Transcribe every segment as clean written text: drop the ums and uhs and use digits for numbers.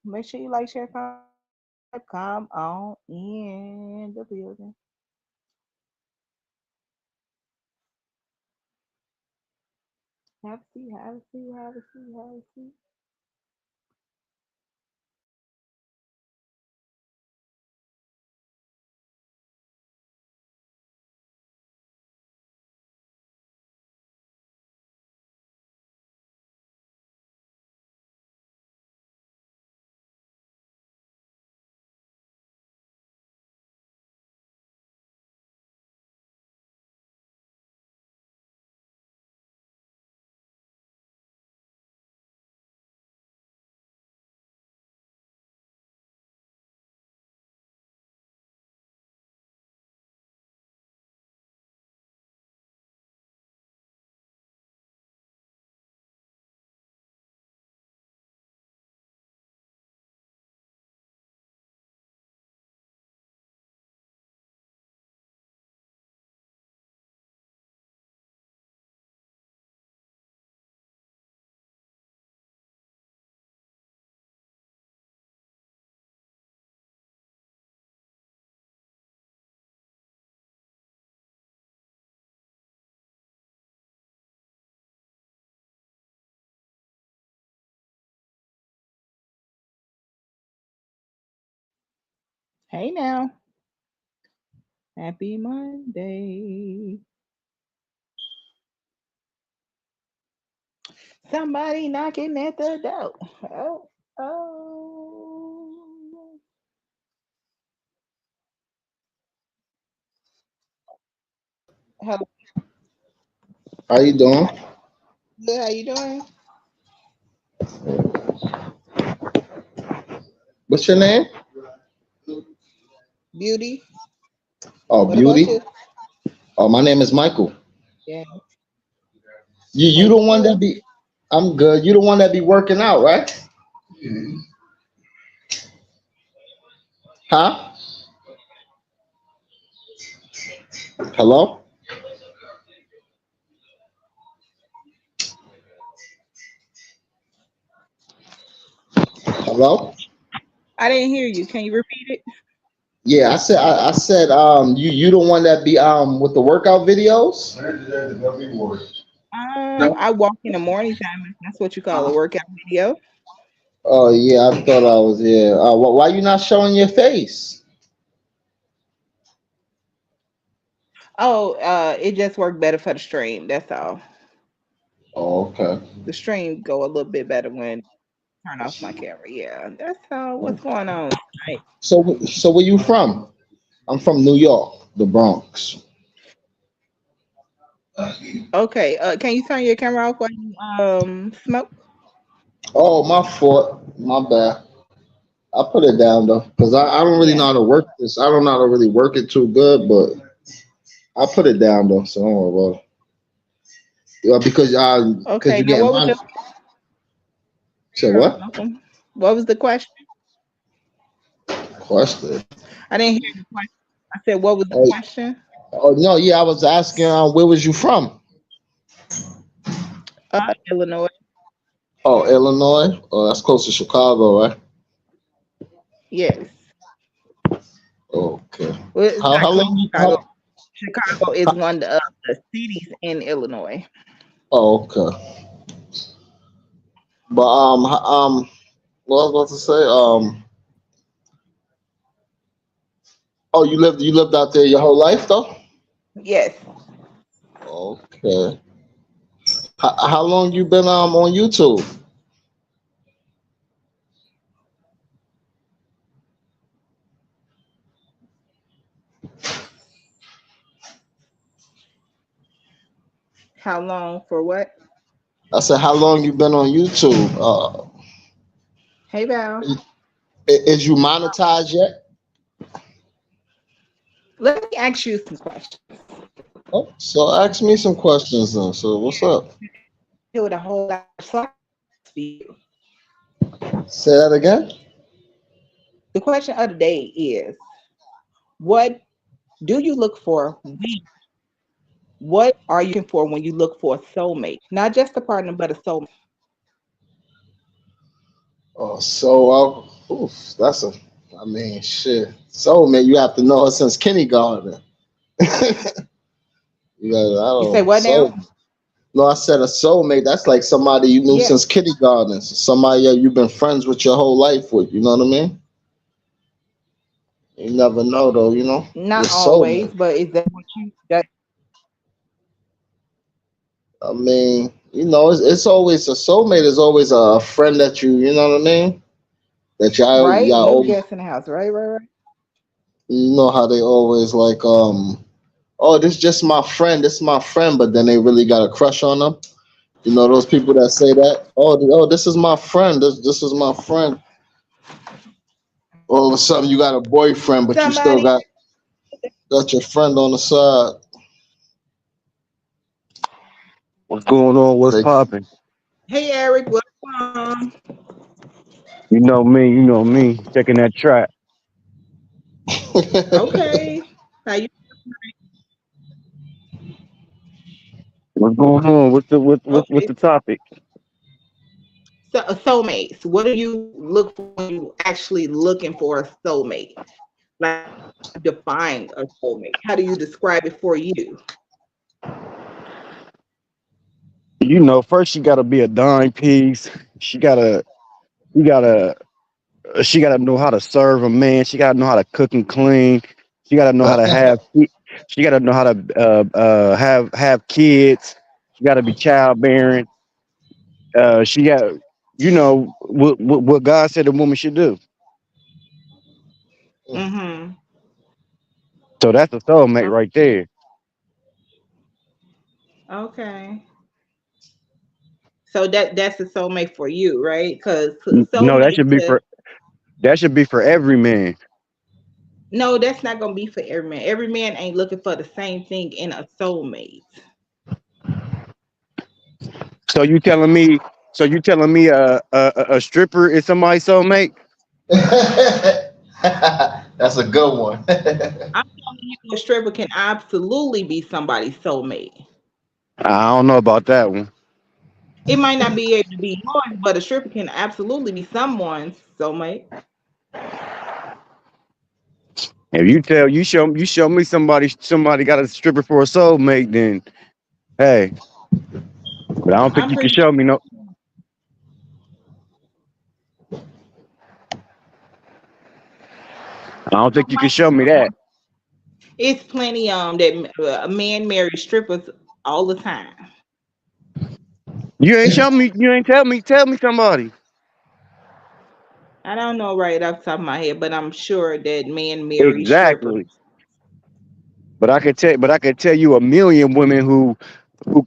Make sure you like, share, comment, come on in the building. Have a seat, have a seat, have a seat, have a seat. Hey now, happy Monday. Somebody knocking at the door. Oh, oh. Hello, How you doing? good. How you doing? What's your name? Beauty. Oh, What about Beauty. you? Oh, my name is Michael. Yeah. How You the you one that doing? be I'm good. You the one that be working out, right? Huh? Hello? Hello? I didn't hear you. Can you repeat it? Yeah, I said you the one that be with the workout videos? I walk in the morning time. If that's what you call a workout video. Oh yeah, I thought I was here. Why you not showing your face? Oh, it just worked better for the stream. That's all. Oh, okay. The stream go a little bit better when I turn off my camera. Yeah, that's all. What's going on tonight? So where you from? I'm from New York, the Bronx. Okay. Can you turn your camera off while you smoke? Oh, my fault. My bad. I put it down though, cause I don't really know Yeah. how to work this. I don't know how to really work it too good, but I put it down though, so don't worry about it. Because Okay. you Now, get what was money. your Said You're what? welcome. What was the question? Question. I didn't hear the question. I said, what was the Oh, question? oh no, yeah, I was asking where was you from? Illinois. Oh, Illinois. Oh, that's close to Chicago, right? Yes. Okay. Well, it's How not close long to you? Chicago. Chicago is one of the cities in Illinois. Oh, okay. But what I was about to say Oh, you lived out there your whole life though? Yes. Okay. How long you been on YouTube? How long for what? I said, how long you been on YouTube? Hey, Val. Is you monetized yet? Let me ask you some questions. Oh, so ask me some questions then. So what's up? Here with a whole lot of slides for you. Say that again. The question of the day is, what do you look for what are you looking for when you look for a soulmate? Not just a partner, but a soulmate. Oh, so oof, that's a. I mean, shit. So man, you have to know her since kindergarten. You got, I You say don't what now? so. No, I said a soulmate. That's like somebody you knew Yeah, since kindergarten. Somebody you've been friends with your whole life with. You know what I mean? You never know though. You know your not always, soulmate. but is that what you that I mean, it's always a soulmate is always a friend that you know what I mean? That right? y'all No always, guess in the house, right, right, right. you know how they always like oh, this just my friend, this is my friend, but then they really got a crush on them. You know those people that say that, oh, this is my friend, this is my friend. All of a sudden you got a boyfriend, but you still Somebody, got your friend on the side. What's going on? What's They, popping? hey Eric, welcome. You know me, you know me. Checking that track. Okay. How you What's going on? What's okay? the topic? So soulmates. What do you look for when you actually looking for a soulmate? Like define a soulmate. How do you describe it for you? You know, first she gotta be a dime piece. You gotta, she gotta know how to serve a man. She gotta know how to cook and clean. She gotta know how to She gotta know how to have kids. She gotta be childbearing. She got, what God said a woman should do. Mm-hmm. So that's a soulmate right there. Okay. So that's a soulmate for you, right? Because No, soulmate to that should be for every man. no, that's not gonna be for every man. Every man ain't looking for the same thing in a soulmate. So you telling me? So you telling me a stripper is somebody's soulmate? That's a good one. I'm telling you, a stripper can absolutely be somebody's soulmate. I don't know about that one. It might not be able to be yours, but a stripper can absolutely be someone's soulmate. If you show me somebody got a stripper for a soulmate, then hey, but I don't think I'm you can pretty show me no. I don't sure think you can show me that. it's plenty that a man marries strippers all the time. You ain't show me. You ain't tell me. Tell me somebody. I don't know right off the top of my head, but I'm sure that men marry strippers. Exactly. But I could tell you a million women who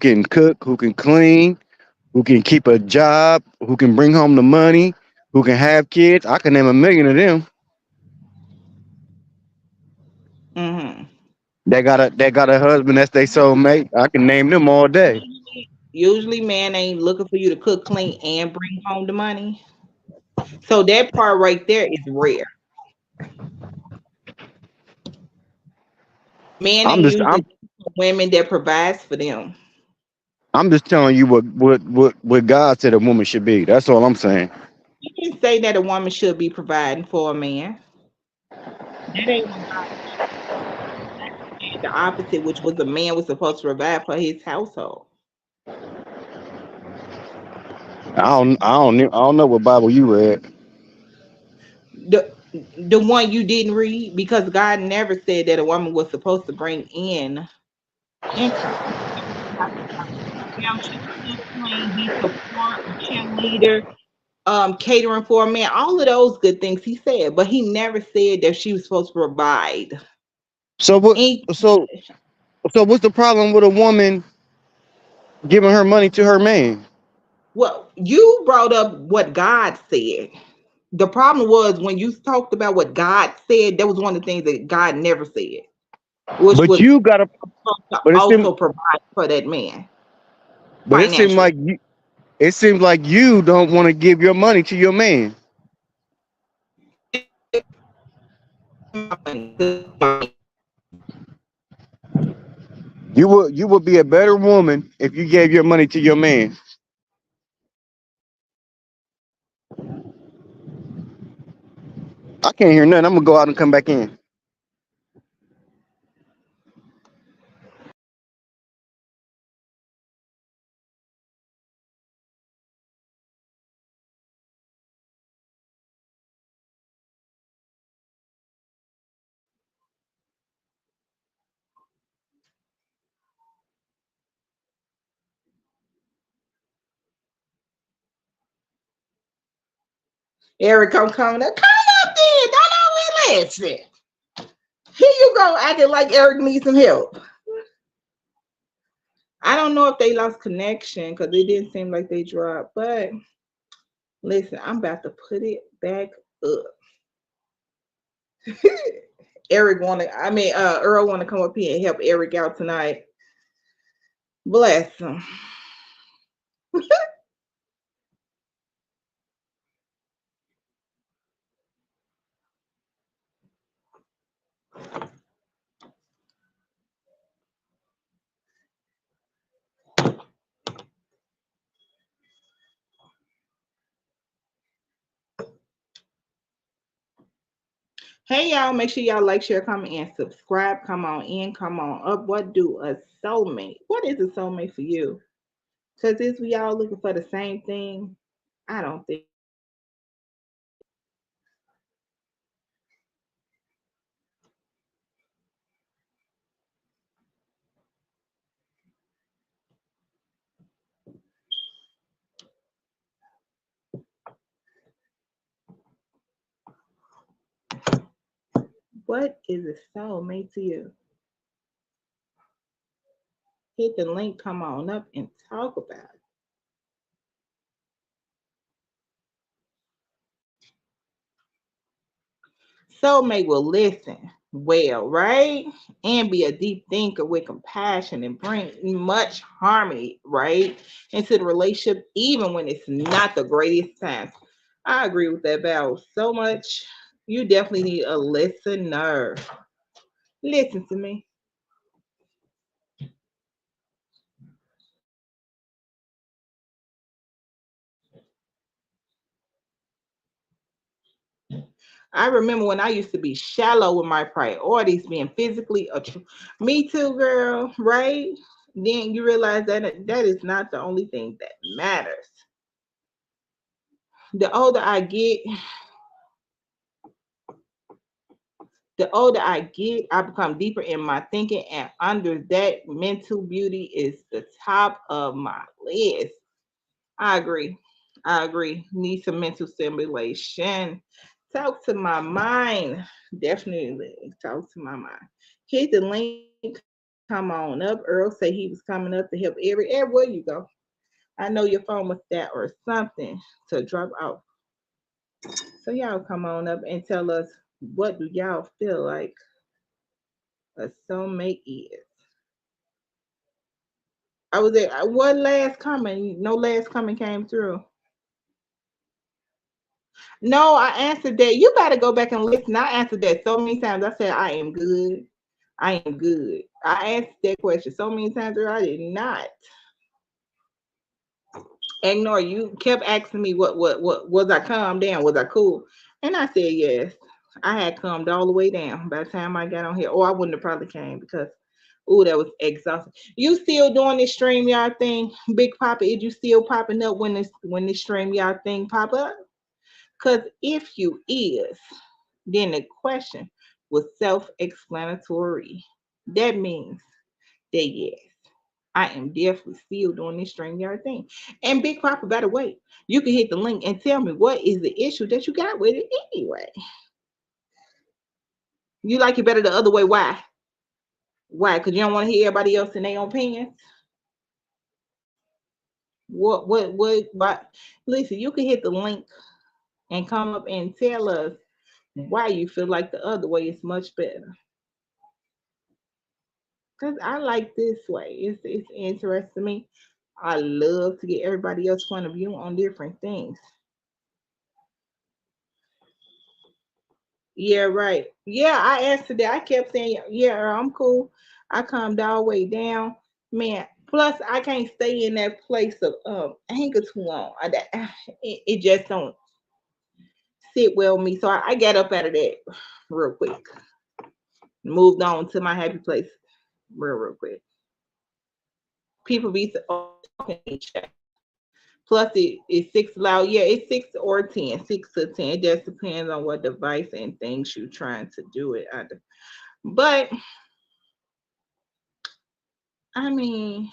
can cook, who can clean, who can keep a job, who can bring home the money, who can have kids. I can name a million of them. Hmm. They got a husband that's their soulmate. I can name them all day. Usually, man ain't looking for you to cook, clean, and bring home the money. So that part right there is rare. Men I'm ain't just usually I'm looking for women that provides for them. I'm just telling you what God said a woman should be. That's all I'm saying. You can say that a woman should be providing for a man. That ain't what God said. The opposite, which was the man was supposed to provide for his household. I don't know what Bible you read. The one you didn't read, because God never said that a woman was supposed to bring in income. She could cook, clean, be support, a cheerleader, catering for a man, all of those good things he said, but he never said that she was supposed to provide. So what? And, So so what's the problem with a woman giving her money to her man? well, you brought up what God said. The problem was when you talked about what God said, that was one of the things that God never said, which But was you gotta. supposed to But it seems. also provide for that man But it seems financially. like you. It seems like you don't want to give your money to your man. You would be a better woman if you gave your money to your man. I can't hear nothing. I'm gonna go out and come back in. Eric, I'm coming up. Come up then. Don't only listen. Here you go, acting like Eric needs some help. I don't know if they lost connection because it didn't seem like they dropped, but listen, I'm about to put it back up. Earl wanna come up here and help Eric out tonight. Bless him. Hey y'all, make sure y'all like, share, comment, and subscribe. Come on in, come on up. What do a soulmate? What is a soulmate for you? Because is we all looking for the same thing? I don't think. What is a soulmate to you? Hit the link, come on up and talk about it. Soulmate will listen well, right? And be a deep thinker with compassion and bring much harmony, right? Into the relationship, even when it's not the greatest times. I agree with that, Val, so much. You definitely need a listener. Listen to me. I remember when I used to be shallow with my priorities, being physically me too, girl, right? Then you realize that that is not the only thing that matters. The older I get, the older I get, I become deeper in my thinking, and under that, mental beauty is the top of my list. I agree. I agree. Need some mental stimulation. Talk to my mind. Definitely talk to my mind. Hit the link. Come on up. Earl say he was coming up to help Eric, where you go? I know your phone was that or something to drop out. So y'all come on up and tell us, what do y'all feel like a soulmate is? I was there. What last comment? No last comment came through. No, I answered that. You better go back and listen. I answered that so many times. I said, I am good. I am good. I asked that question so many times, girl. I did not ignore you. Kept asking me what was I calm down? Was I cool? And I said yes. I had calmed all the way down by the time I got on here. Or I wouldn't have probably came because that was exhausting. You still doing this stream yard thing, Big Papa? Is you still popping up when this stream yard thing pop up? Cause if you is, Then the question was self-explanatory. That means that yes, I am definitely still doing this StreamYard thing. And Big Papa, by the way, you can hit the link and tell me what is the issue that you got with it anyway. You like it better the other way. Why? Why? Because you don't want to hear everybody else in their own opinions? Why? Listen, you can hit the link and come up and tell us why you feel like the other way is much better. Because I like this way. It's interesting to me. I love to get everybody else's point of view on different things. Yeah, right. Yeah, I answered that. I kept saying, yeah, I'm cool. I calmed all the way down. Man, plus I can't stay in that place of anger too long. It just don't sit well with me. So I got up out of that real quick. Moved on to my happy place real quick. People be talking to each other. Plus it's six loud. Yeah, it's 6 or 10, 6 to 10. It just depends on what device and things you're trying to do it under. But I mean,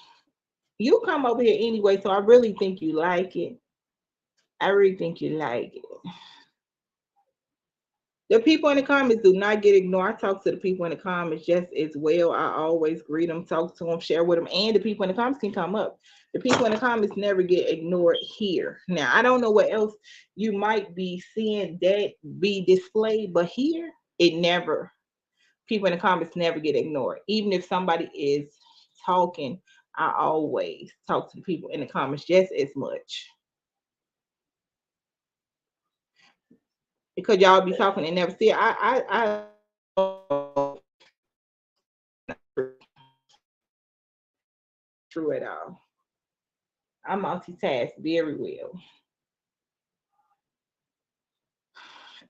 you come over here anyway, so I really think you like it. I really think you like it. The people in the comments do not get ignored. I talk to the people in the comments just as well. I always greet them, talk to them, share with them, and the people in the comments can come up. The people in the comments never get ignored here. Now, I don't know what else you might be seeing that be displayed, but here it never, people in the comments never get ignored. Even if somebody is talking, I always talk to the people in the comments just as much. Because y'all be talking and never see it. True at all. I multitask very well.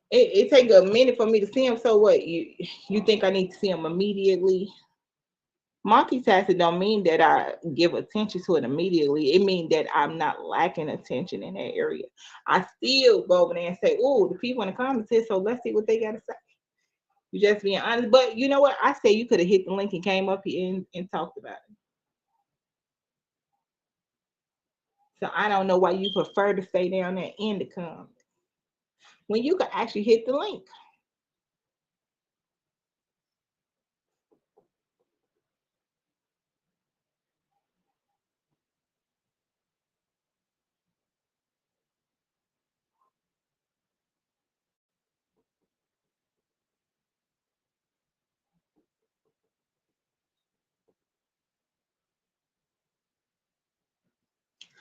It take a minute for me to see them. So what? You think I need to see them immediately? Multitasking don't mean that I give attention to it immediately. It means that I'm not lacking attention in that area. I still go over there and say, "Oh, the people in the comments here, so let's see what they got to say." You just being honest. But you know what? I say you could have hit the link and came up here and talked about it. So I don't know why you prefer to stay down there in the comments when you could actually hit the link.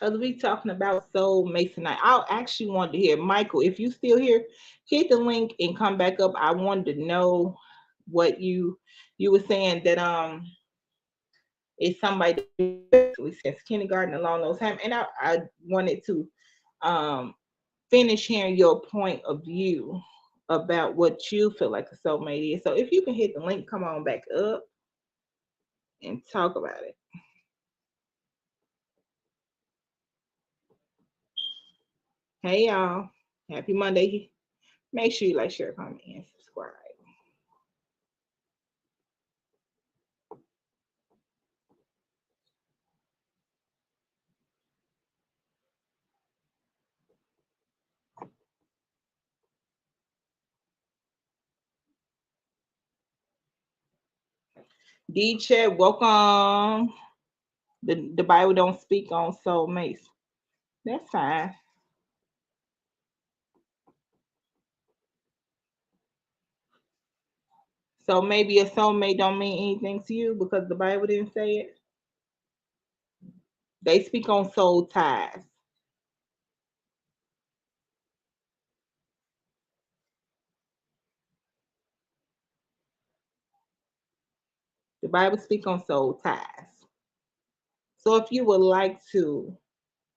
Because we talking about soulmates tonight. I actually wanted to hear Michael. If you still here, hit the link and come back up. I wanted to know what you were saying that is somebody who says kindergarten along those times, and I wanted to um finish hearing your point of view about what you feel like a soulmate is. So if you can hit the link, come on back up and talk about it. Hey y'all, happy Monday. Make sure you like, share, comment, and subscribe. D chat, welcome. The Bible don't speak on soulmates. That's fine. So maybe a soulmate don't mean anything to you because the Bible didn't say it. They speak on soul ties. The Bible speak on soul ties. So if you would like to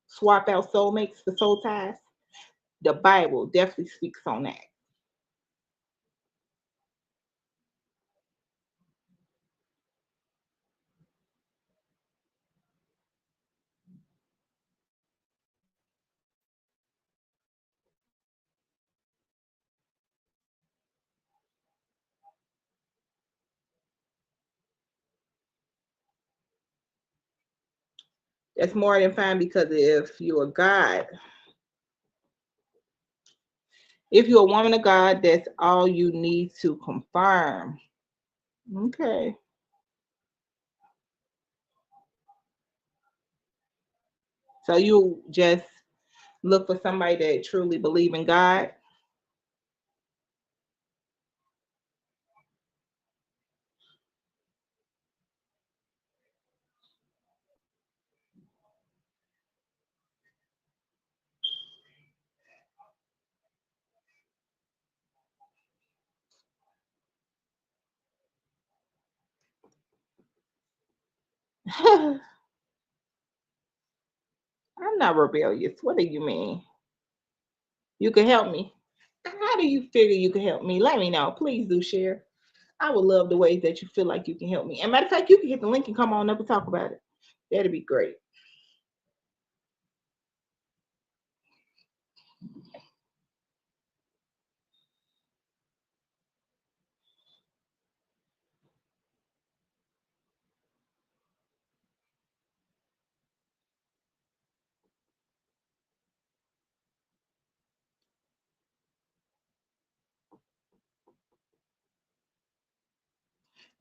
swap out soulmates for soul ties, the Bible definitely speaks on that. That's more than fine, because if you're a God, if you're a woman of God, that's all you need to confirm. Okay. So you just look for somebody that truly believe in God. I'm not rebellious. What do you mean? You can help me. How do you figure you can help me? Let me know. Please do share. I would love the ways that you feel like you can help me. And matter of fact, you can hit the link and come on up and talk about it. That'd be great.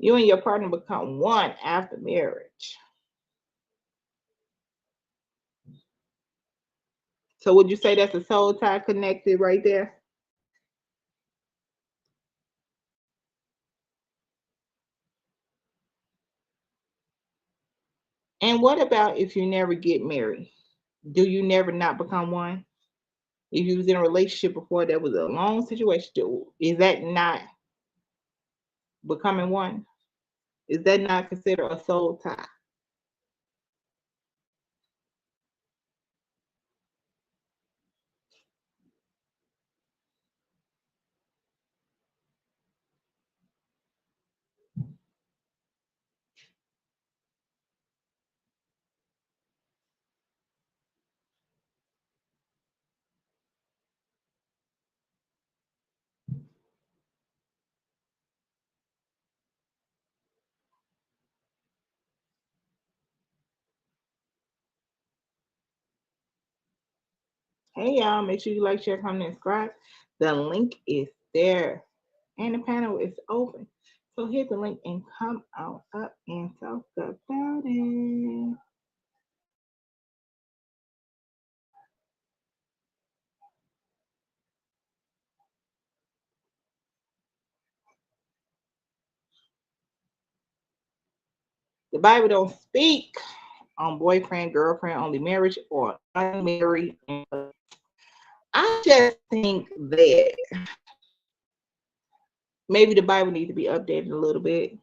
You and your partner become one after marriage. So would you say that's a soul tie connected right there? And what about if you never get married? Do you never not become one? If you was in a relationship before that was a long situation, is that not becoming one? Is that not considered a soul tie? Hey y'all, make sure you like, share, comment, and subscribe. The link is there. And the panel is open. So hit the link and come out up and talk about it. The Bible don't speak on boyfriend, girlfriend, only marriage, or unmarried. I just think that maybe the Bible needs to be updated a little bit.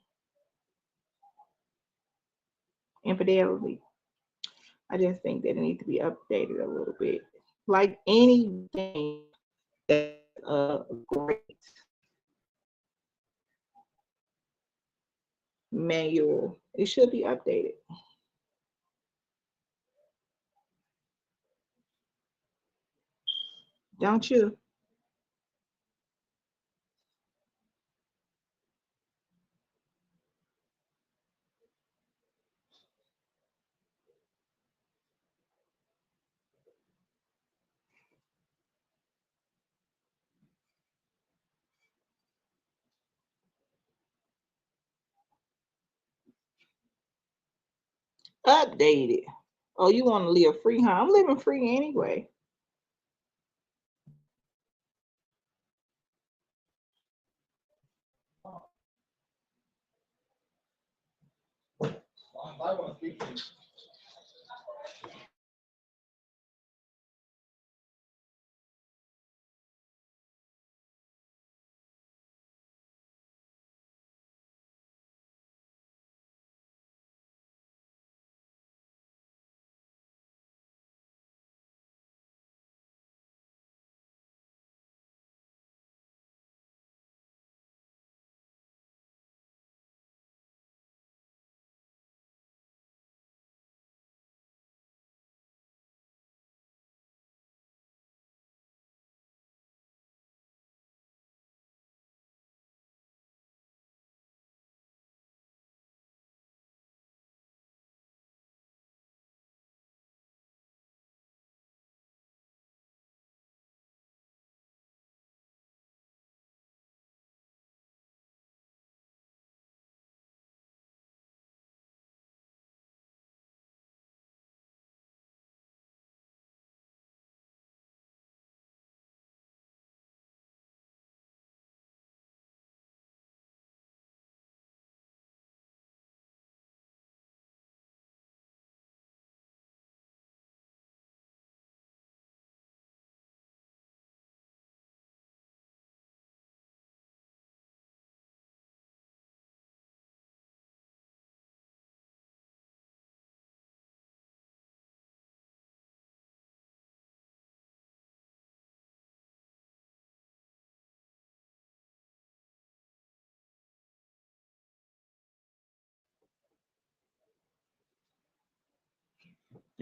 Infidelity. I just think that it needs to be updated a little bit. Like anything that's great manual, it should be updated. Don't you? Updated. Oh, you want to live free, huh? I'm living free anyway.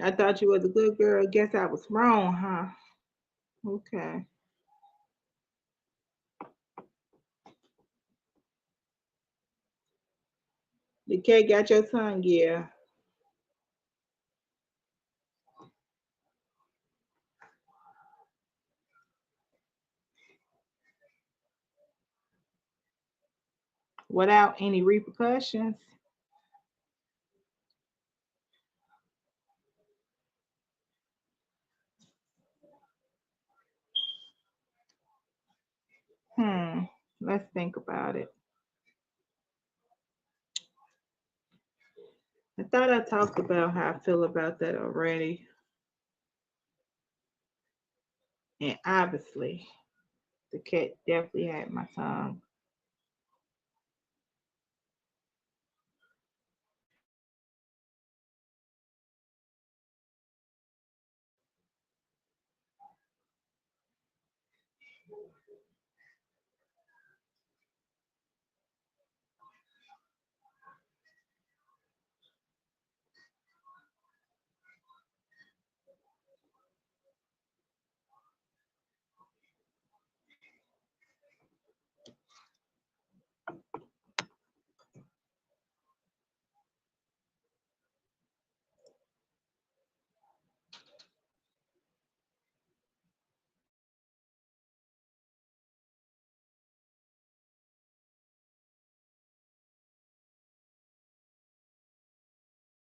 I thought you was a good girl. Guess I was wrong, huh? Okay. The cat got your tongue, yeah. Without any repercussions. Hmm. Let's think about it. I thought I talked about how I feel about that already. And obviously, the cat definitely had my tongue.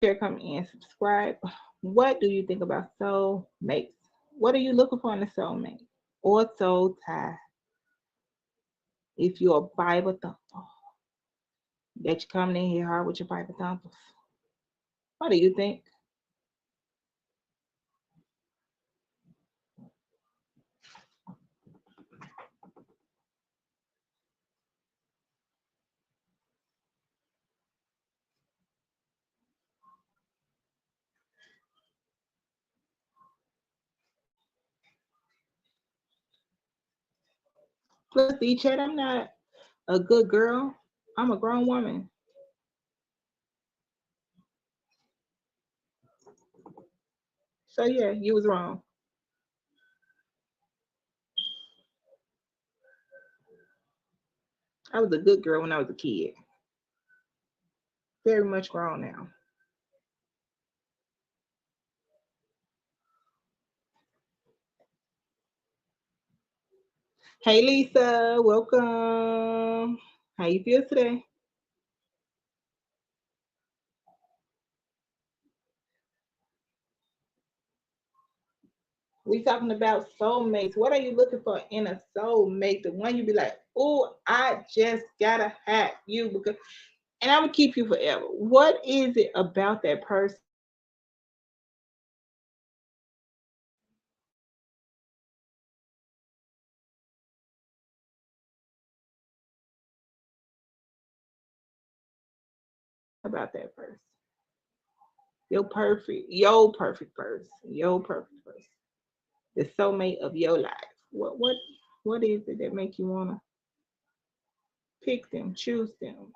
Share, comment, and subscribe. What do you think about soulmates? What are you looking for in a soulmate or soul tie? If you're a Bible thumper, that you coming in here hard with your Bible thumpers. What do you think Plus, D chat, I'm not a good girl. I'm a grown woman. So yeah, you was wrong. I was a good girl when I was a kid. Very much grown now. Hey Lisa, welcome. How you feel today? We talking about soulmates. What are you looking for in a soulmate? The one you be like, oh, I just gotta have you because, and I would keep you forever. What is it about that person about that person? Your perfect person, your perfect person, the soulmate of your life. What is it that make you wanna pick them, choose them?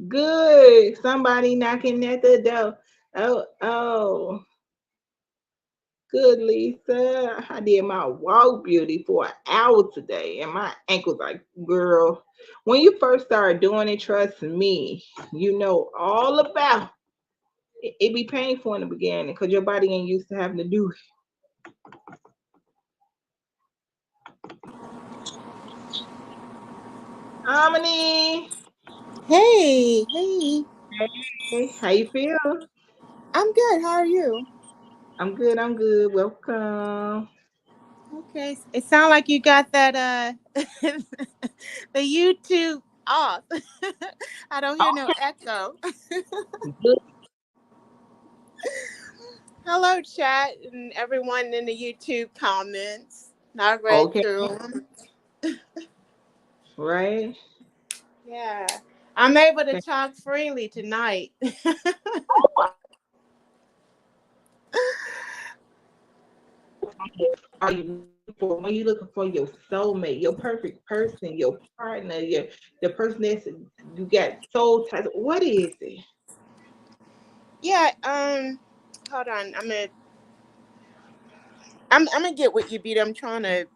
Good. Somebody knocking at the door. Oh, good, Lisa. I did my walk beauty for an hour today, and my ankles like, girl. When you first start doing it, trust me, you know all about it. It be painful in the beginning because your body ain't used to having to do it. Harmony, Hey, hey. hey, how you feel? I'm good. How are you? I'm good. I'm good. Welcome. Okay. It sounds like you got that the YouTube off. I don't hear no echo. Good. Hello, chat and everyone in the YouTube comments. I read Okay. through them. Right? Yeah. I'm able to talk freely tonight. Are you looking for when you're looking for your soulmate, your perfect person, your partner, your the person that's you got soul ties? What is it? Yeah, hold on. I'm gonna get with you, Beauty. I'm trying to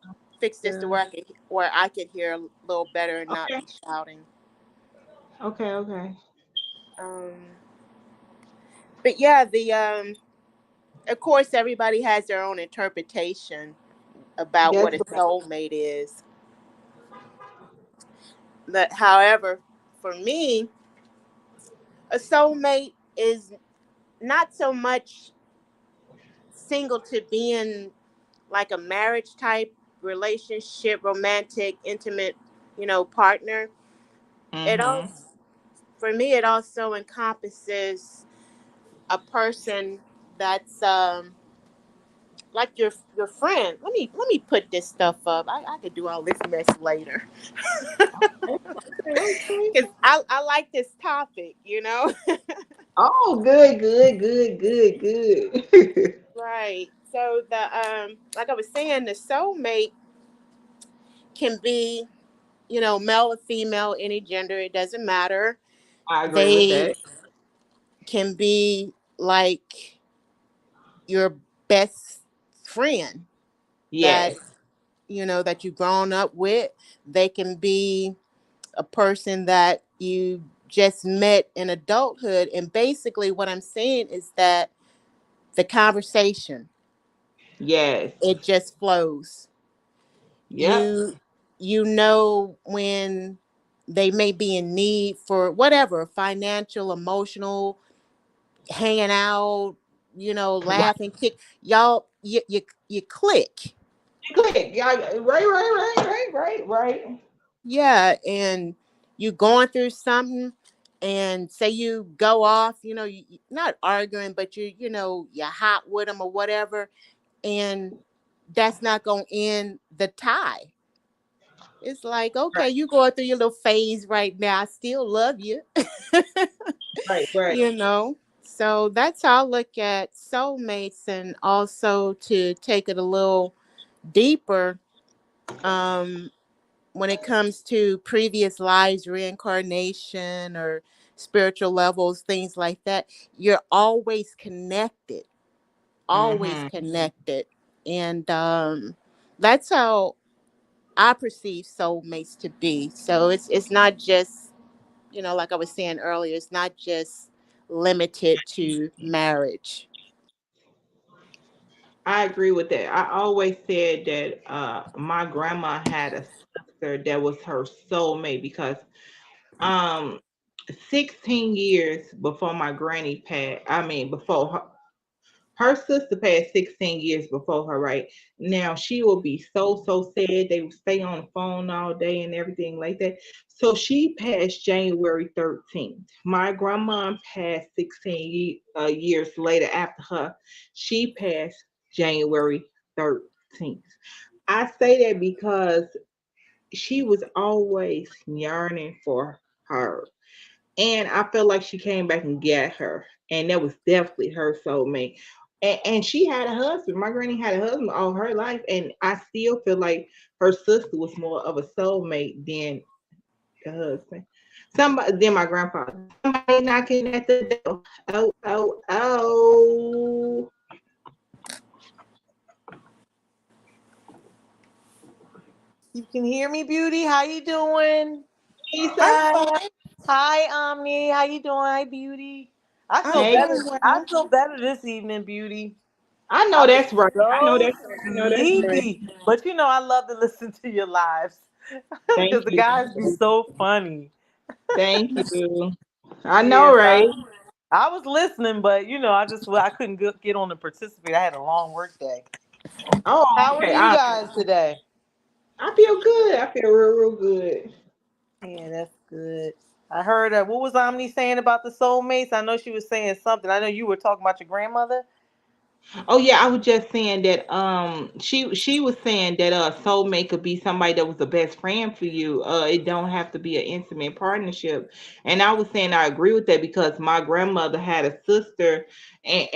fix this to Yeah. where I could hear a little better and not Okay. be shouting. Okay. Okay. Um, but yeah, the of course everybody has their own interpretation about what That's a right. soulmate is. But however, for me, a soulmate is not so much single to being like a marriage type relationship, romantic, intimate, partner. It Mm-hmm. also, for me, it also encompasses a person that's like your friend. Let me put this stuff up. I could do all this mess later Okay. Okay. because I like this topic. Oh, good. Good. Good. Good. Good. Right. So like I was saying, the soulmate can be, male or female, any gender, it doesn't matter. I agree with They that. can be like your best friend that Yes. that you've grown up with. They can be a person that you just met in adulthood. And basically what I'm saying is that the conversation, Yes. it just flows. Yep. You when they may be in need for whatever, financial, emotional, hanging out, Right. laughing, kick. Y'all, you click. Click. Yeah. Right. Right. Right. Right. Right. Right. Yeah, and you going through something, and say you go off, not arguing, but you're hot with them or whatever, and that's not gonna end the tie. It's like, okay, you going through your little phase right now. I still love you. Right. Right. you know. So that's how I look at soulmates, and also to take it a little deeper. Um, when it comes to previous lives, reincarnation, or spiritual levels, things like that, you're always Mm-hmm. connected. And that's how I perceive soulmates to be. So it's not just, like I was saying earlier, it's not just limited to marriage. I agree with that. I always said that my grandma had a sister that was her soulmate because um 16 years before my granny passed, I mean before her sister passed 16 years before her, right? Now she will be so sad. They would stay on the phone all day and everything like that. So she passed January 13th. My grandma passed 16 years later after her. She passed January 13th. I say that because she was always yearning for her. And I felt like she came back and got her. And that was definitely her soulmate. And she had a husband. My granny had a husband all her life. And I still feel like her sister was more of a soulmate than the husband. Somebody, then my grandfather. Somebody knocking at the door. Oh, oh, oh. You can hear me, Beauty. How you doing? I'm Lisa. fine. Hi, Omni. How you doing? Hi, Beauty. I I'm feel Hey, better. doing I well. feel better this evening, Beauty. I I know was that's right. I know so that's right. I know that's right. sleepy, but I love to listen to your lives because Thank the you. guys be so funny. Thank you. I know, Yes, right? I was listening, but I couldn't get on to participate. I had a long work day. Oh, How are okay. you guys today? I feel good. I feel real good. Yeah, that's good. I heard what was Omni saying about the soulmates? I know she was saying something. I know you were talking about your grandmother. Oh yeah, I was just saying that she was saying that soulmate could be somebody that was the best friend for you. It don't have to be an intimate partnership. And I was saying I agree with that because my grandmother had a sister and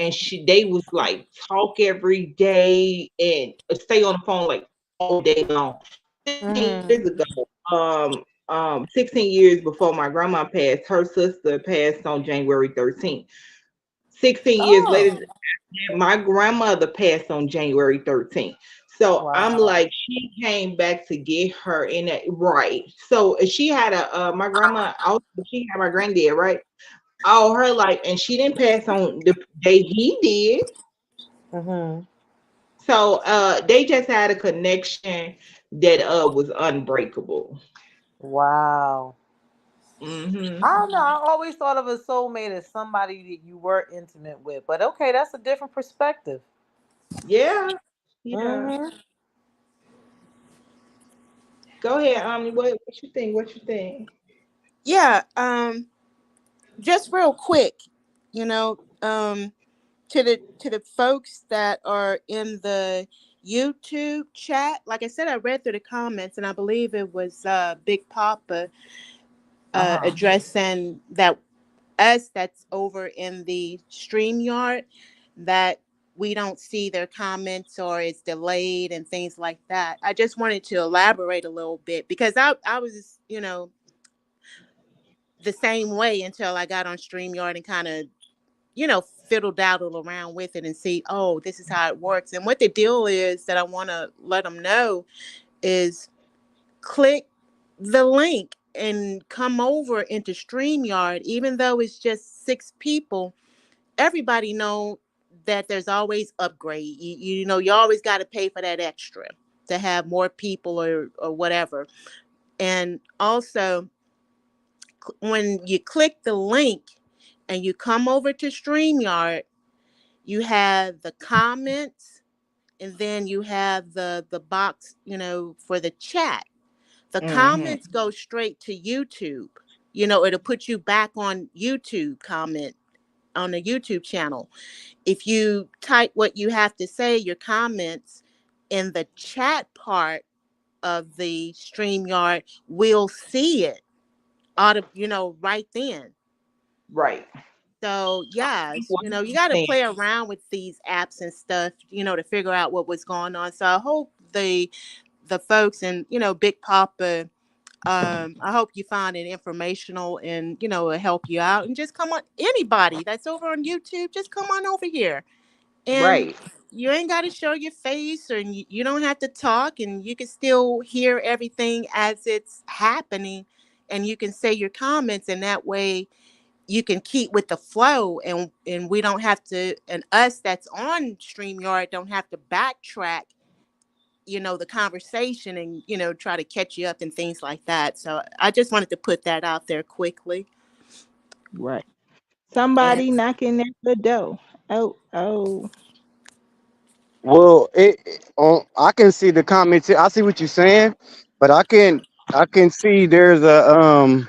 they was like talk every day and stay on the phone like all day long. 16 Mm-hmm. years ago, 16 years before my grandma passed, her sister passed on January 13th. 16 years Oh, later, my grandmother passed on January 13th. So I'm wow. like, she came back to get her in that right. So she had a my grandma also she had my granddad, right? All her life, and she didn't pass on the day he did. Mm-hmm. So they just had a connection that was unbreakable. Wow. Hmm. I don't know. I always thought of a soulmate as somebody that you were intimate with, but okay, that's a different perspective. Yeah. Yeah. Mm-hmm. Go ahead, what you think? What you think? Yeah, just real quick, you know, to the folks that are in the YouTube chat, like I said, I read through the comments, and I believe it was Big Papa Uh-huh. addressing that us that's over in the StreamYard, that we don't see their comments or it's delayed and things like that. I just wanted to elaborate a little bit because I was, the same way until I got on StreamYard and kind of, fiddle daddle around with it and see, oh, this is how it works. And what the deal is that I want to let them know is click the link and come over into StreamYard, even though it's just 6 people. Everybody know that there's always upgrade. You always got to pay for that extra to have more people or whatever. And also, when you click the link and you come over to StreamYard, you have the comments, and then you have the box, for the chat. The Hmm. comments go straight to YouTube. It'll put you back on YouTube comment on the YouTube channel. If you type what you have to say, your comments in the chat part of the StreamYard, we'll see it right then. Right. So yeah, What he you was got to saying. play around with these apps and stuff, to figure out what was going on. So I hope the folks and Big Papa, I hope you find it informational and it'll help you out. And just come on, anybody that's over on YouTube, just come on over here, and Right. you ain't got to show your face, or you don't have to talk, and you can still hear everything as it's happening, and you can say your comments, and that way you can keep with the flow, and we don't have to, and us that's on StreamYard don't have to backtrack, the conversation, and try to catch you up and things like that. So I just wanted to put that out there quickly. Right. And Somebody knocking at the door. Oh, oh. Well, I can see the comments. I see what you're saying, but I can see there's a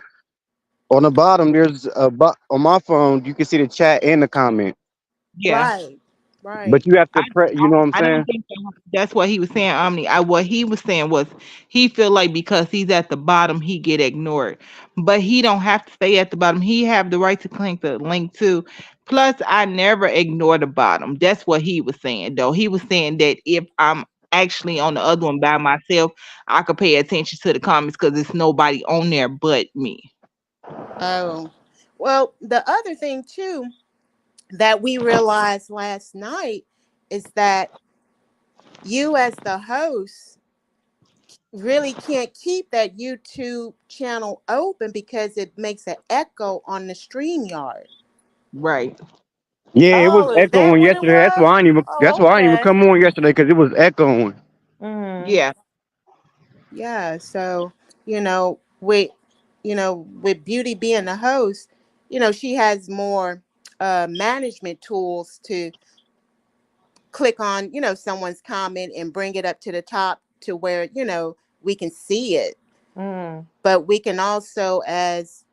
on the bottom there's on my phone you can see the chat and the comment, Yeah. right, but right. you have to press. You know what I'm I don't saying? think that's what he was saying, Omni. What he was saying was he feel like because he's at the bottom, he get ignored. But he don't have to stay at the bottom. He have the right to click the link too. Plus, I never ignore the bottom. That's what he was saying, though. He was saying that if I'm actually on the other one by myself, I could pay attention to the comments because there's nobody on there but me. Oh, well, the other thing too that we realized last night is that you, as the host, really can't keep that YouTube channel open because it makes an echo on the StreamYard. Right. Yeah, it was Oh, is that echoing what it yesterday. That's was? why I didn't even. That's Oh, why I didn't even okay. come on yesterday because it was echoing. Mm-hmm. Yeah. Yeah, so with Beauty being the host, she has more management tools to click on, someone's comment and bring it up to the top to where, we can see it. Mm-hmm. But we can also, as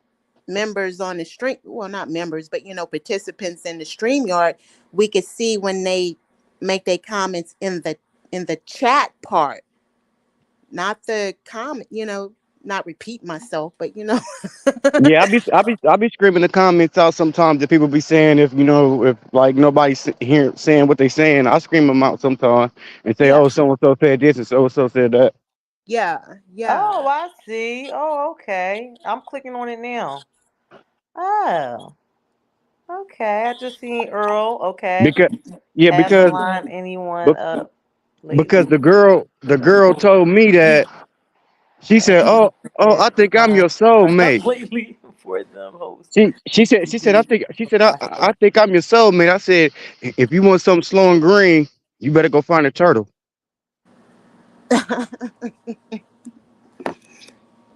members on the stream, well, not members, but participants in the StreamYard, we could see when they make their comments in the chat part, not the comment, not repeat myself, but Yeah, I be screaming the comments out sometimes that people be saying if like nobody's here saying what they saying, I scream them out sometimes and say, yeah, oh, so and so said this and so said that. yeah, yeah, Oh, I see. Oh, okay. I'm clicking on it now. Oh, okay. I just seen Earl. Okay. Because yeah, Haven't because lined anyone be- up because lately. the girl told me that she said, oh, I think I'm your Up soulmate. lately for them hosts. She said I think I'm your soulmate. I said if you want something slow and green, you better go find a turtle.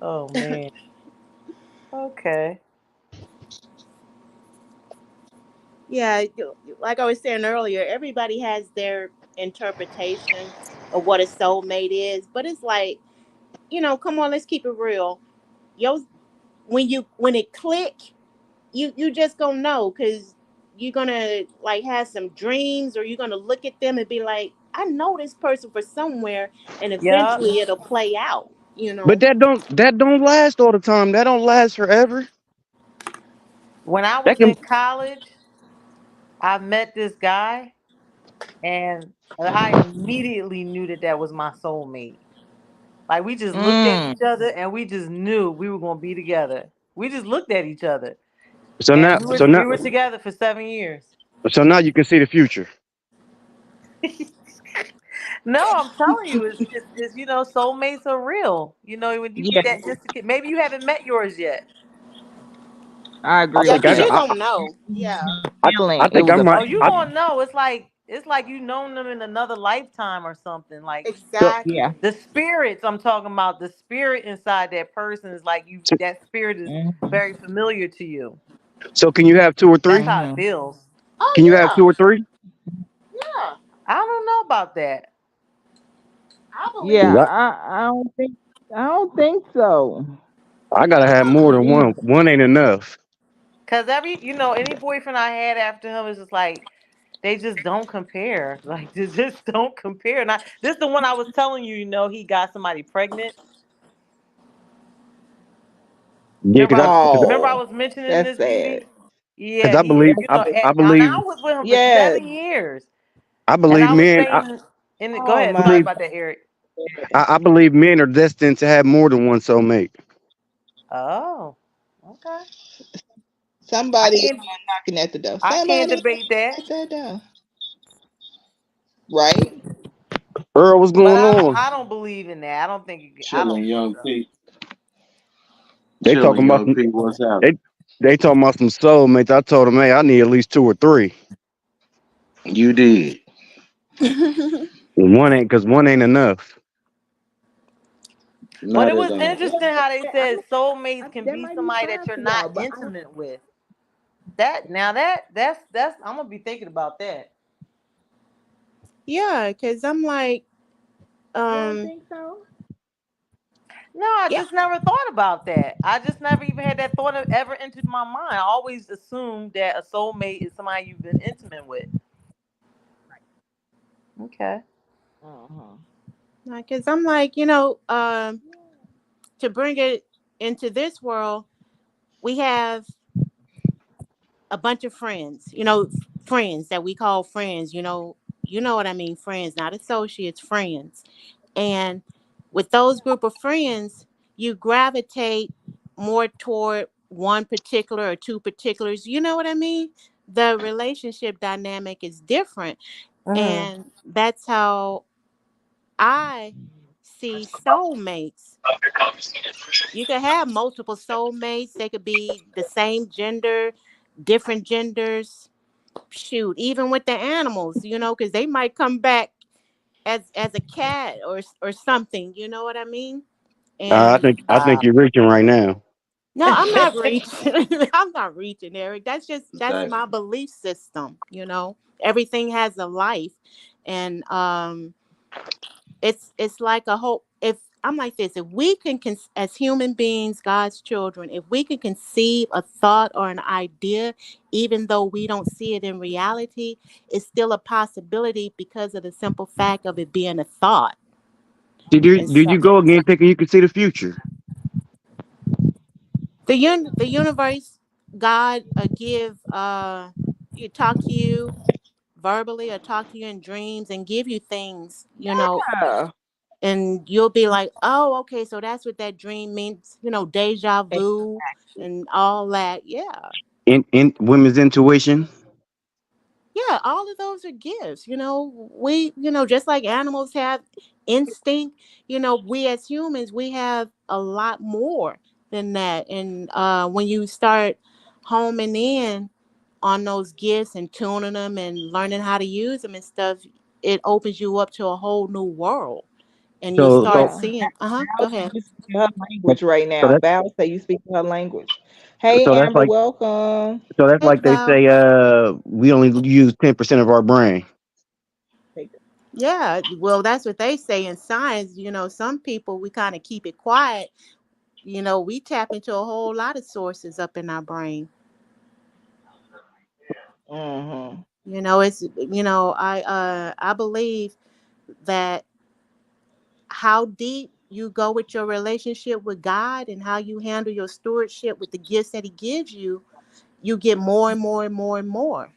Oh man. Okay. yeah. Like I was saying earlier, everybody has their interpretation of what a soulmate is, but it's like, come on, let's keep it real. Yo, when it click, you just gonna know, because you're gonna like have some dreams, or you're gonna look at them and be like, I know this person for somewhere, and Yup. eventually it'll play out. But that don't last all the time. That don't last forever. When I That was can in college, I met this guy, and I immediately knew that that was my soulmate. Like we just looked at Mm. each other, and we just knew we were gonna be together. We just looked at each other, so and now so now we were together for 7 years. so now you can see the future. No, I'm telling you, it's soulmates are real. When you meet Yes, that distant, maybe you haven't met yours yet. I I agree Yeah, think with I because that. got you don't know. Yeah, I, I Feeling it think I was a might. Oh, you I, gonna know? It's like you known them in another lifetime or something. Like so yeah. exactly. the spirits I'm talking about, the spirit inside that person is like you. so That spirit is Mm-hmm. very familiar to you. so can you have two or That's three? how it Mm-hmm. feels. Can you Oh have two or three? yeah, I don't know about that. I Yeah, believe it. I don't think so. I gotta have more than one. One ain't enough. Cause any boyfriend I had after him is just like they just don't compare. Like they just don't compare. And this is the one I was telling you. He got somebody pregnant. Yeah, Remember, because remember I Oh, was mentioning that's this sad. beauty. cause Yeah, I he. believe And I was with him for Yes. 7 years, I and believe I was men. saying, go Oh ahead. I Sorry my. believe about that, Eric. I believe men are destined to have more than one soulmate. Oh, okay. I Somebody is can't. knocking at the door. I can't Somebody debate that. at the door. Right? Earl, what's But going on? I don't believe in that. I don't think I Chilling, don't think young so. P. They Chilling, talking about young some. P. What's happening? They they talking about some soulmates. I told them, hey, I need at least two or three. You did. One ain't enough. But Not it at was all. interesting how they said soulmates can That be might be somebody fine that you're for not y'all, but intimate with. That's I'm gonna be thinking about that. Yeah, because I'm like, you don't um, think so? No, I yeah, just never thought about that. I just never even had that thought of ever entered my mind. I always assumed that a soulmate is somebody you've been intimate with. Okay. Uh-huh. because I'm like, to bring it into this world, we have a bunch of friends, friends that we call friends, you know what I mean, friends, not associates, friends. And with those group of friends, you gravitate more toward one particular or two particulars, you know what I mean? The relationship dynamic is different. Hmm. And that's how I see soulmates. You could have multiple soulmates. They could be the same gender, different genders. Shoot, even with the animals, because they might come back as a cat or something. You know what I mean? I And think I think Wow. you're reaching right now. no, I'm not reaching. I'm not reaching, Eric. That's my Exactly. belief system. Everything has a life, and it's like a whole. If I'm like this: if we can, as human beings, God's children, if we can conceive a thought or an idea, even though we don't see it in reality, it's still a possibility because of the simple fact of it being a thought. Did you go again thinking you could see the future? The universe, God, you talk to you verbally or talk to you in dreams and give you things, Yeah. and you'll be like, oh, okay, so that's what that dream means, deja vu Exactly. and all that. Yeah. In women's intuition. Yeah, all of those are gifts. We, just like animals have instinct, we as humans, we have a lot more than that. And when you start homing in on those gifts and tuning them and learning how to use them and stuff, it opens you up to a whole new world. And you'll So start so Yeah. seeing, go Val say ahead. you speak her so language right so now. that's Val say you speak her language. Hey, so that's Amber, like welcome. so that's Hey, like they Val. say we only use 10% of our brain. Yeah, well, that's what they say in science. Some people, we kind of keep it quiet. We tap into a whole lot of sources up in our brain. Mm-hmm. It's I believe that how deep you go with your relationship with God and how you handle your stewardship with the gifts that He gives you, you get more and more and more and more.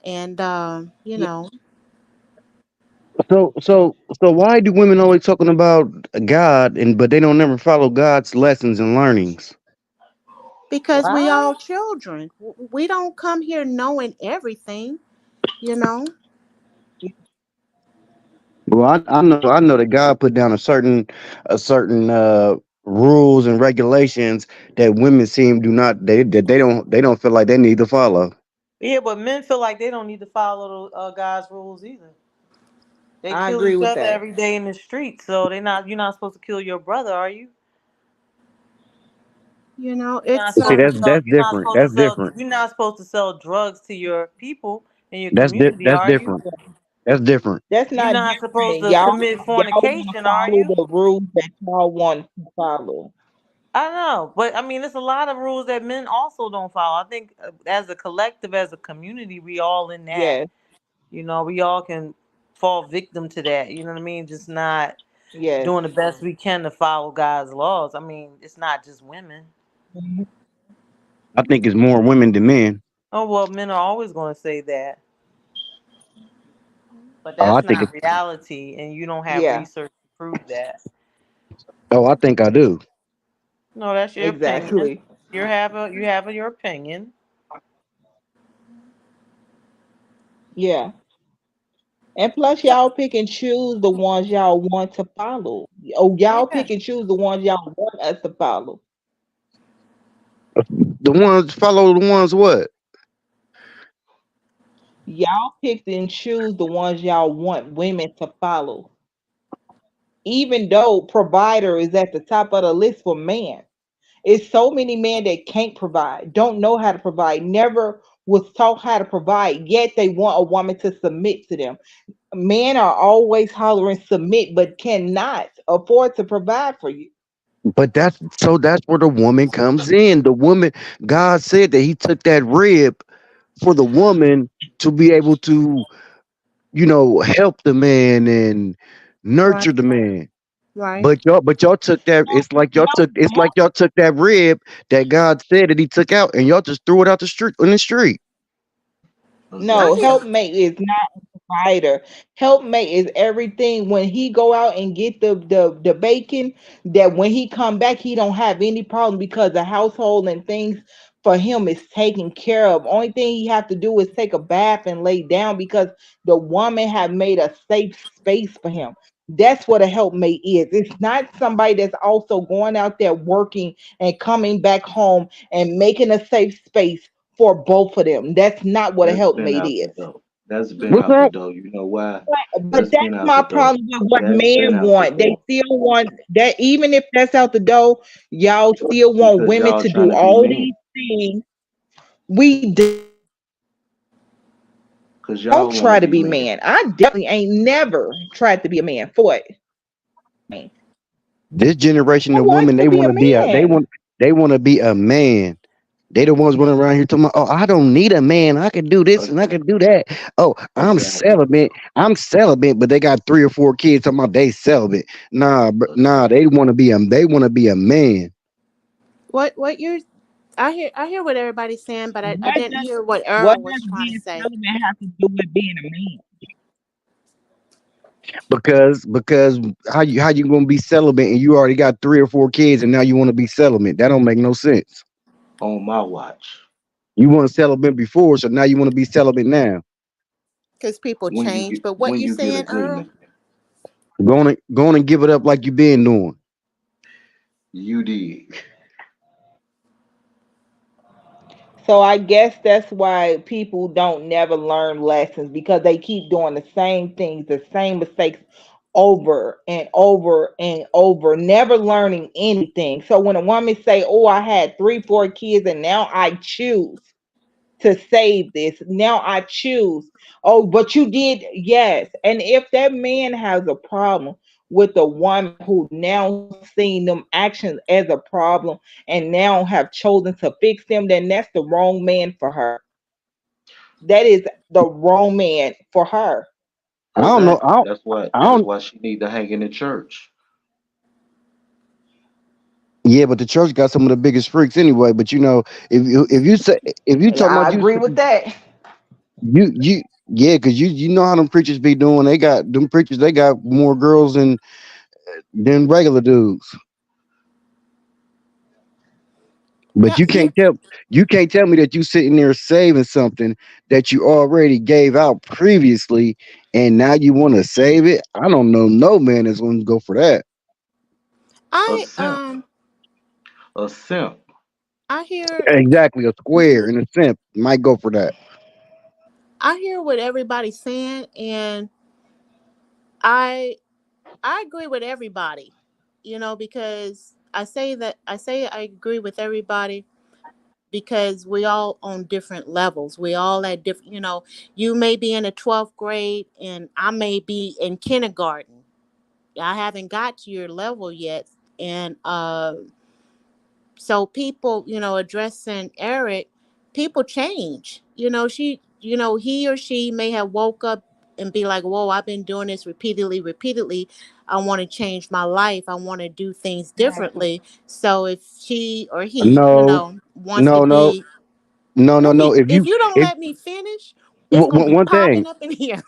And Yeah. So why do women always talking about God and but they don't never follow God's lessons and learnings? because we all What? children, we don't come here knowing everything. You know. Well, I know that God put down a certain rules and regulations that women seem do not they don't feel like they need to follow. Yeah, but men feel like they don't need to follow God's rules either. They I kill agree each with other that. every day in the street, so you're not supposed to kill your brother, are you? You're not It's See, supposed to sell. that's different. That's different. You're not supposed to sell drugs to your people in your That's community, that's are you? different. That's different. That's You're not not supposed different. to Y'all commit want to fornication, are follow you? the rules that y'all want to follow. I know, but I mean, there's a lot of rules that men also don't follow. I think as a collective, as a community, we all in that. Yes, We all can fall victim to that. You know what I mean? Just not yes. doing the best we can to follow God's laws. I mean, it's not just women. Mhm. I think it's more women than men. Oh well, men are always going to say that, but Oh, I that's think not it's. reality, and you don't have Yeah, research to prove that. Oh, I think I do. No, that's your opinion. exactly. You have your opinion. Yeah. And plus, y'all pick and choose the ones y'all want to follow. Oh, y'all Yeah. pick and choose the ones y'all want us to follow. The ones follow the ones what? Y'all pick and choose the ones y'all want women to follow. Even though provider is at the top of the list for men. It's so many men that can't provide, don't know how to provide, never was taught how to provide, yet they want a woman to submit to them. Men are always hollering submit, but cannot afford to provide for you. But that's where the woman comes in. The woman, God said that He took that rib for the woman to be able to, help the man and Right. nurture the man. Right. But y'all took that. It's like y'all took that rib that God said that He took out, and y'all just threw it out the street in the street. No, I Exactly. helpmate is not a provider. Helpmate is everything. When he go out and get the bacon, that when he come back, he don't have any problem because the household and things for him is taken care of. Only thing he have to do is take a bath and lay down because the woman have made a safe space for him. That's what a helpmate is. It's not somebody that's also going out there working and coming back home and making a safe space for both of them. That's not what a That's been helpmate out is. the door. That's been What's out the wrong? door. You know why? But That's been that's out my the door. problem with what That's been men out the want. They door. still want that, even if that's out the door, y'all still want Because women y'all to trying do to be all men. these things. We don't try to be men. I definitely ain't Because y'all never want to be tried to men. be a man for what? Man. This generation Who of wants women, to they be want a to be a man? they want to be a man. They the ones running around here talking about, oh, I don't need a man. I can do this Uh, and I can do that. Oh, I'm exactly. celibate. I'm celibate, but they got 3 or 4 kids talking about they celibate. Nah, Exactly. they want to be a man. What you're I hear what everybody's saying, but I What didn't does hear what what Earl was does trying to being say. celibate have to do with being a man? Because how you gonna be celibate and you already got 3 or 4 kids and now you want to be celibate? That don't make no sense. On my watch. You want celibate before, so now you want to be celibate now. Because people change. But what When you you get a saying, good Earl? man, Go on and give it up like you been doing. you dig. So I guess that's why people don't never learn lessons because they keep doing the same things, the same mistakes over and over and over, never learning anything. So when a woman say, "Oh, I had 3, 4 kids, and now I choose to save this. Now I choose." Oh, but you did, yes. And if that man has a problem with a woman who now seeing them actions as a problem and now have chosen to fix them, then that's the wrong man for her. That is the wrong man for her. I don't know. Exactly. That's why. I That's don't. why she need to hang in the church. Yeah, but the church got some of the biggest freaks anyway. But if you say if you And talking I about agree with that. you yeah, because you know how them preachers be doing. They got them preachers. They got more girls than regular dudes. But Yeah, you you can't tell me that you sitting there saving something that you already gave out previously, and now you want to save it. I don't know no man that's going to go for that. A I simp. A simp. I hear Exactly, a square and a simp might go for that. I hear what everybody's saying, and I I agree with everybody. Because I say I agree with everybody because we all on different levels. We all at different. You may be in the 12th grade, and I may be in kindergarten. I haven't got to your level yet, and so people, addressing Eric, people change. He or she may have woke up and be like, whoa, I've been doing this repeatedly. I want to change my life. I want to do things differently. So if she or he, No, wants to no, no, be, no. if you don't If let me finish, it's gonna be one thing. popping up in here.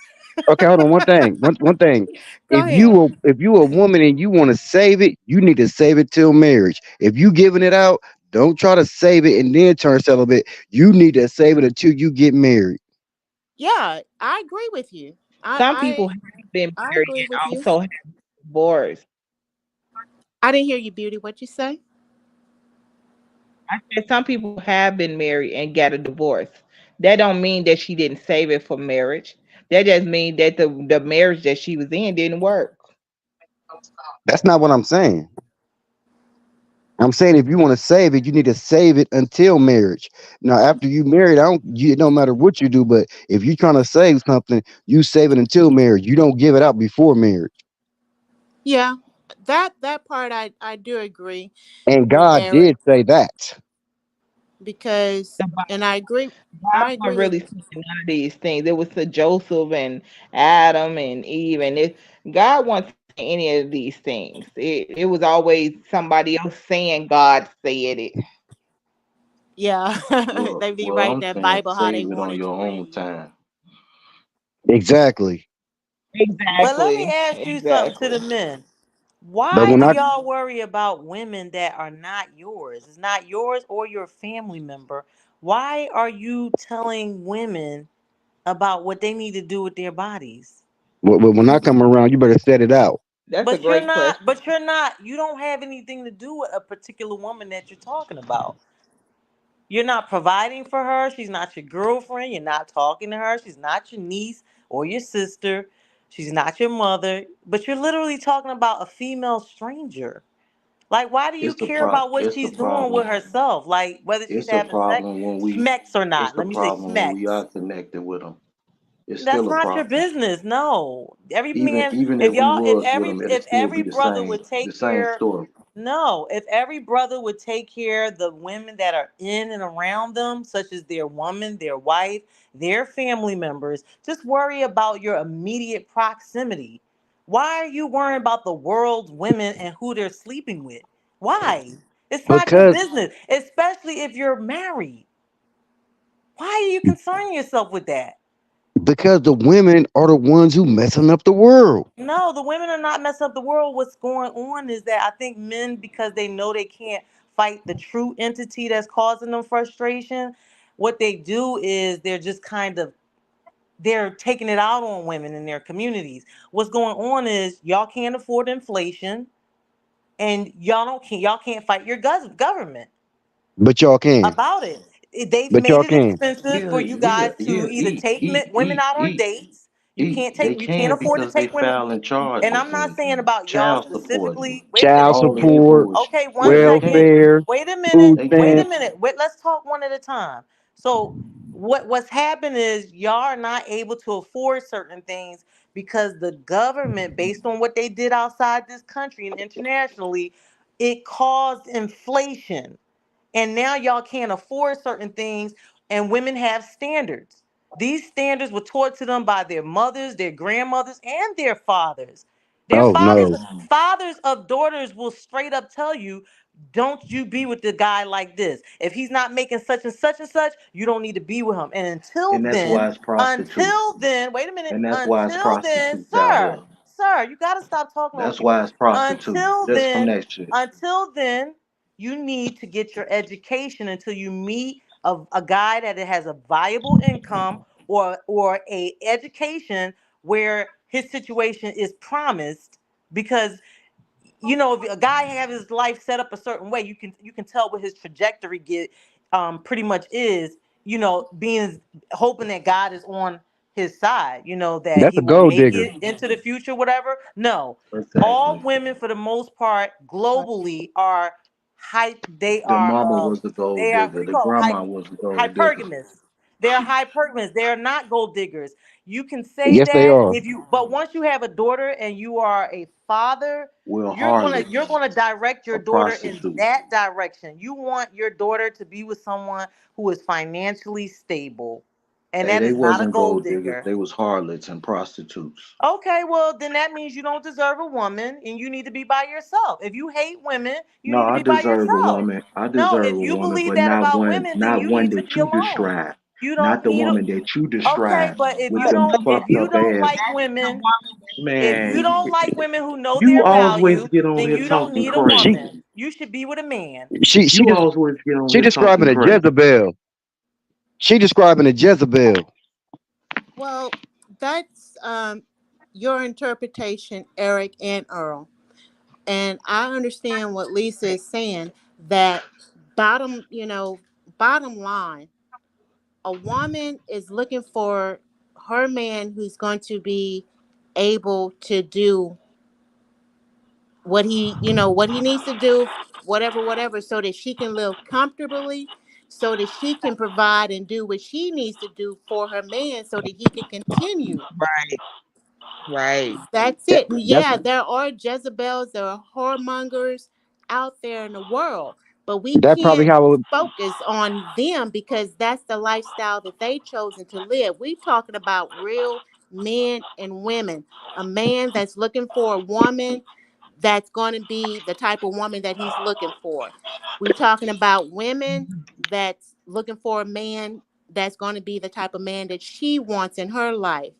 Okay, hold on. One thing. Go ahead. If you a woman and you want to save it, you need to save it till marriage. If you giving it out, don't try to save it and then turn celibate. You need to save it until you get married. Yeah, I agree with you. I Some people I have been I married agree with and you. also have divorced. I didn't hear you, Beauty. What you say? I said some people have been married and got a divorce. That don't mean that she didn't save it for marriage. That just means that the marriage that she was in didn't work. That's not what I'm saying. I'm saying if you want to save it, you need to save it until marriage. Now, after you married, it don't matter what you do, but if you're trying to save something, you save it until marriage. You don't give it out before marriage. Yeah, that part I do agree And with God Eric did say that. because, The and God I agree wasn't with. really teaching none of these things. It was to Joseph and Adam and Eve, and God wasn't saying any of these things. It was always somebody else saying God said it. Yeah, they be Well, writing I'm that saying Bible how they save it on wanted to your own read. time. Exactly. But let me Exactly. ask you something to the Exactly. men. But Why when do I y'all worry about women that are not yours? It's not yours or your family member. Why are you telling women about what they need to do with their bodies? when I come around, you better set it out. That's a But you're great not, question. but you're not, you don't have anything to do with a particular woman that you're talking about. You're not providing for her. She's not your girlfriend. You're not talking to her. She's not your niece or your sister. She's not your mother. But you're literally talking about a female stranger. Like, why do you care about what It's the she's doing with problem. herself? Like, whether she's It's the having sex, problem when we. schmex or It's not. the Let me say problem when we schmex. are connected with them. It's That's still a not your problem. business. No. Every Even man, even if if we y'all, was with them, it'll if still every be brother would the take same care, story. no, if every brother would take care of the women that are in and around them, such as their woman, their wife, their family members, just worry about your immediate proximity. Why are you worrying about the world's women and who they're sleeping with? Why? It's not your Because business, especially if you're married. Why are you concerning yourself with that? the women are the ones who messing up the world. No, the women are not messing up the world. What's going on is that I think men, because they know they can't fight the true entity that's causing them frustration, what they do is they're just kind of they're taking it out on women in their communities. What's going on is y'all can't afford inflation, and y'all can't fight your government But y'all can. about it. They've But made y'all it can. expensive for Yeah, you yeah, guys to yeah. either take women out on Eat, dates. They You can't can afford to because they take women. file in And I'm charges not and saying about y'all child support and specifically. Wait a minute. Child all of that support, bullshit. Okay, one Yeah, they second. can. welfare, Wait a minute. food They Wait a can. stamps. minute. Wait, let's talk one at a time. So what's happened is y'all are not able to afford certain things because the government, based on what they did outside this country and internationally, it caused inflation, and now y'all can't afford certain things, and women have standards. These standards were taught to them by their mothers, their grandmothers, and their fathers. Their Oh fathers, no. Mm. fathers of daughters will straight up tell you, don't you be with the guy like this. If he's not making such and such and such, you don't need to be with him. And And that's why it's prostitutes. wait a minute, And that's why it's until then, prostitutes out here. sir, you got to stop talking over That's me. why it's prostitutes. Until Just from then, that shit. until then, you need to get your education until you meet a guy that has a viable income, or a education where his situation is promised, because if a guy have his life set up a certain way, you can tell what his trajectory pretty much is, being hoping that God is on his side, that That's he a will gold make digger. it into the future, whatever. No, all Exactly. women for the most part globally are hype. The mama was the gold They are, what digger. do you The call grandma was the gold digger. hypergamous. They're hypergamous. They're not gold diggers. You can say Yes, they that are. but once you have a daughter and you are a father, We're you're gonna harlots, direct your a daughter in prostitute. that direction. You want your daughter to be with someone who is financially stable, and Hey, that they is not a wasn't gold gold diggers. digger. They was harlots and prostitutes. Okay, well then that means you don't deserve a woman, and you need to be by yourself. If you hate women, you No, need to I be by deserve a yourself. woman. I No, deserve if a you woman, believe but that about women, then not you one need to that be you alone. describe. You Not don't the need a woman that you Okay, describe but with them if fucked you up don't ass. like women, if you Man, don't like women who know you their always value, get on then here you don't talking need a She crazy. woman. You should be with a man. she You just always get on she here describing talking a crazy. Jezebel. She describing a Jezebel. Well, that's your interpretation, Eric and Earl. And I understand what Lisa is saying, that bottom, bottom line, a woman is looking for her man who's going to be able to do what he needs to do, whatever, so that she can live comfortably, so that she can provide and do what she needs to do for her man so that he can continue. Right, right. That's That, it. that's Yeah, there are Jezebels, there are whoremongers out there in the world, but we that probably can't how it, focus on them because that's the lifestyle that they chosen to live. We talking about real men and women. A man that's looking for a woman that's going to be the type of woman that he's looking for. We talking about women that's looking for a man that's going to be the type of man that she wants in her life.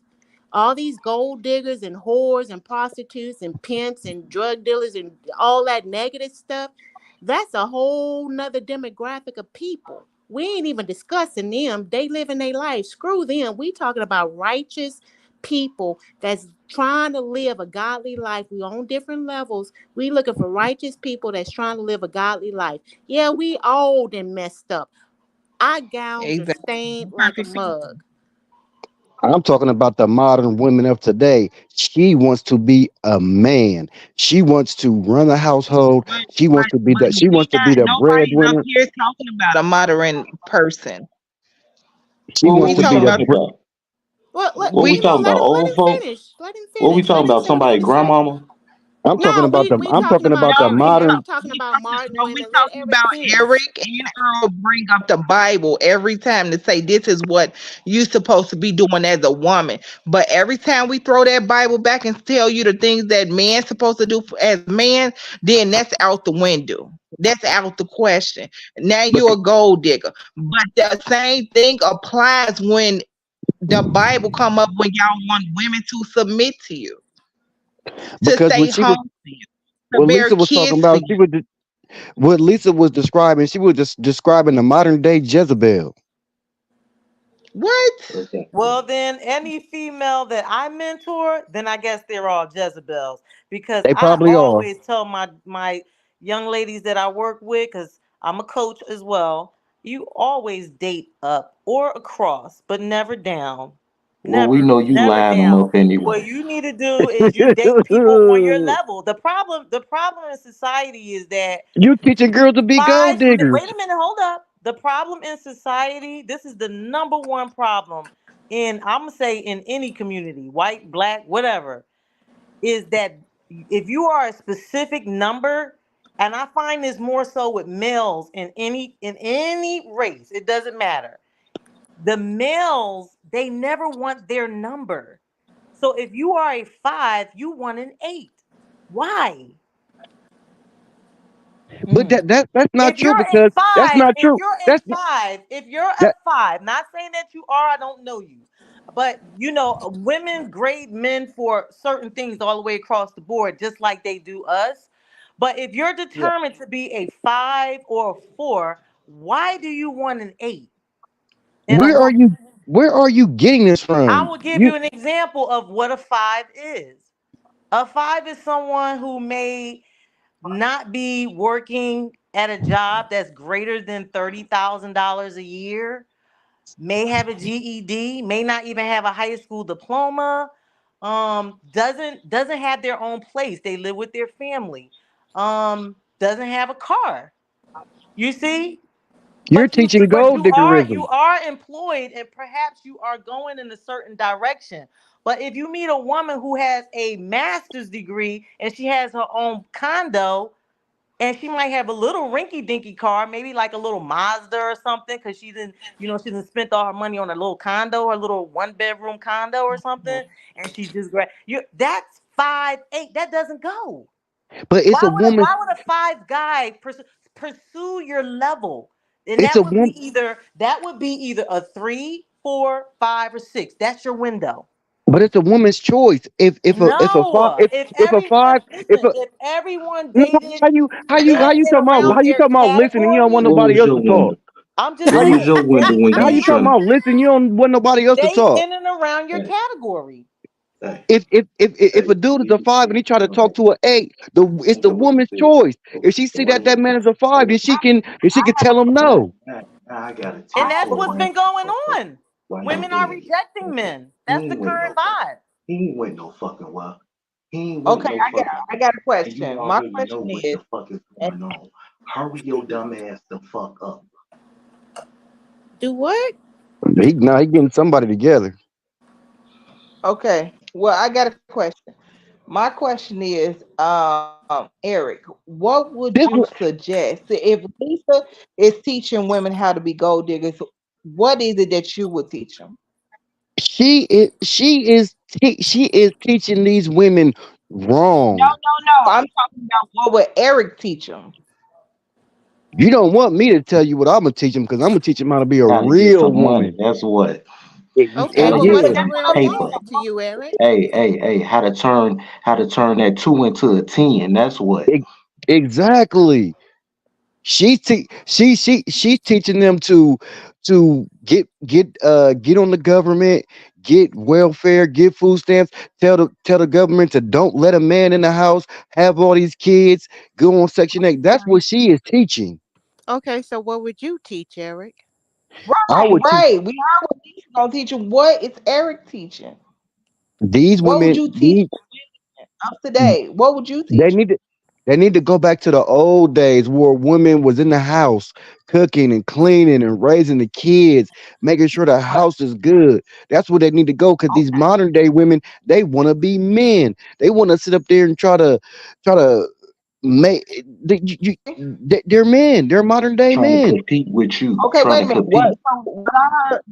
All these gold diggers and whores and prostitutes and pimps and drug dealers and all that negative stuff, that's a whole nother demographic of people. We ain't even discussing them. They living their life. Screw them. We talking about righteous people that's trying to live a godly life. We on different levels. We looking for righteous people that's trying to live a godly life. Yeah, we old and messed up. Our gowns are Exactly. stained like a Perfect people. mug. I'm talking about the modern women of today. She wants to be a man. She wants to run a household. She wants to be the. She We wants to be not the nobody's up breadwinner. here talking about a modern person. She Who wants We are to we be talking the. about talking about? Well, What we talking about? let Old him folks? finish. Let him What we finish. Let talking him about? say what he Somebody had to say. grandmama? No, we I'm talking talking about about the No, Eric. we I'm modern. talking we about talking modern no, we women. Let talking Eric about finish. Eric and Earl bring up the Bible every time to say this is what you're supposed to be doing as a woman. But every time we throw that Bible back and tell you the things that man's supposed to do as man, then that's out the window. That's out the question. Now Bec- you're a gold digger. But the same thing applies when the Bible come up when y'all want women to submit to you, to because stay home to you, to what bear Lisa was talking kids for about, you. what Lisa was describing, she was just describing the modern day Jezebel. What? Okay. Well, then any female that I mentor, then I guess they're all Jezebels because They I probably are. always tell my young ladies that I work with, because I'm a coach as well. You always date up or across, but never down. Well, we Never, know you never line them down. up anyway. What you need to do is you date people on your level. The problem in society is that You teaching girls to be gold diggers. wait a minute, hold up. The problem in society, this is the number one problem in, I'm gonna say, in any community, white, black, whatever, is that if you are a specific number, and I find this more so with males in any race, it doesn't matter. The males, they never want their number. So if you are a 5, you want an 8. Why? But Mm. that's not If true, you're a because that's five, not if true. you're a That's five, if you're a that. five, not saying that you are, I don't know you, but women grade men for certain things all the way across the board, just like they do us. But if you're Yeah. determined to be a 5 or a 4, why do you want an 8 in a Where are woman? you? Where are you getting this I from? will give You you an example of what a 5 is. A 5 is someone who may not be working at a job that's greater than $30,000 a year, may have a GED, may not even have a high school diploma, doesn't have their own place. They live with their family, doesn't have a car. You see? you're But you teaching but gold you are you diggerism. are employed, and perhaps you are going in a certain direction. But if you meet a woman who has a master's degree and she has her own condo, and she might have a little rinky dinky car, maybe like a little Mazda or something, because she didn't spent all her money on a little condo, her little 1 bedroom condo or something, and she just that's 5'8". That doesn't go. But it's Why a would a woman. why would a five guy pursue your level? And It's a woman. that would be either a 3, 4, 5, or 6. That's your window. But it's a woman's choice. If a five No, if if a everyone five if listen, a if everyone no, dated how you in and talking about around their listening? You don't want category, What nobody was else your to talk. window? I'm just How What you was your saying, window when how you you was talking trying about listen? You don't want nobody else to date talk. in and around your to? category. Hey, If hey, a dude is a you, five and he try to talk okay. to an eight, it's And the so what you woman's said. choice. If she So see why that you? that man is a five, then she can tell him Now, no. now, now I got a And text that's your what's man. been going Okay. on. Why you Women are being here? rejecting Okay. men. He That's the ain't went current no fuck. vibe. He ain't went no fucking well. He ain't went Okay, no fucking. I got a And you question. My already know question what is, the fuck is and going on. Hurry your dumb ass the fuck up. Do what? He getting somebody together. okay, well, I got a question. My question is, Eric, what would you This suggest if Lisa is teaching women how to be gold diggers? What is it that you would teach them? she is teaching these women No, wrong. no, no. I'm talking about what would Eric teach them? You don't want me to tell you what I'm gonna teach them, because I'm gonna teach them how to be a How to get real some money. woman. That's what. How Okay, to Well, well, get what what's if a some that's real what I'm paper. woman doing? to you, Eric? Hey, how to turn that 2 into a 10. That's what. E- exactly. She's teaching them to get on the government, get welfare, get food stamps. Tell the government to don't let a man in the house have all these kids. Go on Section 8. That's what she is teaching. Okay, so what would you teach, Eric? I Right, would teach right. We heard what Lisa gonna teach them. What is Eric teaching? these What would women. you teach of today? What would you They teach need to. them? They need to go back to the old days where women was in the house cooking and cleaning and raising the kids, making sure the house is good. That's where they need to go because these modern day women, they want to be men. They want to sit up there and try to make they're men. They're modern day Trying to men. compete with you. Okay, Trying wait a to minute. What compete. what I heard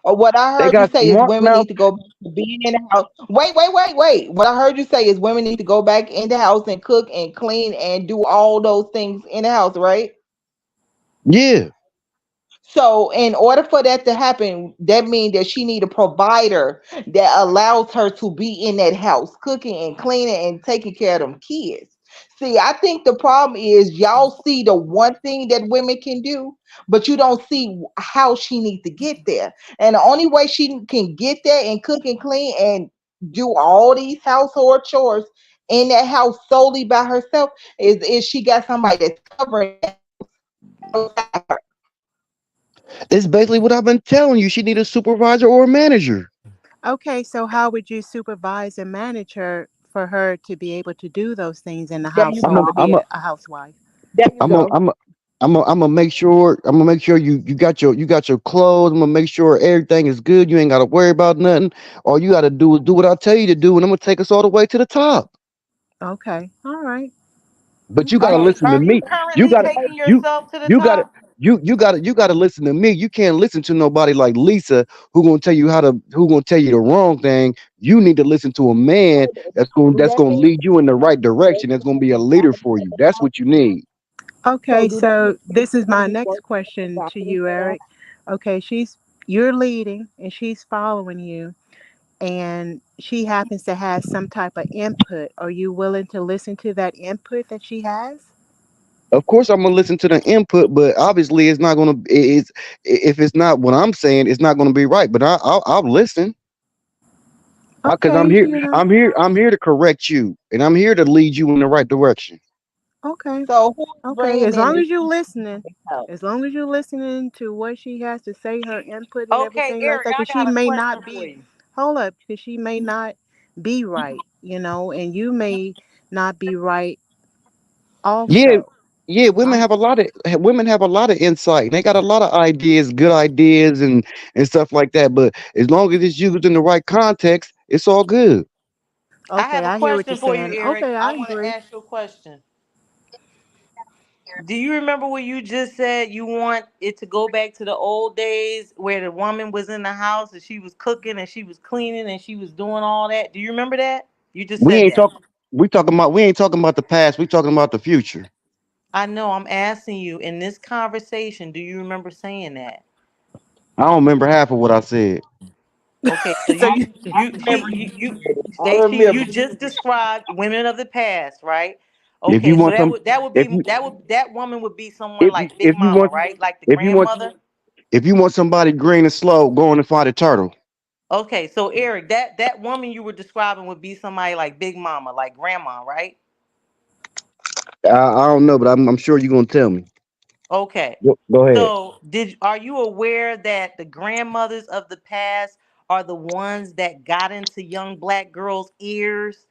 or what I They heard you got say is smart women mouth. need to go back to being in the house. Wait. What I heard you say is women need to go back in the house and cook and clean and do all those things in the house, right? Yeah. So in order for that to happen, that means that she need a provider that allows her to be in that house, cooking and cleaning and taking care of them kids. See, I think the problem is y'all see the one thing that women can do, but you don't see how she needs to get there. And the only way she can get there and cook and clean and do all these household chores in that house solely by herself is she got somebody that's covering that outside her. It's basically what I've been telling you. She need a supervisor or a manager. Okay, so how would you supervise and manage her for her to be able to do those things in the There you I'm a household to go. be I'm a a housewife? There you I'm a go. I'm a I'm gonna make sure you got your clothes. I'm gonna make sure everything is good. You ain't gotta worry about nothing. All you gotta do is do what I tell you to do, and I'm gonna take us all the way to the top. Okay, all right, But you All gotta okay. right. listen to Are you me. You currently gotta taking you yourself to the you gotta top? you gotta listen to me. You can't listen to nobody like Lisa who gonna tell you the wrong thing. You need to listen to a man Do that's that gonna mean lead you in the right direction. That's gonna be a leader for you. That's what you need. so Okay, do that mean so she's this is gonna my be next working question to exactly you, for that? Eric. Okay, you're leading and she's following you, and she happens to have some type of input. Are you willing to listen to that input that she has? Of course, I'm gonna listen to the input, but obviously, it's not gonna. It's if it's not what I'm saying, it's not gonna be right. But I'll listen because Okay, I'm here. you know. I'm here to correct you, and I'm here to lead you in the right direction. Okay, So who's okay. bringing As in long the as you're heat listening, in the house? as long as you're listening to what she has to say, her input and Okay, everything like Eric, that, I because she got a may question not for be. you. Hold up, because she may not be right, and you may not be right Yeah, also. yeah. Women have a lot of insight. They got a lot of ideas, good ideas, and stuff like that. But as long as it's used in the right context, it's all good. I have Okay, a I hear what you're question for you, saying. Eric. Okay, I I want to agree. ask you a question. Do you remember what you just said? You want it to go back to the old days where the woman was in the house and she was cooking and she was cleaning and she was doing all that. Do you remember that? You just We said ain't that. talk. We ain't talking about the past. We talking about the future. I know. I'm asking you in this conversation. Do you remember saying that? I don't remember half of what I said. Okay, so So you I remember I you remember just described women of the past, right? If you Okay, so want some, if you that woman would be someone if like Big if you Mama, want right? Like the if you want grandmother. if you want somebody green and slow, go on and find a turtle. Okay, so Eric, that woman you were describing would be somebody like Big Mama, like grandma, right? I don't know, but I'm sure you're gonna tell me. Okay. Go ahead. So, did are you aware that the grandmothers of the past are the ones that got into young black girls' ears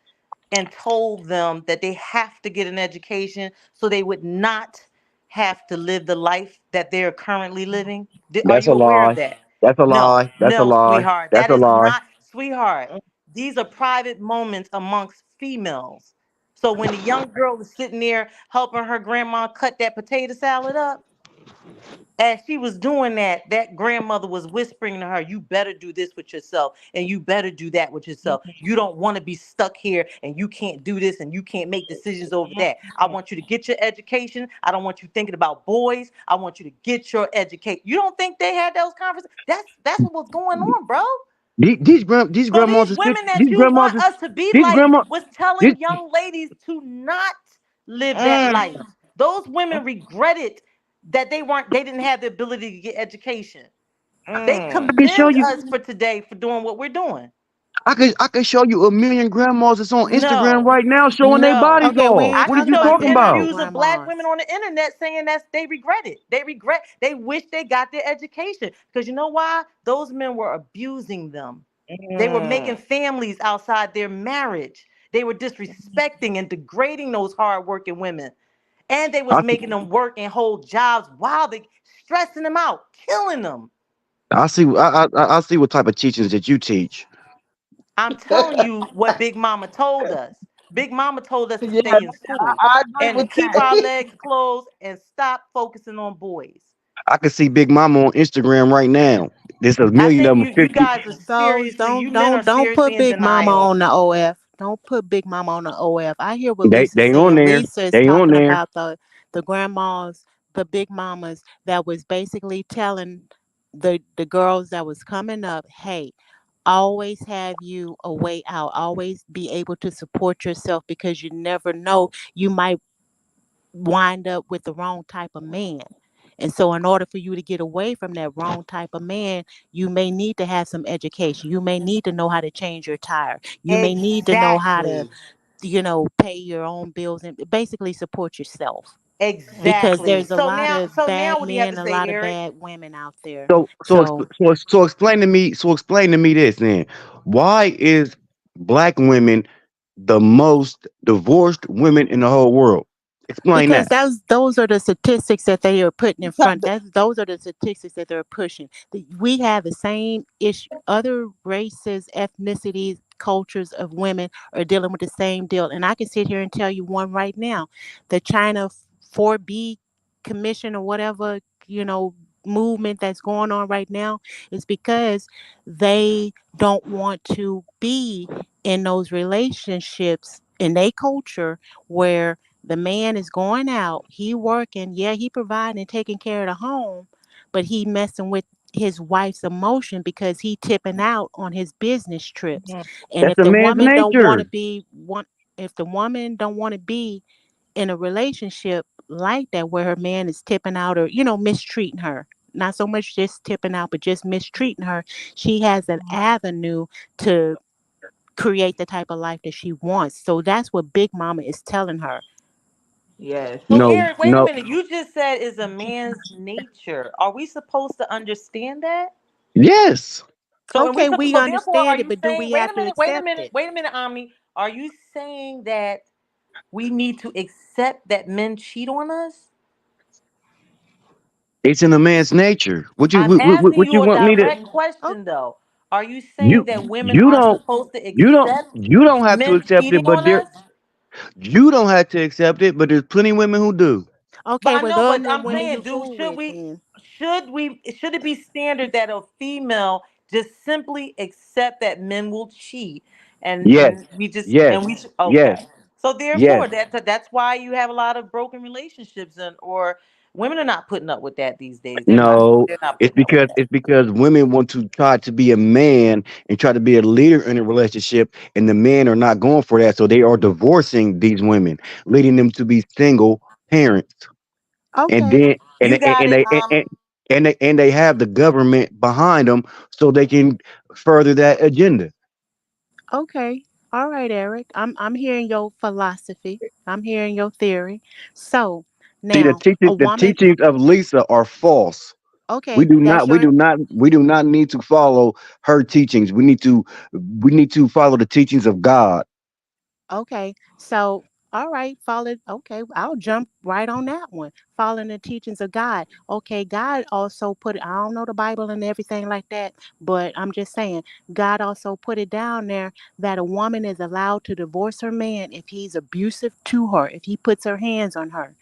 and told them that they have to get an education so they would not have to live the life that they're currently living? Are That's a you aware of lie. that? That's a No, lie. That's a no, lie. sweetheart. That's That a is lie. not, sweetheart. These are private moments amongst females. So when the young girl is sitting there helping her grandma cut that potato salad up, as she was doing that, that grandmother was whispering to her, "You better do this with yourself, and you better do that with yourself. You don't want to be stuck here, and you can't do this, and you can't make decisions over that. I want you to get your education. I don't want you thinking about boys. I want you to get your education." You don't think they had those conversations? That's what was going on, bro. These So grandmas these is women that these you grandmas want is us to be these like grandma was these, telling young ladies to not live that mm, life. Those women regretted that they didn't have the ability to get education. They I mm. can show commend you us for today for doing what we're doing. I can show you a million grandmas that's on Instagram No, right now showing their no. bodies okay, we off. ain't I What are can talking you show about you talking them type of about? interviews of black women grandmas. on the internet saying that they regret it. They regret, they wish they got their education. Because you know why? Those men were abusing them. They were making Mm. families outside their marriage. They were disrespecting and degrading those hardworking women. And they was I see, making them work and hold jobs while they stressing them out, killing them. I see what type of teachings that you teach. I'm telling you what Big Mama told us. Big Mama told us to Yeah, stay in school I agree and with keep our that. legs closed and stop focusing on boys. I can see Big Mama on Instagram right now. There's a I million of think them. you 50. guys are Those seriously, you men are don't seriously put in Big Mama denial. on the OF. Don't put Big Mama on the OF. I hear what They Lisa's they on saying. there. Lisa is They on talking there. about the grandmas, the big mamas that was basically telling the girls that was coming up, hey, always have you a way out. Always be able to support yourself because you never know. You might wind up with the wrong type of man. And so, in order for you to get away from that wrong type of man, you may need to have some education. You may need to know how to change your tire. You may need to know how to, Exactly. pay your own bills and basically support yourself. Because Exactly. there's a So lot now, of bad what do you have men, to a say, lot of Eric? bad women out there. So So, explain to me. So explain to me this then. Why is black women the most divorced women in the whole world? Explain because that. those are the statistics that they are putting in front. Those are the statistics that they're pushing. We have the same issue. Other races, ethnicities, cultures of women are dealing with the same deal. And I can sit here and tell you one right now. The China 4B commission or whatever, movement that's going on right now is because they don't want to be in those relationships in their culture where the man is going out, he working, yeah, he providing and taking care of the home, but he messing with his wife's emotion because he tipping out on his business trips. Mhm. And That's if a the man's woman don't want to nature. be one if the woman don't want to be in a relationship like that where her man is tipping out or, mistreating her. Not so much just tipping out, but just mistreating her. She has an avenue to create the type of life that she wants. So that's what Big Mama is telling her. Yes. So, No, Eric, wait a no. minute. You just said is a man's nature. Are we supposed to understand that? Yes. So, and we Okay, we so therefore, are understand it, you but do saying? we have to accept it? Wait a minute, Ami. Are you saying that we need to accept that men cheat on us? It's in a man's nature. I'm asking What you you a want me to direct question, though. Are you you saying that women you aren't don't supposed to accept you don't have to men accept cheating it, but on us? you don't have to accept it, but there's plenty of women who do. But Okay, I well, know, those but are the I'm women you saying, fool with then. should it be standard that a female just simply accept that men will cheat, Yes, and we just and we yes, okay. yes, So yes. therefore, that's why you have a lot of broken relationships, and or women are not putting up with that these days. No, They're not putting up with that. it's because women want to try to be a man and try to be a leader in a relationship, and the men are not going for that. So they are divorcing these women, leading them to be single parents, and Okay, then You got it. and they have the government behind them so they can further that agenda. okay. All right, Eric. I'm hearing your philosophy. I'm hearing your theory. So See, now a the woman, teachings of Lisa are false. okay, that's your We do not need to follow her teachings. We need to follow the teachings of God. okay. So all right, follow okay, I'll jump right on that one. Following the teachings of God. Okay, God also put I don't know the Bible and everything like that, but I'm just saying God also put it down there that a woman is allowed to divorce her man if he's abusive to her, if he puts her hands on her,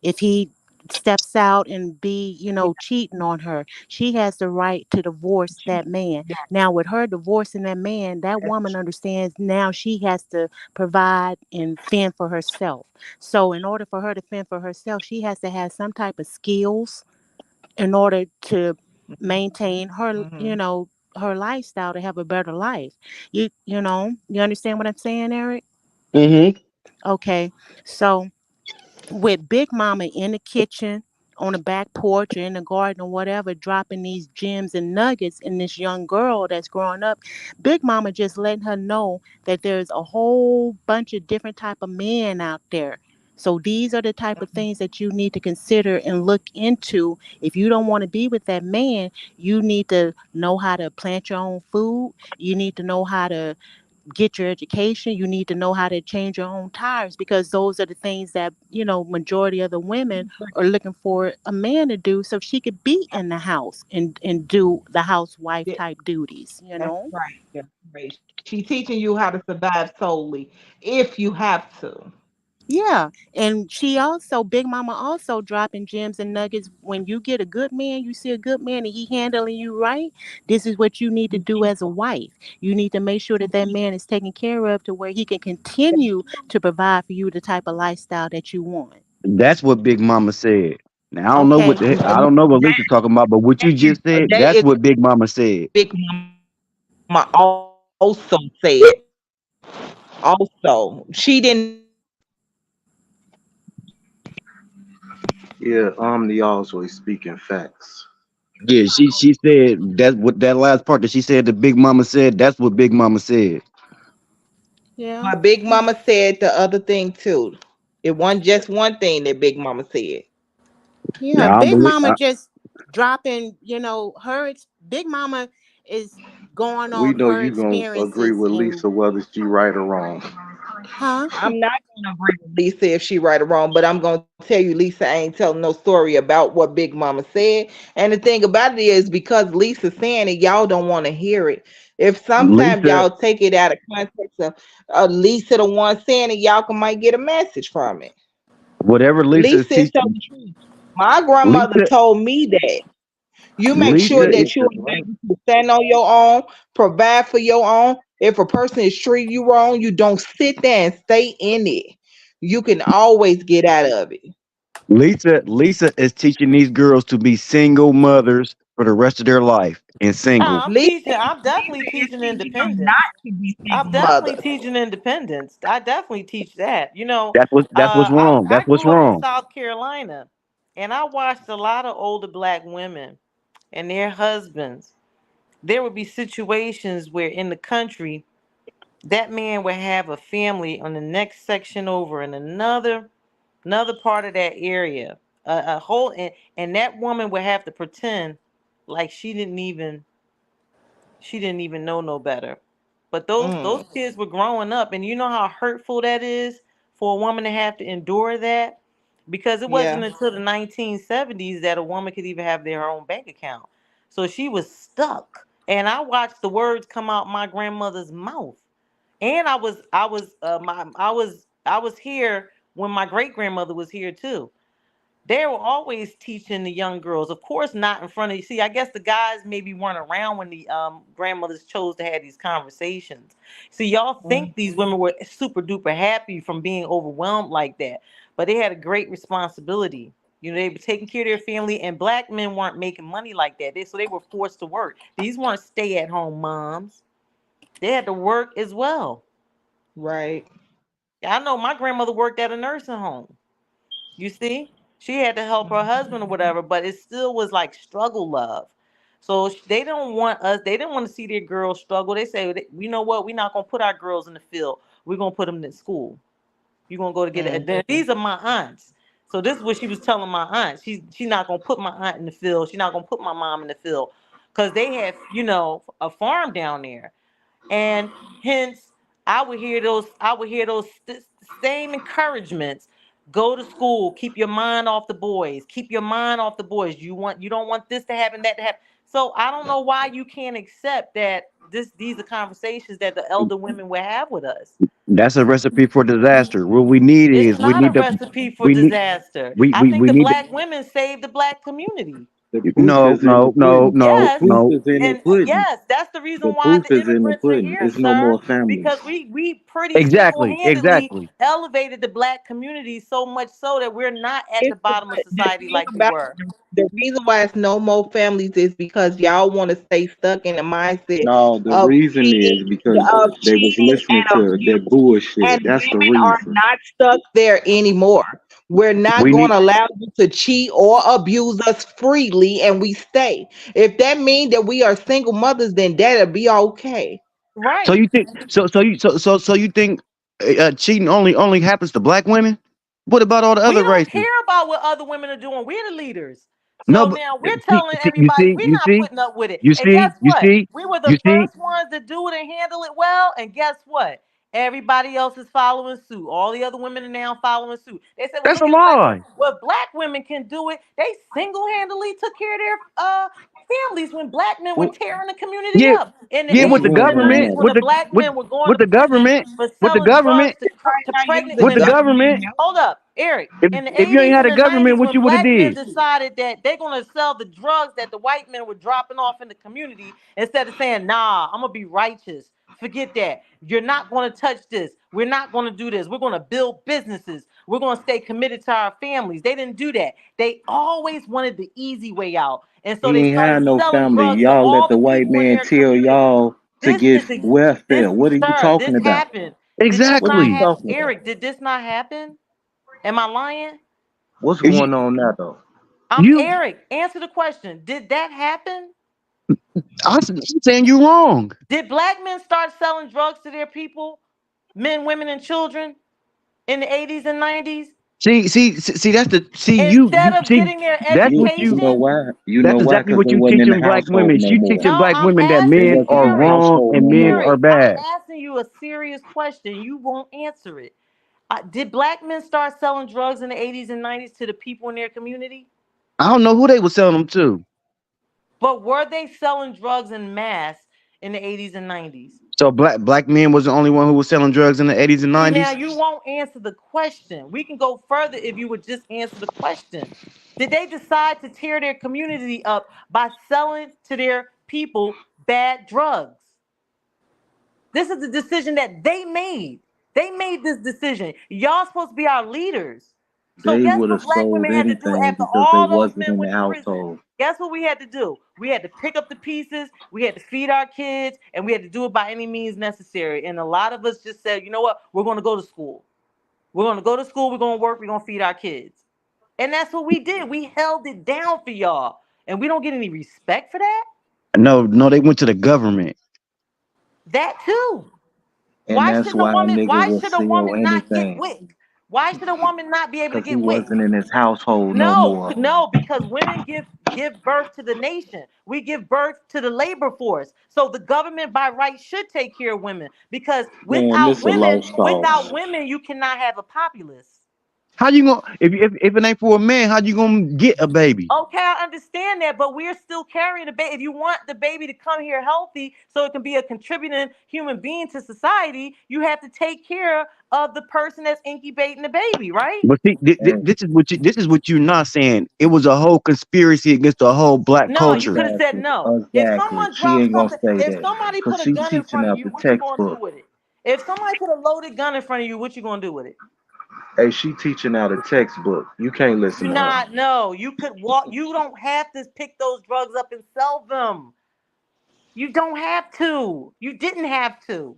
if he steps out and be, cheating on her. She has the right to divorce that man. Yeah, Now with her divorcing that man, that that's woman understands now she has to provide and fend for herself. So in order for her to fend for herself, she has to have some type of skills in order to maintain her, mm-hmm. her lifestyle to have a better life. You understand what I'm saying, Eric? Hmm. Okay. So with Big Mama in the kitchen, on the back porch, or in the garden, or whatever, dropping these gems and nuggets in this young girl that's growing up. Big Mama just letting her know that there's a whole bunch of different type of men out there. So these are the type of things that you need to consider and look into. If you don't want to be with that man, you need to know how to plant your own food. You need to know how to get your education. You need to know how to change your own tires, because those are the things that, majority of the women are looking for a man to do, so she could be in the house and do the housewife Yeah, type duties, that's right. That's right. She's teaching you how to survive solely if you have to. Yeah, and she also, Big Mama also dropping gems and nuggets. When you get a good man, you see a good man and he handling you right, this is what you need to do as a wife. You need to make sure that that man is taken care of to where he can continue to provide for you the type of lifestyle that you want. That's what Big Mama said. Now Okay. I don't know what Lisa's talking about, but what you just said, That that's is what Big Mama said. Big Mama also said. Also, she didn't say Yeah, Omni always speaking facts. Yeah, she said that what that last part that she said the Big Mama said, that's what Big Mama said. Yeah. my Big Mama said the other thing too. It wasn't just one thing that Big Mama said. Yeah. Now I don't Big believe Mama just dropping, Big Mama is going We on know her you gonna agree experiences with and, Lisa whether she right or wrong. huh? I'm not gonna agree with Lisa if she right or wrong, but I'm gonna tell you Lisa ain't telling no story about what Big Mama said. And the thing about it is because Lisa's saying it, y'all don't want to hear it. If sometimes Lisa, y'all take it out of context of Lisa the one saying it, y'all might get a message from it. whatever Lisa is Lisa is teaching, telling the truth. My grandmother Lisa, told me that you make sure Lisa, that you are able to stand on your own, provide for your own. If a person is treating you wrong, you don't sit there and stay in it. You can always get out of it. Lisa is teaching these girls to be single mothers for the rest of their life and single. I'm Lisa, teaching. I'm definitely Lisa is teaching teaching them independence. not to be I'm single definitely mothers. teaching independence. I definitely teach that. That's what's wrong. I That's what's grew up in wrong. South Carolina, and I watched a lot of older black women and their husbands. There would be situations where in the country that man would have a family on the next section over in another part of that area, a whole, and that woman would have to pretend like she didn't even know no better. But those Mm, kids were growing up, and you know how hurtful that is for a woman to have to endure that, because it wasn't yeah. until the 1970s that a woman could even have their own bank account. So she was stuck, and I watched the words come out my grandmother's mouth. And I was here when my great grandmother was here too. They were always teaching the young girls, of course, not in front of you. See, I guess the guys maybe weren't around when the grandmothers chose to have these conversations. See, y'all think Mm, these women were super duper happy from being overwhelmed like that, but they had a great responsibility. They were taking care of their family, and black men weren't making money like that. So they were forced to work. These weren't stay-at-home moms. They had to work as well. right. I know my grandmother worked at a nursing home. You see, she had to help her husband or whatever, but it still was like struggle love. So they don't want us. They didn't want to see their girls struggle. They say, you know what? We're not gonna put our girls in the field. We're gonna put them in school. You're gonna go to get it. Mm, These are my aunts. So this is what she was telling my aunt. She's not gonna put my aunt in the field. She's not gonna put my mom in the field, because they have a farm down there, and hence I would hear those same encouragements. Go to school, keep your mind off the boys, keep your mind off the boys. You don't want this to happen, that to happen. So I don't know why you can't accept that these are conversations that the elder women will have with us. That's a recipe for disaster. What we need It's is we not a need to recipe for we need disaster. we I we, think we the need to black women saved the black community. The proof no, is in the no, no, pudding. no, The Yes, proof no. is in the and pudding. yes, that's the The reason why proof the is in the immigrants are pudding. here, It's no sir. more families. Because we pretty Exactly, single-handedly exactly. elevated the black community so much so that we're not at the It's bottom of the society thing like we about were. the reason why it's no more families is because y'all want to stay stuck in the mindset No, the of reason cheating, is because they was listening and to that abuse. And bullshit. That's the women are reason. not stuck there anymore. We're not We going need to allow you to cheat or abuse us freely, and we stay. If that means that we are single mothers, then that'll be okay. so Right. you think so you think cheating only happens to black women? What about all the We other don't races? care about what other women are doing. We're the leaders. No, So but now we're see, telling see, you everybody see, we're you not see, putting up with it. you And see, guess you what? see, We were the you see, first ones that do it and handle it well, and guess what? Everybody else is following suit. All the other women are now following suit. They said, well, That's look a at the black women. lie. Well, black women can do it. They single-handedly took care of their families when black men were What tearing the community Yeah, up in the yeah, what's with the 80s and the going on 90s government, there when with the though? the black with men were going with to the prison government, for with the selling drugs government, to Right now, use pregnant the with the women. government. government. Hold up, Eric. In the If you ain't 80s had and a the government, 90s, what when you would have black men did? decided that they're going to sell the drugs that the white men were dropping off in the community, instead of saying, nah, I'm going to be righteous. Forget that. You're not going to touch this. We're not going to do this. We're going to build businesses. We're going to stay committed to our families. They didn't do that. They always wanted the easy way out. And so We they ain't started had no selling family. drugs to Y'all let all the the white people in man their tell community. y'all to This get is this, welfare. What are you sir, talking this about? happened. Did this What are not you Exactly. happen? talking about? Eric, did this not happen? Am I lying? What's If you, going on now though? I'm you Eric. Answer the question. Did that happen? I'm saying you wrong. Did black men start selling drugs to their people, men, women, and children in the 80s and 90s? See. That's the Instead you of see. getting their That's what You you. know education? why? You That's know why? exactly Because what they you wasn't in the teaching black household women. no You more. teaching No, black I'm women that They asking men you, wasn't are in the Eric. wrong household and no men more. are Eric, I'm bad. asking you a serious question. You won't answer it. Did black men start selling drugs in the 80s and 90s to the people in their community? I don't know who they was selling them to. But were they selling drugs in mass in the 80s and 90s? So black men was the only one who was selling drugs in the 80s and See, now 90s. you won't answer the question. We can go further if you would just answer the question. Did they decide to tear their community up by selling to their people bad drugs? This is the decision that they made. They made this decision. Y'all supposed to be our leaders. So They guess would what have black sold women had to do anything after because they all those wasn't men in the went to prison? household. Guess what we had to do? We had to pick up the pieces, we had to feed our kids, and we had to do it by any means necessary. And a lot of us just said, you know what? We're going to go to school. We're going to go to school, we're going to work, we're going to feed our kids. And that's what we did. We held it down for y'all. And we don't get any respect for that? No, they went to the government. That too. And Why that's shouldn't a why a woman? nigga Why will should a sell woman not get anything WIC? Why should a woman not be able to because he get WIC? wasn't in his household no No, more. no, because women give birth to the nation. We give birth to the labor force. So the government by right should take care of women because Man, this a lost without cause. women, you cannot have a populace. How you gonna if it ain't for a man? How you gonna get a baby? Okay, I understand that, but we're still carrying the baby. If you want the baby to come here healthy so it can be a contributing human being to society, you have to take care of the person that's incubating the baby, right? But see, And this is what you're not saying. It was a whole conspiracy against the whole black No, you culture. could have said exactly, no. If exactly. someone She drops ain't gonna something, say if that somebody because put a she gun in teaching front of out you, the what you gonna do textbook. with it? If somebody put a loaded gun in front of you, what you gonna do with it? Hey, she teaching out a textbook. You can't listen You to her. not know. You could walk. You don't have to pick those drugs up and sell them. You don't have to. You didn't have to.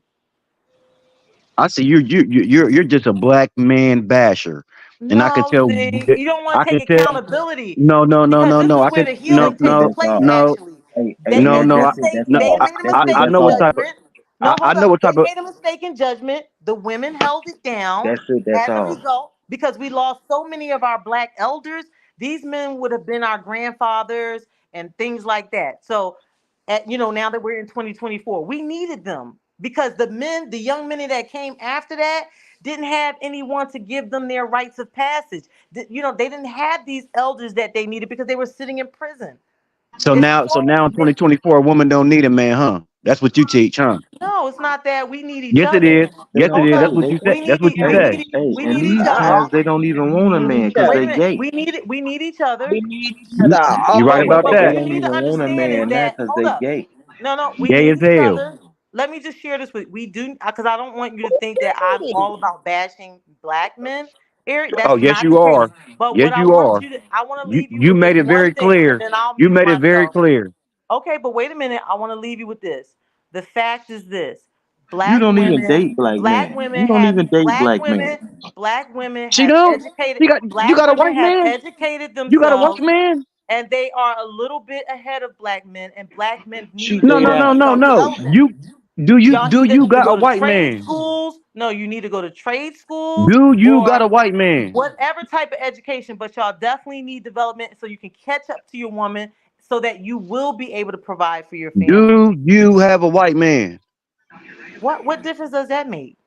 I see you're just a black man basher, and I can No, tell. see, you don't want I to take can tell. accountability No. because this is I where can the healing That's it. takes no That's place. all. no Actually, Hey, they no made a no that's it. mistake. That's no. They all. made a That's it. I mistake That's know in what all. type of judgment. No, I hold know up. what They type of made a mistake in judgment. The women held it down That's it. That's as a all. result because we lost so many of our black elders. These men would have been our grandfathers and things like that. So, now that we're in 2024, we needed them because the young men that came after that, didn't have anyone to give them their rites of passage. They didn't have these elders that they needed because they were sitting in prison. It's so so now in it's 2024, a woman don't need a man, huh? That's what you teach, huh? no, it's not that we need each Yes, it other. is. They Yes, it don't. Hold is. up. That's what you say. We need That's what you we Hey, say. need hey, we in need each these other. times, they don't even want a We need man each because other. Wait a they minute. gay. We need each other. We need each other You right But always. about but They what that. you don't need to even want a understand is man now that because hold they up. gay. No, we Gay need as each hell. other. Let me just share this with we do because I don't want you to think that I'm all about bashing black men. Eric, Oh, that's yes, not the you case. are. But Yes, what you are. I want to You leave you you with made this it one very thing, and clear. then I'll You mute made it very myself. clear. Okay, but wait a minute. I want to leave you with this. The fact is this: You don't even date black black men. You women don't have even date black men. black women She have do. educated You black got a women white have man. educated You got a white themselves, man. and they are a little bit ahead of black men, and black men She need to No, date no, work no, on no, after. no. self-development. Y'all Do either you need to got a go to white trade man? schools. No, you need to go to trade schools Do you got a or white man? whatever type of education, but y'all definitely need development so you can catch up to your woman so that you will be able to provide for your family. Do you have a white man? What difference does that make?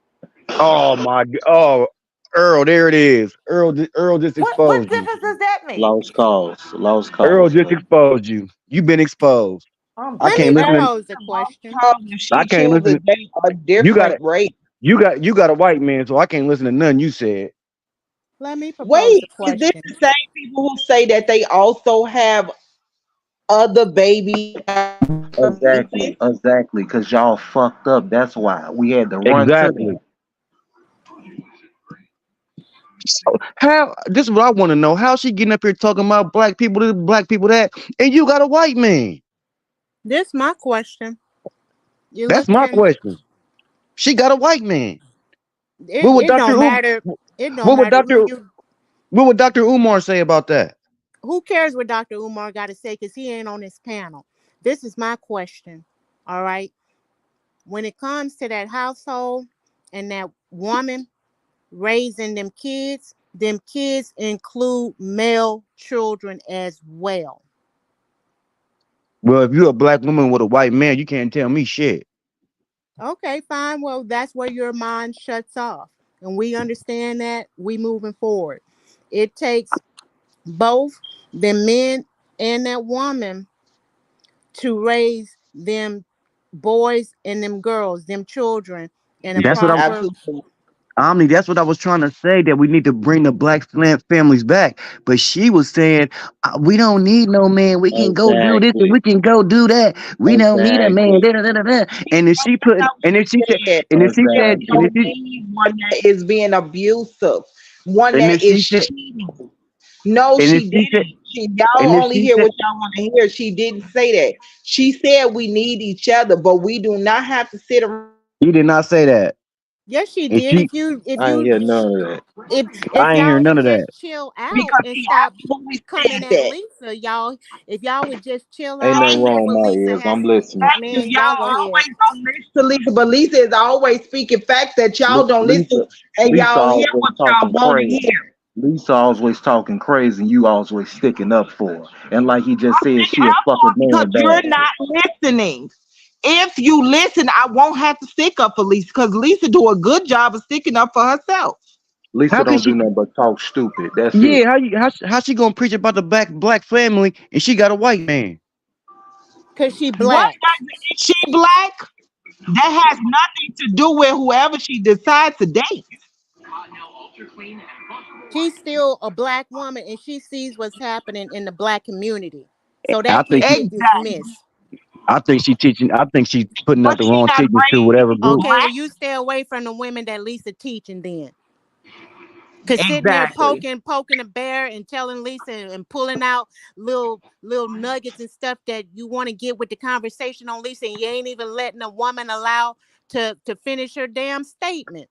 Oh my oh Earl, there it is. Earl just What exposed you. difference does that make? Lost cause. Lost Earl cause, just man. exposed you. You've been exposed. I'm I Let can't me listen to pose a question. If I she can't chooses listen to to date a you got different race. you got a white man, so I can't listen to nothing you said. Let me propose a Wait, is this question. the same people who say that they also have other babies after releasing? Exactly. Cause y'all fucked up. That's why we had to run to them. Exactly. So how this is what I want to know. How she getting up here talking about black people this, black people that, and you got a white man? This my question. You That's my looking? question. She got a white man. It What would it Dr. don't Um, matter. It don't what would matter who Dr. you. What would Dr. Umar say about that? Who cares what Dr. Umar got to say? Because he ain't on this panel. This is my question. All right. When it comes to that household and that woman raising them kids include male children as well. Well, if you're a black woman with a white man, you can't tell me shit. Okay, fine. Well, that's where your mind shuts off. And we understand that. We moving forward. It takes both the men and that woman to raise them boys and them girls, them children in a That's what I proper. Absolutely. Omni, that's what I was trying to say, that we need to bring the black families back. But she was saying, we don't need no man. We can go do this and Exactly. we can go do that. We don't need a man. Exactly. Da, da, da, da, da. And then she put, and then she said, Said, and then she said said, we and then Exactly. don't she, need one that is being abusive, one and then that is she said, cheating. No, and then she she said, didn't. Y'all and then only she hear said, what y'all want to hear. She didn't say that. She said we need each other, but we do not have to sit around he did not say that. Yes, she And did. she, If I ain't you hear none of that. if I ain't hear y'all none would of that. just chill out because and he stop absolutely coming said at that. Lisa, y'all. If y'all would just chill Ain't out nothing and Thank hear wrong with what my Lisa ears. has I'm to. listening. you. Man, y'all Y'all go ahead. always don't listen to Lisa, but Lisa is always speaking facts that y'all don't listen Lisa, and Lisa y'all hear always what y'all talking want to crazy. hear. Lisa always talking crazy, and you always sticking up for her. And like he just I'm said, sticking she a up for fucking it because man you're bastard. not listening. If you listen, I won't have to stick up for Lisa because Lisa do a good job of sticking up for herself. Lisa How can don't do she? nothing but talk stupid. That's it. Yeah, how she gonna preach about the black family and she got a white man? Cause she What black. is she black? That has nothing to do with whoever she decides to date. She's still a black woman and she sees what's happening in the black community. So I that think can't she, get Exactly. dismissed. I think she teaching. I think she's putting out But the she wrong not teachings to raised whatever group. Okay, well black. you stay away from the women that Lisa teaching then. Cause sitting there Exactly. poking a bear and telling Lisa and pulling out little nuggets and stuff that you want to get with the conversation on Lisa, and you ain't even letting a woman allow to finish her damn statement.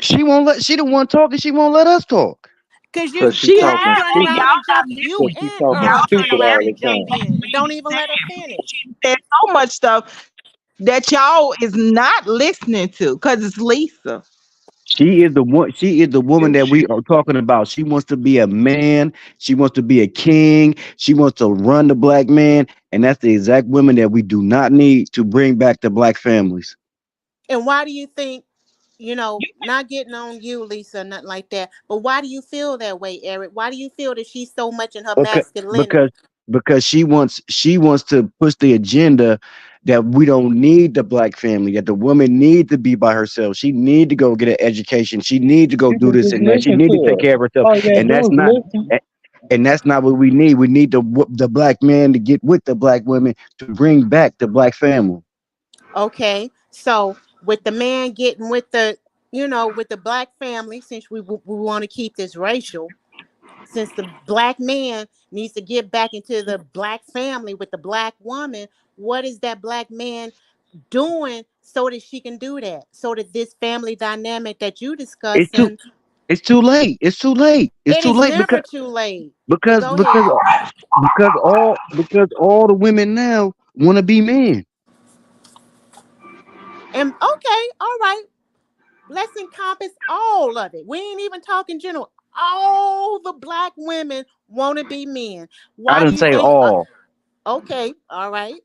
She won't let. She the one talking. She won't let us talk. Cause Cause she She talking has, turn and stupid. around and y'all not jump, you Cause listening. she and talking Earl Y'all turn stupid not around all and the jump time. in listening. and don't She even said let her finish. she said so much stuff that y'all is not listening to because it's Lisa. She is the one. She is the woman that we are talking about. She wants to be a man. She wants to be a king. She wants to run the black man, and that's the exact woman that we do not need to bring back the black families. And why do you think, not getting on you, Lisa, nothing like that, but why do you feel that way, Eric? Why do you feel that she's so much in her Okay, because masculinity? because she wants to push the agenda that we don't need the black family, that the woman need to be by herself. She need to go get an education. She need to go You do can this just and that. She listen need to to take her. care of herself. All you gotta And do that's is not listen. and that's not what we need. We need the black man to get with the black women to bring back the black family. Okay, so with the man getting with with the black family, since we want to keep this racial, since the black man needs to get back into the black family with the black woman, what is that black man doing so that she can do that? So that this family dynamic that you It's too discussing, it's too late. It's too late. It's it too is late never because too late. But because go because ahead. because all the women now want to be men. And okay, all right. Let's encompass all of it. We ain't even talking general. All the black women want to be men. I Why do didn't you say think? all. Okay, all right.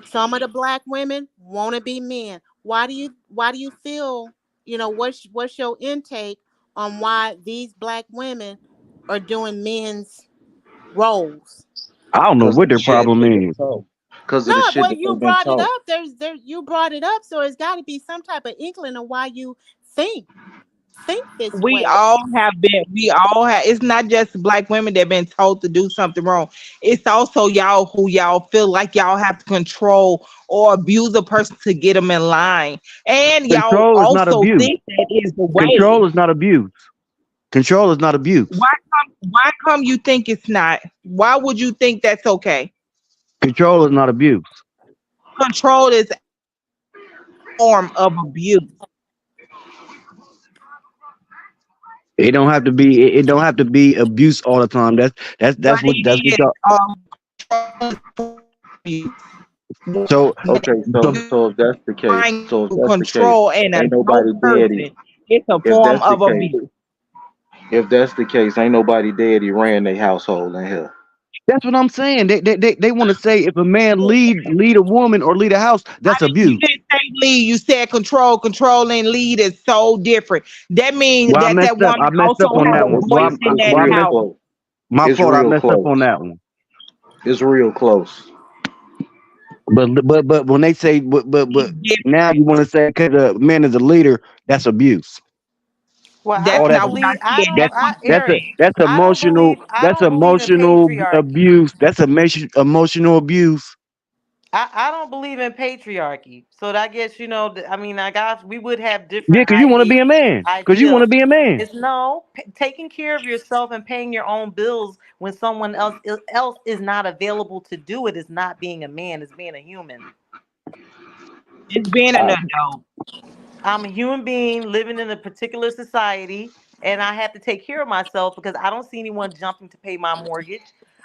Some of the black women want to be men. why do you feel, what's your intake on why these black women are doing men's roles? I don't know Because of what the their shit that problem they've been is. taught. Because No, of the shit but that you they've been brought it taught. up. You brought it up, so it's got to be some type of inkling of why you think this We way. all have been, we all have, it's not just black women that been told to do something wrong. It's also y'all who y'all feel like y'all have to control or abuse a person to get them in line. And y'all Control is not also abuse. think that is the Control way. is not abuse. Control is not abuse. Why come you think it's not? Why would you think that's okay? Control is not abuse. Control is a form of abuse. It don't have to be. It don't have to be abuse all the time. But That's it what is y'all. abuse. So Okay, so so if that's the case, Trying so if to that's the case, control an ain't adult nobody daddy. person, it's a If form that's the of case, abuse. if that's the case, ain't nobody daddy ran their household in here. that's what I'm saying. They want to say if a man lead a woman or lead a house, that's You abuse. didn't say lead, you said control. Control and lead is so different. That means Well, I that messed that up. woman I messed also up on has that a one. voice in It's that Well, I real messed. house. close. My It's fault. I real messed up on close. that one. It's real close. But when they say but now you want to say because a man is a leader, that's abuse. Well, I That's All don't that not what I believe. I said. don't. That's I what you Eric. that's I don't emotional. believe. I That's don't believe in emotional patriarchy. abuse. That's emotional abuse. I don't believe in patriarchy. So I guess I mean, I guess we would have Yeah, different because you want to be a man. Because you want to ideals. be a man. It's no taking care of yourself and paying your own bills when someone else is not available to do it is not being a man. It's being a human. it's being an Uh, adult. I'm a human being living in a particular society, and I have to take care of myself because I don't see anyone jumping to pay my mortgage.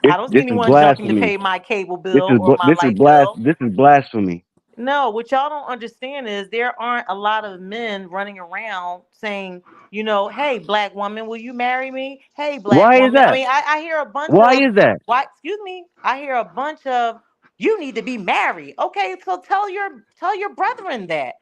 I don't see this is anyone jumping to blasphemy. pay my cable bill or my This is light bill. this is blasphemy. No, what y'all don't understand is there aren't a lot of men running around saying, hey, black woman, will you marry me? Hey, black Why is woman. I that? mean, I hear a bunch Why of, is that? why, excuse me, I hear a bunch of, you need to be married. Okay, so tell your brethren that.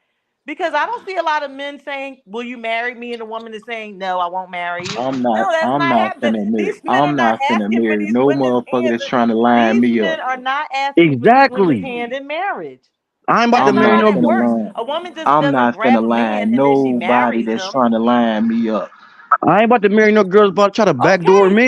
Because I don't see a lot of men saying, will you marry me? And the woman is saying, no, I won't marry you. No, that's I'm not not happening. finna marry. These men are I'm not not finna asking for marry these no women's motherfucker hands. that's trying to line These me up. men are not asking for these women's Exactly. hand in marriage. I ain't about to That's I'm not marry how not no. that finna works. line. A woman just I'm doesn't not grab finna a man line and then she nobody marries that's him. trying to line me up. I ain't about to marry no girls about to try to backdoor Okay, me.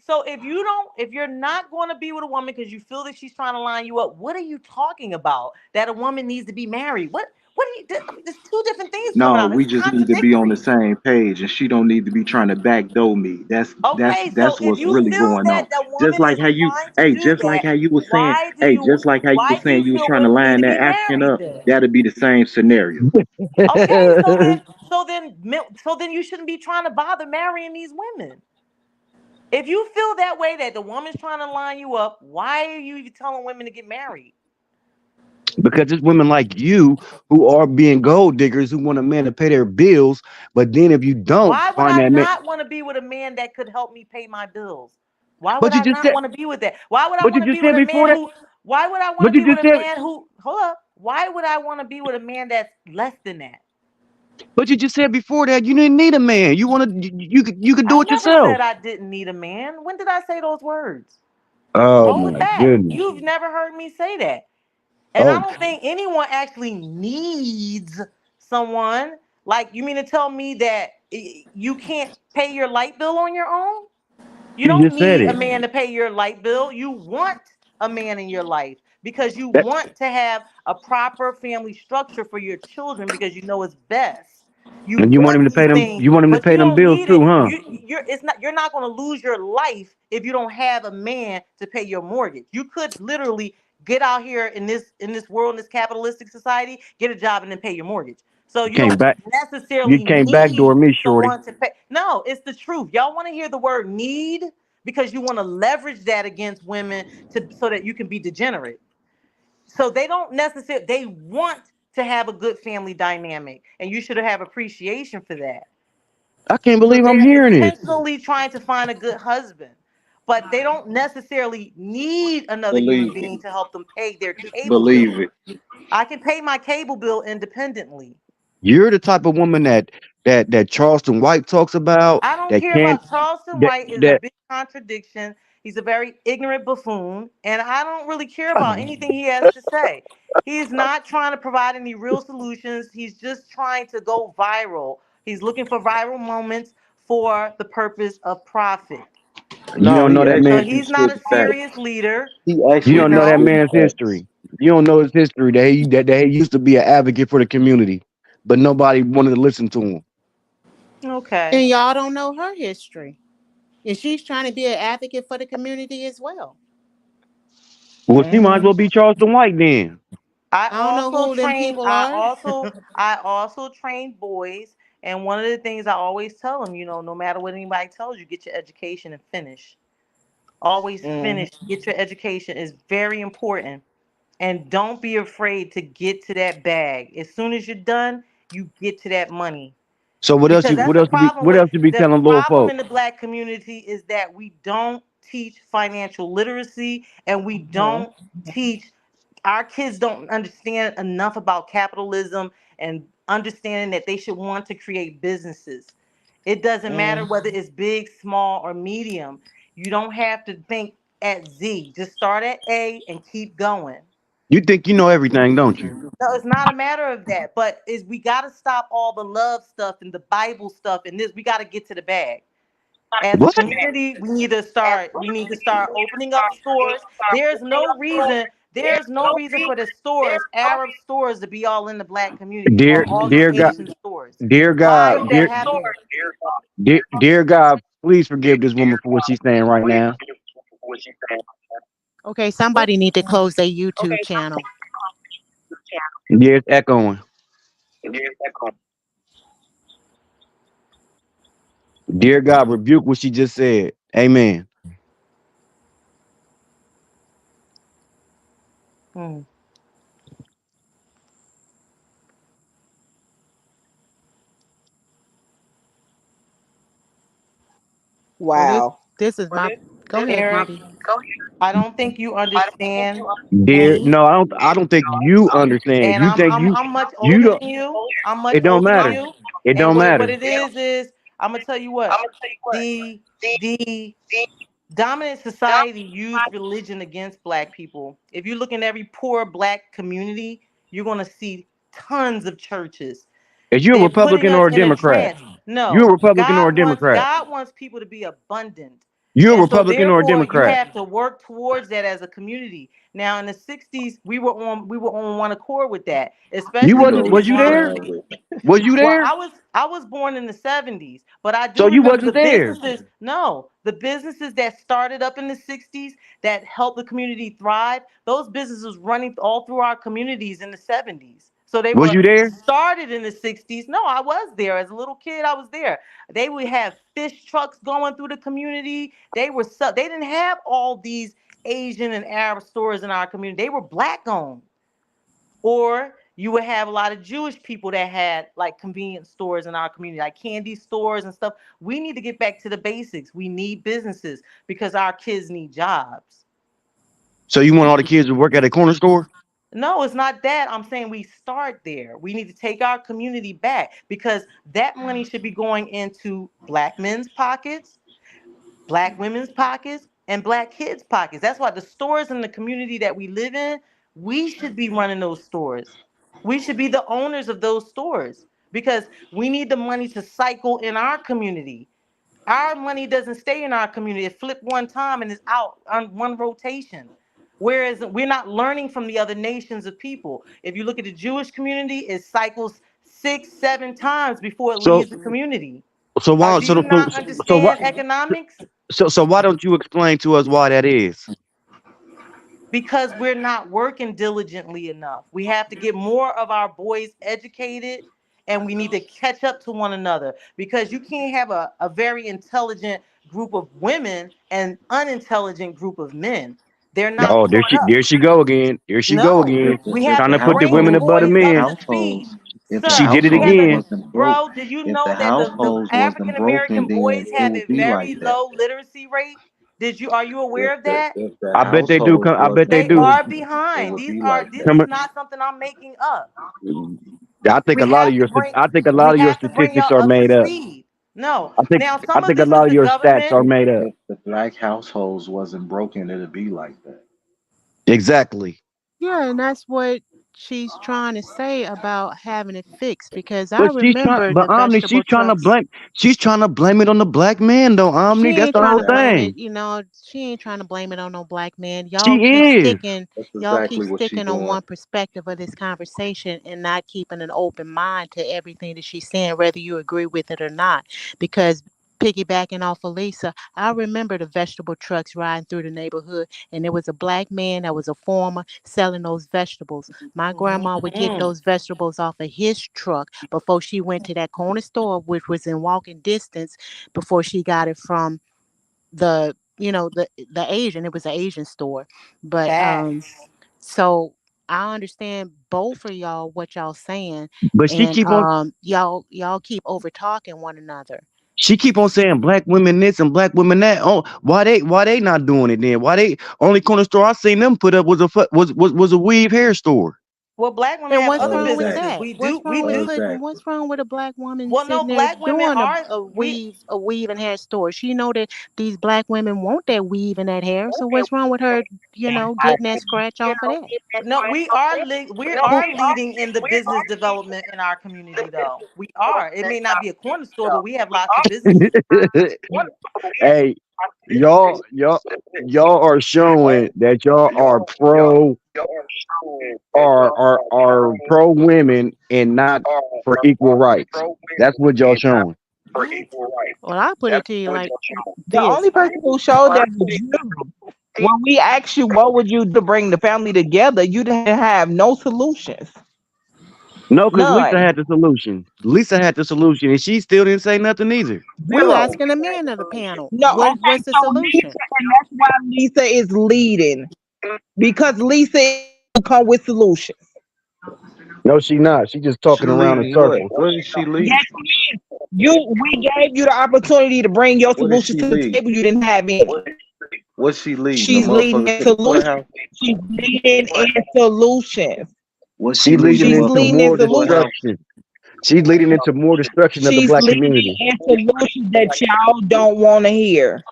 so if you're not going to be with a woman because you feel that she's trying to line you up, what are you talking about? That a woman needs to be married? What are you? I mean, there's two different things coming No, out. we It's just need to be on the contradictory. same page, and she don't need to be trying to backdoor me. Okay, so That's if what's you really feel going that on. the Just woman like is how you, trying to hey, do just like that, how you was saying, why do hey, you just like how you why was do you saying you was feel trying to women need line to that be African married up. then? That'll be the same scenario. Okay, so then you shouldn't be trying to bother marrying these women. If you feel that way that the woman's trying to line you up, why are you even telling women to get married? Because it's women like you who are being gold diggers who want a man to pay their bills, but then if you don't Why would find I that man, not want to be with a man that could help me pay my bills? Why would but you I just not said, want to be with that? Why would I but you want to just be with said a before man that, who why would I want to but you be with just a said, man who hold up? Why would I want to be with a man that's less than that? but you just said before that you didn't need a man. You want to, you could do I it never yourself. said I didn't need a man. When did I say those words? Oh Roll it my back. goodness. You've never heard me say that. And I Oh, don't think anyone actually needs someone. Like, you mean to tell me that you can't pay your light bill on your own? You you don't just said need a it. man to pay your light bill. You want a man in your life because you That, want to have a proper family structure for your children because you know it's best. You and you want want him to these pay them. things, You want him to but pay you them don't bills need too, it. huh? You're not going to lose your life if you don't have a man to pay your mortgage. You could literally get out here in this world, in this capitalistic society, get a job and then pay your mortgage. So You you can't don't back. You necessarily can't backdoor need me, shorty. someone to pay. No, it's the truth. Y'all want to hear the word need because you want to leverage that against women so that you can be degenerate. So they don't necessarily they want to have a good family dynamic, and you should have appreciation for that. I can't So believe I'm they're hearing this. intentionally trying to find a good husband. but they don't necessarily need another human Believe it. being to help them pay their cable bill. Believe it. I can pay my cable bill independently. You're the type of woman that Charleston White talks about. I don't That care can't. about Charleston That White is a that. big contradiction. He's a very ignorant buffoon, and I don't really care about anything he has to say. He's not trying to provide any real solutions. He's just trying to go viral. He's looking for viral moments for the purpose of profit. You No, don't know he that So man. actually he's just not said a the facts. serious leader, He You you actually don't know just that know. said man's the facts. history. You don't know his history that he used to be an advocate for the community, but nobody wanted to listen to him. Okay. And y'all don't know her history. And she's trying to be an advocate for the community as well. Well, she might as Hmm. well be Charleston White then. I I don't know also who them train. people are. I also train boys, and one of the things I always tell them, no matter what anybody tells you, get your education and finish. Always Mm. finish. Get your education is very important, and don't be afraid to get to that bag. As soon as you're done, you get to that money. So what else Because you that's what the else you be problem what with else you be the telling little problem folk? in the black community is that we don't teach financial literacy, and we Mhm. don't teach our kids don't understand enough about capitalism and understanding that they should want to create businesses. It doesn't matter Mm. whether it's big, small, or medium. You don't have to think at Z. Just start at A and keep going. You think you know everything, don't you? No, it's not a matter of that, but is we got to stop all the love stuff and the Bible stuff and this. We got to get to the bag. As a What? community, we need to start opening up stores. There's no reason for the stores, Arab stores, to be all in the black community or Dear all the dear God, Asian stores. dear Why God, is that happening? dear God, please forgive this woman for what she's saying right now. Okay, somebody need to close their YouTube channel. Yeah, it's echoing. Dear God, rebuke what she just said. Amen. Hmm. Oh, this Wow. this is my. Go ahead, Eric, Bobby. I don't think you understand Dear, me, no, I don't think you understand. and You I'm think I'm I'm much you older don't. than you. I'm much It don't older than matter. you. It And don't what matter. it is I'm gonna tell you what the the dominant society used religion against black people. If you look in every poor black community, you're going to see tons of churches. Is you a They're putting Republican us or a in a Democrat? trance. You a No, Republican or a God Democrat? wants people to be abundant. You a And so Republican or a therefore you Democrat? have to work towards that as a community. Now in the 60s, we were on one accord with that, You especially We with know wasn't. the we Was you there? Islamic. started. Was you Well, there? I was born in the 70s, but I So do you remember the wasn't there. businesses. No, the businesses that started up in the 60s that helped the community thrive, those businesses running all through our communities in the 70s. So they Was were you there? started in the 60s. No, I was there as a little kid. I was there. They would have fish trucks going through the community. They didn't have all these Asian and Arab stores in our community. They were black owned. Or you would have a lot of Jewish people that had like convenience stores in our community, like candy stores and stuff. We need to get back to the basics. We need businesses because our kids need jobs. So you want all the kids to work at a corner store? No, it's not that. I'm saying we start there. We need to take our community back because that money should be going into black men's pockets, black women's pockets, and black kids' pockets. That's why the stores in the community that we live in, we should be running those stores. We should be the owners of those stores because we need the money to cycle in our community. Our money doesn't stay in our community. It flipped one time and is out on one rotation. Whereas we're not learning from the other nations of people. If you look at the Jewish community, it cycles 6, 7 times before it So leaves the community. so why Do you not so why understand economics? so why don't you explain to us why that is? Because we're not working diligently enough. We have to get more of our boys educated and we need to catch up to one another because you can't have a very intelligent group of women and unintelligent group of men. They're not Oh, caught up. there she go again. There she go No, again. If we if have Trying the to to put the bring women the household above the boys if the up men. to speed. households if the She Sir, did it we have to, households again. wasn't broke bro, did you if know the that the households African wasn't American broken, boys then it have a would be like very that. low literacy rate? Are you aware of that? If the I bet they do. households I bet wasn't they They do. are broken, it behind. would be like This that. is Come not something I'm making up. Mm. I think We a lot of have to your bring I think a lot we of your have to bring statistics y'all are up to made up. speed. No. I think Now I some of think a this lot is of the your stats government. are made up. If the black households wasn't broken, it'd be like that. Exactly. Yeah, and that's what she's trying to say about having it fixed because I But remember the Omni, vegetable trucks. she's trying to blame it on the black man though, She Omni. That's ain't the trying whole to blame Exactly. thing. it, she ain't trying to blame it on no black man. She is. That's Y'all keep exactly what she sticking on doing. one perspective of this conversation and not keeping an open mind to everything that she's saying, whether you agree with it or not. Because piggybacking off of Lisa, I remember the vegetable trucks riding through the neighborhood, and there was a black man that was a farmer selling those vegetables. My grandma would get Mhm. those vegetables off of his truck before she went to that corner store, which was in walking distance, before she got it from the Asian. It was an Asian store. But Facts. so I understand both of y'all what y'all saying, But and y'all keep over talking one another. she keep on saying black women this and black women that. Oh, why they not doing it then? Why they only corner store I seen them put up was was a weave hair store. Well, black women And have what's other wrong with businesses. Exactly. that? We do. We do. Exactly. What's wrong with a black woman Well, no, sitting there black women doing are we. a weave and hair store? She know that these black women want that weave and that hair. So what's wrong with her, getting that scratch off of that? No, we are leading in the business development in our community, though. We are. It may not be a corner store, but we have lots of businesses. Hey, y'all are showing that y'all are pro women and not for equal rights. That's what y'all showing. What? Well, I put it to you like The only this. person who showed that was you. When we asked you what would you do to bring the family together, you didn't have no solutions. No, because Lisa None. had the solution. Lisa had the solution, and she still didn't say nothing either. I'm Zero. asking the men of the panel, No, okay, what's the so Lisa, solution? and that's why Lisa is leading. Because Lisa come with solutions. No, she not. She just She talking around in leading what? circles. What is she leading? Yes, we gave you the opportunity to bring your What is solutions she to the leading? table. You didn't have any. What's she leading? The She's leading motherfuckers in to the solutions. courthouse? She's leading in solutions. What's she She leading the leading She's into motherfuckers leading to in more the solutions. courthouse? destruction. She's leading into more destruction of the She's black leading community. in solutions that y'all don't want to hear.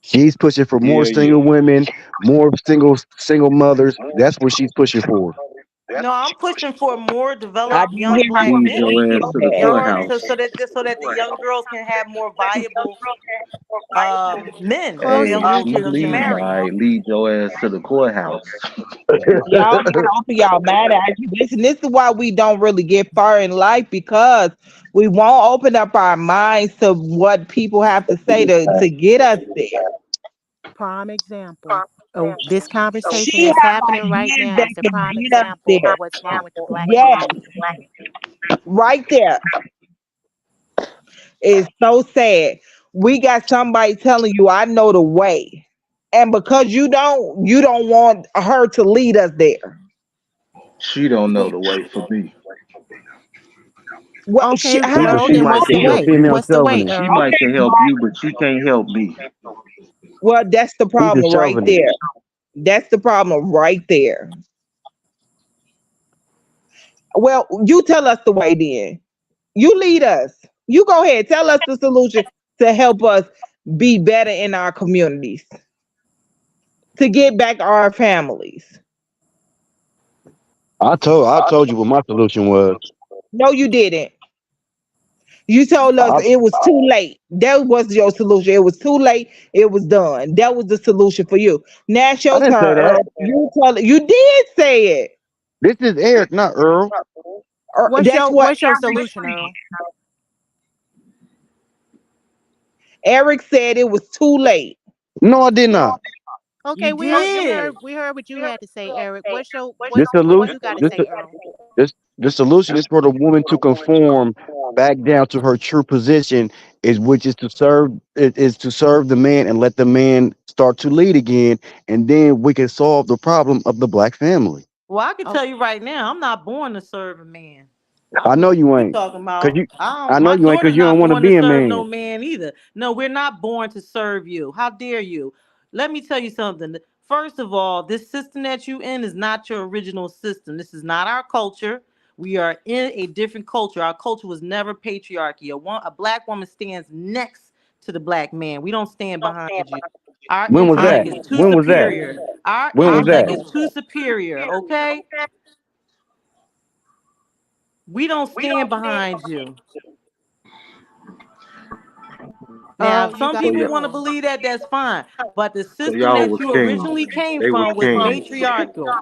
She's pushing for more Yeah, yeah. single women, more single mothers. That's what she's pushing for. No, I'm pushing for more I developed didn't young hear black Lead you your men, ass say to the that. more courthouse. so that the young girls can have more viable men that Close they'll it, be She's Richard able to leading, all marry. Shannon. right. Lead your ass to the courthouse. Y'all, both of y'all mad at you. This is why we don't really get far in life because we won't open up our minds to what people have to say to get us there. Prime example. Oh, this conversation She that's have happening right ideas now that is the can prime get us example of there. what's wrong with the black Yes, community. right there. It's so sad. We got somebody telling you, I know the way. And because you don't want her to lead us there. She don't know the way for me. What Okay, She Earl, how she then might what's can the She's a help way? you. female What's the way, chauvinist. She Earl? might can okay, help you, but she can't help me. well, that's the She's a problem right chauvinist. there. That's the problem right there. Well, you tell us the way then. You lead us. You go ahead. Tell us the solution to help us be better in our communities, to get back our families. I told you what my solution was. No, you didn't. You told us I, it was too late. That was your solution. It was too late. It was done. That was the solution for you. Now it's I your didn't say turn, that. Earl. You did say it. This is Eric, not Earl. That's what What's your Eric solution, said. Earl? Eric said it was too late. No, I did not. You Okay, did. we heard what you had to say, Eric. This What solution, you got to this say, Earl? this the solution is for the woman to conform back down to her true position, is which is to serve the man and let the man start to lead again, and then we can solve the problem of the black family. Well, I can Oh, tell you right now, I'm not born to serve a man. I know you You ain't, talking cause about? you. I know My you ain't, cause daughter's you don't not want to born to be a serve no man. man either. No, we're not born to serve you. How dare you? Let me tell you something. First of all, this system that you in is not your original system. This is not our culture. We are in a different culture. Our culture was never patriarchy. A black woman stands next to the black man. We don't stand behind you. Our When was I intellect that? is too When was that? superior. Our When was I'm intellect that? is too superior. Okay, we don't stand behind you. Now, Oh, if you some got So people yeah, want to more. believe that, that's fine. But the so system y'all that was you kings. originally came They was from was kings. matriarchal.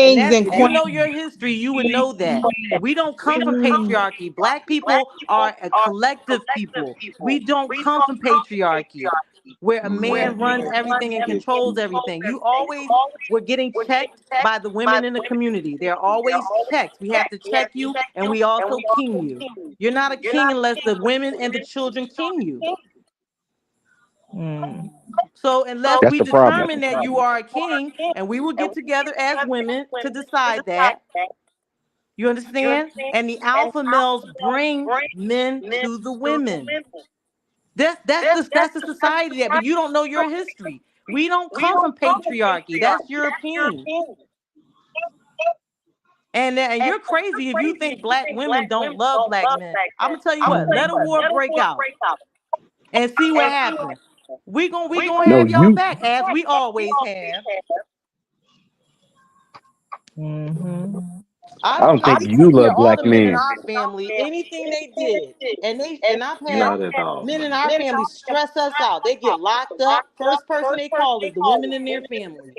And kings that's, and if you know queens. your history, you would know that. We don't come from Mm. patriarchy. Black people are a collective people. We don't come from patriarchy where a man runs everything and controls everything. You always were getting checked by the women in the community. They're always checked. We have to check you and we also king you. You're not a king unless the women and the children king you. Mm. So unless That's we the problem. determine that you are a king, and we will get together as women to decide that, you understand? And the alpha males bring men to the women. That's the society that, but you don't know your history. We don't come from patriarchy. That's European. And you're crazy if you think black women don't love black men. I'm gonna tell you what, let a war break out and see what happens. We gonna No, have y'all you. back as we always have. Mm-hmm. I don't I think can you take care love of all black the men in men. our family, anything they did. And I've had Not at all. men in our family stress us out. They get locked up. First person they call is the women in their family.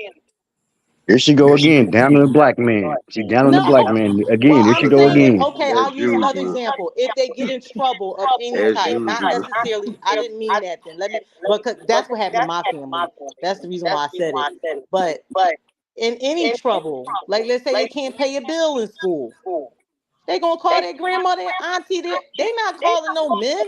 Here she go again, down on the black man. She down on the black No. man again. Well, Here she I'm go saying, again. okay, As I'll use another usual. example. If they get in trouble of any As type, not usual. necessarily, I didn't mean that then. Let me, because that's what happened in my family. That's the reason why I said it. But in any trouble, like let's say they can't pay a bill in school, they gonna call their grandmother and auntie. They not calling no men.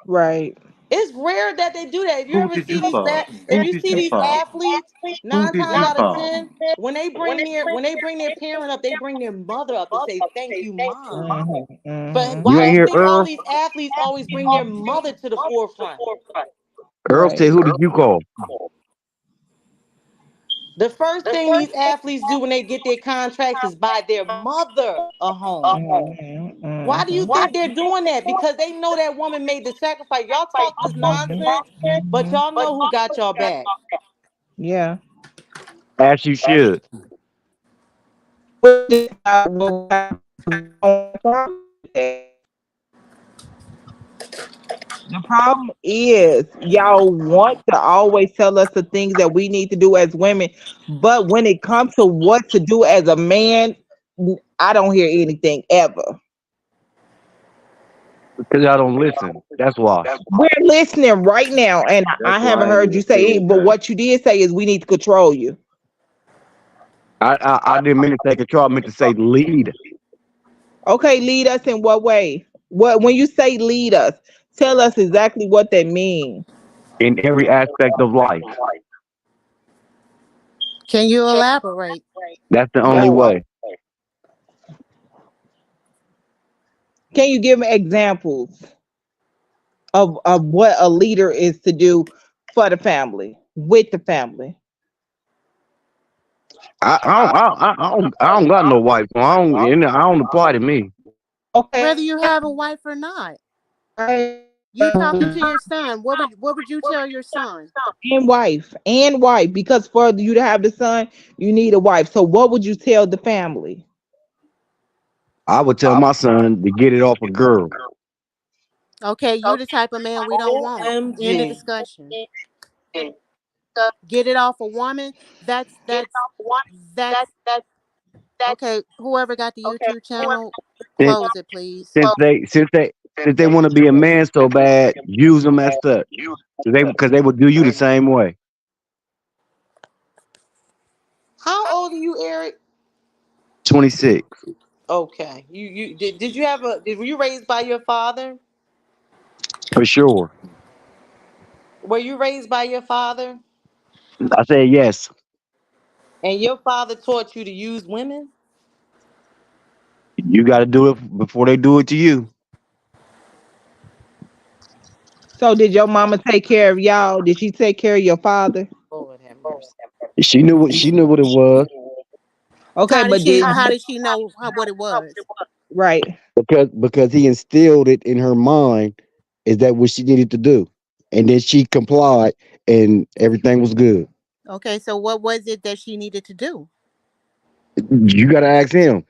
Right. It's rare that they do that. If you Who ever did see you these call? bad, if Who you did see you these call? athletes, Who nine did times you out of call? 10, when they bring their parent up, they bring their mother up to say thank you, mom. Mm-hmm. But Mm-hmm. You why do ain't you hear think all Earl? these athletes always bring their mother to the forefront? Earl Right. said, "Who did you call?" The first thing these athletes do when they get their contracts is buy their mother a home. Mm-hmm. Why do you Mm-hmm. think they're doing that? Because they know that woman made the sacrifice. Y'all talk this nonsense, but Mm-hmm. y'all know who got y'all back. Yeah. As you should. Which is what the problem is y'all want to always tell us the things that we need to do as women, but when it comes to what to do as a man, I don't hear anything ever. Because y'all don't listen. That's why. We're listening right now, and That's I why haven't I ain't heard you even say said it, but nothing. what you did say is we need to control you. I didn't mean to take control. I meant to say lead Okay, lead us in what way? What when you say lead us, tell us exactly what that means. in every aspect of life. Can you elaborate? That's the only Oh, way. can you give me examples of what a leader is to do for the family, with the family? I don't got no wife, so I don't apply to me. Whether Okay. you have a wife or not. And You talking to your son. What would you tell your son? wife, because for you to have the son, you need a wife. So what would you tell the family? I would tell my son to get it off a girl. Okay, you the type of man we don't want. End of OMG. discussion. Get it off a woman. That's okay. Whoever got the YouTube channel, Since close it, please. since they since they since they want to be a man so bad, use them as such. Because they will do you the same way. How old are you, Eric? 26 Okay. Did you have were you raised by your father? for sure. Were you raised by your father? I said yes. And your father taught you to use women? You got to do it before they do it to you. So did your mama take care of y'all? Did she take care of your father? Lord have mercy. She knew what it was Okay, How did but she? did How did she know what it was? right. because he instilled it in her mind. Is that what she needed to do? And then she complied, and everything was good. Okay, so what was it that she needed to do? You got to ask him.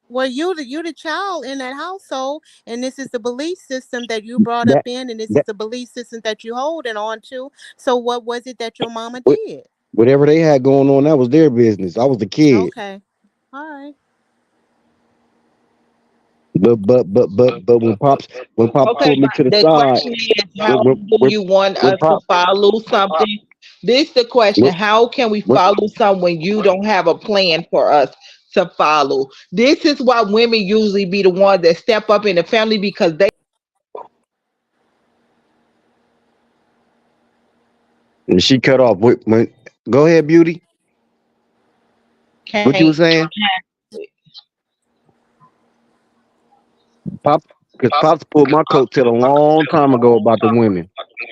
Well, you the child in that household, and this is the belief system that you brought up That in, and this is that the belief system that you holding on to. So, what was it that your mama wh- did? whatever they had going on, that was their business. I was the kid. Okay, all right. But when pops Okay, pulled me to the the side, question is, when how when do when, you want when us to pop follow something? This the question. when, How can we when, follow something when you don't have a plan for us to follow? This is why women usually be the ones that step up in the family because they and she cut off. Go ahead, beauty. What you can't were saying? Pop, because pops pulled my coattail a long time ago about the women.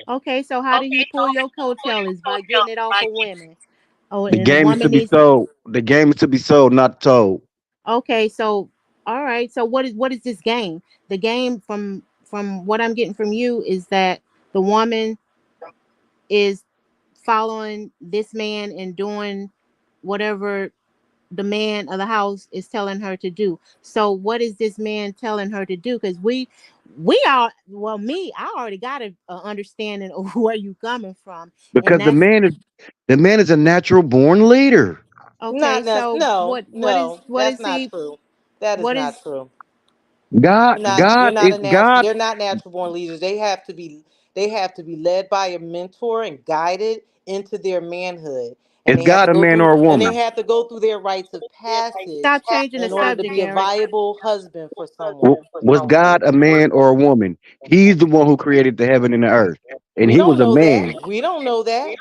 Okay, so how did he pull your coattail? Is by getting it off of women. Oh, The and the game is to woman be needs. sold. The game is to be sold, not told. Okay, so all right. So what is this game? The game from what I'm getting from you is that the woman is following this man and doing whatever the man of the house is telling her to do. So what is this man telling her to do? Because we are, well, me, I already got a understanding of where you coming from, and Because the that's man is a natural born leader. okay. So No, what is no, what that's is not he? true. That is What not is true. God, You're not you're God not is a natural God. they're not natural born leaders. They have to be led by a mentor and guided into their manhood. And Is they have to God a go man through or a and they woman? have to go through their rites of passage stop changing the in order to subject, be a Eric? viable husband for someone. Was God a man or a woman? He's the one who created the heaven and the earth, and We he don't was a know that. man. We don't know that.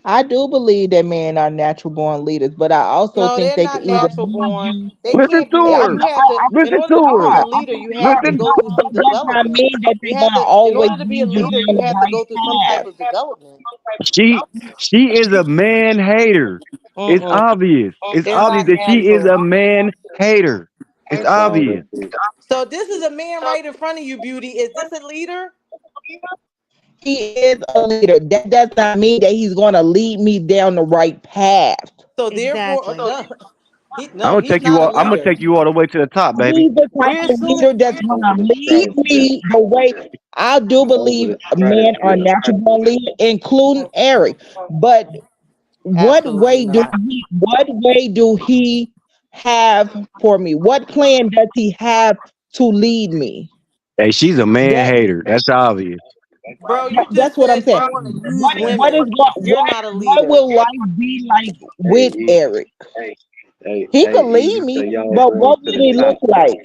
I do believe that men are natural born leaders, but I also No, think they're they could not either natural lead born. you. They Listen can't be to na- her. you have to in Listen order to to become her. a That leader, you have to Listen. go through some does not development. mean that You they're have gonna to in always order to be a lead you leader, down you the have to right go through some type path. of development. She is a man hater. It's Mm-mm. obvious. It's They're obvious not that she is natural. a man hater. It's obvious. So this is a man right in front of you, beauty. Is this a leader? He is a leader. That does not mean that he's gonna lead me down the right path. So therefore, Exactly. no, he's not a I'm gonna leader. take you all the way to the top, baby. He's the type We're of leader assuming. that's gonna lead me the way. I do believe men are natural born leaders, including Eric. But Absolutely not. what way do he have for me? What plan does he have to lead me? Hey, she's a man That, hater. That's obvious. Bro, you that's just what I'm said saying. you want to use What is women. You're not a what leader. will life be like with Eric? He could lead me, but what would it look like?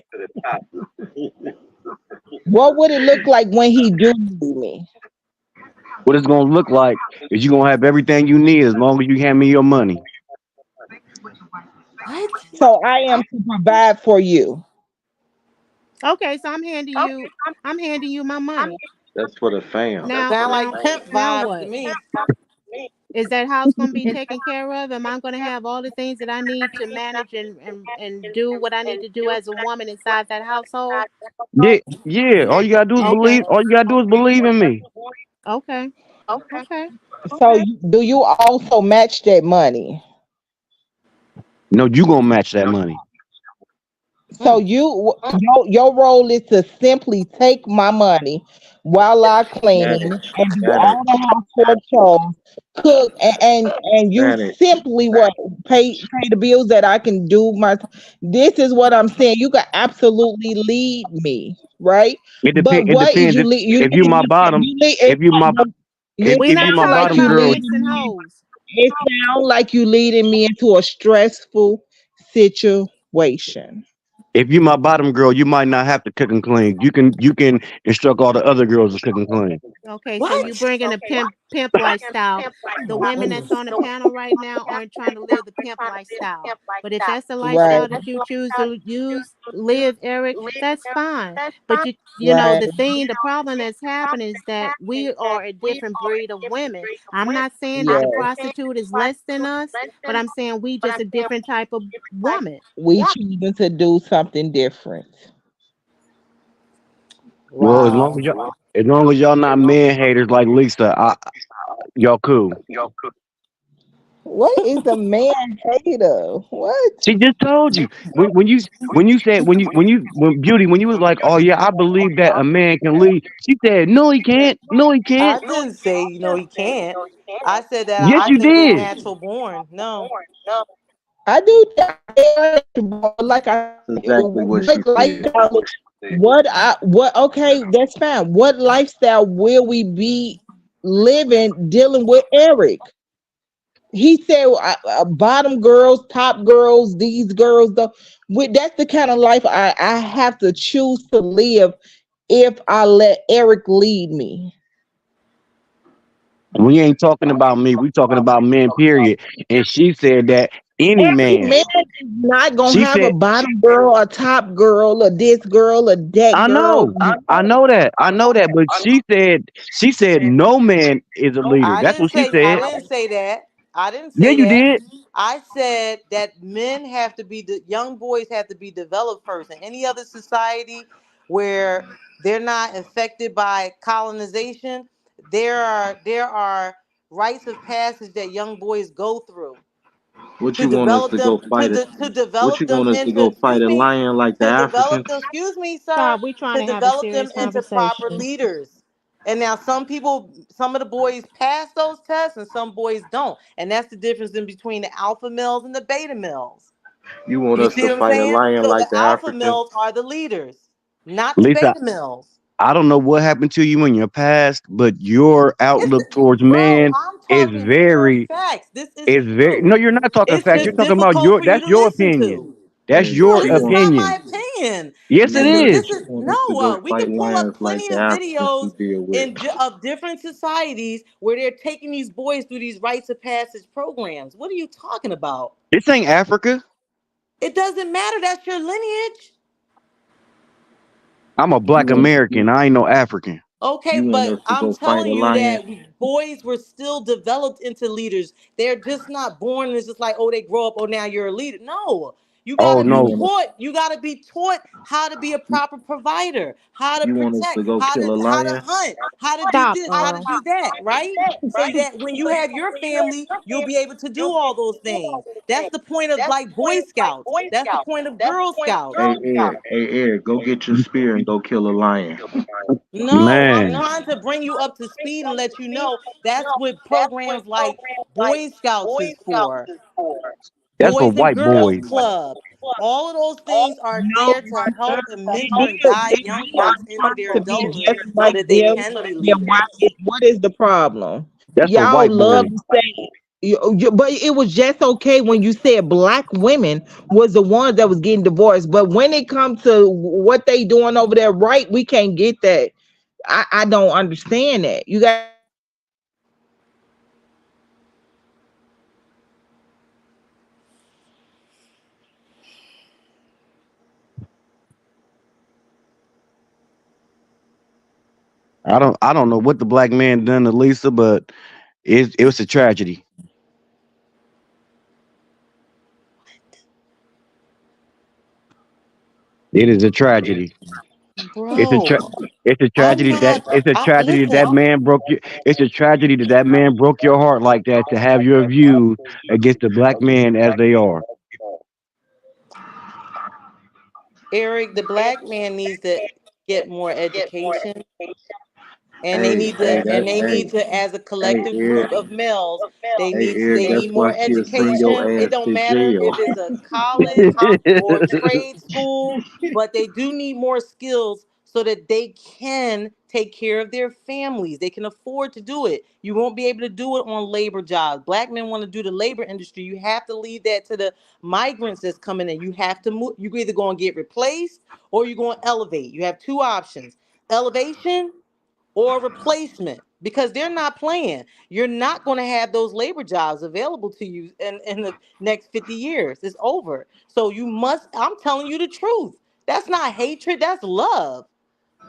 What would it look like when he do lead me? What it's gonna look like is you gonna have everything you need as long as you hand me your money. What? So I am to provide for you. Okay, so I'm handing you my money. That's for the fam. Now, Sound like now, pimp now vibes to what? me. Is that house going to be taken care of? Am I going to have all the things that I need to manage and do what I need to do as a woman inside that household? Yeah, yeah. All you gotta do is Okay. believe. All you gotta do is believe in me. Okay. Okay. So do you also match that money? No, you gonna match that money. So Mm. your role is to simply take my money while I clean Got it. and do Got it. all the household chores, cook, and you Got it. simply what pay the bills that I can do my. This is what I'm saying. You can absolutely lead me, right? It depend. But It what is depends you lead? if you my bottom. You lead. If you my It We if you not my sounds talking like bottom you about girl, pimps leading and me. hoes. It sounds like you leading me into a stressful situation. if you my bottom girl, you might not have to cook and clean. You can instruct all the other girls to cook and clean. Okay, so you What? bringing a pimp pimp lifestyle. The women that's on the panel right now aren't trying to live the pimp lifestyle. But if that's the Right, lifestyle that you choose to live, Eric, that's fine. But right. the problem that's happening is that we are a different breed of women. I'm not saying that Yeah. the prostitute is less than us, but I'm saying we just a different type of woman. We choosing to do something different. Well, Wow. as long as y'all not man haters like Lisa, y'all cool. What is a man hater? What? She just told you when Beauty, when you was like, oh yeah, I believe that a man can lead. She said, no, he can't. No, he can't. I didn't say he can't. I said that Yes, I you think it's did. natural born. No. I do that. Like I That's exactly what she what said. lifestyle? What? Okay, that's fine. What lifestyle will we be living dealing with Eric? He said, "Bottom girls, top girls, these girls." That's the kind of life I have to choose to live if I let Eric lead me. We ain't talking about me. We talking about men, period. And she said that any Every man. man is not gonna She have a said, bottom girl, a top girl, a this girl, a that I girl. know. I know that. But she said no man is a leader. That's what she I said. didn't say that. I didn't Yeah, say you that. did. I said that men have to be young boys have to be developed first. In any other society where they're not affected by colonization, there are rites of passage that young boys go through What to you want us develop to them go fight it? to What develop you them want us to into go fight a lion like the to develop Africans? them, excuse me, sir, Stop. We trying to to have a develop them serious into proper conversation. leaders. And now some of the boys pass those tests and some boys don't. And that's the difference in between the alpha males and the beta males. You want You us see to what I'm fight a saying? lion So the like the alpha Africans? males are the leaders, not the Lisa, beta males. I don't know what happened to you in your past, but your It's outlook towards bro, men I'm is talking pure very facts. This is is very true. no, you're not talking It's facts. You're just talking about difficult your for you that's to your listen opinion. to. That's No, your this You is want not opinion. my opinion. Yes, it This is is. this is you want us to go no. We fight can pull up lions like plenty the of Africans you videos deal with. of different societies where they're taking these boys through these rites of passage programs. What are you talking about? This ain't Africa. It doesn't matter. That's your lineage. I'm a You black want American. I ain't no African. Okay, you want but us to I'm go fight telling a you lion? that boys were still developed into leaders. They're just not born and it's just like, oh, they grow up, oh, now you're a leader. No, you Oh gotta You be no. want us taught. You gotta be taught how to be a proper provider, how to you want us to protect, go kill a how to lion? hunt, how to do Stop, this, how to Earl. do that, right? So that when you have your family, you'll be able to do all those things. That's the point of like Boy Scouts. That's the point of Girl Scouts. Hey Eric, go get your spear and go kill a lion. No, I'm Man, trying to bring you up to speed and let you know that's what programs like Boy Scouts is for, that's for Boys and white Girls boys. Club. All of those things are No, there to help and mentor and they guide did. young They folks into want their to be adulthood just so like that they them. can be Then why? leaders. What is the problem? That's for Y'all white love boys. to say, but it was just okay when you said black women was the ones that was getting divorced. But when it comes to what they doing over there, right? We can't get that. I don't understand that. You got I don't know what the black man done to Lisa, but it was a tragedy. It is a tragedy. It's a Bro, tra- it's a I'm tragedy that not it's a I tragedy listen, that man broke you. It's a tragedy that man broke your heart like that to have your views against the black man as they are. Eric, the black man needs to get more education. And they Hey, need hey, to that, as a hey, collective Eric, group of males, hey, Eric, they that's need why more she'll send education. your It ass don't to matter jail. if it's a college or trade school, but they do need more skills so that they can take care of their families. They can afford to do it. You won't be able to do it on labor jobs. Black men want to do the labor industry. You have to leave that to the migrants that's coming in. You have to move. You're either going to get replaced or you're going to elevate. You have two options: elevation or replacement. because they're not playing. You're not going to have those labor jobs available to you in the next 50 years. It's over. So you must, I'm telling you the truth. That's not hatred, that's love.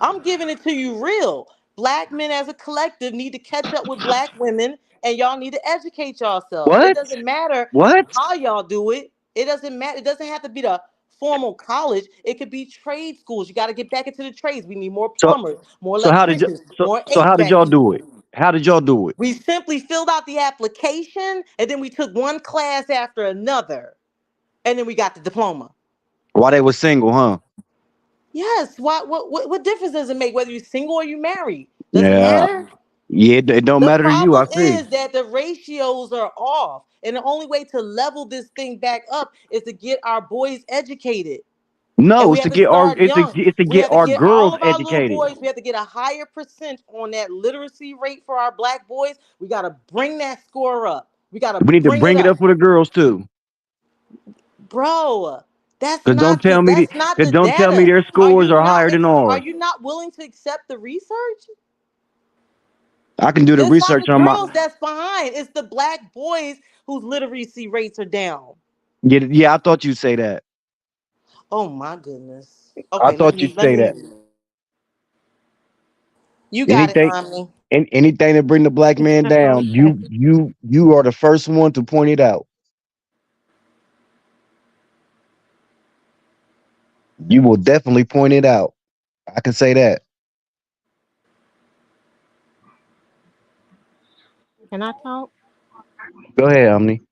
I'm giving it to you real. Black men as a collective need to catch up with black women, and y'all need to educate yourselves. It What? doesn't matter What? how y'all do it. It doesn't matter. It doesn't have to be the formal college. It could be trade schools. You got to get back into the trades. We need more So plumbers, more so how did you electricians, more so how did y'all HVAC do it? people. How did y'all do it? We simply filled out the application, and then we took one class after another, and then we got the diploma. While they were single, huh? Yes. What difference does it make whether you're single or you married? Does it Yeah. matter? Yeah, it don't The matter to you, I problem see. is that the ratios are off. And the only way to level this thing back up is to get our boys educated. And No, we it's have to to get our start young. it's to We get have to our get all girls of our little educated. boys, we have to get a higher percent on that literacy rate for our black boys. We got to bring that score up. We got to We need to bring it bring it up up. for the girls too. Bro, that's Cause don't not the tell me that's not cause the don't tell me data. their Are scores you are not higher than are ours. you not willing to accept the research? I can do the It's not research the on my girls that's behind. It's the black boys whose literacy rates are down. yeah, yeah, I thought you'd say that. Oh my goodness. I Okay, thought you'd let say me that. mute. You got it, Anything Omni. anything to bring the black man down, you are the first one to point it out. You will definitely point it out. I can say that. Can I talk? Go ahead, Omni.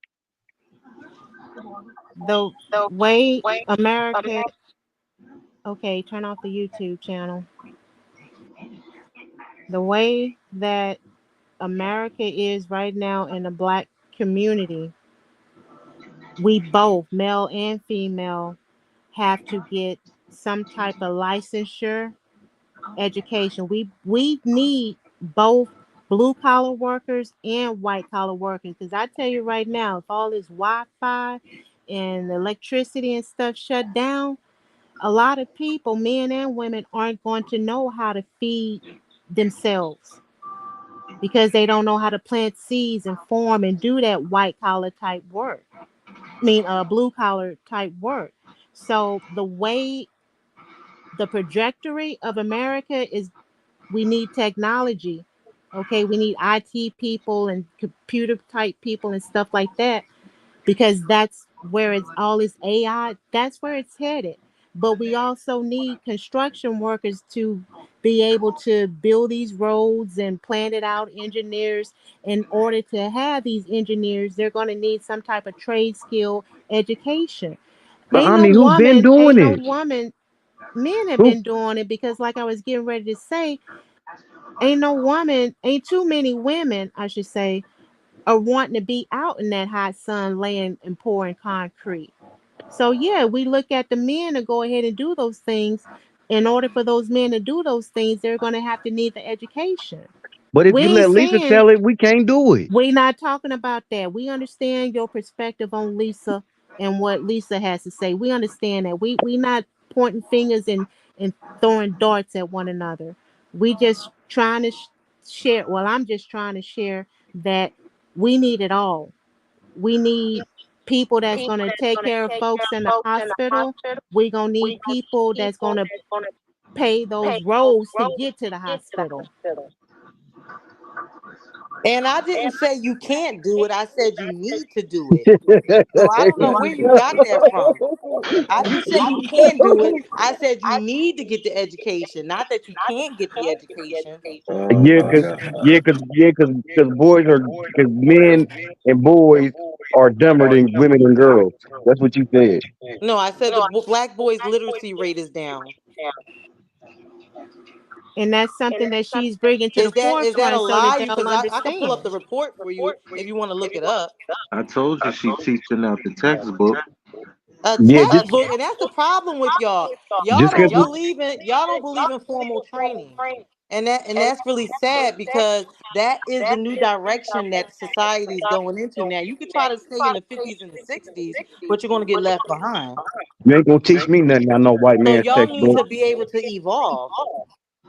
The way America, okay, turn off the YouTube channel. The way that America is right now in the black community, we both, male and female, have to get some type of licensure education. We need both blue collar workers and white collar workers. Because I tell you right now, if all this Wi-Fi and electricity and stuff shut down, a lot of people, men and women, aren't going to know how to feed themselves because they don't know how to plant seeds and farm and do that white collar type work. I mean, blue collar type work. So the way the trajectory of America is, we need technology. Okay, we need IT people and computer type people and stuff like that because that's where it's all this AI, that's where it's headed. But we also need construction workers to be able to build these roads and plan it out, engineers. In order to have these engineers, they're going to need some type of trade skill education. But Omni, who been doing Ain't no it? woman, men have Who been doing it because, like I was getting ready to say, ain't no woman, ain't too many women, I should say, are wanting to be out in that hot sun laying and pouring concrete. So yeah, we look at the men to go ahead and do those things. In order for those men to do those things, they're going to have to need the education. but if We you ain't let Lisa saying tell it, we can't do it. we're not talking about that. We understand your perspective on Lisa and what Lisa has to say. We understand that. We not pointing fingers and throwing darts at one another. We just trying to share. Well, I'm just trying to share that we need it all. We need people that's going to take care of folks in the hospital. We're going to need people that's going to pay those roads to get to the hospital. And I didn't say you can't do it. I said you need to do it. So I don't know where you got that from. I didn't say you can do it. I said you need to get the education, not that you can't get the education. Oh Yeah, my cause God. yeah, cause yeah, cause boys are cause men and boys are dumber than women and girls. That's what you said. No, I said the black boys' literacy rate is down. And that's something that she's bringing to the Is that a forefront so that lie? they'll Because I could pull up understand. the report for you if you want to look it up. I told you she teaching out the textbook. A Yeah, textbook, and that's the problem with y'all. Y'all just cause don't believe in formal training. And that's really sad because that is the new direction that society is going into now. You could try to stay in the 50s and the 60s, but you're going to get left behind. you ain't gonna teach me nothing. I know white So man's y'all need textbook. to be able to evolve.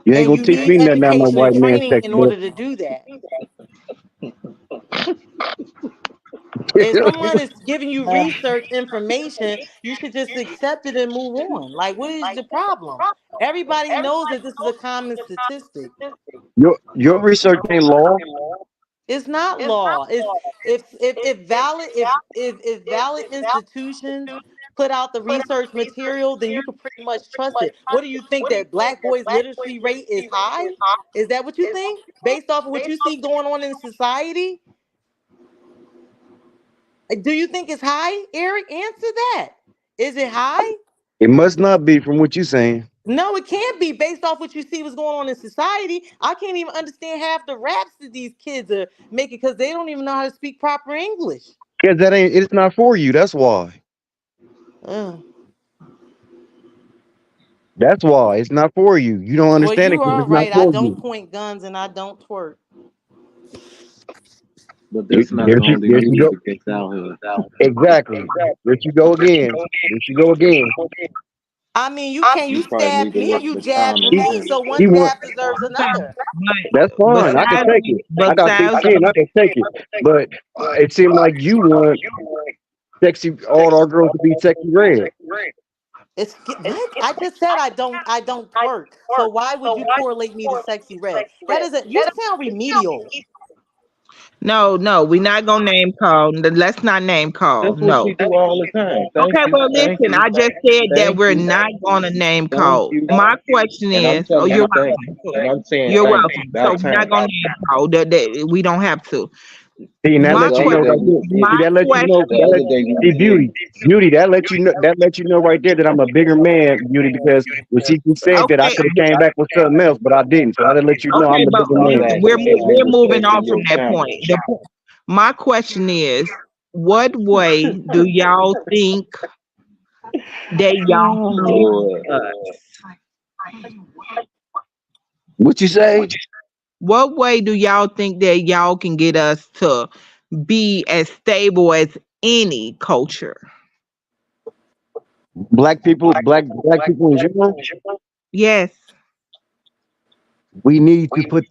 You ain't and gonna you teach need me nothing on my education and white man training in textbook. order to do that. If someone is giving you research information, you should just accept it and move on. Like, what is the problem? Everybody knows that this is a common statistic. Your research ain't law. It's not law. It's if valid institutions put out the research material, then you could pretty much trust it. What do you think, that black boys' literacy rate is high? Is that what you think? Based off of what you see going on in society? Do you think it's high, Eric? Answer that. Is it high? It must not be from what you saying. No, it can't be, based off what you see what's going on in society. I can't even understand half the raps that these kids are making because they don't even know how to speak proper English. Cause that ain't it's not for you. That's why. Ugh. That's why it's not for you. You don't Well, understand it you because are it's not right. I for don't you. point guns and I don't twerk. But that's not the only There you go. music that's out here. Exactly. There you go again. There you go again. I mean, you You probably stabbed need to me, look you the jabbed He, me, comments. so one he went. jab deserves Okay, another. That's but fine. I can besides take it. I got thick besides skin. I can take it. But it seemed like you want sexy. All our girls to be sexy red. What? I just said I don't twerk. So why would you correlate me to Sexy Red? That isn't, you sound remedial. no, we're not gonna name call. Let's not name call. That's what No. we do all the time. Thank Okay, you, well, thank listen. you, I just said that thank we're you, not gonna name thank call. you. My question And I'm is, oh, telling you're you thank welcome. you. And I'm saying You're thank you. welcome. So About we're not time. gonna name call. We don't have to. See, and that My The lets you other know day right question. you there. did See, My that lets you know. the question. That other let, day you see, did beauty. That lets you know. That lets you know right there that I'm a bigger man, beauty, because when she just said that, I Okay. could have came back with something else, but I didn't. So that let you know Okay, I'm the but bigger man. we're exactly. mo- And you we're moving respected on from your that point. challenge. My question is, what way do y'all think that y'all Oh can Lord. get us? What you say? What way do y'all think that y'all can get us to be as stable as any culture? Black people in general. Yes. We need to put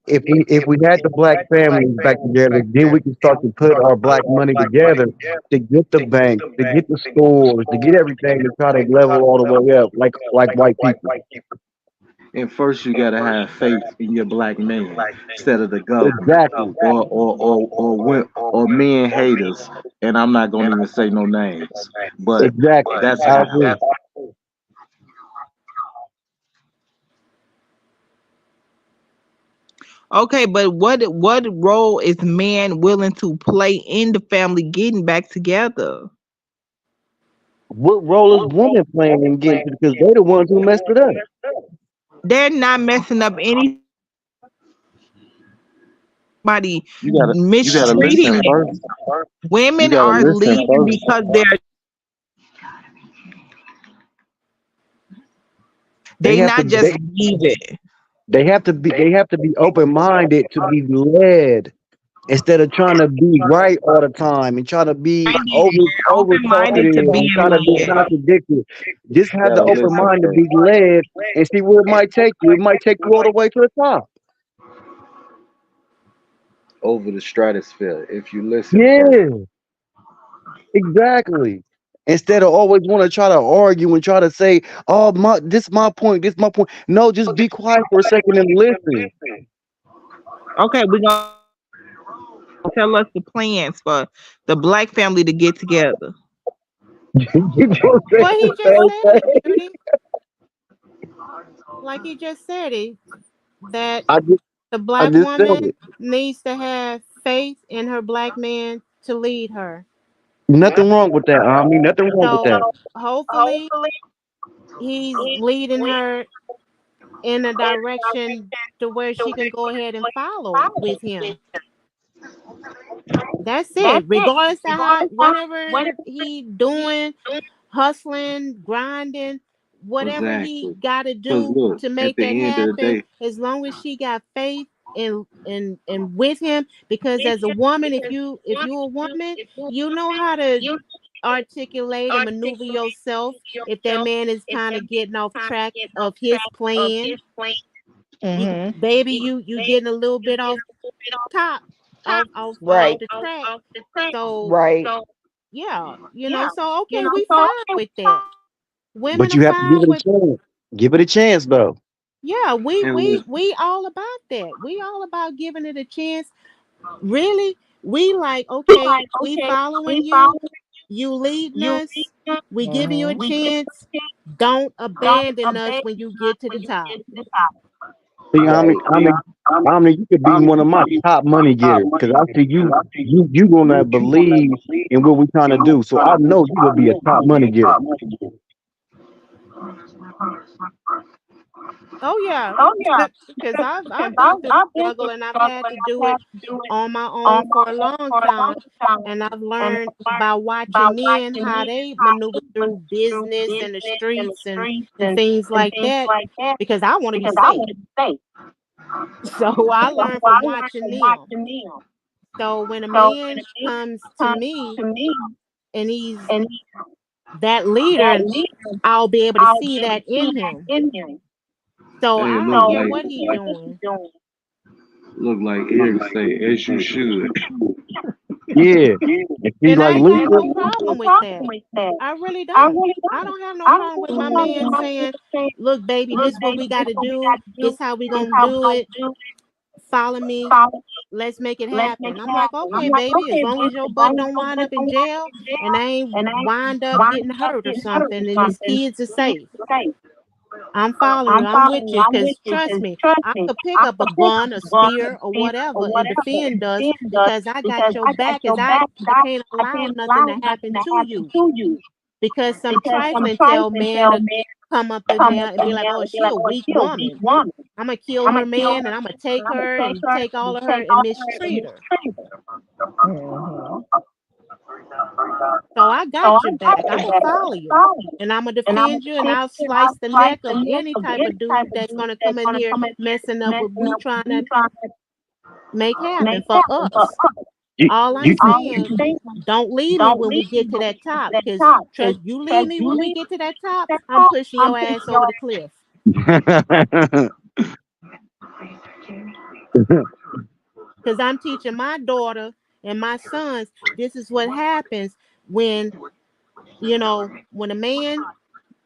if we had the black families back together, then we can start to put our black money together to get the banks, to get the stores, to get everything to try to level all the way up, like white people. And first you gotta have faith in your black man instead of the government Exactly. or men haters. And I'm not gonna even say no names. But Exactly. that's I how. agree. Okay, but what role is man willing to play in the family getting back together? What role is women playing in getting to because they're the ones who messed it up. They're not messing up anybody You gotta mistreating listen them. first. You Women gotta are listen leaving first. because They they have to not just leaving. they have to be open minded to be led instead of trying to be right all the time and trying to be over Open minded to talkative and being trying to be led. contradictory. Just have the Gotta open listen mind to first. be led and see where it might take you. It might take you all the way to the top. Over the stratosphere if you listen first. Yeah, exactly. Instead of always want to try to argue and try to say, "Oh, this my point. This my point." No, just be quiet for a second and listen. Okay, we're gonna tell us the plans for the black family to get together. You gonna say Well, the he just same said it, thing? Beauty. Like he just said it, that I just, the I black just said woman it. needs to have faith in her black man to lead her. Nothing wrong with that. I mean, nothing wrong with So that. hopefully he's leading her in a direction to where she can go ahead and follow with him. That's it. Regardless of how, whatever he doing, hustling, grinding, whatever he Exactly. got to Because do look, to at make that the end of the happen, day, as long as she got faith and with him. Because as a woman, if you're a woman, you know how to articulate and maneuver yourself if that man is kind of getting off track of his plan. Mm-hmm. Baby, you getting a little bit off top, off Right. the track. So Right. yeah, so okay, we fine with that. Women But are you have to give fine it a with, chance. Give it a chance though. yeah, we And we listen, we all about that. We all about giving it a chance. Really, we like, okay, we following you, you leading us, we giving you a Mm-hmm. chance. Don't abandon us when you get to the top. See, Right. you could be one of my top money getters because I see you gonna believe in what we're trying to do. So I know you gonna be a top money getter. Oh yeah, because I've been through the struggle and I've had to do it on my own for a long time, and I've learned by watching men how they maneuver through business and the streets and things like that, because I want to be safe. So I learned from watching them. So when a man comes to me and he's that leader, and I'll be able to see that in him. So hey, I don't care what he doing. look like Eric say, as you should. Yeah, and see, And I like ain't got Lisa, no problem with that. I really don't. I don't have no problem with my man saying, look, baby, this what we got to do. This how we going to do it. Follow me. Let's make it happen. I'm like, okay, baby, as long as your butt don't wind up in jail and I ain't wind up getting hurt or something and these kids are safe. I'm following you. I'm with you. Because trust me, I could pick up a gun, a spear, or whatever and defend us because I got your back. As I can't allow nothing to happen to you. Because some trifling tell man to come up in there and be like, oh, she a weak woman. I'm going to kill her man and I'm going to take her and take all of her and mistreat her. Mm-hmm. So I got your back. I'm going to follow you. And I'm going to defend you, and I'll slice the neck of any type of dude that's going to come in here messing up what we trying to make happen for us. you, All I'm you, saying, don't leave me when we get to that top, because trust you leave me when we get to that top, I'm pushing your ass over the cliff. Because I'm teaching my daughter and my sons, this is what happens when, when a man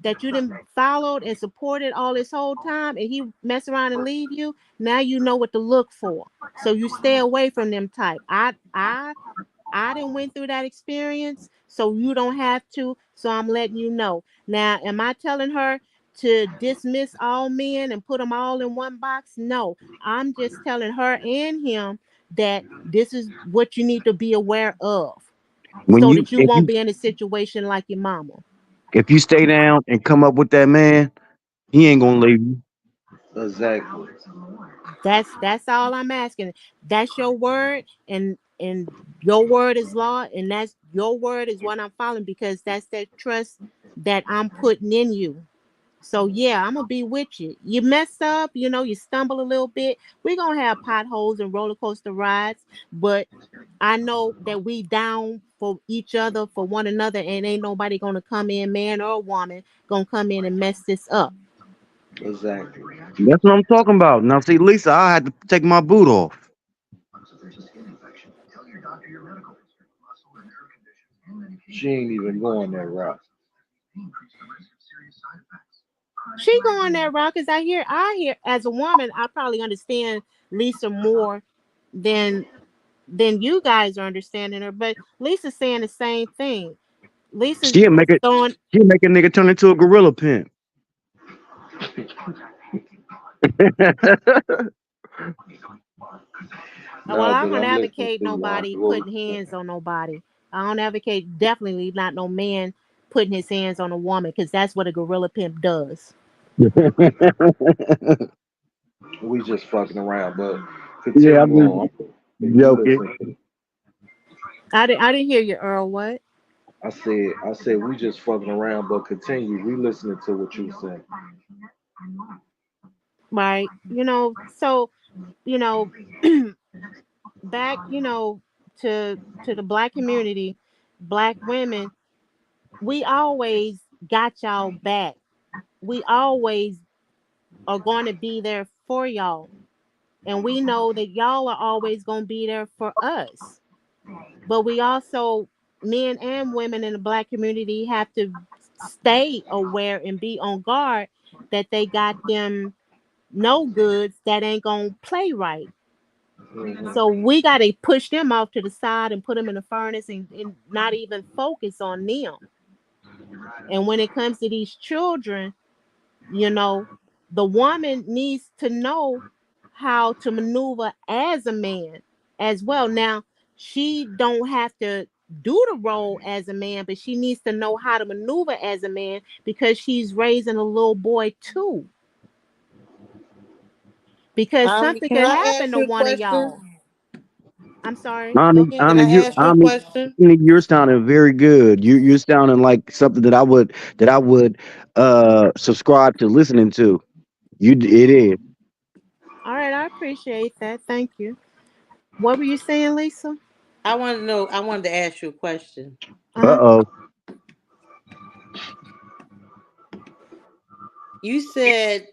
that you done followed and supported all this whole time and he mess around and leave you, now you know what to look for. So you stay away from them type. I didn't went through that experience, so you don't have to. So I'm letting you know. Now, am I telling her to dismiss all men and put them all in one box? No, I'm just telling her and him that this is what you need to be aware of, when so you that you won't be in a situation like your mama. if you stay down and come up with that man, he ain't gonna leave you. Exactly. That's all I'm asking. That's your word, and your word is law, and that's your word is what I'm following, because that's that trust that I'm putting in you. So yeah, I'm gonna be with you. You mess up, you stumble a little bit. We're gonna have potholes and roller coaster rides, but I know that we down for each other, for one another, and ain't nobody gonna come in, man or woman, gonna come in and mess this up. Exactly. That's what I'm talking about. Now, see, Lisa, I had to take my boot off. She ain't even going that route. She going that route because I hear as a woman, I probably understand Lisa more than you guys are understanding her. But Lisa's saying the same thing. Lisa's She'll make it. throwing. She'll make a nigga turn into a gorilla pimp. Well, Nah, I but don't I'm listening advocate to you, nobody Marshall. What was putting you hands on nobody. I don't advocate, definitely not no man putting his hands on a woman, because that's what a gorilla pimp does. saying? We just fucking around, but Yeah, I'm continue on. just You joking. listen. I didn't hear you, Earl. What? I said we just fucking around, but continue. We listening to what you say. Right. So you know back, to the black community, black women, we always got y'all back. We always are going to be there for y'all. And we know that y'all are always going to be there for us. But we also, men and women in the black community, have to stay aware and be on guard that they got them no goods that ain't going to play right. Mhm. So we got to push them off to the side and put them in the furnace and not even focus on them. And when it comes to these children, you know, the woman needs to know how to maneuver as a man as well. Now, she don't have to do the role as a man, but she needs to know how to maneuver as a man because she's raising a little boy too. Because something Can could I happen ask to you a one of question? y'all. I'm sorry. Go Omni, ahead. Can I Omni, ask you a question? you're sounding very good. You're sounding like something that I would subscribe to listening to. It is. All right, I appreciate that. Thank you. What were you saying, Lisa? I want to know. I wanted to ask you a question. Uh Uh-huh. oh. You said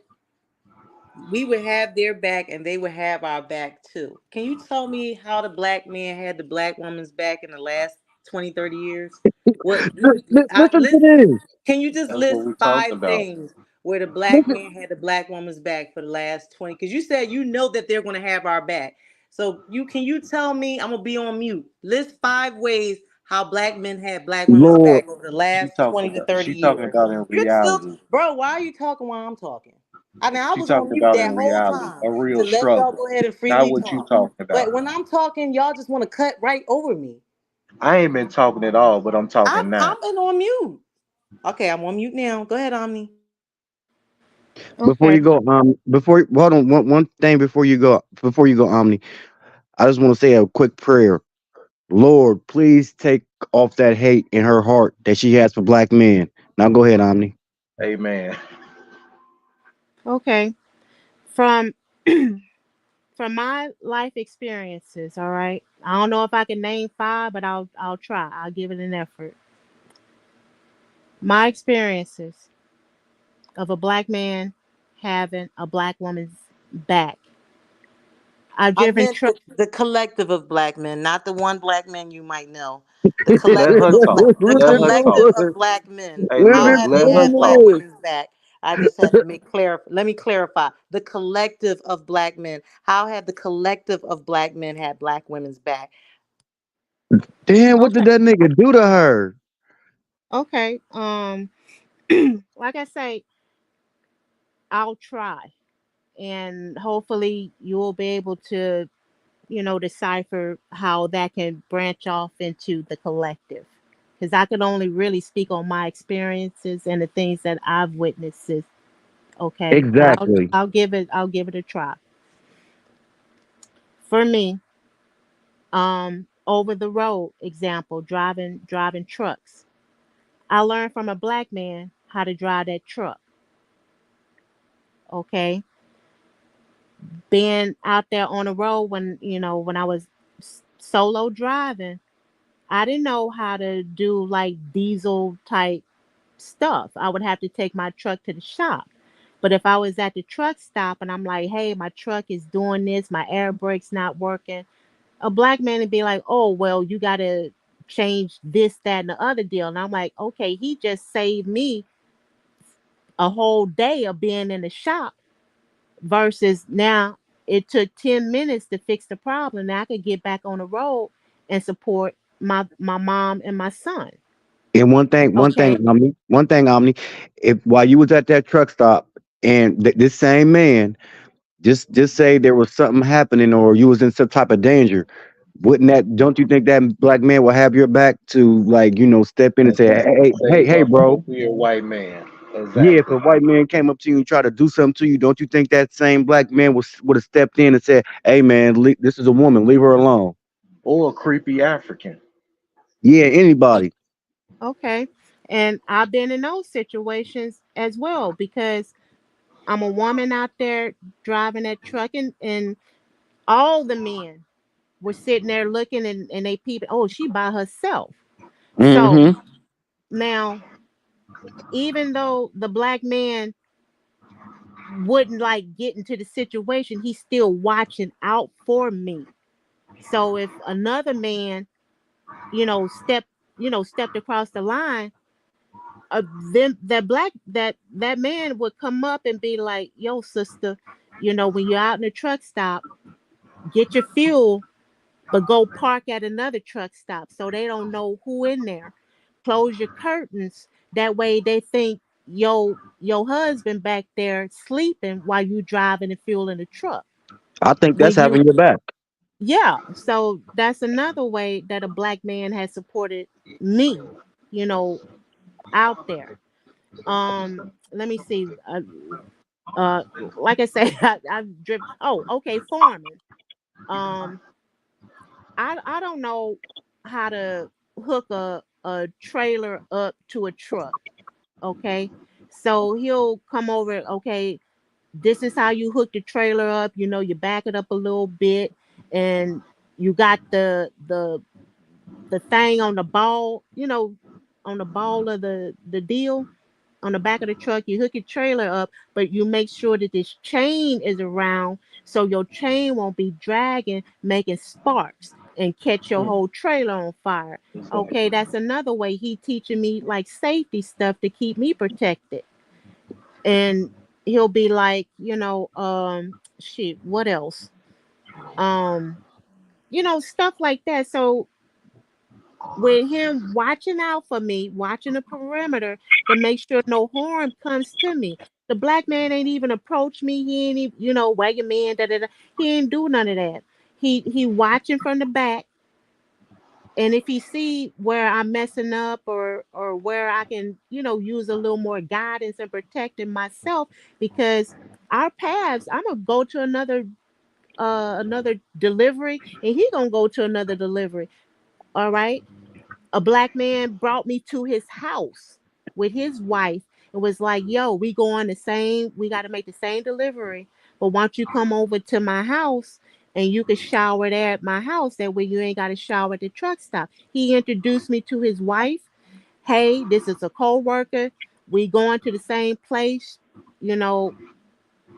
we would have their back and they would have our back too. Can you tell me how the black man had the black woman's back in the last 20, 30 years? What Listen to list, this. can you just That's what list we talked five about. things where the black Listen, man had the black woman's back for the last 20? Because you said you know that they're going to have our back. So you tell me, I'm gonna be on mute. List 5 ways how black men had black women's Lord, back over the last 20 to 30 She talking years. about in You're still, reality. bro, why are you talking while I'm talking? I mean, I She was on talking mute about that in whole reality. time A real to let y'all struggle. go ahead and Not freely what you talk. talking about. But when I'm talking, y'all just want to cut right over me. I ain't been talking at all, but I'm talking now. I'm been on mute. Okay, I'm on mute now. Go ahead, Omni. before Okay. you go, before hold on, one thing before you go, Omni. I just want to say a quick prayer. Lord, please take off that hate in her heart that she has for black men. Now go ahead, Omni. Amen. Okay. From from my life experiences, all right. I don't know if I can name five, but I'll try. I'll give it an effort. My experiences of a black man having a black woman's back. I've I driven meant truck. the collective of black men, not the one black man you might know. The Let collective her of talk. the Let her collective talk. of black men. Hey, Let How me look, have let they her had black talk. finish. women's back? I just had to make clear. Let me clarify. The collective of black men. How have the collective of black men had black women's back? Damn, what did Okay. that nigga do to her? Okay. Like I say, I'll try, and hopefully you will be able to, decipher how that can branch off into the collective. Because I can only really speak on my experiences and the things that I've witnessed. Okay, but I'll Exactly. I'll give it I'll give it a try. For me, over the road example, driving trucks. I learned from a black man how to drive that truck. Okay, being out there on the road when I was solo driving, I didn't know how to do like diesel type stuff. I would have to take my truck to the shop. But if I was at the truck stop and I'm like, hey, my truck is doing this, my air brake's not working, a black man would be like, oh, well, you got to change this, that, and the other deal. And I'm like, okay, he just saved me a whole day of being in the shop versus now it took 10 minutes to fix the problem. Now I could get back on the road and support my mom and my son. And Okay. one thing, Omni. If while you was at that truck stop and this same man just say there was something happening or you was in some type of danger, wouldn't that? Don't you think that black man will have your back to like step in and And say, say hey, you hey, talking to a bro. real white man. Yeah, if Exactly. a white man came up to you and tried to do something to you, don't you think that same black man would have stepped in and said, "Hey, man, this is a woman. Leave her alone." Or a creepy African. Yeah, anybody. Okay. And I've been in those situations as well because I'm a woman out there driving that truck and all the men were sitting there looking and they peeping, oh, she by herself. So Mm-hmm. now, even though the black man wouldn't like get into the situation. He's still watching out for me. So if another man, you know, stepped across the line, uh, then that man would come up and be like, "Yo, sister, when you're out in the truck stop, get your fuel, but go park at another truck stop so they don't know who in there. Close your curtains. That way they think your husband back there sleeping while you driving and fueling the truck. I think that's When you having your back. Yeah, so that's another way that a black man has supported me, you know, out there. Let me see. Uh, like I say, I've driven. Oh, okay, farming. Um, I don't know how to hook a trailer up to a truck. Okay, so he'll come over. Okay, this is how you hook the trailer up. You back it up a little bit, and you got the thing on the ball. On the ball of the deal on the back of the truck. You hook your trailer up, but you make sure that this chain is around so your chain won't be dragging, making sparks and catch your whole trailer on fire. Okay, that's another way he teaching me like safety stuff to keep me protected. And he'll be like, shit, what else? Um, stuff like that. So with him watching out for me, watching the perimeter to make sure no harm comes to me. The black man ain't even approach me. He ain't even, wagging man, da da da. He ain't do none of that. He watching from the back, and if he see where I'm messing up or where I can, use a little more guidance and protecting myself, because our paths, I'm gonna go to another delivery, and he gonna go to another delivery. All right, a black man brought me to his house with his wife and was like, "Yo, we got to make the same delivery, but why don't you come over to my house and you can shower there at my house? That way you ain't got to shower at the truck stop." He introduced me to his wife. Hey, this is a co-worker. We going to the same place. You know,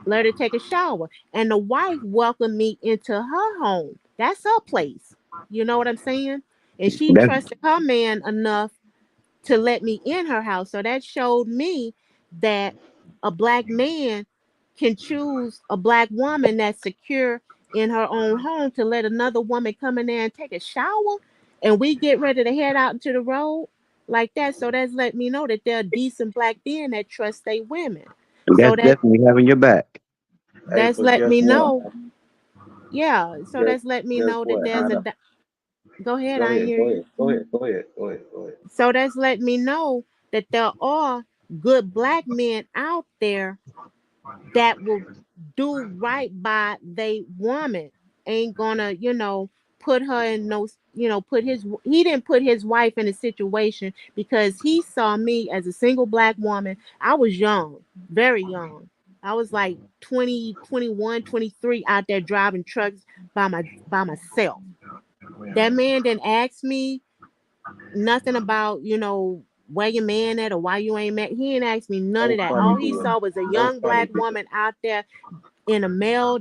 let her take a shower. And the wife welcomed me into her home. That's her place. You know what I'm saying? And she That's trusted her man enough to let me in her house. So that showed me that a black man can choose a black woman that's secure in her own home to let another woman come in there and take a shower, and we get ready to head out into the road like that. So that's let me know that they're decent black men that trust their women. So that's definitely having your back. Hey, that's but let guess me what? know. Yeah. So Guess that's let me guess know that what, there's Hannah? go ahead, Go I ahead, hear go you. ahead, go ahead, go ahead, go ahead, go ahead. So that's let me know that there are good black men out there that will do right by they woman. Ain't gonna, put her in no, he didn't put his wife in a situation because he saw me as a single black woman. I was young, very young. I was like 20, 21, 23 out there driving trucks by myself. That man didn't ask me nothing about, where your man at or why you ain't met. He ain't asked me none So of that. funny, All he girl. saw was a So young funny, black girl. woman out there in a male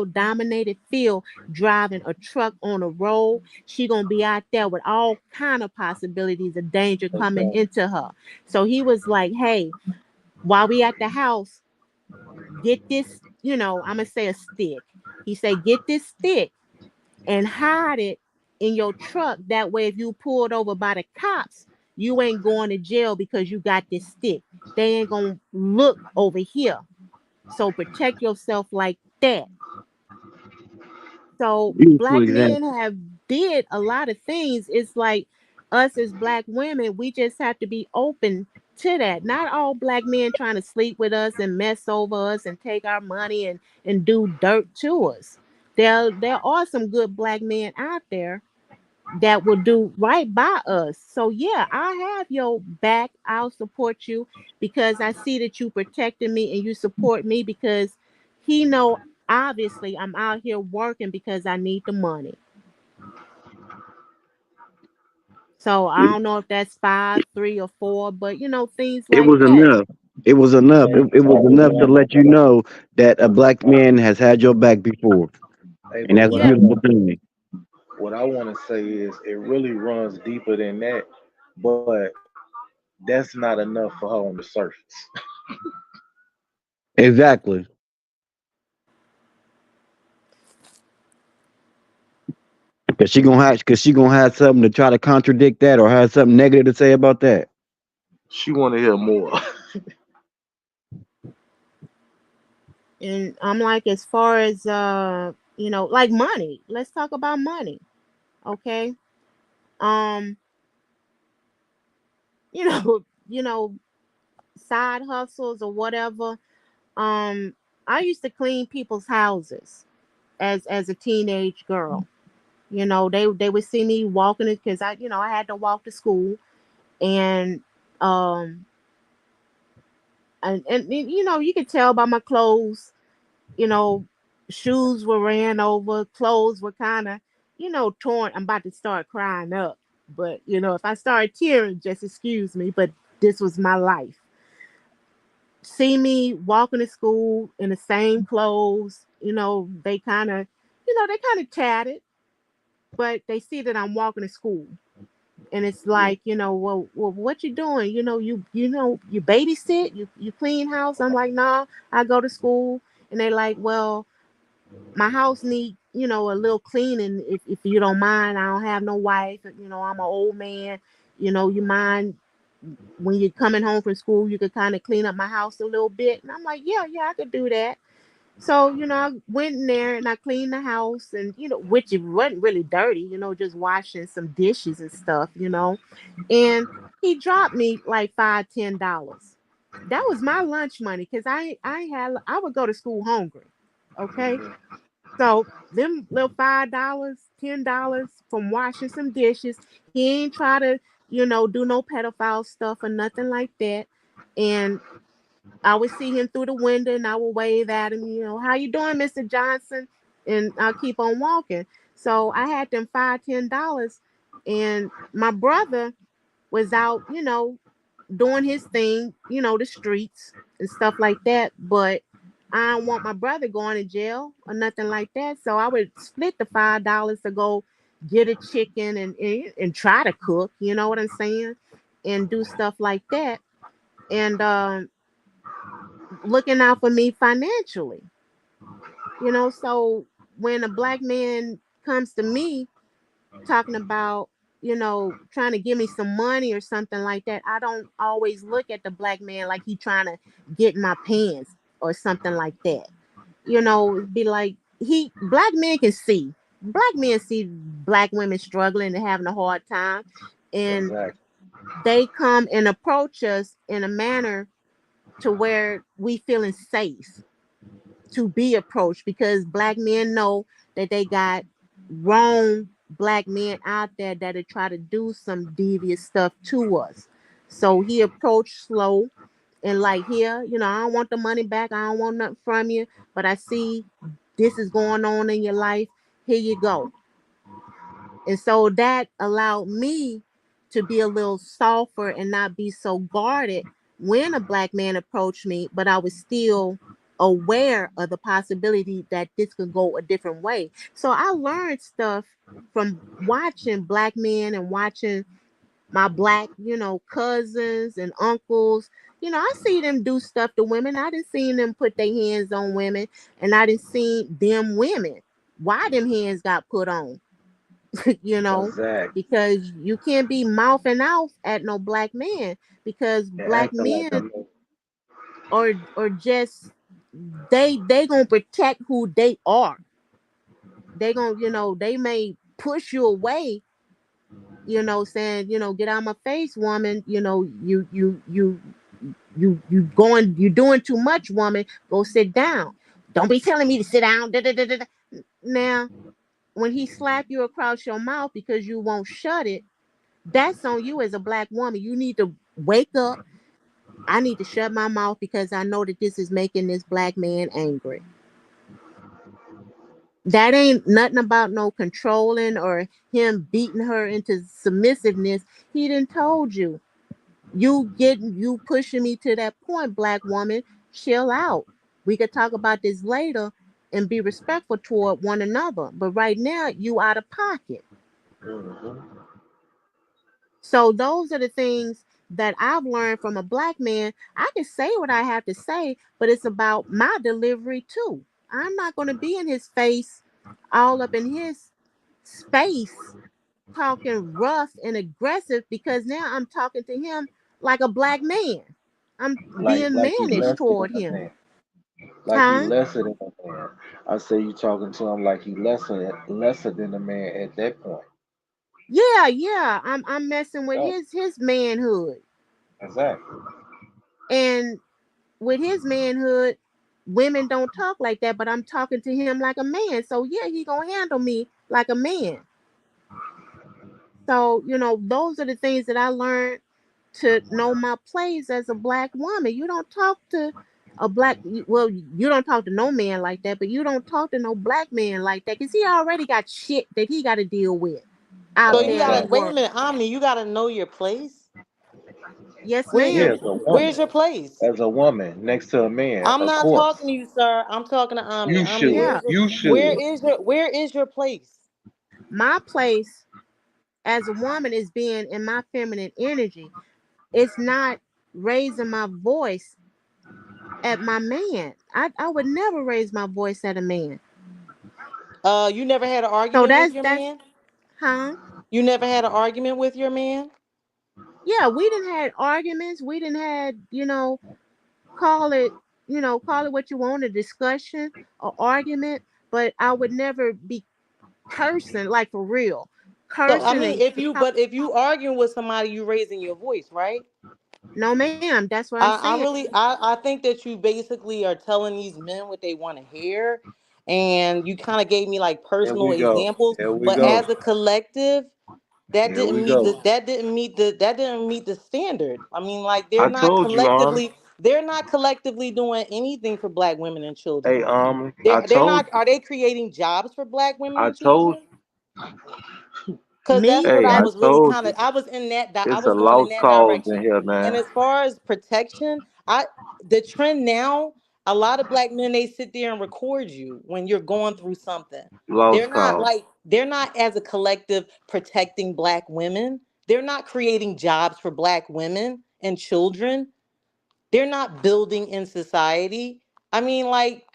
dominated field driving a truck on a road. She gonna be out there with all kind of possibilities of danger coming Okay. into her. So he was like, "Hey, while we at the house, get this, I'm gonna say a stick." He said, "Get this stick and hide it in your truck. That way, if you pulled over by the cops, you ain't going to jail because you got this stick. They ain't gonna look over here. So protect yourself like that." So Beautiful black example. men have did a lot of things. It's like us as black women, we just have to be open to that. Not all black men trying to sleep with us and mess over us and take our money and do dirt to us. There are some good black men out there that will do right by us. So yeah, I have your back. I'll support you because I see that you protecting me and you support me because he know obviously I'm out here working because I need the money. So I It, don't know if that's five, three, or four, but things it like was that. enough. It was enough. It was enough to let you know that a black man has had your back before, Hey, and but that's a Yeah. beautiful thing. what I want to say is it really runs deeper than that, but that's not enough for her on the surface. Exactly, because she gonna have something to try to contradict that or have something negative to say about that. She want to hear more. And I'm like, as far as like money, let's talk about money. Okay. Um, you know, you know, side hustles or whatever. Um, I used to clean people's houses as a teenage girl. They would see me walking it because I had to walk to school, and um and you could tell by my clothes, you know, shoes were ran over, clothes were kind of, torn. I'm about to start crying up, but if I start tearing, just excuse me. But this was my life. See me walking to school in the same clothes, they kind of tatted, but they see that I'm walking to school. And it's like, well, what you doing? You babysit, you clean house. I'm like, nah, I go to school. And they like, well, my house need, a little cleaning if you don't mind. I don't have no wife. I'm an old man. You mind when you're coming home from school, you could kind of clean up my house a little bit. And I'm like, yeah, I could do that. So, I went in there and I cleaned the house and, which it wasn't really dirty, just washing some dishes and stuff, and he dropped me like $5, $10. That was my lunch money because I would go to school hungry. Okay. So them little $5, $10 from washing some dishes. He ain't try to, do no pedophile stuff or nothing like that. And I would see him through the window and I would wave at him, how you doing, Mr. Johnson? And I'll keep on walking. So I had them $5, $10, and my brother was out, doing his thing, the streets and stuff like that. But I don't want my brother going to jail or nothing like that. So I would split the $5 to go get a chicken and try to cook, you know what I'm saying? And do stuff like that. And looking out for me financially. So when a black man comes to me talking about, trying to give me some money or something like that, I don't always look at the black man like he trying to get in my pants or something like that. It'd be like black men can see. Black men see black women struggling and having a hard time. And Exactly. they come and approach us in a manner to where we feeling safe to be approached because black men know that they got wrong black men out there that'll try to do some devious stuff to us. So he approached slow and like, here, I don't want the money back. I don't want nothing from you, but I see this is going on in your life. Here you go. And so that allowed me to be a little softer and not be so guarded when a black man approached me, but I was still aware of the possibility that this could go a different way. So I learned stuff from watching black men and watching my black, cousins and uncles. I see them do stuff to women. I didn't see them put their hands on women, and I didn't see them women why them hands got put on. you know, Exactly. because you can't be mouthing out at no black man because And black acting like men them. are just they gonna protect who they are. They gonna they may push you away. Saying get out of my face, woman. You going you doing too much, woman. Go sit down. Don't be telling me to sit down. Da, da, da, da, da. Now, when he slap you across your mouth because you won't shut it, that's on you as a black woman. You need to wake up. I need to shut my mouth because I know that this is making this black man angry. That ain't nothing about no controlling or him beating her into submissiveness. He didn't told you. you pushing me to that point, black woman. Chill out. We could talk about this later and be respectful toward one another. But right now, you out of pocket. Hmm. So those are the things that I've learned from a black man. I can say what I have to say, but it's about my delivery too. I'm not going to be in his face, all up in his space, talking rough and aggressive because now I'm talking to him like a black man. I'm being Like he mannish lesser than toward a him. man. Like he Huh? lesser than a man. I say you talking to him like he lesser than a man at that point. Yeah, yeah. I'm messing with Oh, his manhood. exactly. And with his manhood, women don't talk like that, but I'm talking to him like a man. So yeah, he gonna handle me like a man. So, those are the things that I learned to know my place as a black woman. You don't talk to well, you don't talk to no man like that, but you don't talk to no black man like that because he already got shit that he got to deal with So out you there in the gotta Exactly. wait a world. minute, Omni. You gotta know your place. Yes, Where's Yeah, your ma'am. as a Where's woman. your place? As a woman next to a man, I'm of not talking course. to you, sir. I'm talking to Omni. You Omni, should. Yeah. where's your You should. where is your place? My place as a woman is being in my feminine energy. It's not raising my voice at my man. I would never raise my voice at a man. You never had an So argument with your that's man? huh? You never had an argument with your man? Yeah, we didn't had arguments. We didn't had, call it, call it what you want, a discussion or argument, but I would never be cursing like for real. So I Cursing mean, and if you arguing with somebody, you raising your voice, right? no ma'am, that's what I'm I saying. really I think that you basically are telling these men what they want to hear, and you kind of gave me like Here personal we go. examples, Here we but go. as a collective, Here we go. that didn't meet the standard. I mean, like I told you, they're not collectively doing anything for black women and hey, children. I They're told not, are they creating jobs for black women I and told children? Because that's Me, what hey, I I as was really told kind of, you. I was in I It's a was going in lost that cause in direction. here, And man. as far as protection, the trend now, a lot of black men, they sit there and record you when you're going through something. Lost cause. They're not as a collective protecting black women. They're not creating jobs for black women and children. They're not building in society. I mean, like,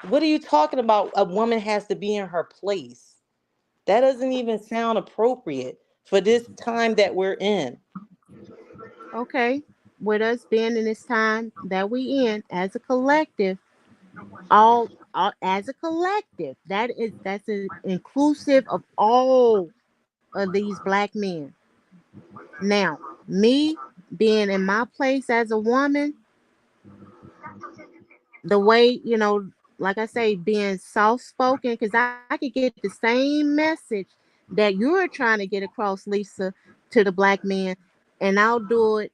what are you talking about? A woman has to be in her place. That doesn't even sound appropriate for this time that we're in. okay, with us being in this time that we in as a collective, all as a collective, that's inclusive of all of these black men. Now, me being in my place as a woman, the way, like I say, being soft spoken, because I could get the same message that you're trying to get across, Lisa, to the black man, and I'll do it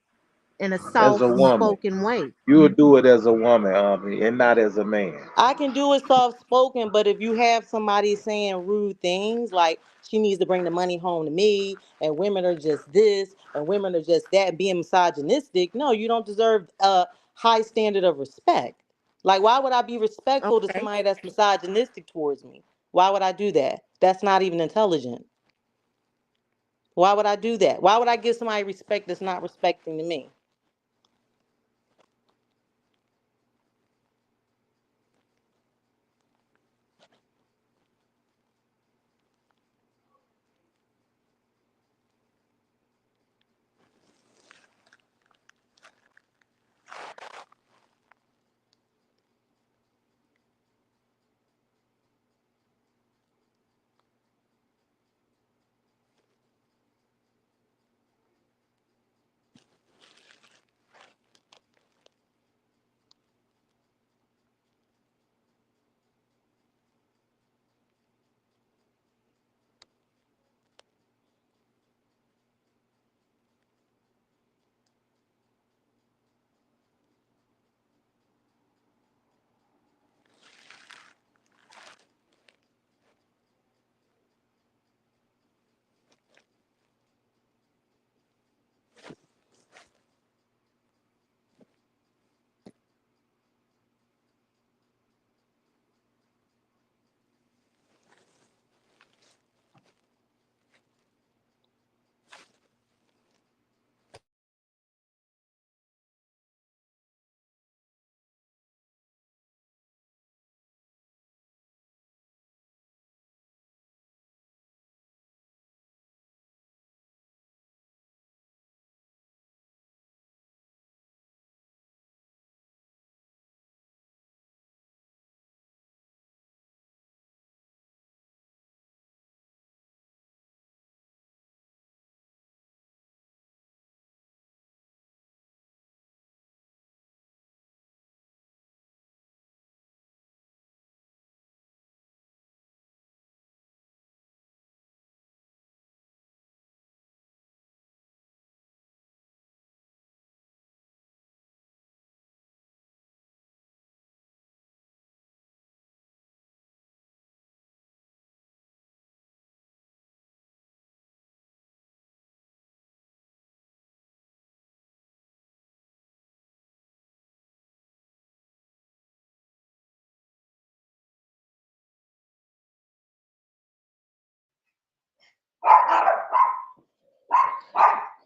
in a As soft a woman. spoken way. You would do it as a woman, and not as a man. I can do it soft spoken, but if you have somebody saying rude things like she needs to bring the money home to me, and women are just this, and women are just that, and being misogynistic, no, you don't deserve a high standard of respect. Like, why would I be respectful to Okay. somebody that's misogynistic towards me? Why would I do that? That's not even intelligent. Why would I do that? Why would I give somebody respect that's not respecting to me?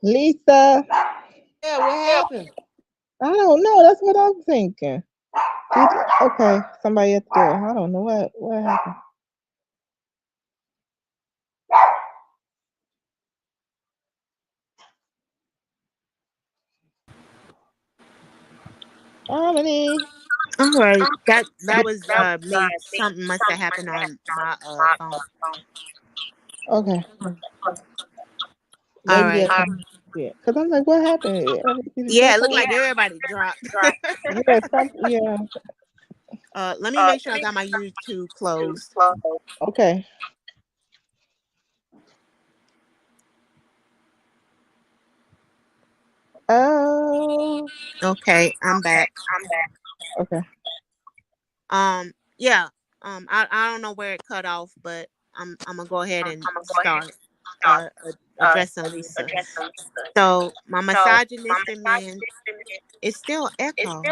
Lisa, Yeah, what happened? I don't know. That's what I'm thinking. Okay, somebody at the door. I don't know what happened. Harmony. All right, that was me. Something must have happened on my phone. Okay, All maybe right. that's yeah. Cause I'm like, what happened? Did it Yeah, drop it looked off? like everybody dropped. Yeah, yeah. Let me make sure I got my YouTube closed. Okay. Oh. Okay, I'm back. Okay. Yeah. I don't know where it cut off, but I'm gonna go ahead and start addressing Lisa. So my misogynistic man is still echo.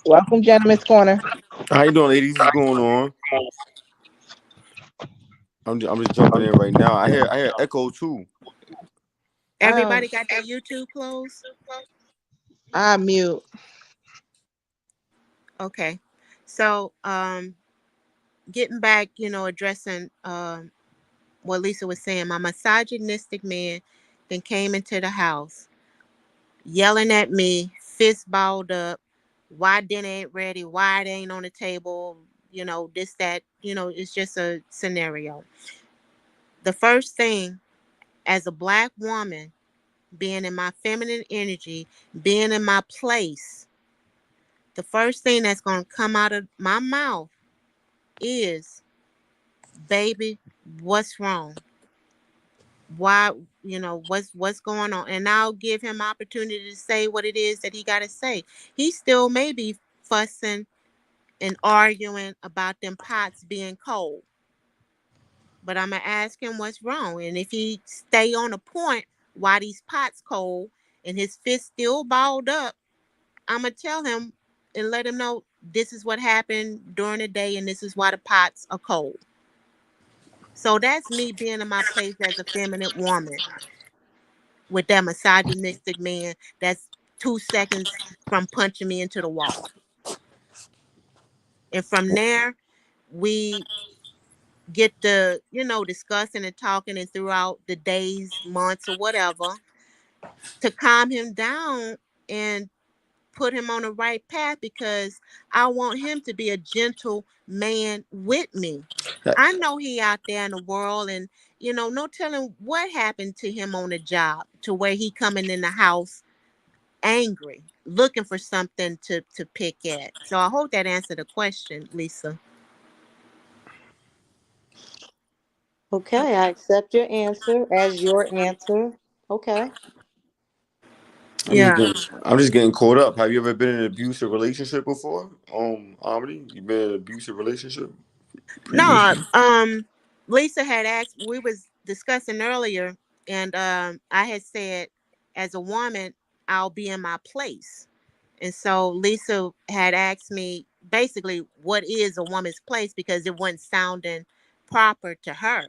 Welcome, Gentlemen's Corner. How you doing, ladies? What's going on? I'm just jumping in right now. I hear echo too. Um, Everybody got their YouTube closed? I mute. Okay. So getting back, addressing what Lisa was saying, my misogynistic man then came into the house yelling at me, fist balled up, why dinner ain't ready, why it ain't on the table, this, that, it's just a scenario. The first thing, as a black woman, being in my feminine energy, being in my place, the first thing that's going to come out of my mouth is, baby, what's wrong? Why, what's going on? And I'll give him opportunity to say what it is that he got to say. He still may be fussing and arguing about them pots being cold, but I'm gonna ask him what's wrong. And if he stay on a point why these pots cold and his fist still balled up, I'm gonna tell him and let him know this is what happened during the day and this is why the pots are cold. So that's me being in my place as a feminine woman with that misogynistic man that's 2 seconds from punching me into the wall. And from there, we get to, discussing and talking, and throughout the days, months, or whatever, to calm him down and put him on the right path, because I want him to be a gentle man with me. I know he out there in the world, and no telling what happened to him on the job to where he coming in the house angry, looking for something to pick at. So I hope that answered the question, Lisa. Okay, I accept your answer as your answer. Okay. Yeah. I'm just getting caught up. Have you ever been in an abusive relationship before? Amity, you been in an abusive relationship No, previously? Lisa had asked, we was discussing earlier, and I had said, as a woman, I'll be in my place. And so Lisa had asked me basically what is a woman's place, because it wasn't sounding proper to her.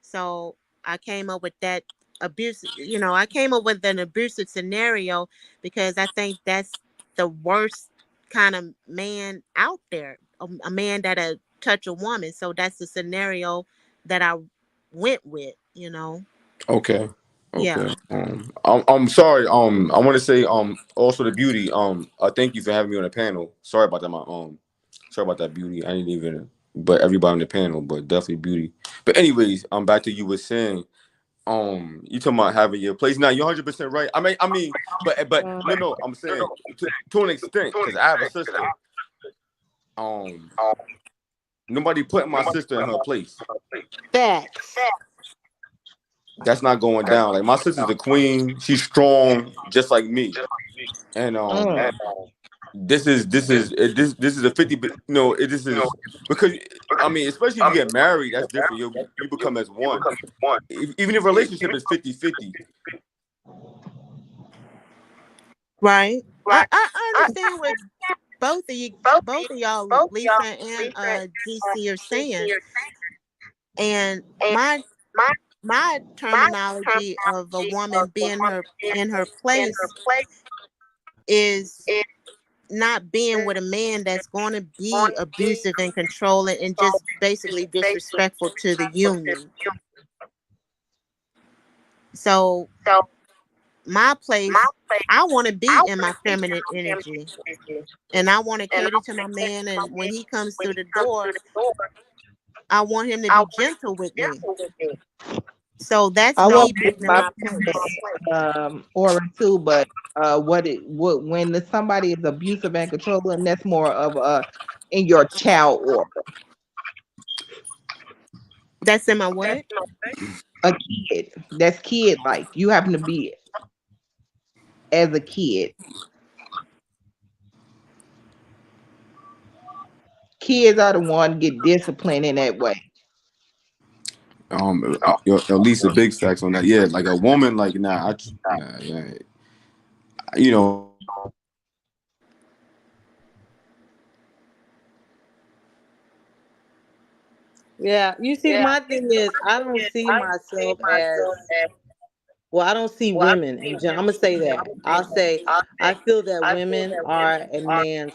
So I came up with that abuse, I came up with an abusive scenario, because I think that's the worst kind of man out there, a man that'll touch a woman. So that's the scenario that I went with. Okay. Yeah. Okay. I'm sorry. I want to say also the beauty. Thank you for having me on the panel. Sorry about that. Sorry about that, beauty. I didn't even. But everybody on the panel, but definitely beauty. But anyways, back to you were saying. You talking about having your place now? You're 100% right. But no. I'm saying to an extent, because I have a sister. Um, Nobody putting my sister in her place. Facts. That's not going down. Like my sister's a queen. She's strong, just like me. And Mm. this is a 50. This is because especially if you get married, that's different. You become as one. Even if relationship is 50-50. Right. I understand what both of y'all, Lisa and GC, are saying. And my my terminology of a woman being her in her place is not being with a man that's going to be abusive and controlling and just basically disrespectful to the union. So my place, I want to be in my feminine energy, and I want to cater to my man, and when he comes through the door, I want him to be gentle with me. So that's I want me to being be in my my place. aura too, but what when somebody is abusive and controlling, that's more of a in your child aura. That's in my what? A kid. That's kid like. You happen to be as a kid. Kids are the one get disciplined in that way. At least a big facts on that. Yeah, like a woman, like nah, yeah, you know, Yeah, you see, my thing is, I don't see myself as well. I don't see women in general. I'm gonna say that. I'll say I feel that women are a man's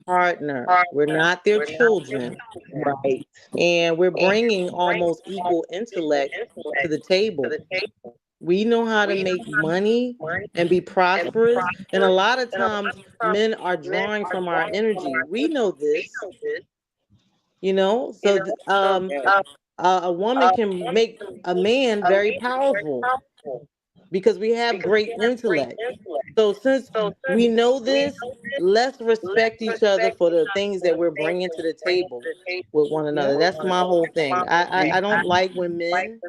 partner. We're not their children, Right. and we're bringing almost equal intellect to the table. We know how to make money and be prosperous, and a lot of times men are drawing from our energy. We know this, so a woman can make a man very powerful because we have great intellect. So since we know this, let's respect each other for the things that we're bringing to the table with one Yeah. another. That's my whole thing. I don't like when men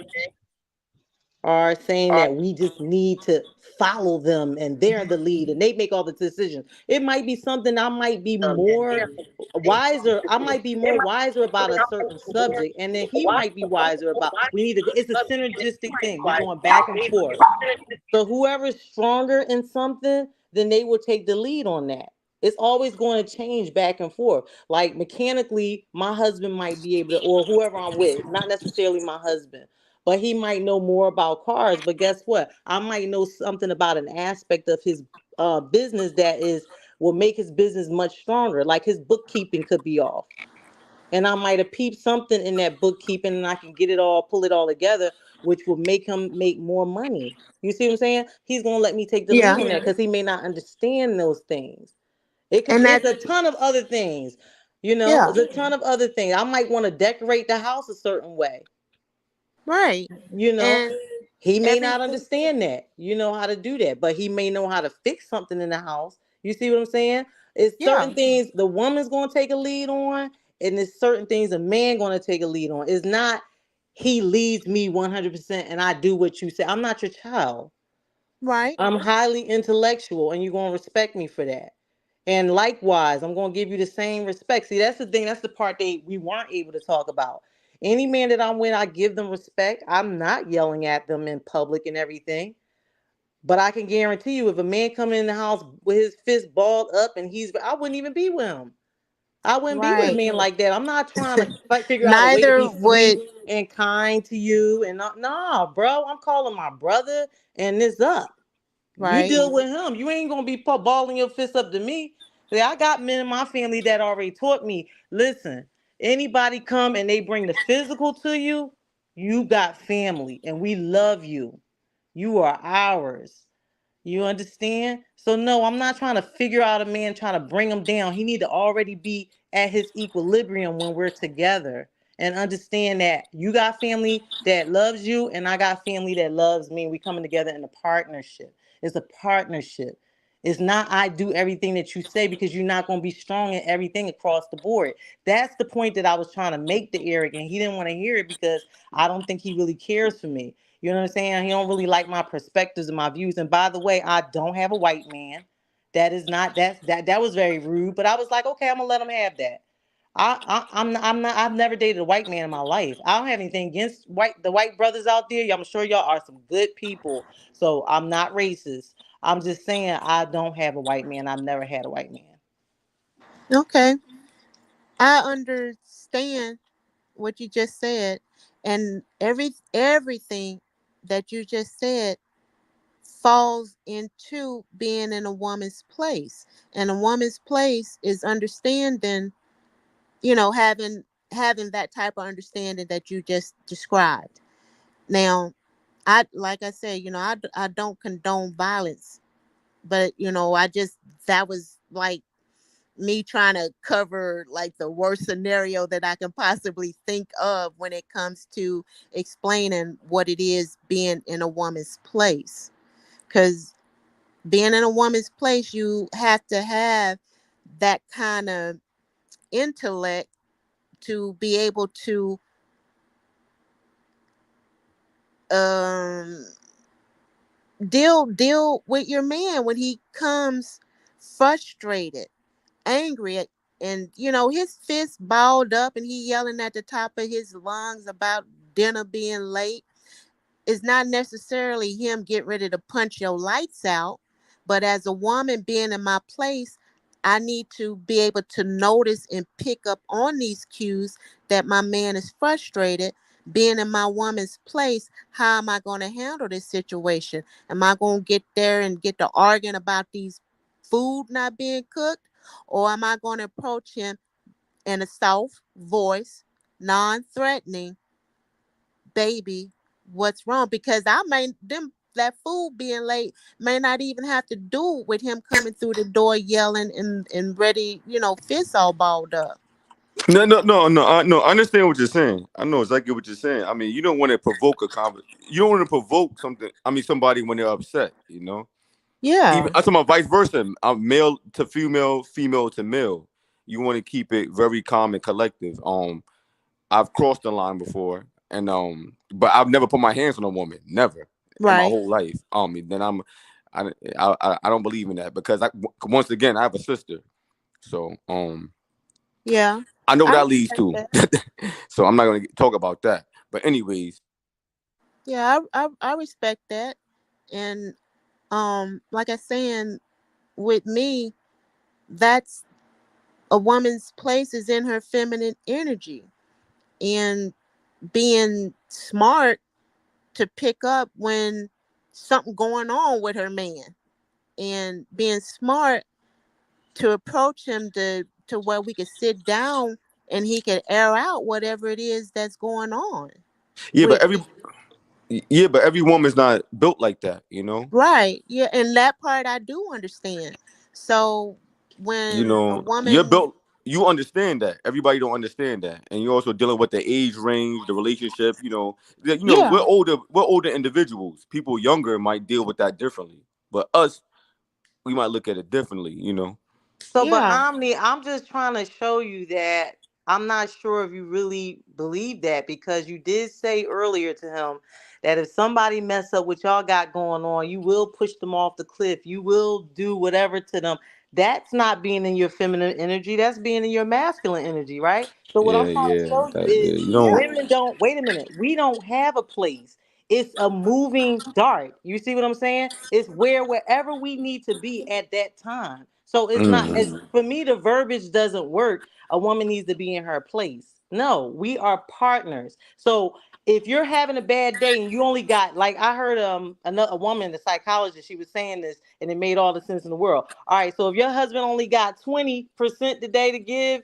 are saying that we just need to follow them and they're the lead and they make all the decisions. It might be something I might be more wiser. I might be more wiser about a certain subject, and then he might be wiser about. We need to go. It's a synergistic thing. We're going back and forth. So whoever's stronger in something, then they will take the lead on that. It's always going to change back and forth. Like mechanically, my husband might be able to, or whoever I'm with, not necessarily my husband, but he might know more about cars. But guess what? I might know something about an aspect of his business that will make his business much stronger. Like his bookkeeping could be off, and I might have peeped something in that bookkeeping, and I can pull it all together, which will make him make more money. You see what I'm saying? He's gonna let me take the lead Yeah. on that because he may not understand those things. And It's that, a ton of other things. yeah, It's a ton of other things. I might want to decorate the house a certain way. right. You know, And he may not everything, understand that. You know how to do that, but he may know how to fix something in the house. You see what I'm saying? It's yeah, certain things the woman's going to take a lead on, and it's certain things a man going to take a lead on. It's not he leads me 100% and I do what you say. I'm not your child. right. I'm highly intellectual, and you're going to respect me for that. And likewise, I'm going to give you the same respect. See, that's the thing. That's the part that we weren't able to talk about. Any man that I'm with, I give them respect. I'm not yelling at them in public and everything. But I can guarantee you, if a man come in the house with his fist balled up and I wouldn't even be with him. I wouldn't be with a Right. man like that. I'm not trying to figure out a way to Neither be would, sweet and kind to you. And not, nah, bro, I'm calling my brother and this up. You right. deal with him. You ain't gonna be balling your fist up to me. See, I got men in my family that already taught me. Listen, anybody come and they bring the physical to you, you got family, and we love you. You are ours. You understand? So no, I'm not trying to figure out a man trying to bring him down. He need to already be at his equilibrium when we're together and understand that you got family that loves you and I got family that loves me. We coming together in a partnership. It's a partnership. It's not I do everything that you say because you're not going to be strong in everything across the board. That's the point that I was trying to make to Eric, and he didn't want to hear it because I don't think he really cares for me. You know what I'm saying? He don't really like my perspectives and my views. And by the way, I don't have a white man. That is not that was very rude. But I was like, okay, I'm gonna let him have that. I'm not I've never dated a white man in my life. I don't have anything against the white brothers out there. I'm sure y'all are some good people. So I'm not racist. I'm just saying I don't have a white man. I've never had a white man. Okay. I understand what you just said. And everything that you just said falls into being in a woman's place. And a woman's place is understanding, having that type of understanding that you just described. Now, I like I said, I don't condone violence, but I just that was like me trying to cover like the worst scenario that I can possibly think of when it comes to explaining what it is being in a woman's place. Because being in a woman's place, you have to have that kind of intellect to be able to um deal with your man when he comes frustrated, angry, and his fist balled up and he yelling at the top of his lungs about dinner being late. It's not necessarily him get ready to punch your lights out, but as a woman being in my place, I need to be able to notice and pick up on these cues that my man is frustrated. Being in my woman's place, how am I going to handle this situation? Am I going to get there and get to arguing about these food not being cooked? Or am I going to approach him in a soft voice, non-threatening, baby, what's wrong? Because I may them that food being late may not even have to do with him coming through the door yelling and ready, fists all balled up. No. I understand what you're saying. I know exactly what you're saying. I mean, you don't want to provoke a You don't want to provoke something. I mean, somebody when they're upset. Even Yeah. I'm talking about vice versa. Male to female, female to male. You want to keep it very calm and collective. I've crossed the line before, and but I've never put my hands on a woman, never in my Right. whole life. Then I don't believe in that because once again I have a sister, so Yeah. I know what I that leads respect to. that. So I'm not gonna talk about that. But anyways, Yeah, I respect that. And like I saying, with me, that's a woman's place is in her feminine energy and being smart to pick up when something going on with her man and being smart to approach him to where we could sit down and he could air out whatever it is that's going on yeah, with but every woman's not built like that. right. Yeah, and that part I do understand. So when a You're woman, built. You understand that. Everybody don't understand that, and you're also dealing with the age range, the relationship. We're yeah, older. We're older individuals. People younger might deal with that differently, but us, we might look at it differently. So, but yeah, I'm just trying to show you that I'm not sure if you really believe that because you did say earlier to him that if somebody mess up what y'all got going on, you will push them off the cliff. You will do whatever to them. That's not being in your feminine energy. That's being in your masculine energy, right? So what I'm Yeah, trying to yeah. show you Yeah, is you don't. women don't, wait a minute, we don't have a place. It's a moving dart. You see what I'm saying? It's wherever we need to be at that time. So it's not as Mm. for me the verbiage doesn't work. A woman needs to be in her place. No, we are partners. So if you're having a bad day and you only got like I heard a woman, the psychologist, she was saying this and it made all the sense in the world. All right, so if your husband only got 20% today to give,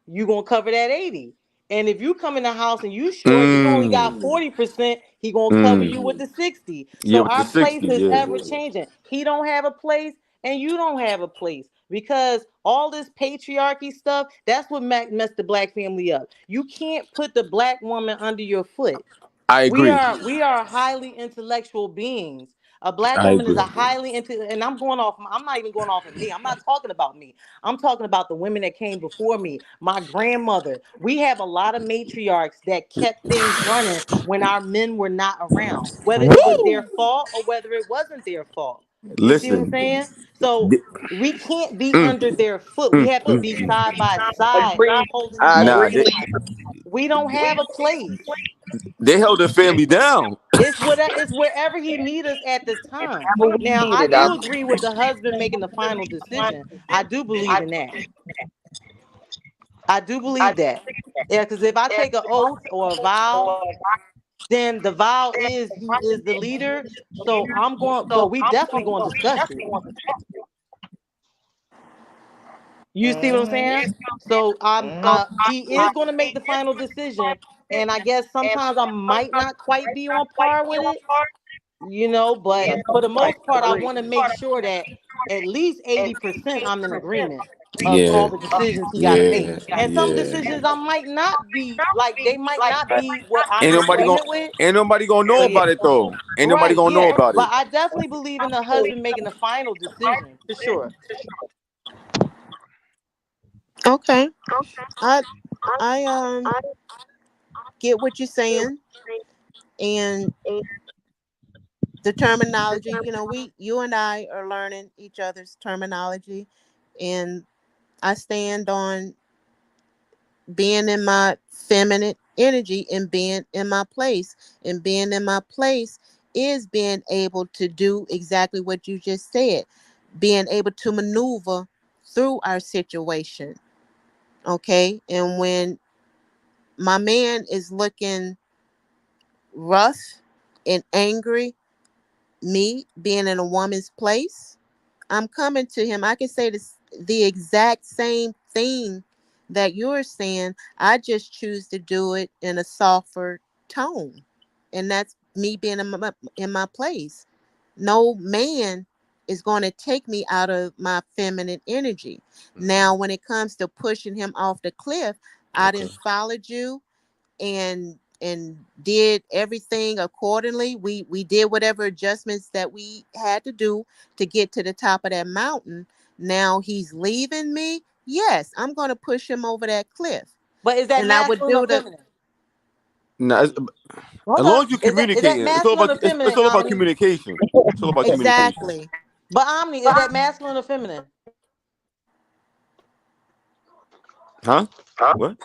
you gonna cover that 80. And if you come in the house and you short and you only got Mm. 40%, he gonna cover you with Mm. the 60. Yeah, So with the our place 60. is Yeah. ever changing. He don't have a place and you don't have a place because all this patriarchy stuff, that's what messed the black family up. You can't put the black woman under your foot. I we agree. are we are highly intellectual beings. A black I woman is agree. a highly into, and I'm not even going off of me. I'm not talking about me. I'm talking about the women that came before me. My grandmother. We have a lot of matriarchs that kept things running when our men were not around, whether it was their woo, fault or whether it wasn't their fault. You see what I'm Listen. saying? So th- we can't be Mm, under their foot. We mm, have to mm. be side by side, Agree. holding each I other Nah, agree. down. We don't have a place. they held the family down. It's wherever he need us at the time. Whenever we Now, need I it, do agree with the husband making the final decision. I do believe I in that. I do believe that. Yeah, because if I take an oath or a vow, then the vow is he is the leader. So I'm going. So we definitely going to discuss it. You see what I'm saying? Mhm. So Mhm. he is going to make the final decision, and I guess sometimes I might not quite be on par with it, but Yeah, for the I most part, I agree. want to make sure that at least 80% I'm in agreement of all Yeah, the decisions he got to make. yeah, And some yeah. decisions I might not be like, they might not be what I'm Ain't in nobody gonna agreement with. ain't nobody gonna know Oh yeah. about it though. Ain't nobody Right, gonna know yeah. about But it. I definitely believe in the husband making the final decision for sure. Okay. I I get what you're saying, and the terminology, you and I are learning each other's terminology, and I stand on being in my feminine energy and being in my place. And being in my place is being able to do exactly what you just said, being able to maneuver through our situation. Okay. And when my man is looking rough and angry, me being in a woman's place, I'm coming to him. I can say the exact same thing that you're saying. I just choose to do it in a softer tone. And that's me being in my place. No man is going to take me out of my feminine energy. Now, when it comes to pushing him off the cliff, I Okay. didn't followed you and did everything accordingly. We did whatever adjustments that we had to do to get to the top of that mountain. Now he's leaving me. Yes, I'm going to push him over that cliff. But is that And I would masculine or do the feminine? Nah, as Hold long up. as you Is that communicating, masculine or it's feminine, all about Omni? communication. It's all about communication. exactly. But Omni, is that masculine or feminine? Huh? What?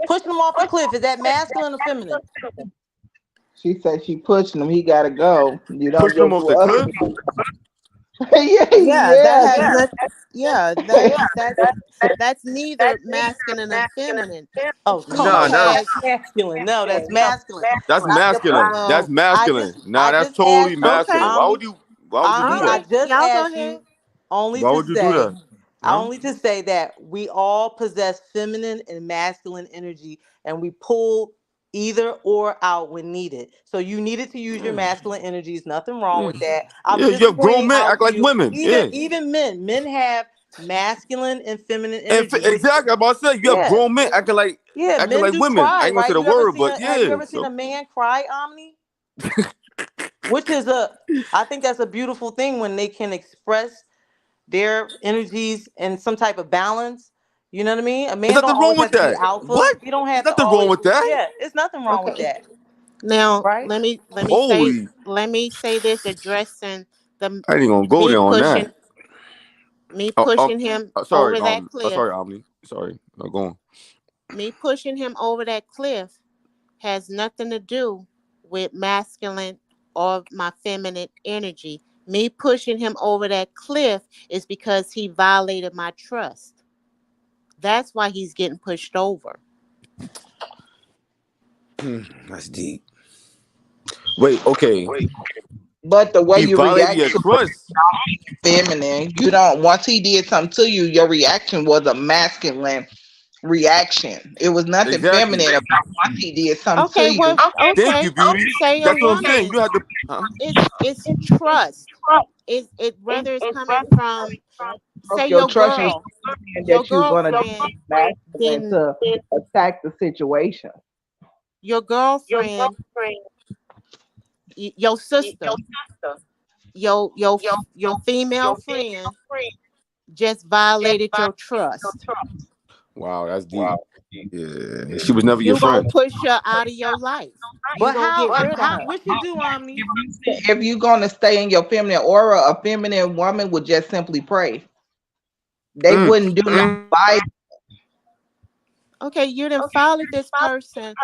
Pushing him off the cliff, is that masculine or feminine? She said she pushing him. He gotta go. You don't Pushing go them off through the other cliff? people. Yeah, Yeah, that yes. has not. Yeah, that's neither masculine or feminine. Oh, come He Nah, on. nah. That's has masculine. No, that's masculine. That's The point. masculine. That's well. masculine. Nah, I that's just totally asked you, masculine. Okay, Omni. Why would you do Omni, all I that? right, just y'all go asked ahead. you only Why to would you do say, that? Huh? that we all possess feminine and masculine energy, and we pull either or out when needed. So you needed to use your Yeah. masculine energies. Nothing wrong Yeah. with that. I'm Yeah, you just have grown pointing men out act to like you, women. even Yeah. even men have masculine and feminine And energy, which exactly, I'm about to say you have yeah, grown men yeah, acting men like do women. I cry, ain't gonna say right? the word, but Have you yeah. ever seen a So man cry, Omni? Which is I think that's a beautiful thing when they can express their energies in some type of balance. You know what I mean? A there's man don't nothing wrong always with have to be that. alpha. What? He don't There's have to nothing wrong always with be. that. Yeah, it's nothing wrong with Okay. that, Now right? Holy, let me say this, addressing the I ain't gonna go me there on pushing that. me Oh, pushing him sorry, over that cliff. sorry, Omni. Sorry, no, go on. Me pushing him over that cliff has nothing to do with masculine or my feminine energy. Me pushing him over that cliff is because he violated my trust. That's why he's getting pushed over. That's deep. Wait, okay. But the way He you violated react your to trust. feminine, you don't. Once he did something to you, your reaction was a masculine reaction. It was nothing Exactly. feminine about once he did something to Okay, you. well, Thank okay. you, beauty. Say a That's what I'm saying. woman. You had to. Huh? It's trust. It whether it's coming from, Broke say, your trust and your that you're gonna do girlfriend, masculine then to attack the situation. your girlfriend, your sister, your female friend just violated your trust. Wow, that's deep. Yeah, she was never your You gonna friend. push her out of your life. You But gonna get rid of how her. what she do, Omni? If you're gonna stay in your feminine aura, a feminine woman would just simply pray. They Mm, wouldn't do nothing mm. by Okay, you done followed this person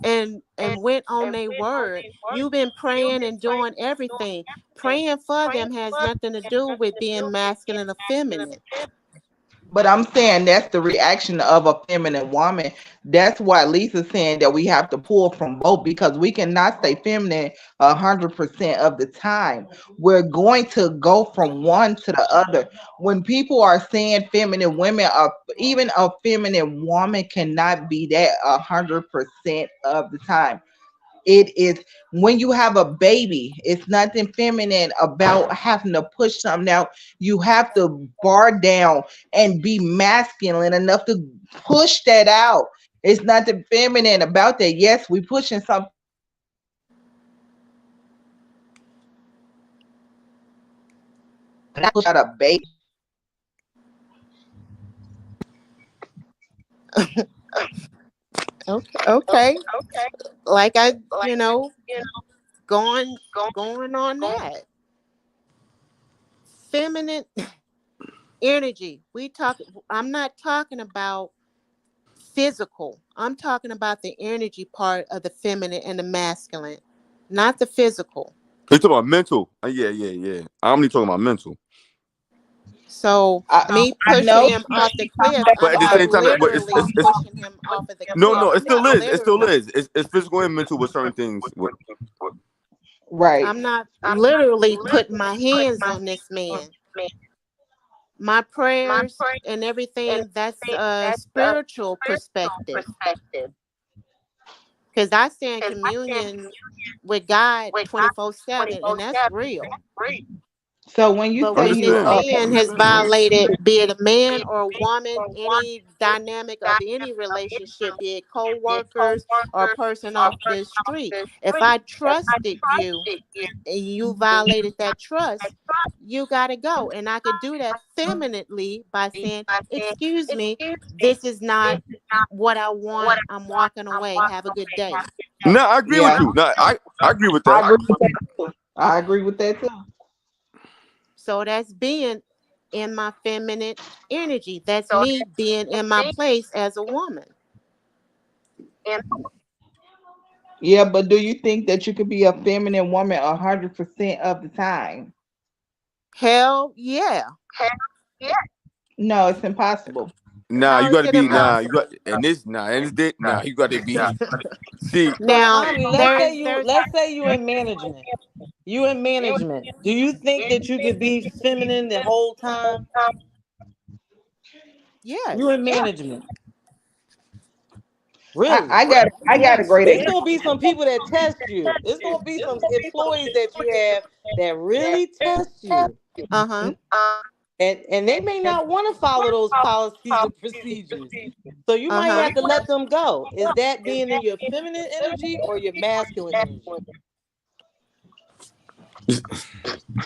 and went on their word. You've been praying and doing everything. Praying for them has nothing to do with being masculine or feminine. But I'm saying that's the reaction of a feminine woman. That's why Lisa's saying that we have to pull from both because we cannot stay feminine 100% of the time. We're going to go from one to the other. When people are saying feminine women are, even a feminine woman cannot be that 100% of the time. It is when you have a baby, it's nothing feminine about having to push something out. You have to bar down and be masculine enough to push that out. It's nothing feminine about that. Yes, we pushing something out a baby. Okay, okay. Like going going on that feminine energy. I'm not talking about physical. I'm talking about the energy part of the feminine and the masculine, not the physical. You talking about mental? Yeah, yeah, yeah. I'm only talking about mental. So me I pushing know, him off the cliff, But I'm at the not same time, but literally pushing him off of the no, cliff. no, it I'm still not is. It still literally. is. It's physical and mental with certain things. right. I'm not literally putting my hands on this man. My prayers and everything, that's a spiritual perspective. Because I stay in communion with God 24/7, and that's real. So when you But I say when this you understand. man I has understand. violated, be it a man or a woman, any dynamic of any relationship, be it co-workers or a person off the street, if I trusted you and you violated that trust, you got to go. And I could do that femininely by saying, excuse me, this is not what I want. I'm walking away. Have a good day. No, I agree with yeah, you. No, I agree with I that. agree with that too. I agree with that too. So that's being in my feminine energy. That's me being in my place as a woman. Yeah, but do you think that you could be a feminine woman 100% of the time? Hell yeah. No, it's impossible. Nah, you How is got to it be nah. You got impossible? and this nah and this did nah. You got to be. See, So Now Omni, there's let's say you in management. You in management. Do you think that you could be feminine the whole time? You yes. in management. I, Really? I got I got a great It's example. gonna be some people that test you. It's gonna be some employees that you have that really test you. Uh-huh. And they may not want to follow those policies and procedures. So you might Uh-huh. have to let them go. Is that being in your feminine energy or your masculine energy?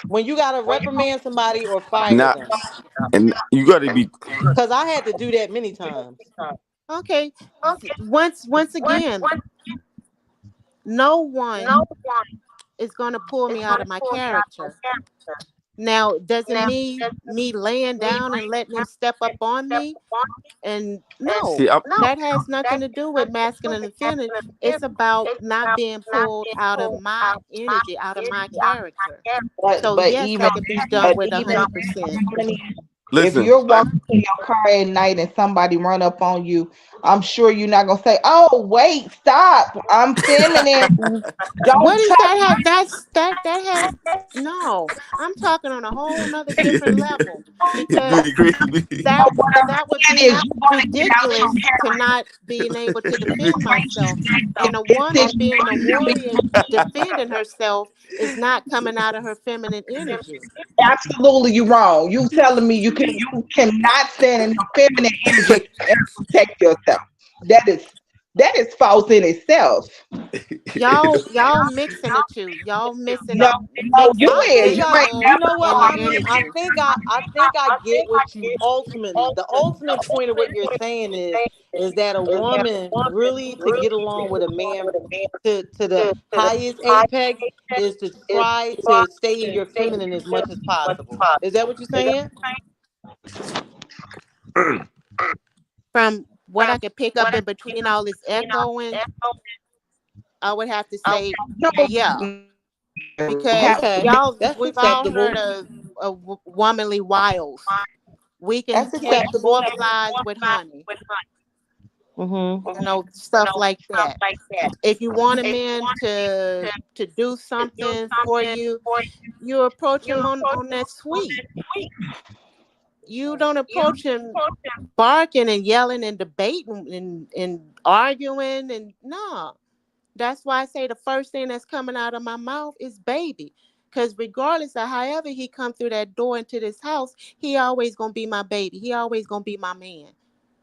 When you gotta reprimand somebody or fire nah, them. and you got to be. Because I had to do that many times. Okay. Once again, no one is going to pull me out of my character. Now, doesn't me laying down and letting them step up on me, and See, no, that has nothing to do with masculine and feminine. It's about not being pulled out of my energy, out of my character. So But yes, even that can be done with 100%. if listen. you're walking in your car at night and somebody run up on you, I'm sure you're not gonna say, "Oh, wait, stop! I'm feminine. What Don't does touch." that have? That has no. I'm talking on a whole nother different level because Beauty, crazy beauty. But that what I'm that would saying is, be you want to get out your ridiculous to character. not being able to defend myself. And a This woman being a warrior situation, defending herself is not coming out of her feminine energy. absolutely, you wrong. You telling me you cannot stand in your feminine energy and protect yourself. That is that is false in itself. Y'all mixing the two. Y'all No, no, you I mixing is. think You I, ain't you physical know never what, and the Omni? energy. I think I get what you ultimately. The ultimate point of what you're saying is that a woman really to get along with a man to the highest apex is to try to stay in your feminine as much as possible. Is that what you're saying? From what I could pick up in between all this echoing, I would have to say, yeah, because Okay, y'all, that's we've all acceptable. heard of womanly wiles. We can That's catch acceptable. more flies with honey, Mm-hmm. stuff like that. If you want a man to do something for you, you approach him on that sweet. You don't approach him barking and yelling and debating and arguing and no. That's why I say the first thing that's coming out of my mouth is baby. Because regardless of however he come through that door into this house, he always gonna be my baby. He always gonna be my man.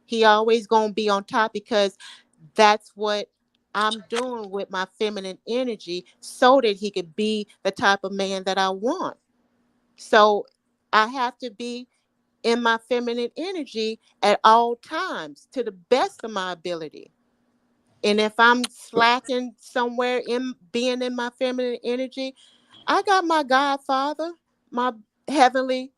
He always gonna be on top because that's what I'm doing with my feminine energy so that he could be the type of man that I want. So I have to be in my feminine energy at all times to the best of my ability. And if I'm slacking somewhere in being in my feminine energy, I got my Godfather, my heavenly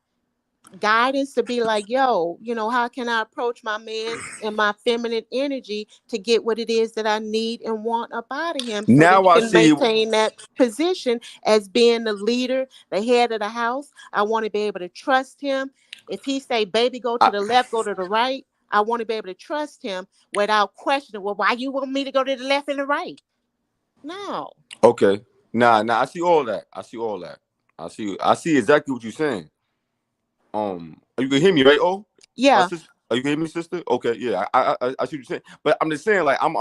guidance to be like, yo, how can I approach my man in my feminine energy to get what it is that I need and want up out of him so that Now he I can see. maintain that position as being the leader, the head of the house. I want to be able to trust him. If he say, baby, go to I, the left, go to the right, I want to be able to trust him without questioning, well, why you want me to go to the left and the right? No. okay. Nah. I see all that. I see all that. I see exactly what you're saying. You can hear me, right? Oh, Yeah. sister, are you can hear me, sister? Okay, yeah. I see what you're saying. But I'm just saying, like, I'm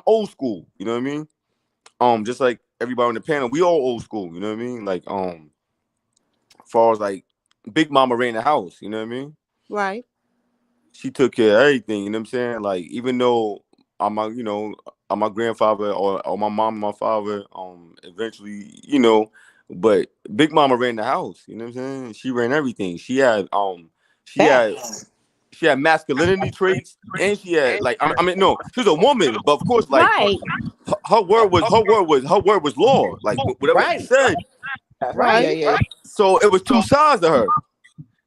old school. You know what I mean? Just like everybody on the panel, we all old school. You know what I mean? Like, as far as like Big Mama ran the house. You know what I mean? Right. She took care of everything. You know what I'm saying? Like, even though I'm my grandfather or my mom and my father, eventually, but Big Mama ran the house. You know what I'm saying? She ran everything. She had Facts. she had masculinity traits, and she had like I mean, no, she was a woman, but of course, like Right. her word was law. Like whatever she Right. said. That's right. Right. Yeah, yeah. So it was two sides to her.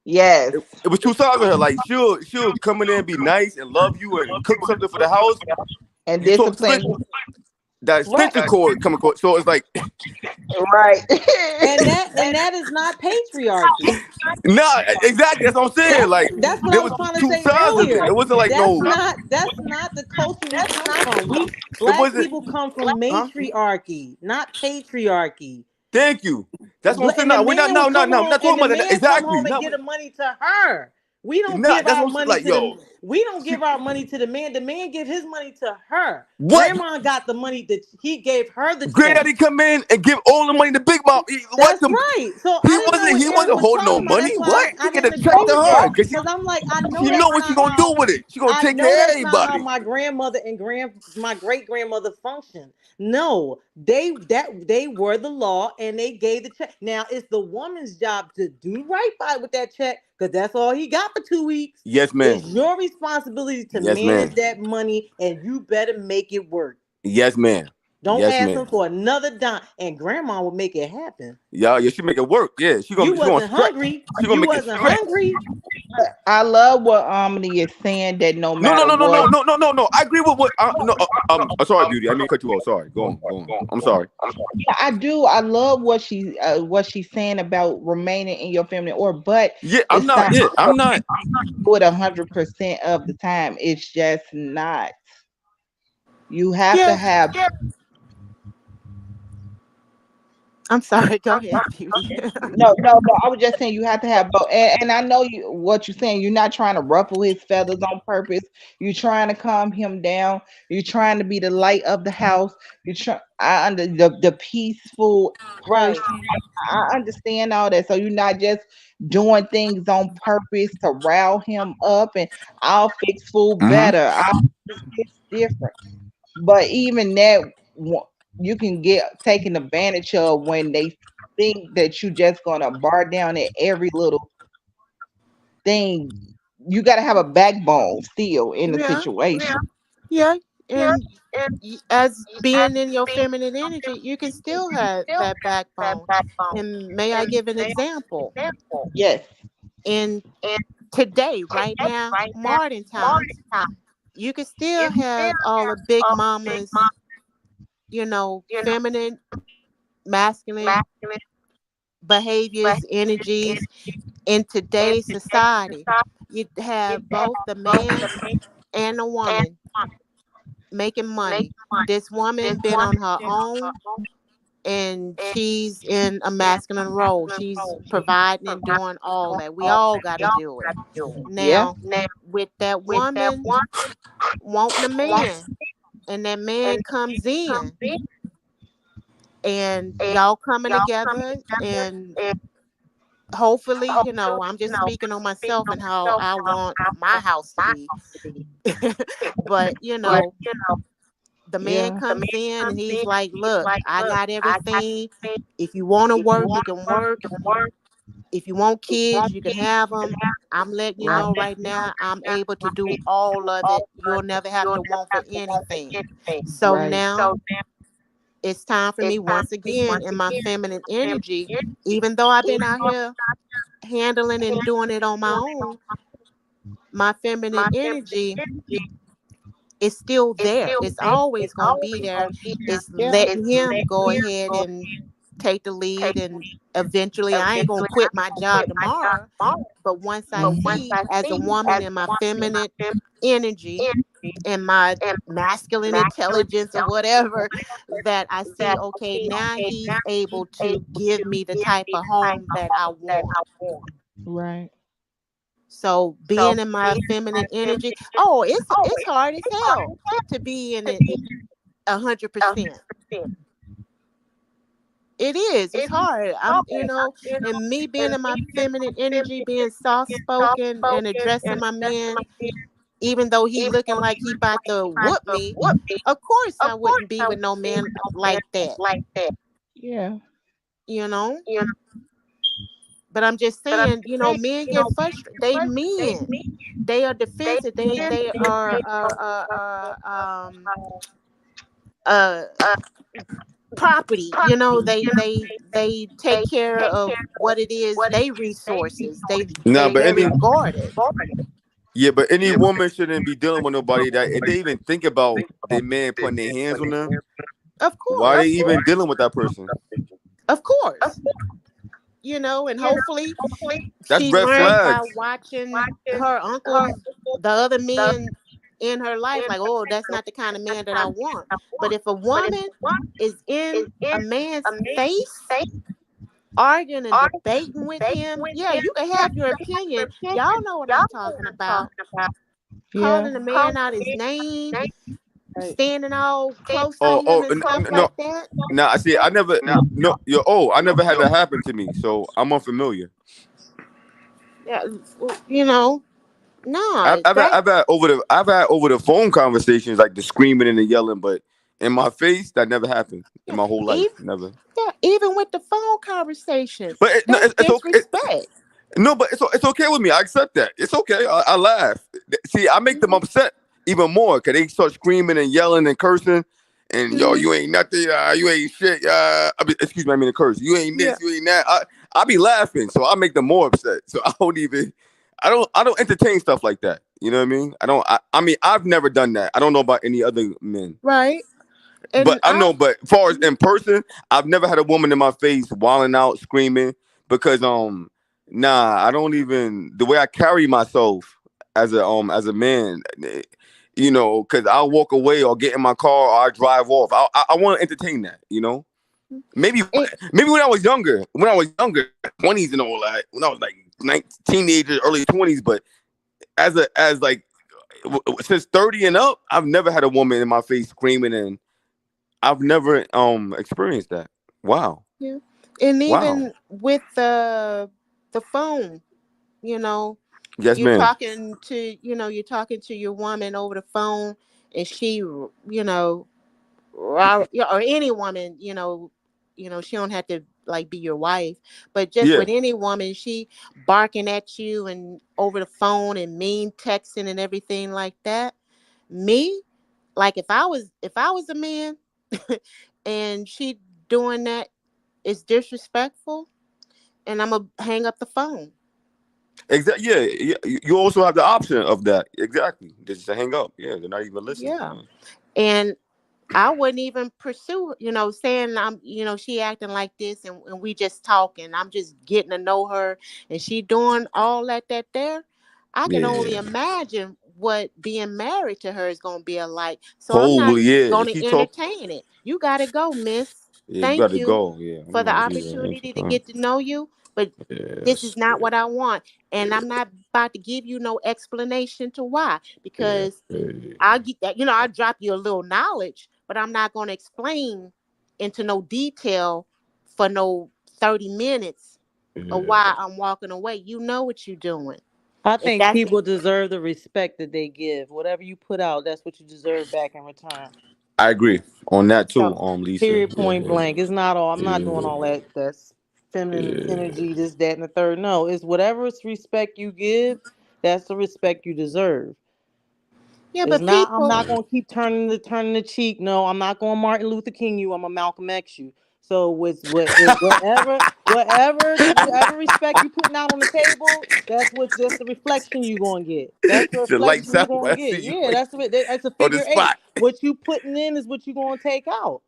Yes. It was two sides of her. Like she'll come in there and be nice and love you and cook something for the house. And You talk discipline. slick, that Right. extension cord coming. So it's like, Right. And that is not patriarchy. nah, exactly. That's what I'm saying. Like That's what I there was was trying to two say sides of it. earlier. It wasn't like no. That's not the culture we come from. It Black wasn't. people come from Huh? matriarchy, not patriarchy. Thank you. That's what I'm saying. And the No, we're not. man would No, no, come no. I'm home not and talking the about that. man come Exactly. home and No, get the money to her. We don't nah. give That's our what I'm saying. money Like, to the yo, we don't she, give our money to the man. The man give his money to her. what? Grandma got the money that he gave her the check. Granddaddy come in and give all the money to Big Mom. What That's the? right. So I didn't know what He Aaron wasn't was holding no talking about. money. That's why What? I He get a didn't check agree to with her that because because I'm like, I know she that's know what she not gonna do how with it. She gonna I take know care of that's not how everybody. my grandmother and my great grandmother functioned. No, they were the law and they gave the check. Now it's the woman's job to do right by with that check because that's all he got for 2 weeks. Yes, It's ma'am. your responsibility to Yes, manage ma'am. that money and you better make it work. Yes, ma'am. Don't Yes, ask him ma'am. for another dime. And grandma would make it happen. Yeah, she make it work. Yeah, she You gonna wasn't stretch. hungry. She gonna You make it wasn't stretch. hungry. I love what Omni is saying that no No, no, matter no, no, no, what. no, no, no, no. I agree with what. No, sorry, Beauty. I didn't mean to cut you off. Sorry. Go on, go on. I'm sorry. Yeah, I do. I love what she's saying about remaining in your feminine order, but Yeah, I'm it's not. not Yeah, I'm not. do it 100% of the time. It's just not. You have to Yeah. have. I'm sorry. Go ahead, Beauty. No. I was just saying you have to have both. And I know what you're saying. You're not trying to ruffle his feathers on purpose. You're trying to calm him down. You're trying to be the light of the house. I under the peaceful Right. person. I understand all that. So you're not just doing things on purpose to rile him up and I'll fix food Mm-hmm. better. It's different. But even that, you can get taken advantage of when they think that you just gonna bar down at every little thing. You gotta have a backbone still in the Yeah. situation. Yeah. And as being in your feminine energy, you can still have that backbone. And may I give an example? Yes. In today, right now, modern times, you can still have all the big mamas, feminine, masculine behaviors, energies, in today's society, you have both the man and the woman making money. This woman been on her own, and she's in a masculine role. She's providing and doing all that. We all got to do it. Yeah. Now, with that woman wanting a man, and that man comes in, and y'all coming together, and hopefully, I'm just speaking on myself and how I want my house to be. But the man Yeah. comes in and he's like, look, I got everything. If you want to work, you can work. If you want kids, you can have them. I'm letting you know right now, I'm able to do all of it. You'll never have to want for anything. So Right. now it's time for me once again in my feminine energy, even though I've been out here handling and doing it on my own, my feminine energy is still there. It's always going to be there. It's Yeah. letting him go ahead and take the lead, and eventually I ain't going to quit my job tomorrow. But once I see, as a woman in my feminine energy and my masculine intelligence or whatever, that I see, okay, now he's able to give me the type of home that I want. Right. So being in my feminine energy, it's hard as hell to be in it 100%. It is. It's hard. And me being in my feminine energy, being soft spoken and addressing my man, even though he looking like he about to whoop me, of course I wouldn't be with no man like that. Yeah. You know. But I'm just saying, men get frustrated. They men. They are defensive. They are property. They take care of what it is. They resources. They Nah, but very guarded. but any woman shouldn't be dealing with nobody that if they even think about their man putting their hands on them. Of Why are course. they even dealing with that person? Of course. And hopefully That's she red learned by flags. watching her uncles, the other men in her life, like, oh, that's not the kind of man that I want. But if a woman is in a man's face, arguing and debating with him, yeah, you can have your opinion. Y'all know what I'm talking about. Yeah. Calling a man out his name, Right. standing all close to Oh, him and stuff no. like that. Nah, I see. I never I never had that happen to me, so I'm unfamiliar. Yeah, no, I've had over the phone conversations, like the screaming and the yelling, but in my face that never happened in my whole life. Never. Yeah, even with the phone conversations, But that's it's okay. disrespect. No, but it's okay with me. I accept that. It's okay. I laugh. See, I make them upset even more because they start screaming and yelling and cursing. And yo, you ain't nothing. You ain't shit. Excuse me, I mean the curse. You ain't this. You ain't that. I be laughing, so I make them more upset. So I don't entertain stuff like that. You know what I mean? I mean, I've never done that. I don't know about any other men. Right. And But I know, but as far as in person, I've never had a woman in my face wilding out, screaming because I don't even the way I carry myself as a man, because I'll walk away or get in my car or I drive off. I want to entertain that, Maybe when I was younger, 20s and all that, when I was like teenagers, early 20s, but since 30 and up, I've never had a woman in my face screaming, and I've never experienced that. Wow. Yeah. And even with the phone, Yes, you're ma'am. talking to your woman over the phone, and she, or any woman, she don't have to be your wife, but just with any woman, she barking at you and over the phone and mean texting and everything like that. Me, like if I was a man and she doing that, it's disrespectful, and I'm gonna hang up the phone. Exactly. Yeah. You also have the option of that. Exactly. Just to hang up. Yeah, they're not even listening. Yeah. And I wouldn't even pursue, saying she acting like this and we just talking. I'm just getting to know her and she doing all that there. I can only Yeah. imagine what being married to her is gonna be like. So I'm not Holy yeah. If gonna she talk, entertain it. You gotta go, miss. yeah, you Thank gotta you go. Yeah, I'm for the not even opportunity to entertaining. get to know you, but this Yes. is not what I want. And I'm not about to give you no explanation to why, Yeah. because Yeah. I'll get that, I'll drop you a little knowledge, but I'm not going to explain into no detail for no 30 minutes of Yeah. why I'm walking away. You know what you're doing. I If think that's people deserve the respect that they give. Whatever you put out, that's what you deserve back in return. I agree on that too. So, Lisa. period, Yeah. point blank. It's not all. I'm not doing Yeah. all that. That's feminine Yeah. energy. This, that, and the third. No, it's whatever respect you give. That's the respect you deserve. yeah, It's but not. I'm people not gonna keep turning the cheek. No, I'm not going Martin Luther King you. I'm a Malcolm X you. So with whatever respect you putting out on the table, that's the reflection you gonna get. That's the The lights reflection you out. gonna I get. see you Yeah, that's a on the figure eight. spot. What you putting in is what you gonna take out.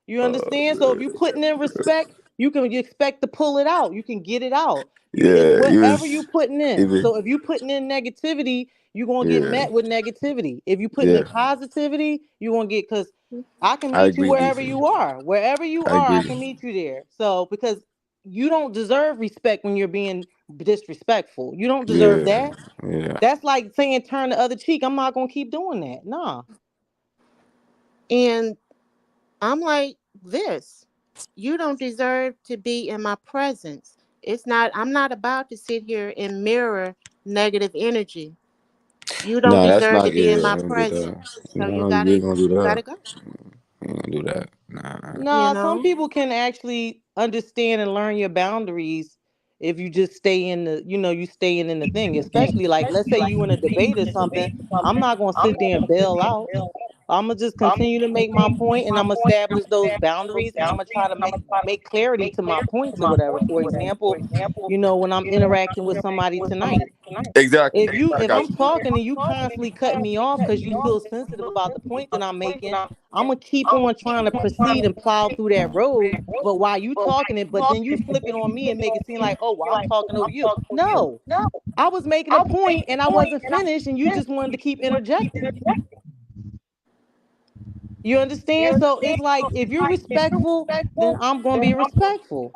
You understand? So if Man. you putting in respect, you expect to pull it out. You can get it out. It's Yeah. You whatever was you putting in. even. So if you putting in negativity, you're gonna get Yeah. met with negativity. If you putting in Yeah. positivity, you're gonna get because I can I meet you agree, wherever Lisa. you are. Wherever you I are, I agree. can meet you there. So because you don't deserve respect when you're being disrespectful. You don't deserve Yeah. that. Yeah. That's like saying turn the other cheek. I'm not gonna keep doing that. Nah. and I'm like this. You don't deserve to be in my presence. I'm not about to sit here and mirror negative energy. You don't Nah, that's deserve to not. be in Yeah. my Don't do that. presence. So you No, you gotta ain't gonna do you that. gotta go. You ain't gonna do that. Nah. You No, some know? people can actually understand and learn your boundaries if you just stay in you staying in the thing. Especially like let's say you in a debate or something. I'm not gonna sit there and bail out. I'm gonna just continue to make my point and I'm gonna establish those boundaries and I'm gonna try to make clarity to my points or whatever. For example, when I'm interacting with somebody tonight. Exactly. I If got I'm you. talking and you constantly cut me off because you feel sensitive about the point that I'm making, I'm gonna keep on trying to proceed and plow through that road. But while you talking it, but then you flip it on me and make it seem like, oh, well, I'm talking over you. No, I was making a point and I wasn't finished, and you just wanted to keep interjecting. You understand? So it's like if you're respectful, then I'm gonna be respectful.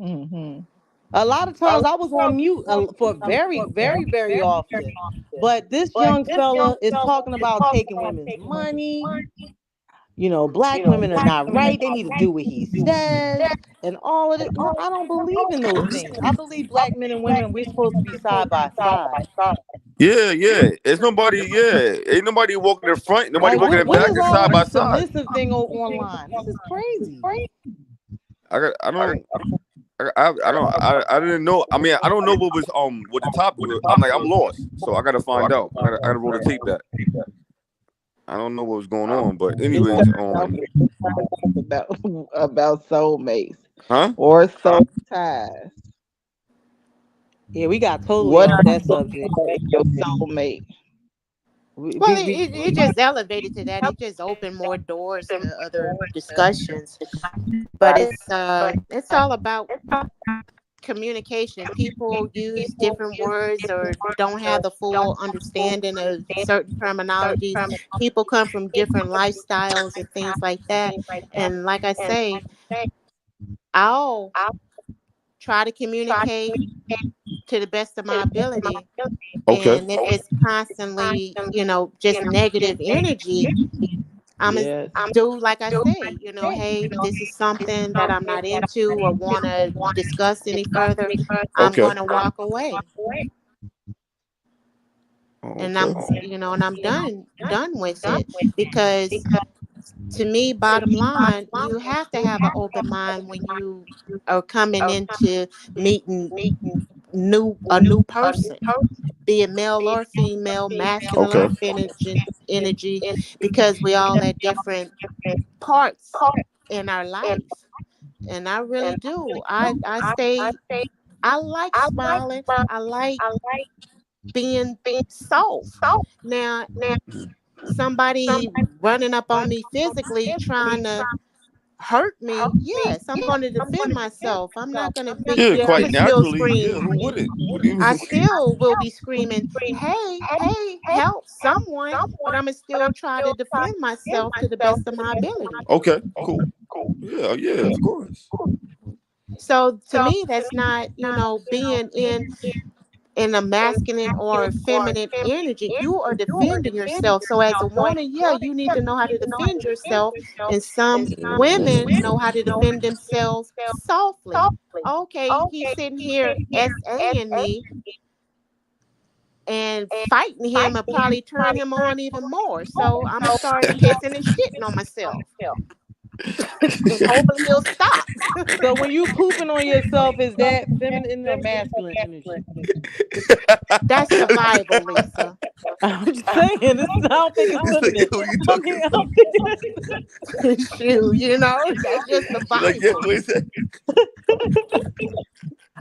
Mm-hmm. A lot of times I was on mute for very, very, very often. But this young fella is talking about taking women's money. Black women are not right. They need to do what he says and all of it. No, I don't believe in those things. I believe black men and women, we're supposed to be side by side. Yeah, yeah. It's nobody. Yeah, ain't nobody walking in front. Nobody Like, walking in what back. is It's all side of by this side. submissive thing online? This is crazy. I got. I don't. I don't. I didn't know. I mean, I don't know what the topic was. I'm lost. So I gotta find out. I gotta roll the tape back. I don't know what was going on. But It's anyways, about about soulmates huh? or soul ties. Yeah, we got totally What off do that you look subject. for in your soulmate? Well, it just elevated to that. It just opened more doors to other discussions. But it's all about communication. People use different words or don't have the full understanding of certain terminologies. People come from different lifestyles and things like that. And like I say, I'll try to communicate to the best of my ability. Okay. And if it's constantly, just negative energy, I'm gonna Yes. do like I say, hey, this is something that I'm not into or want to discuss any further. I'm Okay. going to walk away, and Okay. I'm done with it, because to me, bottom line, you have to have an open mind when you are coming into meeting a new person, be it male or female, masculine or Okay. energy, because we all at different parts in our life. And I really do. I like smiling. I like being soft. Now, somebody running up on me physically trying to hurt me, yes, I'm going to defend myself. I'm not going to be, Yeah, I'm quite going to still naturally. scream. Yeah, who wouldn't? What do you I mean? still will be screaming, hey, hey, help someone, but I'm going to still try to defend myself to the best of my ability. Okay, cool. Yeah, yeah, of course. So to me, that's not, being in a masculine or feminine energy. You are defending yourself. So as a woman, yeah, you need to know how to defend yourself. And some women know how to defend themselves softly. Okay, he's sitting here SAing me and fighting him and probably turn him on even more. So I'm gonna start pissing and shitting on myself. And hopefully he'll stop. So when you pooping on yourself, is that feminine or masculine energy? That's survival, Lisa. I'm just saying. I don't think it's She's like, feminine. who you I talking mean, I about? don't think it's... Shoot, that's just She's like, yeah, survival. what is that?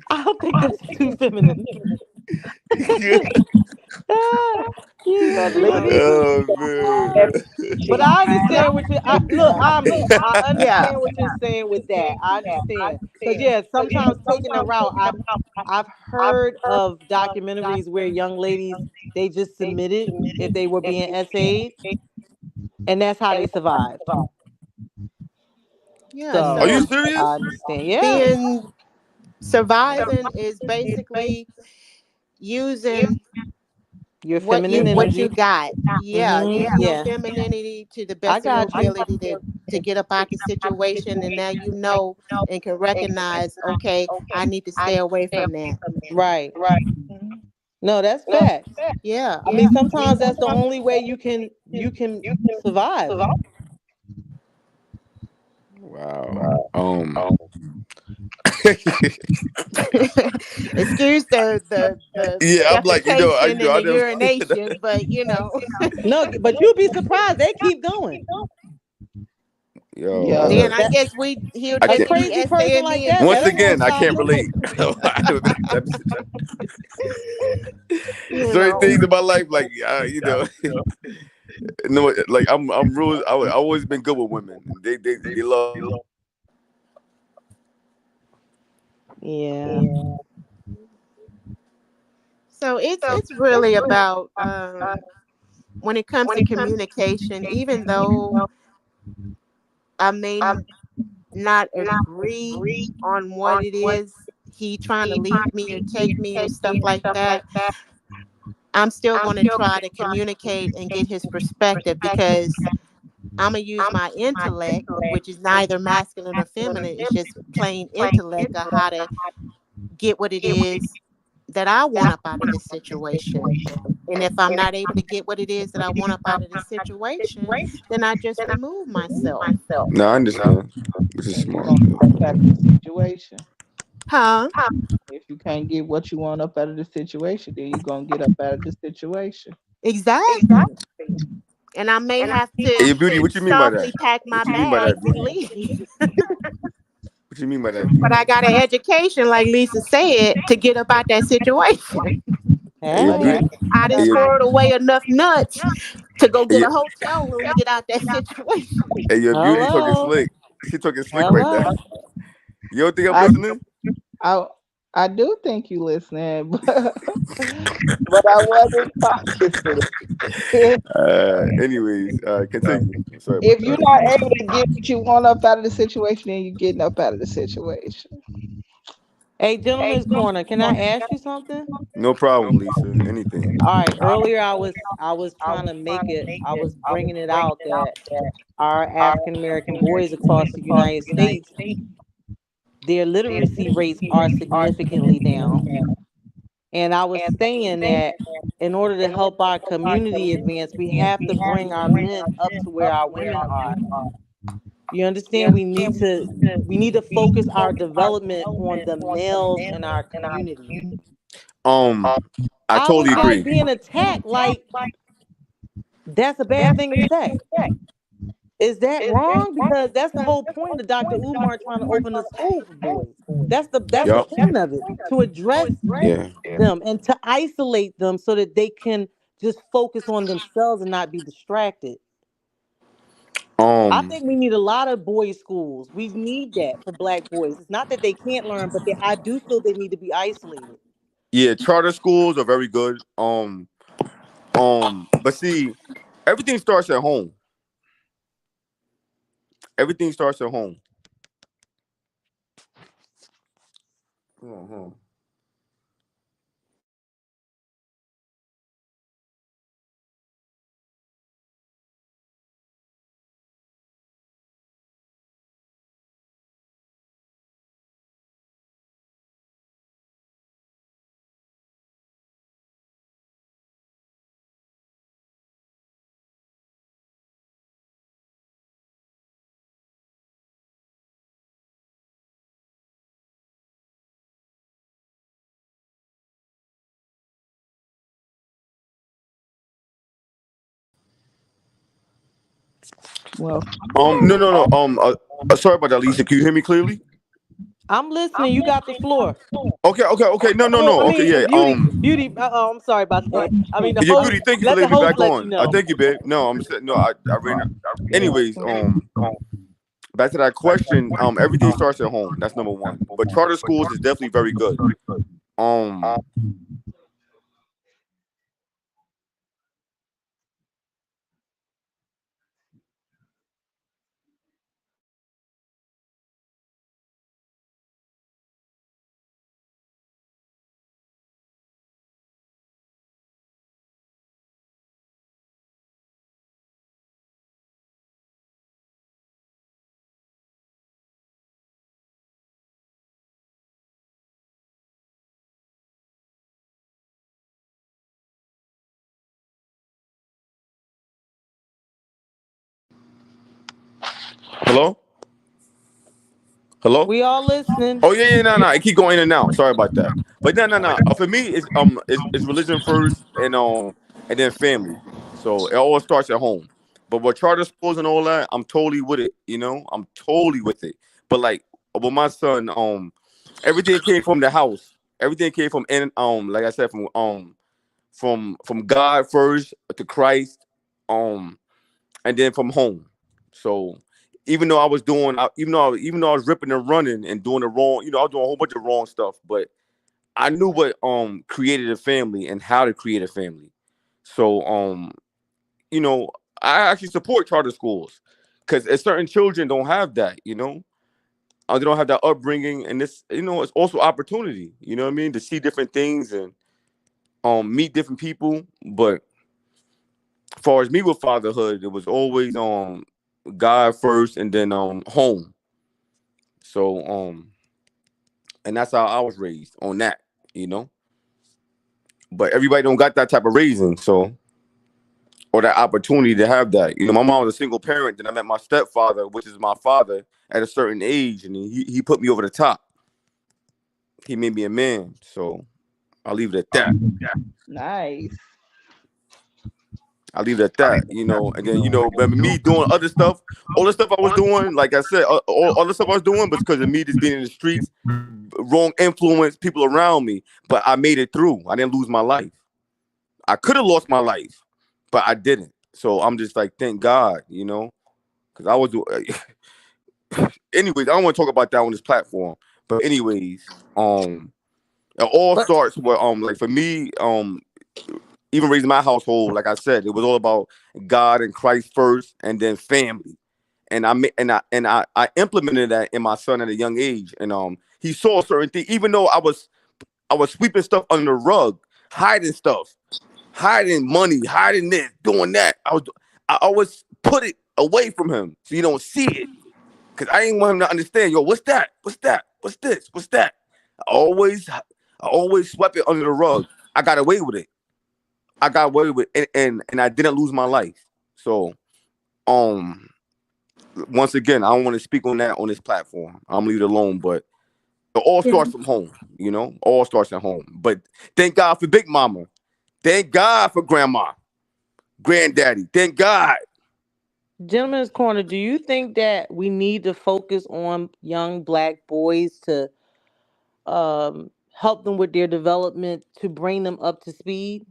I don't think that's too feminine. Oh man. But I understand what you look, Omni. I Yeah. understand what you're saying with that. I understand. Because yeah, sometimes taking a route, I've heard of documentaries where young ladies they just submitted if they were being essayed, and that's how they survived. Yeah. So Are you serious? I understand. Yeah. Surviving is basically using Your what feminine energy. you got. Yeah, Mhm, use your yeah. femininity to the I best of your got you. ability to get up out the situation, and now you know and can recognize, okay, I need to stay away from that. Right. No, that's facts. Yeah. I mean, sometimes that's the only way you can survive. Wow. Excuse the Yeah, I'm like, defecation and the I never urination, but No, but you'll be surprised. They keep going. Yo, Yeah. then I That- guess he'll I A just can't- be crazy person essaying like me that. once that ain't gonna again, I stop can't you. relate. I haven't been in that you certain know. things in my life, like no, like I'm real. I've always been good with women. They love. Yeah. So it's really about when it comes to communication, even though I may not agree on what it is he trying to lead me or take me or stuff like that, I'm still going to try to communicate and get his perspective, because I'm going to use my intellect, which is neither masculine or feminine. It's just plain intellect of how to get what it is that I want up out of this situation. And if I'm not able to get what it is that I want up out of the situation, then I just remove myself. No, I understand. Which is smart. Up out of the situation. Huh? If you can't get what you want up out of the situation, then you're gonna get up out of the situation. Exactly. And I may have Hey, to Beauty, what you mean by softly that? pack my What you mean by that, bags and Beauty? leave. What you mean by that? But I got an education, like Lisa said, to get up out that situation. Hey, yo, Hey. Beauty. I done Hey, yo, squirreled away enough nuts to go hey, get yo, a hotel room to get out that situation. hey, yo, Beauty talking Hello. slick. She talking slick right Hello. now. You don't think I'm I listening? I do think you listening, but I wasn't talking to Anyways, continue. I'm sorry If about you're that. not able to get what you want up out of the situation, then you're getting up out of the situation. Hey, gentleman's corner. Can I ask you something? No problem, Lisa. Anything. All right. Earlier, I was trying to make it. I was bringing it out that our African American boys across the United States, their literacy rates are significantly down. And I was saying that in order to help our community advance, we have to bring our men up to where our women are. You understand? We need to focus our development on the males in our community. I I totally was like agree. being attacked, like that's a bad thing to say. Is that wrong? Because that's the whole point of Dr. Umar trying to open a school for boys. That's the Yup. point of it, to address Yeah. them and to isolate them so that they can just focus on themselves and not be distracted. I think we need a lot of boys' schools. We need that for black boys. It's not that they can't learn, but I do feel they need to be isolated. Yeah, charter schools are very good. But see, everything starts at home. Everything starts at home. Uh-huh. Well, No. Sorry about that, Lisa. Can you hear me clearly? I'm listening. You got the floor. Okay. Oh, I No. Okay, mean, yeah. beauty. I'm sorry about that. I mean, the Yeah, host. beauty. Thank you for Let the letting me host back let you on. I know. thank you, babe. No, I'm saying no. I ran. Anyways, back to that question. Everything starts at home. That's number one. But charter schools is definitely very good. Um, hello, hello. We all listening. Oh yeah, no. I keep going in and out. Sorry about that. But no. For me, it's religion first, and then family. So it all starts at home. But with charter schools and all that, I'm totally with it. I'm totally with it. But like with my son, everything came from the house. Everything came from like I said, from God first to Christ, and then from home. So even though I was ripping and running and doing the wrong, I was doing a whole bunch of wrong stuff, but I knew what created a family and how to create a family. So you know, I actually support charter schools because certain children don't have that. They don't have that upbringing, and it's also opportunity. You know what I mean, to see different things and meet different people. But as far as me with fatherhood, it was always God first and then home. So and that's how I was raised on that, you know. But everybody don't got that type of raising, so or that opportunity to have that. My mom was a single parent. Then I met my stepfather, which is my father, at a certain age, and he put me over the top. He made me a man. So I'll leave it at that. nice. I leave it at that, and then remember me doing other stuff, all the stuff I was doing, like I said, all the stuff I was doing was because of me just being in the streets, wrong influence, people around me. But I made it through. I didn't lose my life. I could have lost my life, but I didn't. So I'm just like, thank God, because I was. Anyways, I don't want to talk about that on this platform. But anyways, it all But starts with like for me, even raising my household, like I said, it was all about God and Christ first, and then family. And I implemented that in my son at a young age, and he saw certain things. Even though I was sweeping stuff under the rug, hiding stuff, hiding money, hiding this, doing that. I always put it away from him so you don't see it, because I didn't want him to understand. Yo, what's that? What's that? What's this? What's that? I always swept it under the rug. I got away with it. I got away with it, and I didn't lose my life. So, um, once again, I don't want to speak on that on this platform. I'm gonna leave it alone. But it all starts from home. All starts at home. But thank God for Big Mama. Thank God for Grandma, Granddaddy. Thank God. Gentleman's Corner, do you think that we need to focus on young black boys to help them with their development to bring them up to speed?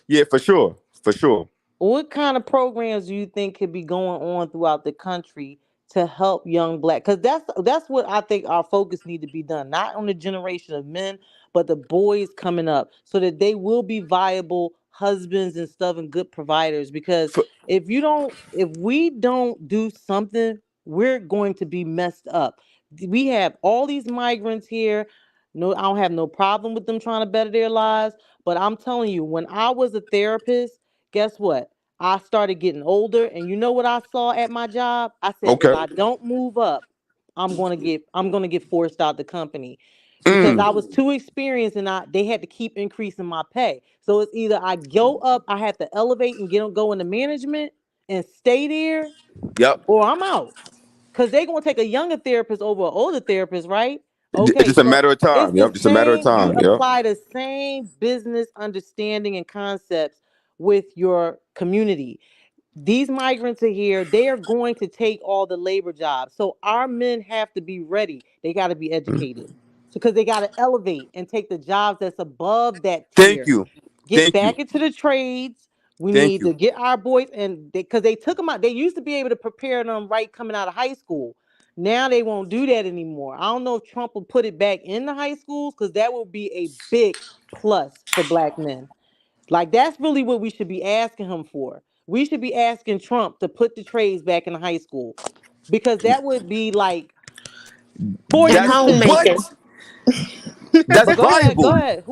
Yeah, for sure, for sure. What kind of programs do you think could be going on throughout the country to help young black? Because that's what I think our focus need to be done, not on the generation of men, but the boys coming up, so that they will be viable husbands and stuff and good providers. Because For, if we don't do something, we're going to be messed up. We have all these migrants here. No, I don't have no problem with them trying to better their lives. But I'm telling you, when I was a therapist, guess what? I started getting older, and you know what I saw at my job? I said, if okay. I don't move up, I'm gonna get forced out the company because Mm, I was too experienced, and they had to keep increasing my pay. So it's either I go up, I have to elevate and go into management and stay there, yep. or I'm out. Cause they're gonna take a younger therapist over an older therapist, right? It's Okay, just a so matter of it's time. the Yep. Just a matter of same. You time. Yep. apply the same business understanding and concepts with your community. These migrants are here. They are going to take all the labor jobs. So our men have to be ready. They got to be Mm. educated. So because they got to elevate and take the jobs that's above that Thank tier. you. Get Thank you. back into the trades. We Thank need you. to get our boys, and because they took them out. They used to be able to prepare them right coming out of high school. Now they won't do that anymore. I don't know if Trump will put it back in the high schools, because that will be a big plus for black men. Like, that's really what we should be asking him for. We should be asking Trump to put the trades back in the high school, because that would be like And 40% What? homemakers. increase. That's But go viable. ahead.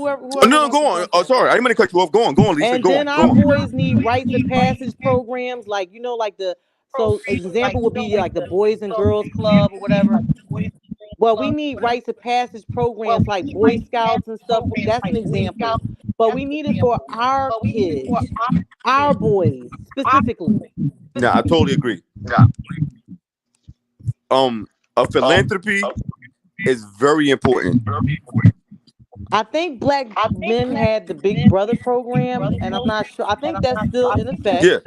Oh, Whoever no, wants to go on. jump Oh, in. sorry. I didn't mean to cut you off. Go on. Go on, Lisa. And Go then on. Go our on. boys need rites of passage programs, like, like the, so example would be like the Boys and Girls Club or whatever. Well, we need rites of passage programs like Boy Scouts and stuff. That's an example. But we need it for our kids, our boys specifically. Yeah, I totally agree. Um, a philanthropy is very important. I think black men had the Big Brother program, and I'm not sure. I think that's still in effect, Yeah.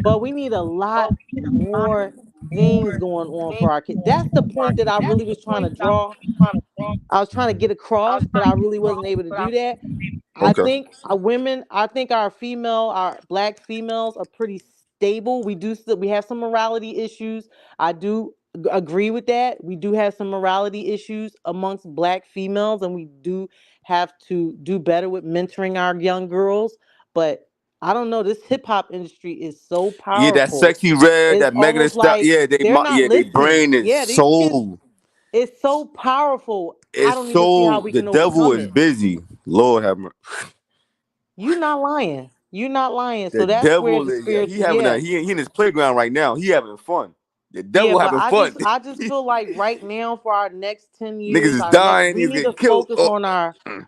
but we need a lot more things going on for our kids. That's the point that I really was trying to draw. I was trying to get across, but I really wasn't able to do that. I Okay. think our women, I think our black females are pretty stable. We have some morality issues. I do agree with that. We do have some morality issues amongst black females, and we do have to do better with mentoring our young girls. But I don't know, this hip hop industry is so Yeah, that powerful. sexy red, It's that Megan Thee almost Stallion. like Yeah, they're not they listening. brain is Yeah, these kids, so it's so powerful. I it's don't even see how so we the can devil overcome is it. busy. Lord have mercy. You not lying. You not lying. The So that's where devil the is, yeah, he spiritual, having yeah. a he in his playground right now. He having fun. The Yeah, devil but having fun. I just feel like right now for our next 10 Niggas years, is our next dying. we He's need getting to killed.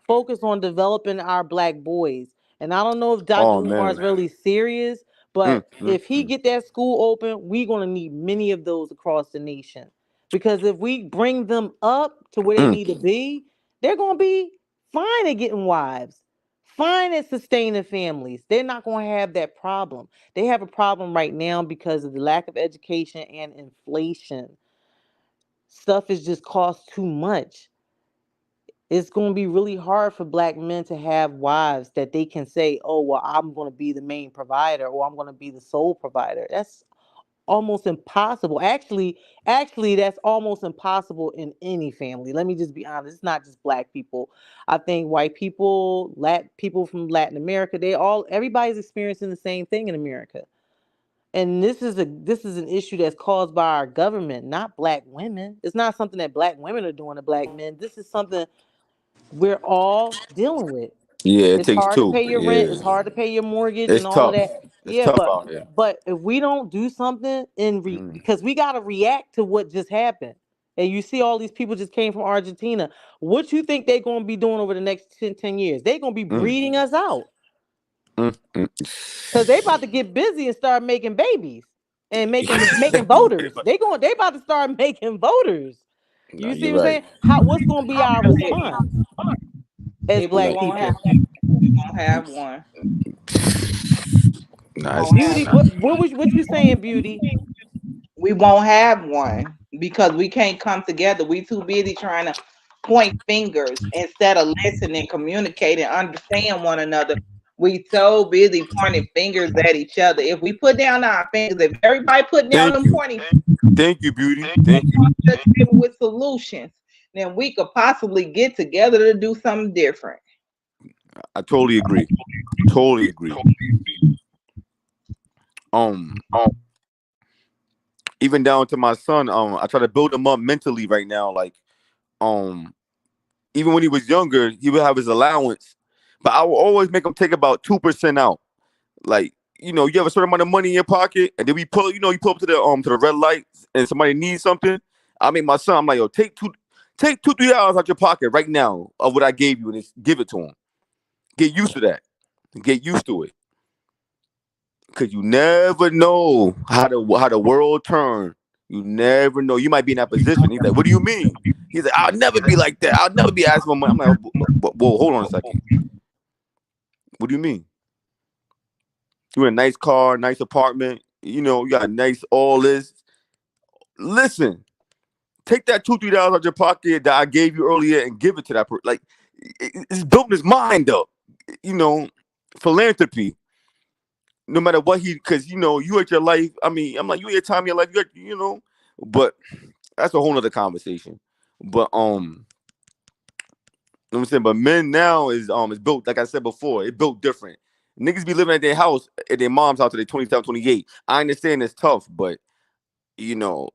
focus on developing our black boys. And I don't know if Dr. Oh Umar man. is really serious, Mm, but mm, if he mm, get that school open, we're gonna need many of those across the nation. Because if we bring them up to where they mm. need to be, they're gonna be fine at getting wives, fine at sustaining families. They're not gonna have that problem. They have a problem right now because of the lack of education and inflation. Stuff is just cost too much. It's going to be really hard for black men to have wives that they can say, "Oh, well, I'm going to be the main provider, or I'm going to be the sole provider." That's almost impossible. Actually, that's almost impossible in any family. Let me just be honest. It's not just black people. I think white people, people from Latin America, everybody's experiencing the same thing in America. And this is an issue that's caused by our government, not black women. It's not something that black women are doing to black men. This is something we're all dealing with. Yeah, it It's takes hard to two. pay your rent, Yeah, it's hard to pay your mortgage it's and all of tough. that. It's Yeah, tough but out here. but if we don't do something Mm. because we got to react to what just happened. And you see all these people just came from Argentina. What you think they're going to be doing over the next 10 years? They're going to be Mm, breeding us out. mm, mm. Cause they about to get busy and start making babies and making Right, voters. but- They about to start making voters. No, You see you're what I'm right. saying? What's gonna be our response as If we black Like, won't people? have, we won't have one. nah, Won't have Beauty, it's, one. what you saying, Beauty? We won't have one because we can't come together. We too busy trying to point fingers instead of listening, communicate, and understand one another. We so busy pointing fingers at each other. If we put down our fingers, if everybody put down Thank them you. pointing Thank you, beauty. and Thank you. come to the table with solutions, then we could possibly get together to do something different. I totally agree. Totally agree. Um, even down to my son, I try to build him up mentally right now. Like, um, even when he was younger, he would have his allowance, but I will always make him take about 2% out. Like, you have a certain amount of money in your pocket, and then we pull, you pull up to the red lights, and somebody needs something. I make my son, I'm like, yo, take $2-3 out your pocket right now of what I gave you, and just give it to him. Get used to that. Get used to it. Cause you never know how the world turn. You never know. You might be in that position. He's like, "What do you mean?" He's like, "I'll never be like that. I'll never be asking for money." I'm like, "Whoa, hold on a second. What do you mean? You in a nice car, nice apartment. You got nice all this. Listen, take that $2-3 out your pocket that I gave you earlier and give it to that person. Like, it's building his mind up. Philanthropy. No matter what because you at your life. I mean, I'm like, you at your time in your life, but that's a whole nother conversation. But you know what I'm saying? But men now is built, like I said before, it built different. Niggas be living at their house, at their mom's house till they 27, 28. I understand it's tough, but can't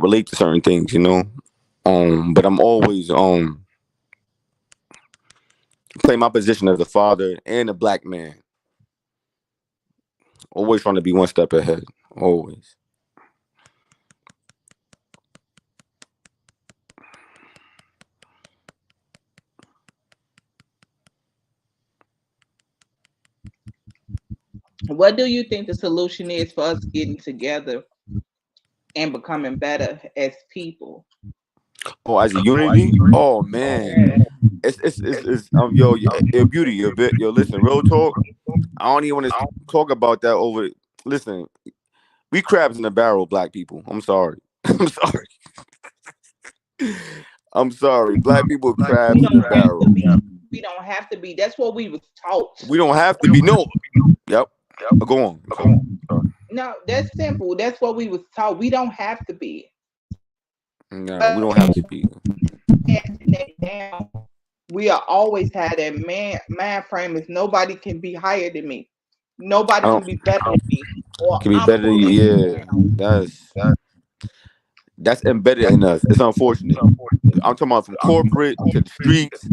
relate to certain things, But I'm always play my position as a father and a black man. Always trying to be one step ahead. Always. What do you think the solution is for us getting together and becoming better as people? Oh, as a unity? Oh man. Yo, beauty, yo, listen, real talk. I don't even want to talk about that over. Listen, we crabs in a barrel, black people. I'm sorry. I'm sorry. I'm sorry. Black people crabs in the barrel. We don't have to be. That's what we was taught. We don't have to be. No. Yep. Go on. No, that's simple. That's what we was taught. We don't have to be. No, we don't have to be. We are always had that mind frame is nobody can be higher than me. Nobody can be better than me. Can be better than you. Yeah. That's embedded in us. It's unfortunate. I'm talking about from corporate to the streets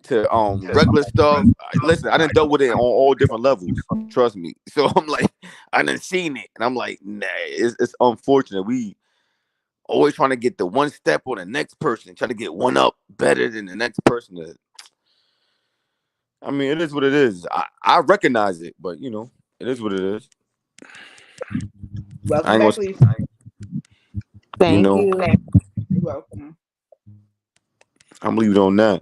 to regular stuff. Listen, I done dealt with it on all different levels. Trust me. So I'm like, I done seen it, and I'm like, nah, it's unfortunate. We always trying to get the one step on the next person, trying to get one up better than the next person. I mean, it is what it is. I recognize it, but it is what it is. Welcome back, please. Thank you. You're welcome. I'm leaving on that.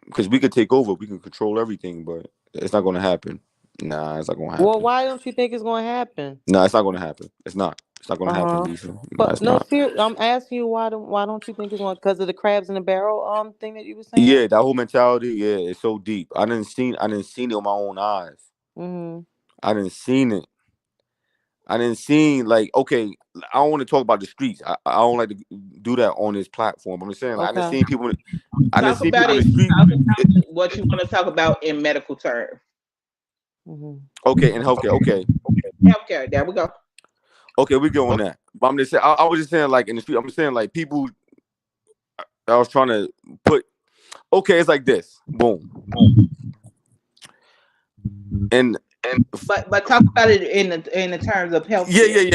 Because we could take over, we can control everything, but it's not going to happen. Nah, it's not going to happen. Well, why don't you think it's going to happen? No, it's not going to happen. It's not. It's not going to happen, Lisa. But I'm asking you why don't you think it's going because of the crabs in the barrel thing that you were saying? Yeah, that whole mentality. Yeah, it's so deep. I didn't see it with my own eyes. Mm-hmm. I didn't seen it. I didn't see okay. I don't want to talk about the streets. I don't like to do that on this platform. I'm just saying, I didn't see people. I didn't see people in the street. What you want to talk about in medical terms? Mm-hmm. Okay, in healthcare. Okay. Healthcare. There we go. Okay, we go on that. But I'm just saying. I was just saying, in the street. I'm just saying, people. I was trying to put. Okay, it's like this. Boom. And. But talk about it in the terms of health. Yeah. I'm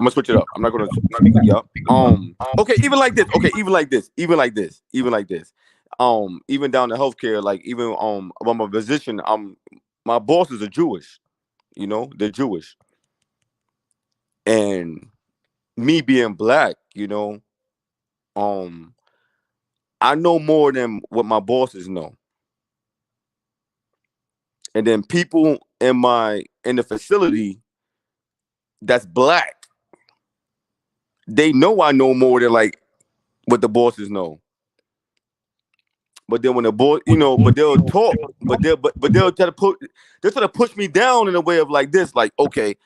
gonna switch it up. I'm not gonna. Yep. Okay. Even like this. Even down to healthcare. I'm a physician. My bosses are Jewish. They're Jewish. And me being black, I know more than what my bosses know. And then people in the facility that's black, they know I know more than what the bosses know. But then when the boy, but they'll talk, but they'll try to push me down in a way of like this, like, okay,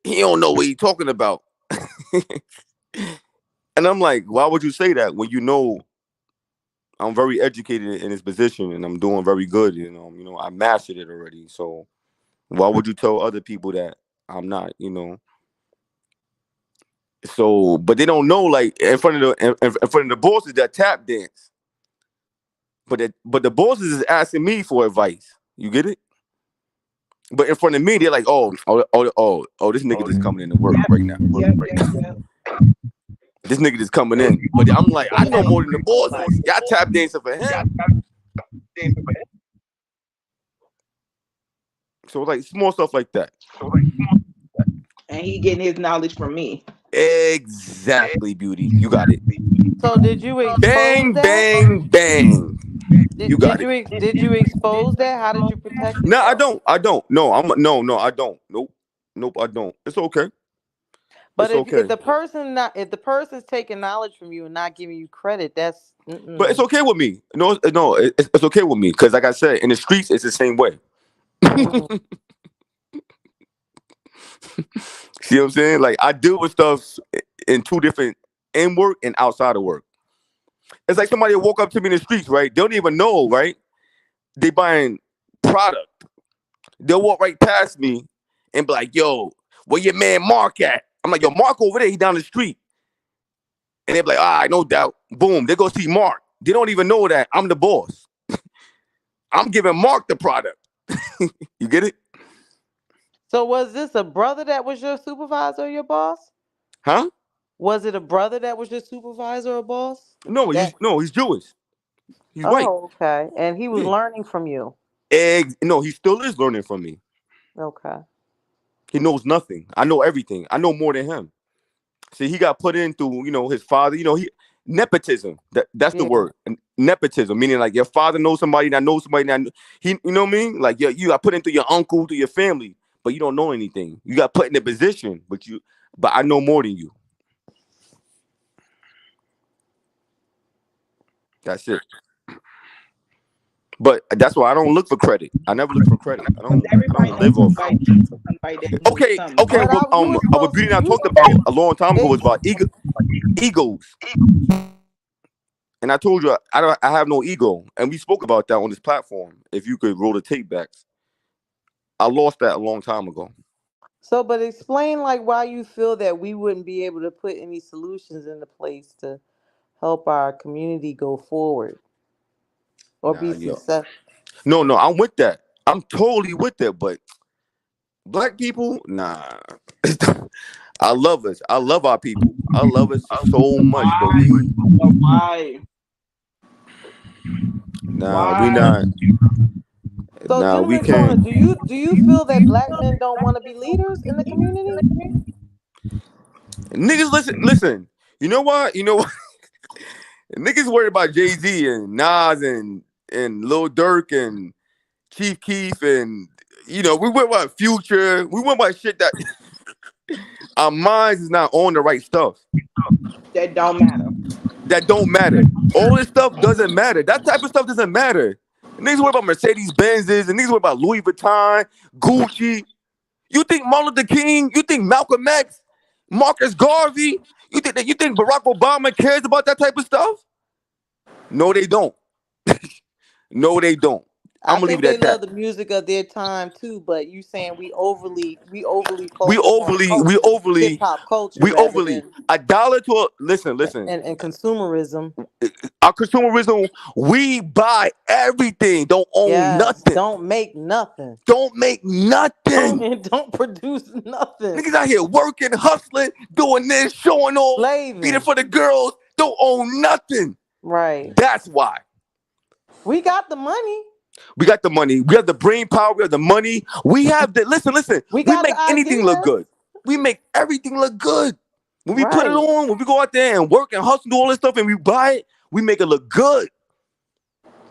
he don't know what he's talking about. And I'm like, why would you say that when you know I'm very educated in this position and I'm doing very good, I mastered it already. So why would you tell other people that I'm not? So, but they don't know, like, in front of the bosses that tap dance. But the bosses is asking me for advice. You get it? But in front of me, they're like, this nigga just coming in to work right now. Yep, yep, yep. This nigga just coming in. But I'm like, I know more than the bosses. Y'all tap dancing for him. So like small stuff like that. And he getting his knowledge from me. Exactly, beauty. You got it. So did you expose Bang, that? bang, bang. You got it. Did you expose that? How did you protect No, I yourself? don't. I don't. No, I don't. Nope, I don't. It's okay. But It's if okay. the person's taking knowledge from you and not giving you credit, that's But it's okay with me. No, it's okay with me because, like I said, in the streets, it's the same way. See what I'm saying? Like I deal with stuff in two different in work and outside of work. It's like somebody woke up to me in the streets, right? They don't even know, right? They buying product. They'll walk right past me and be like, "Yo, where your man Mark at?" I'm like, "Yo, Mark over there. He down the street." And they be like, "All right, no doubt." Boom, they go see Mark. They don't even know that I'm the boss. I'm giving Mark the product. You get it? So was this a brother that was your supervisor or your boss? Huh? Was it a brother that was your supervisor or boss? No, That he's Jewish. He's white. Oh, okay. And he was Yeah. learning from you. No, he still is learning from me. Okay. He knows nothing. I know everything. I know more than him. See, he got put in through, his father. He nepotism. That's the Yeah. word. Nepotism, meaning like your father knows somebody that knows somebody that he. You know what I mean? Like you got put into your uncle, to your family, but you don't know anything. You got put in a position, but I know more than you. That's it. But that's why I don't look for credit. I never look for credit. I don't Everybody live needs off. somebody that knows Okay, something. okay. But you were What supposed Beauty and I you talked about a long time ago it, was about egos. And I told you I have no ego, and we spoke about that on this platform. If you could roll the tape backs, I lost that a long time ago. but explain like why you feel that we wouldn't be able to put any solutions into place to help our community go forward or Nah, be yo, successful. no, I'm with that. I'm totally with that. But black people, nah. I love us. I love our people. I love us so much, but Why? we Why? not. So, Nah, we gentleman Tona, can't. do you feel that black men don't want to be leaders in the community? Niggas, listen. You know what? Niggas worried about Jay-Z and Nas and Lil Durk and Chief Keef and we went about Future. We went about shit that our minds is not on the right stuff. That don't matter. That don't matter. All this stuff doesn't matter. That type of stuff doesn't matter. Niggas worry about Mercedes Benzes and niggas worry about Louis Vuitton, Gucci. You think Martin Luther King? You think Malcolm X, Marcus Garvey? You think Barack Obama cares about that type of stuff? No, they don't. No, they don't. I'm I gonna leave think it they at that. love the music of their time too, but you saying we overly We focus on overly, we hip overly, hop culture we rather overly than a dollar to a listen. and consumerism. Our consumerism, we buy everything, don't own Yes, nothing, don't make nothing. don't make nothing. Don't produce nothing. Niggas out here working, hustling, doing this, showing off, beating Slaving. for the girls, don't own nothing. Right. That's why. We got the money. We got the money. We have the brain power. We have the money. We have the listen. We We got the make anything look ideas. good. We make everything look good. When we put it Right. on, when we go out there and work and hustle, do all this stuff, and we buy it, we make it look good.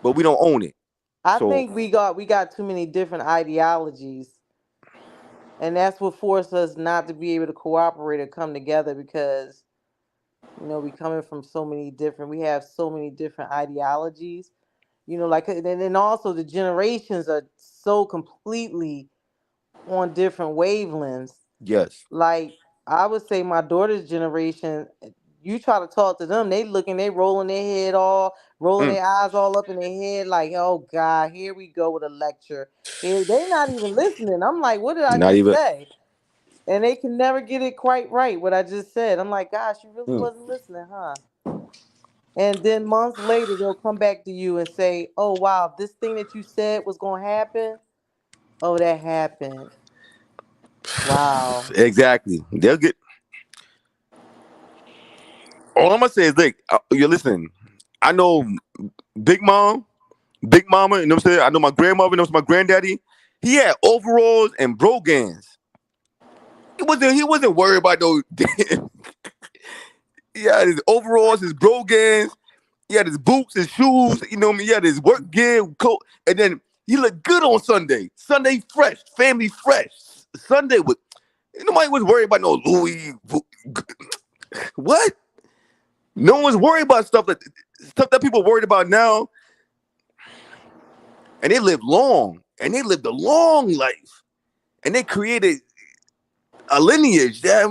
But we don't own it. I So think we got too many different ideologies, and that's what forced us not to be able to cooperate or come together because we coming from so many different we have so many different ideologies, Like, and then also the generations are so completely on different wavelengths. Yes. Like, I would say my daughter's generation, you try to talk to them, they rolling their head all, rolling Mm. their eyes all up in their head, like, oh God, here we go with a lecture. Here, they not even listening. I'm like, what did I Not just even. say? And they can never get it quite right, what I just said. I'm like, gosh, you really Mm. wasn't listening, huh? And then months later, they'll come back to you and say, oh, wow, this thing that you said was going to happen. Oh, that happened. Wow. Exactly. They'll get. All I'm gonna say is, like, you're listening. I know Big Mom, Big Mama. You know what I'm saying? I know my grandmother. Knows my granddaddy. He had overalls and brogans. He wasn't worried about those. He had his overalls, his brogans. He had his boots, his shoes. You know what I mean? He had his work gear, coat, and then he looked good on Sunday. Sunday fresh, family fresh. Sunday was. Nobody was worried about no Louis. What? No one's worried about stuff that people worried about now. And they lived long, and they lived a long life, and they created a lineage that,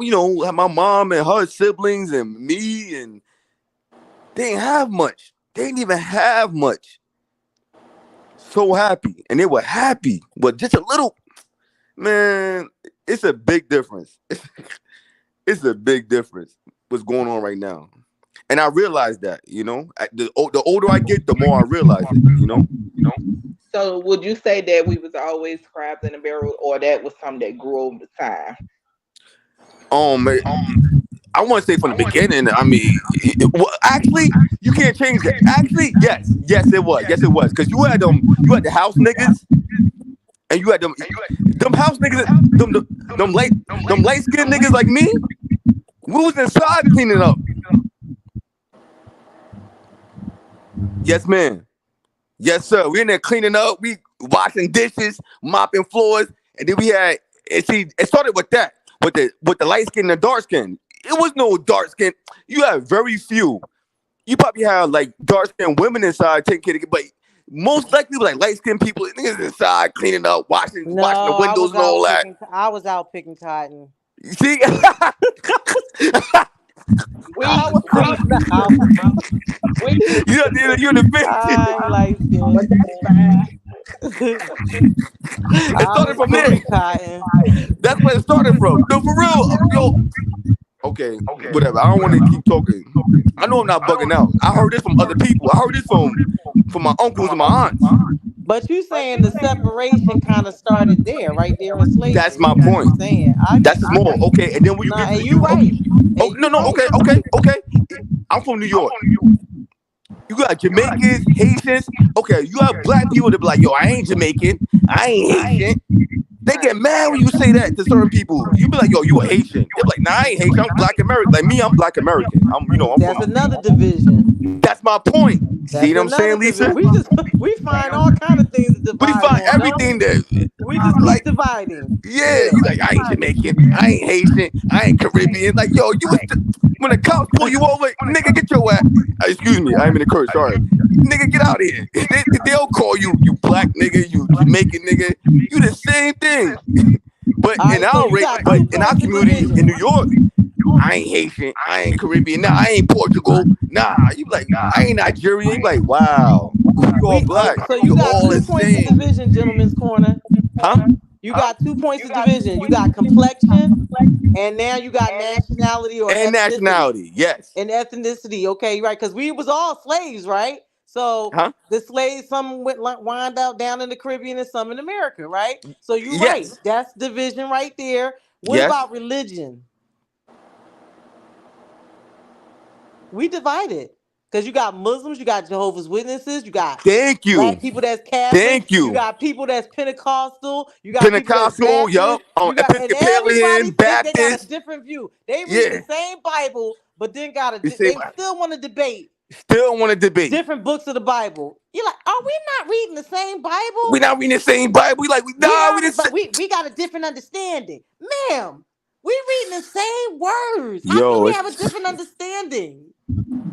my mom and her siblings and me, and they didn't have much. They didn't even have much. So happy, and they were happy, but just a little. Man, it's a big difference. It's a big difference what's going on right now. And I realize that, the older I get, the more I realize it, So would you say that we was always crabs in a barrel, or that was something that grew over time? I want to say from the beginning. I mean, actually, you can't change that. Actually, yes, it was, because you had the house niggas, and you had them house niggas, them light skinned niggas like me. We was inside cleaning up. Yes, man. Yes, sir. We in there cleaning up. We washing dishes, mopping floors, and then we had. And see, it started with that, with the light skin and the dark skin. It was no dark skin. You had very few. You probably had like dark skinned women inside taking care of it, but most likely like light skinned people, niggas inside cleaning up, washing the windows and all that. I was out picking cotton. You see? I was cleaning the house. You're the bitch. I like It started from there. Cotton. That's where it started from. No, for real. Yo. Okay, whatever. I don't want to keep talking. I know I'm not bugging out. I heard this from other people. I heard this from my uncles and my aunts. But you saying the separation kind of started there, right there in slavery. That's my point. That's small. Okay, and then when you get to you right. Oh, no. Okay. I'm from New York. You got Jamaicans, Haitians. Okay, you have black people that be like, yo, I ain't Jamaican. I ain't Haitian. They get mad when you say that to certain people. You be like, yo, you a Haitian. They're like, nah, I ain't Haitian. I'm Black American. Like me, I'm Black American. That's another division. That's my point. See what I'm saying, Lisa? We find all kind of things to divide. We find everything that we just like dividing. Yeah, you like, I ain't Jamaican, I ain't Haitian, I ain't Caribbean. Like, yo, when the cops pull you over, nigga, get your ass. Excuse me, I ain't mean to curse. Sorry, nigga, get out of here. They'll call you black nigga, you Jamaican nigga. You the same thing. But in our community in New York, I ain't Haitian, I ain't Caribbean, nah, I ain't Portugal, nah. You like, I ain't Nigerian. You like, wow, you all black. So you got 2 points of division, gentlemen's corner. Huh? You got 2 points of division. You got complexion, and now you got nationality or and ethnicity. Nationality. Yes. And ethnicity. Okay, right? Because we was all slaves, right? So the slaves, some wind up down in the Caribbean and some in America, right? So you're right. That's division right there. What about religion? We divided. Because you got Muslims, you got Jehovah's Witnesses, you got black people that's Catholic, you got people that's Pentecostal, you got Pentecostal, yup, Episcopalian, Baptist. They got a different view. They read the same Bible, but then they still want to debate. Different books of the Bible. You're like, are we not reading the same Bible? We not reading the same Bible. We got a different understanding. Ma'am, we reading the same words. How can we have a different understanding?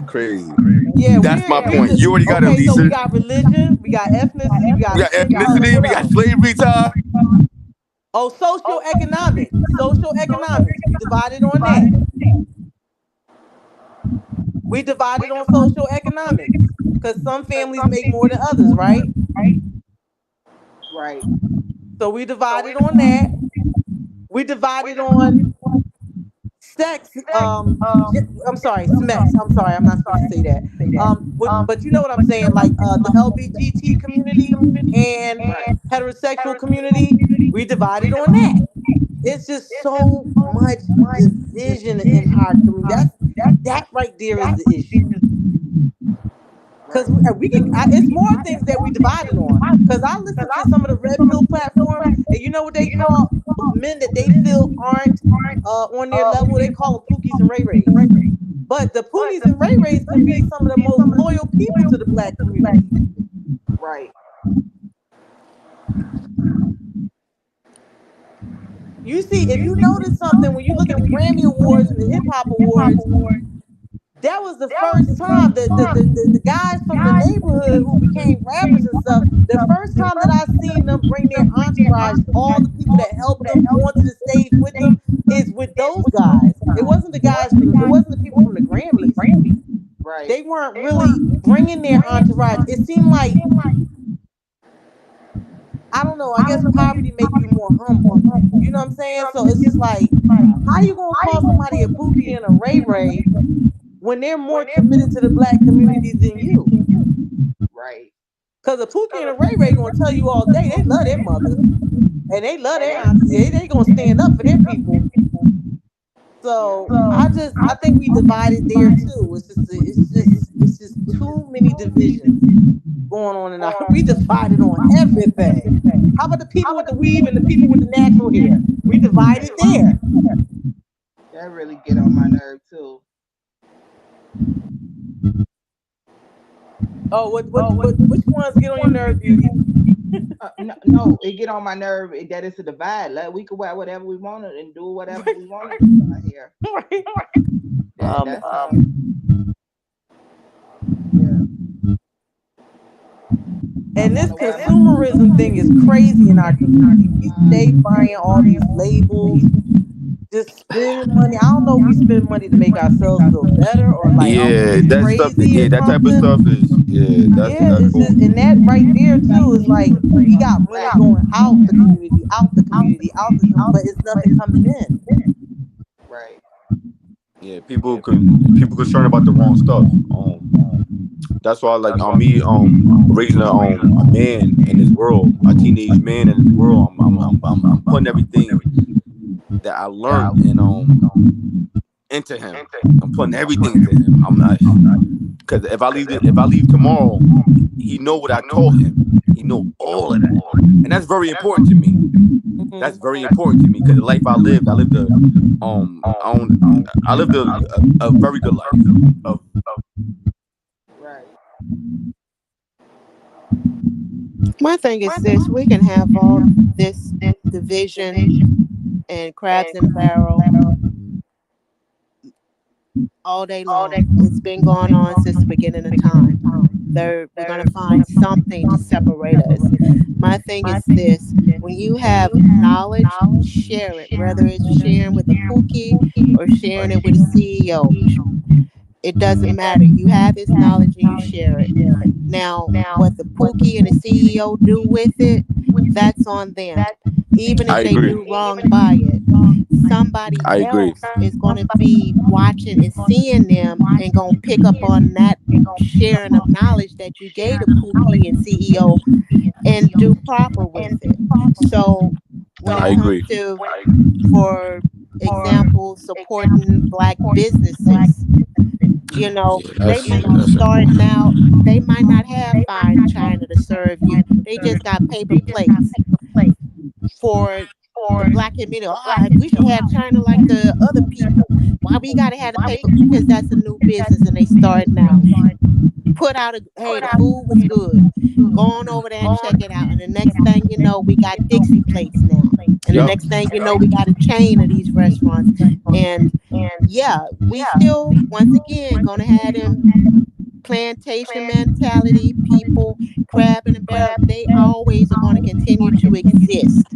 Crazy. Yeah, that's my point. You already got it, Lisa. So we got religion, got ethnicity, we got We got skin color. ethnicity. What We got else? slavery time. Oh, socioeconomic. Socioeconomics. We divided on that. We divided on socioeconomics because some families make more than others, right? Right. So we divided on that. We divided on sex. I'm sorry, sex. I'm sorry, I'm not supposed to say that. But you know what I'm saying? Like the LBGT community and Right. heterosexual community, we divided on that. It's just so much division in our community. That right there is the issue. Because Right. we can, it's more things that we divided on. Because I listen to some of the red pill platforms, and you know what they call men that they feel aren't on their level? They call them Pookies and Ray Rays. But the Pookies and Ray Rays can be some of the most loyal people to the black community. Right. You see, if you notice something, when you look at the Grammy Awards and the Hip Hop Awards, that was the first time that the guys from the neighborhood who became rappers and stuff, the first time that I seen them bring their entourage, all the people that helped them onto the stage with them, is with those guys. It wasn't the guys from, it wasn't the people from the Grammys. Right. They weren't really bringing their entourage. It seemed like, I don't know, I guess poverty makes you more humble. You know what I'm saying? So it's just like, how you gonna call somebody a Pookie and a Ray Ray when they're more committed to the black community than you? Right. Because a Pookie and a Ray Ray gonna tell you all day they love their mother and they love their auntie. They gonna stand up for their people. So I think we divided there too. It's just too many divisions going on in our. We divided on everything. How about the people with the weave and the people with the natural hair? We divided there. That really get on my nerve too. Oh, which ones get on your nerve, Beauty? No, it get on my nerve that it's a divide. Like we could wear whatever we wanted and do whatever we wanted to do out here. Right. That's And this consumerism thing is crazy in our community. We stay buying all these labels, just spend money. I don't know if we spend money to make ourselves feel better or like Yeah, that stuff. crazy Yeah, or that type of something. stuff is. Yeah, that's It's cool. just, and that right there too is like we got money going out the community, but it's nothing coming in. right. Yeah, people concerned about the wrong stuff. That's why, like, on me, raising a man in this world, a teenage man in this world, I'm putting everything that I learned and into him. I'm putting everything into him. I'm not, because if I leave tomorrow, he know what I taught him. He know all of that, and that's very important to me. That's very important to me because the life I lived a very good life. Right. My thing is this: we can have all this division and crabs in a barrel all day long. It's been going on since the beginning of time. We're going to find something to separate us. My thing is this: when you have knowledge, share it, whether it's sharing with a Pookie or sharing it with a CEO. It doesn't matter. You have this knowledge and you share it. Now, what the Pookie and the CEO do with it, that's on them. Even if I they agree. do wrong by it, somebody I agree. else is going to be watching and seeing them and going to pick up on that sharing of knowledge that you gave the Pookie and CEO and do proper with it. So when I it agree. comes to, for example, supporting Black businesses, you know, they may be starting out, they might not have fine china to serve you. They just got paper plates for the Black community. We should have china like the other people. Why we gotta have the paper? Because that's a new business and they starting out. Put out hey, the food was good. Go on over there and check it out. And the next thing you know, we got Dixie plates now. And the next thing you know, we got a chain of these restaurants. And yeah, we still, once again, gonna have them plantation mentality, people, crab in a barrel, they always are going to continue to exist.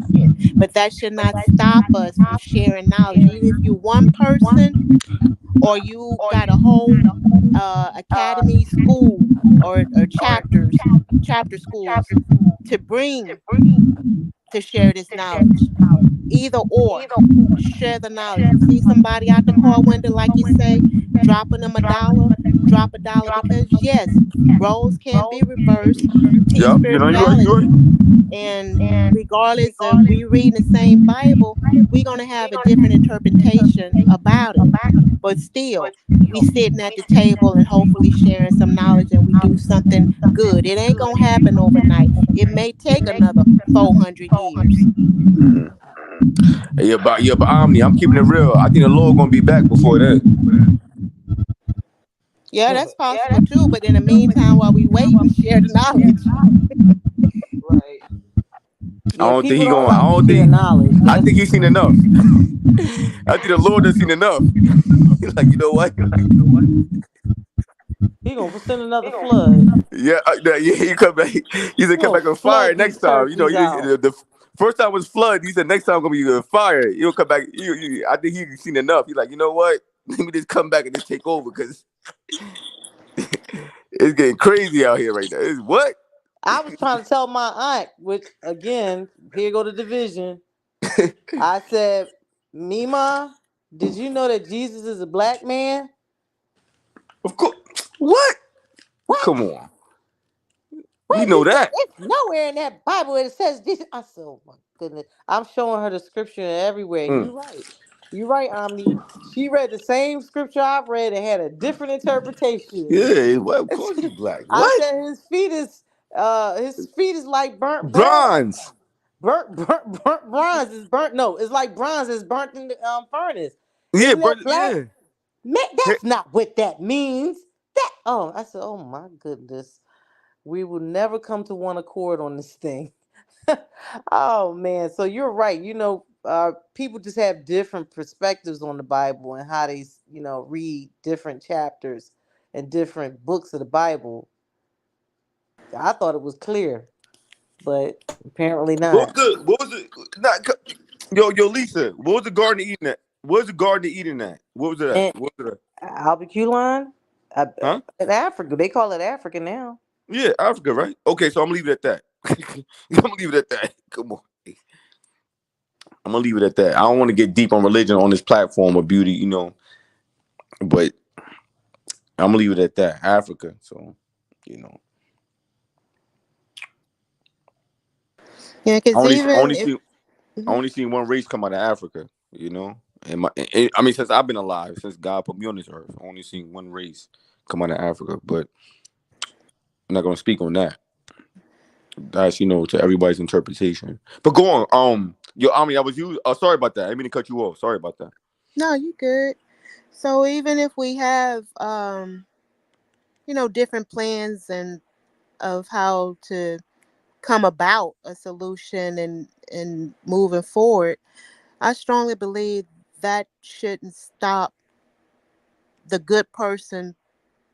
But that should not stop us from sharing knowledge. Even if you're one person or you got a whole academy school or chapter schools to bring to share this knowledge. Either or, share the knowledge. You see somebody out the car window, like you say, dropping them a dollar, drop a dollar, because yes, roles can be reversed. Teach Yep, you know, you're right. You're spirituality. right. And regardless of we reading the same Bible, we're gonna have a different interpretation about it. But still, we sitting at the table and hopefully sharing some knowledge, and we do something good. It ain't gonna happen overnight. It may take another 400 years. Mhm. Yeah, but Omni, I'm keeping it real. I think the Lord gonna be back before that. Yeah, that's possible too. But in the meantime, while we waiting, share the knowledge. Right. I Yeah, don't think people he don't gonna. I like to don't share think. knowledge. I That's think he's seen enough. I think the Lord has seen enough. He's like, you know what? he gonna send another flood. Yeah, yeah. He come back. He said, He come gonna back on fire flood next these time. You know, turkeys out. the first time was flood. He said next time gonna be fire. He'll come back. I think he's seen enough. He's like, you know what? Let me just come back and just take over because it's getting crazy out here right now. It's what? I was trying to tell my aunt, which again, here go the division. I said, Mima, did you know that Jesus is a black man? Of course. What? What? Come on. We What? know that. It's nowhere in that Bible where it says Jesus. I said, oh my goodness. I'm showing her the scripture everywhere. Mm. You're right. You're right, Omni. She read the same scripture I've read and had a different interpretation. Yeah, well, of course he's black. I What? said his feet is like burnt brass. Bronze. Burnt bronze is burnt. No, it's like bronze is burnt in the furnace. Yeah, Isn't that brother. black? Yeah. Man, Hey, that's not what that means. That I said, oh my goodness. We will never come to one accord on this thing. Oh man, so you're right. People just have different perspectives on the Bible and how they, read different chapters and different books of the Bible. I thought it was clear, but apparently not. what was the not, yo, Lisa, what was the garden eating at? What was the garden eating at? What was it at? And What was it at? Albert line, Huh? in Africa, they call it Africa now. Yeah, Africa, right? Okay, so I'm gonna leave it at that. I'm gonna leave it at that. Come on. I'm gonna leave it at that. I don't want to get deep on religion on this platform of beauty, but I'm gonna leave it at that. Africa. So, you know. Yeah, I because only I even only if see I only seen one race come out of Africa. I mean, since I've been alive, since God put me on this earth, I only seen one race come out of Africa. But I'm not gonna speak on that. That's to everybody's interpretation. But go on. I mean, I was you. Sorry about that. I didn't mean to cut you off. Sorry about that. no, you good. So even if we have different plans and of how to come about a solution and moving forward, I strongly believe that shouldn't stop the good person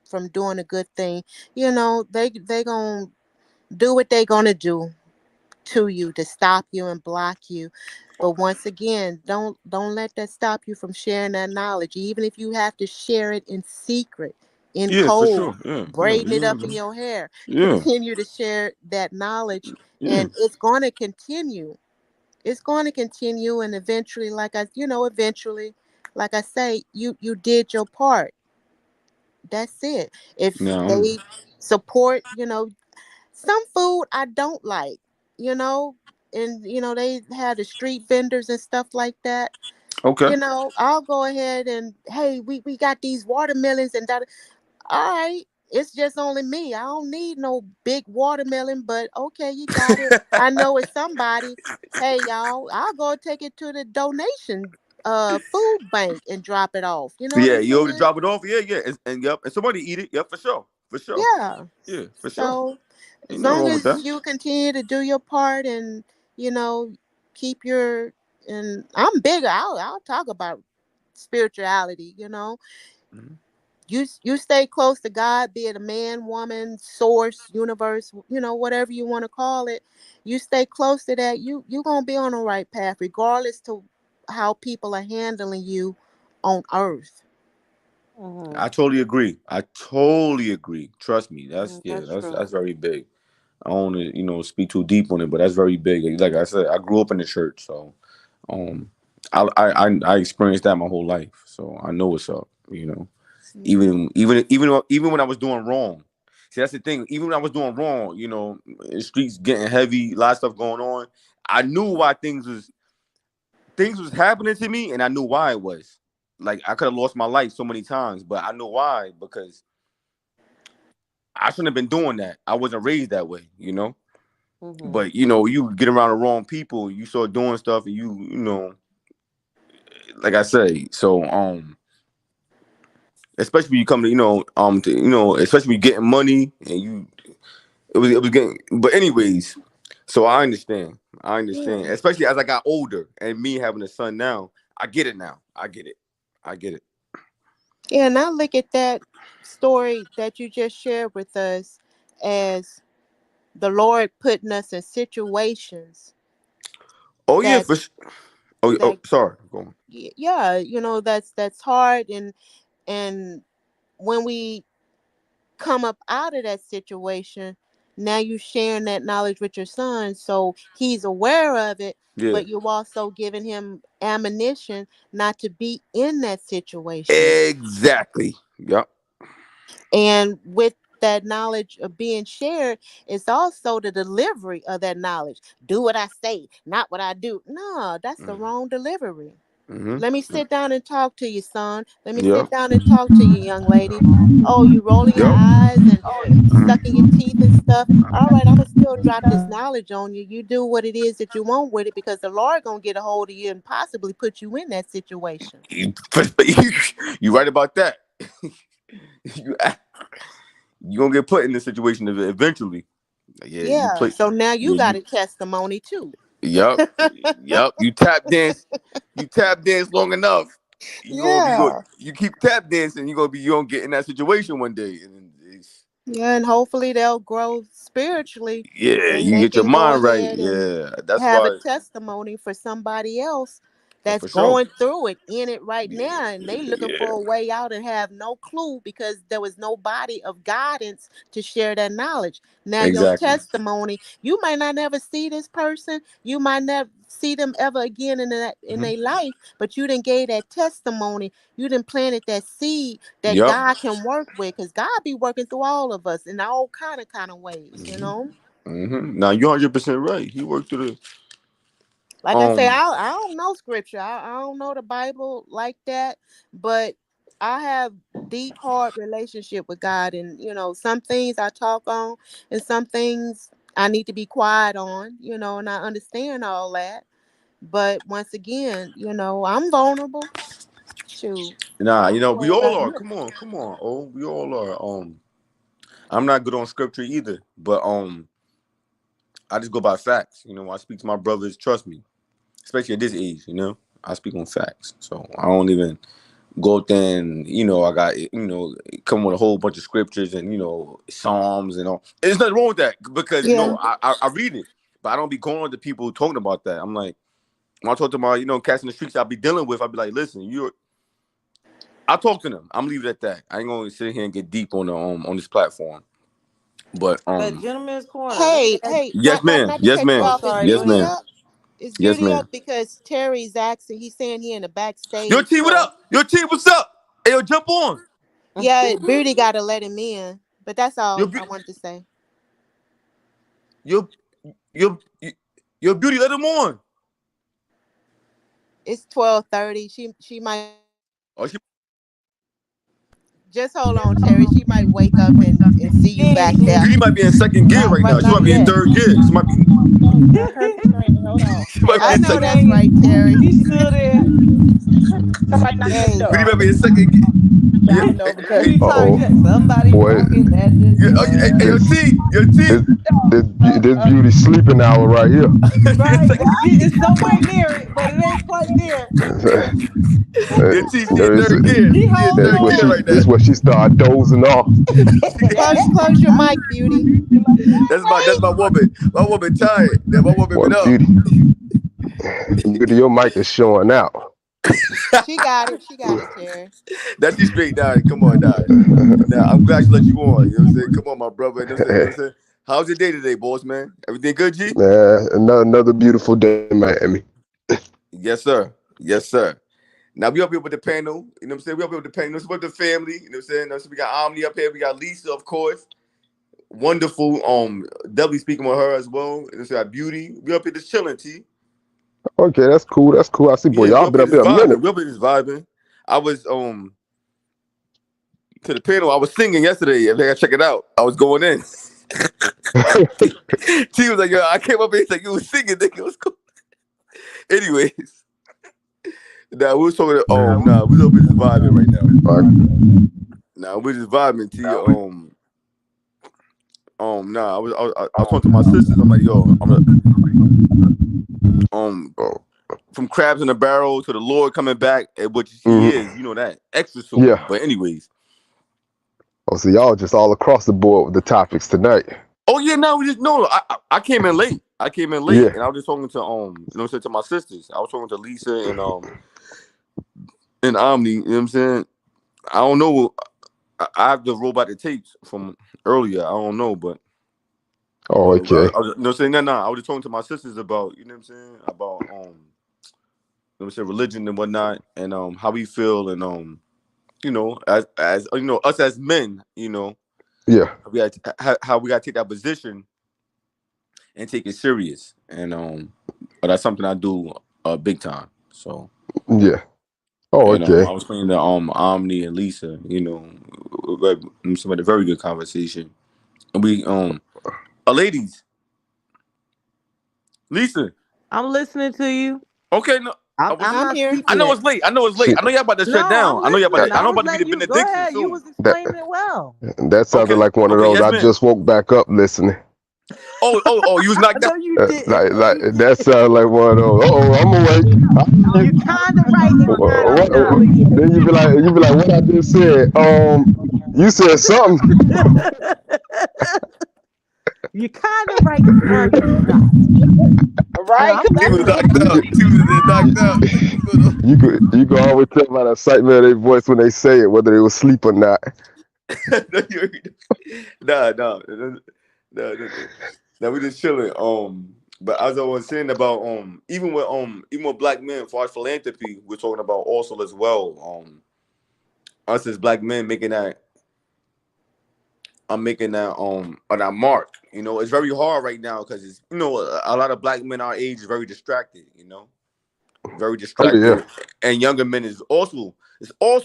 from doing a good thing. They gonna do what they gonna do to you to stop you and block you. But once again, don't let that stop you from sharing that knowledge, even if you have to share it in secret, in Yeah, for code, sure. Yeah, yeah, braiding it up in your hair. yeah, Continue to share that knowledge, yeah. and it's going to continue. It's going to continue, and eventually, like I say, you did your part. That's it. If No, they support, some food I don't like, you know, and they have the street vendors and stuff like that. okay. I'll go ahead and hey, we got these watermelons and that. All right, it's just only me. I don't need no big watermelon, but okay, you got it. I know it's somebody. Hey, y'all, I'll go take it to the donation food bank and drop it off. You know what Yeah, I'm you over to saying? drop it off. Yeah, yeah, and yep, and somebody eat it. Yep, for sure, for sure. Yeah. Yeah, for sure. So Ain't as nothing long wrong with as that. you continue to do your part and you know keep your and I'm bigger. I'll talk about spirituality. Mhm. You stay close to God, be it a man, woman, source, universe, whatever you want to call it. You stay close to that, you gonna be on the right path, regardless to how people are handling you on earth. I totally agree. I totally agree. Trust me. That's true. That's very big. I don't want to, speak too deep on it, but that's very big. Like I said, I grew up in the church, so um, I experienced that my whole life, so I know what's up. Even when I was doing wrong. See, that's the thing. Even when I was doing wrong, the streets getting heavy, a lot of stuff going on. I knew why things was happening to me, and I knew why it was. Like I could have lost my life so many times, but I know why, because I shouldn't have been doing that. I wasn't raised that way. But you get around the wrong people, you start doing stuff, and like I say, so especially when you come especially when you getting money and it was getting. But anyways, so I understand. Yeah. Especially as I got older and me having a son now, I get it now. I get it. Yeah, and I look at that story that you just shared with us as the Lord putting us in situations Oh yeah, that for sure. Oh, that sorry. Go on. yeah, that's hard, and when we come up out of that situation, now you sharing that knowledge with your son, so he's aware of it, Yeah. but you're also giving him ammunition not to be in that situation. Exactly. Yep. And with that knowledge of being shared, it's also the delivery of that knowledge. Do what I say, not what I do. No, that's the wrong delivery. Mm-hmm. Let me sit down and talk to you, son. Let me Yep. sit down and talk to you, young lady. Oh, you rolling your Yep. eyes and Mhm. sucking your teeth and stuff. All right, I'm gonna still drop this knowledge on you. You do what it is that you want with it, because the Lord gonna get a hold of you and possibly put you in that situation. You, you right about that. you you gonna get put in this situation eventually. Yeah, you Yeah. play. So now you Yeah, got a testimony too. yep, yep. You tap dance. You tap dance long enough. Yeah. You keep tap dancing. You gonna get in that situation one day, and Yeah, and hopefully they'll grow spiritually yeah, and you they get your can go mind right. ahead and Yeah, that's have a why. testimony for somebody else Oh, that's for sure. going through it in it right now, and they looking Yeah. for a way out and have no clue because there was no body of guidance to share that knowledge. Now your Exactly. testimony, you might not ever see this person, you might never see them ever again in Hmm. their life, but you didn't gave that testimony, you didn't planted that seed that Yep. God can work with, because God be working through all of us in all kind of ways. Now you're 100% right. He worked through the Like I say, um. I don't know scripture. I don't know the Bible like that, but I have deep, hard relationship with God, and some things I talk on, and some things I need to be quiet on. And I understand all that. But once again, I'm vulnerable. Shoot, Nah, I don't we worry all about are. nothing. Come on. Oh, we all are. I'm not good on scripture either, but I just go by facts. I speak to my brothers. Trust me, especially at this age. I speak on facts, so I don't even go up there and I got come with a whole bunch of scriptures and psalms and all. There's nothing wrong with that because Yeah. I read it, but I don't be going to people talking about that. I'm like, when I talk to my cats in the streets I'll be dealing with, I'll be like, listen, I talk to them. I'm leaving it at that. I ain't gonna sit here and get deep on this platform. But But Gentleman's Corner, let me Hey, ask. hey, yes, not ma'am. not to Yes, cut you ma'am. Oh, off. Is sorry. Go Yes, Beauty ma'am. ahead. up? Is Yes, Beauty up? ma'am. Because Terry's asking. He's saying he in the Yo, backstage. T, what So up? Yo, T, what's up? Hey, yo, jump on. yeah, Beauty got to let him in. But that's Yo, all I wanted to say. yo, yo, yo, beauty, let him on. It's 12:30. She might Oh, she just hold on, Terry. She might wake up and see She you back ain't there. Beauty might be in second gear not right right, now. She not might be in yet. third gear. She might be. I heard the train. Hold on. She might be I in know She second. that's hanging. right, Terry. She's still there. Somebody knock on the Hey, Beauty door. might be in second gear. Yeah, you know, because Anytime you Uh-oh. got somebody Boy, talking, that just yeah, hey, yo, this T, yo, T. this beauty sleeping hour right here. right. It's somewhere near it, but it ain't quite there. Yo, T, she in It's, third gear. She She in holding that's third what gear on. right now. this what she start dozing off. Close your mic, Beauty. That's my woman. My woman tired. That my woman Boy, been up. beauty, your mic is showing out. She got it. She got it, Terry. That she straight down. Come on, down. Now I'm glad she let you on. You know what I'm saying? Come on, my brother. You know what I'm saying? How's your day today, boss man? Everything good, G? Another beautiful day in Miami. Yes, sir. Yes, sir. Now we up here with the panel. You know what I'm saying? We up here with the panel. This is with the family. You know what I'm saying? So we got Omni up here. We got Lisa, of course. Wonderful. Definitely speaking with her as well. And we got Beauty. We up here just chilling, T. Okay, that's cool. That's cool. I see, boy, Yeah, we y'all up been here up here just a minute. vibing. We up here just vibing. I was to the panel. I was singing yesterday. If I gotta check it out, I was going in. T was like, "Yo, I came up here. He's like, you was singing, nigga. It was cool." Anyways, now we was talking. Nah, we up here just vibing right now. Nah, we just vibing. T. Nah, I was talking to my sisters. I'm like, yo, from Crabs in a Barrel to the Lord coming back, which he is, you know that extra soon. Yeah. But anyways. Oh, so y'all just all across the board with the topics tonight. Oh yeah, no, we just no. I came in late. Yeah. And I was just talking to you know, to my sisters. I was talking to Lisa and Omni. You know what I'm saying? I don't know. I have to roll back the tapes from earlier. I don't know, but Oh, okay. I was, no, saying no. I was just talking to my sisters about, you know what I'm saying, about you know what I'm saying, religion and whatnot, and how we feel, and you know, as you know, us as men, you know, Yeah. how we got to take that position and take it serious, and but that's something I do big time. So Yeah. Oh, and okay. I was playing the Omni and Lisa, you know, we had a very good conversation, and we ladies, Lisa. I'm listening to you. Okay, no. I'm I'm not here. speaking I know yet. it's late. I know y'all about to shut No, I'm down. I know y'all about listening. to. I know I I'm was about to be letting the you go benediction ahead. You soon. was explaining it well. That sounded Okay. like one of Okay, those. yes, I ma'am. just woke back up listening. Oh, you was knocked No, out. you didn't. Like You that did. sounded like one of those. I'm awake. You're kind of right and kind of not. Then you be like, what I just said? You said something. You're kind of right and kind of not. right? I'm He was listening. knocked out. He was knocked out. You could always tell by the excitement of their voice when they say it, whether they was asleep or not. Nah. We just chilling. But as I was saying about even with black men for our philanthropy, we're talking about also as well. Us as black men making that on our mark. You know, it's very hard right now because it's, you know, a lot of black men our age is very distracted, you know. Very distracted. Oh, yeah. And younger men is also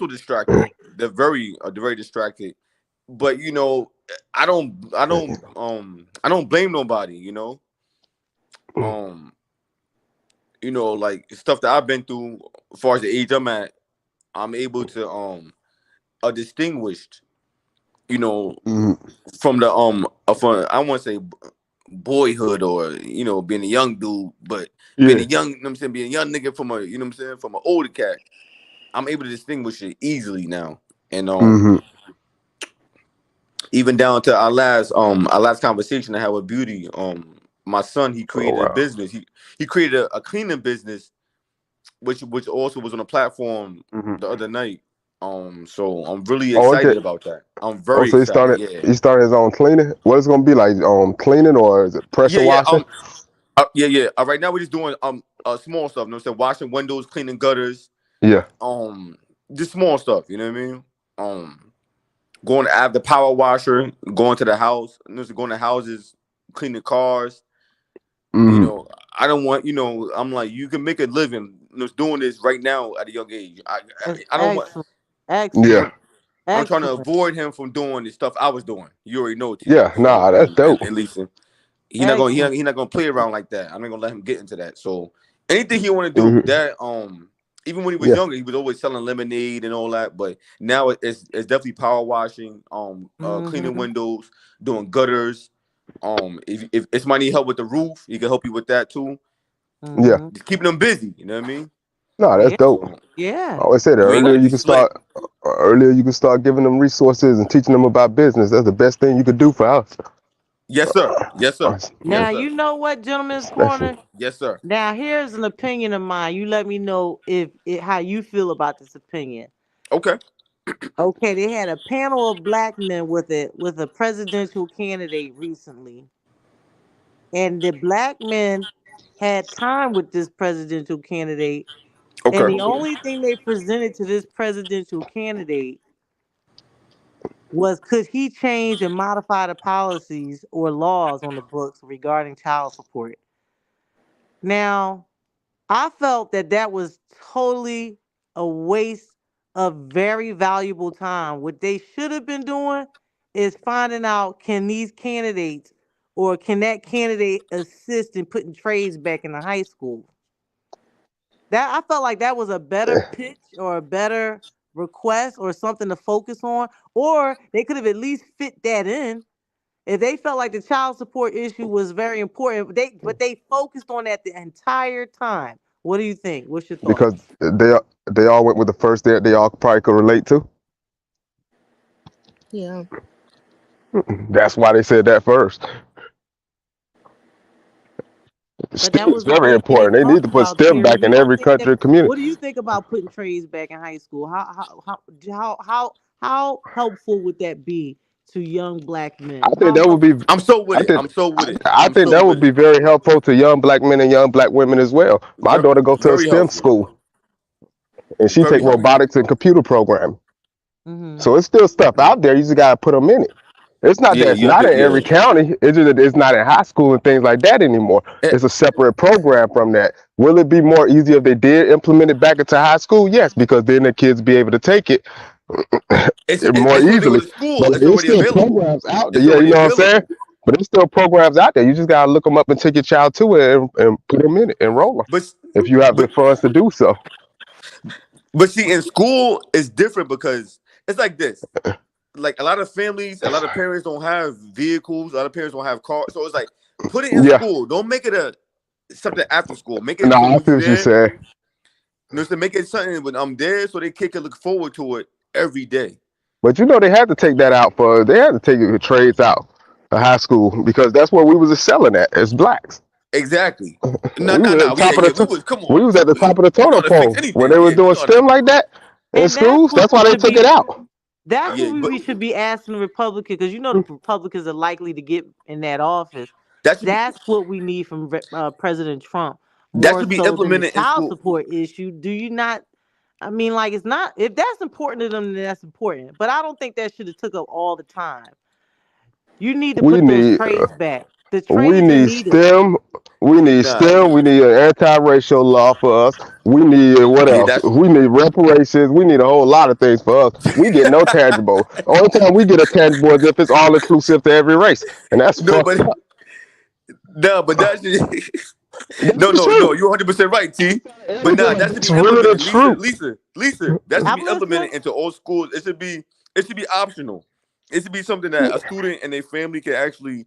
distracted. They're very distracted. But you know, I don't blame nobody, you know. You know, like stuff that I've been through as far as the age I'm at, I'm able to distinguished, you know, from the from, I want to say boyhood, or you know, being a young dude, but being a young, you know what I'm saying, being a young nigga from a, you know what I'm saying, from an older cat, I'm able to distinguish it easily now. And even down to our last conversation I had with Beauty, my son, he created a business. He created a cleaning business, which also was on a platform the other night. So I'm really excited about that. I'm very excited. He started his own cleaning. What is it gonna be like? Cleaning, or is it pressure washing? Right now we're just doing small stuff. You know what I'm saying? Washing windows, cleaning gutters. Yeah. Just small stuff. You know what I mean? Going to have the power washer, going to the house, you know, going to houses, cleaning cars. You know, I don't want, you know, I'm like, you can make a living, you know, doing this right now at a young age. I don't want. Excellent. Yeah. I'm trying to avoid him from doing the stuff I was doing. You already know. Yeah, nah, that's dope. And Lisa, he not gonna play around like that. I'm not gonna let him get into that. So anything he want to do, that Even when he was Yeah. younger, he was always selling lemonade and all that. But now it's definitely power washing, cleaning Mm-hmm. windows, doing gutters. If somebody need help with the roof, he can help you with that too. Yeah. Mm-hmm. Just keeping them busy. You know what I mean? No, that's Yeah. dope. So I Yeah. always say the you ain't got earlier to you be can slick. start, earlier you can start giving them resources and teaching them about business. That's the best thing you could do for us, Yes, sir. Yes, sir. Yes, Now sir. you know what, gentlemen's especially. corner. Yes, sir. Now here's an opinion of mine. You let me know if how you feel about this opinion. Okay. Okay, they had a panel of black men with a presidential candidate recently, and the black men had time with this presidential candidate, and Okay. the only thing they presented to this presidential candidate was could he change and modify the policies or laws on the books regarding child support. Now, I felt that that was totally a waste of very valuable time. What they should have been doing is finding out can these candidates or can that candidate assist in putting trades back in the high school. That I felt like that was a better pitch or a better request or something to focus on, or they could have at least fit that in if they felt like the child support issue was very important. They focused on that the entire time. What do you think? What's your Because thoughts? they all went with the first that they all probably could relate to. Yeah. That's why they said that first. But that STEM is was the very first thing they important. They need talked to put about, STEM Jerry. back You in don't every think that? country community What do you think about putting trades back in high school? How helpful would that be to young black men? I think How that would be. helpful? I'm so with I it. think. I'm so with it. I I'm think so that with would it. be very helpful to young black men and young black women as well. My Very, daughter go to a very STEM helpful. school and she take Very helpful. robotics and computer programming. Mm-hmm. So it's still stuff out there. You just gotta put them in it. It's not that Yeah, it's you have not to. in Yeah. every county. It's just that it's not in high school and things like that anymore. Eh, It's a separate program from that. Will it be more easier if they did implement it back into high school? Yes, because then the kids be able to take it more As soon as they go easily. to school, But it's there's already still available. programs out there. It's Yeah, you already know what I'm saying? available. But there's still programs out there. You just gotta look them up and take your child to it and put them in it, enroll them But if you have the but funds to do so. but see, in school it's different because it's like this. Like a lot of families, a lot of parents don't have vehicles. A lot of parents don't have cars. So it's like put it in Yeah. school. Don't make it a something after school. Make it No, so I when see you what you're there, saying. so make it something when I'm there, so they kid can look forward to it every day. But you know they had to take that out they had to take the trades out of high school because that's where we was excelling at as blacks. Exactly. No, We no, was at no. the top of Yeah. the We was come we on. was at the top of the We know totem how to fix pole when anything. they was Yeah, we doing know how to. STEM like that in And that's schools. what That's we why they should took be. it out. That's Yeah, what but we should be asking the Republicans, because you know the Republicans are likely to get in that office. that should be That's what we need from President Trump, that more should be so than the implemented in child school. support issue. Do you not? I mean, like it's not. If that's important to them, then that's important. But I don't think that should have took up all the time. You need to We put those need trades back. The we trades are need needed. STEM. We need Nah. STEM. We need an anti-racial law for us. We need what Yeah, else? that's We need reparations. We need a whole lot of things for us. We get no tangible. Only time we get a tangible is if it's all inclusive to every race, and that's no, fucked but up. no, but that should That's no, the no, no. truth. You're 100% right, T. But nah, that should It's be really the implemented. Lisa, truth. Lisa, Lisa. That should I'm be listening. implemented into all schools. It should be optional. It should be something that a student and their family can actually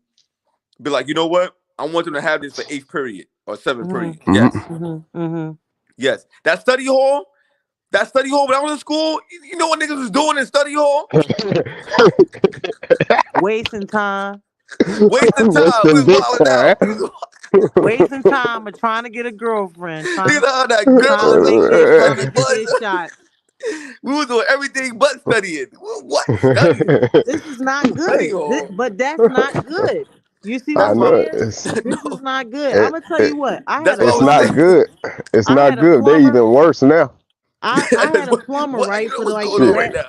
be like, you know what? I want them to have this for eighth period or seventh period. Mm-hmm. Yes. Mm-hmm. Yes. That study hall when I was in school, you know what niggas was doing in study hall? Wasting time. Wasting time. We Wasting was big wilding time. out. We was Wasting time of trying to get a girlfriend, you know that trying to girls make and their fucking stomachs get butts. shot. We was doing everything but studying. What studying? This is not Study good. hall. But that's not good. You see what I That's I'm why know saying? This is it's no, not good. I'm it, gonna tell it, you what. that's why I it's was not listening. good. It's I not had a good. They plumber. even worse now. I had a plumber What you right know for what's like going the on Shit. right last. now?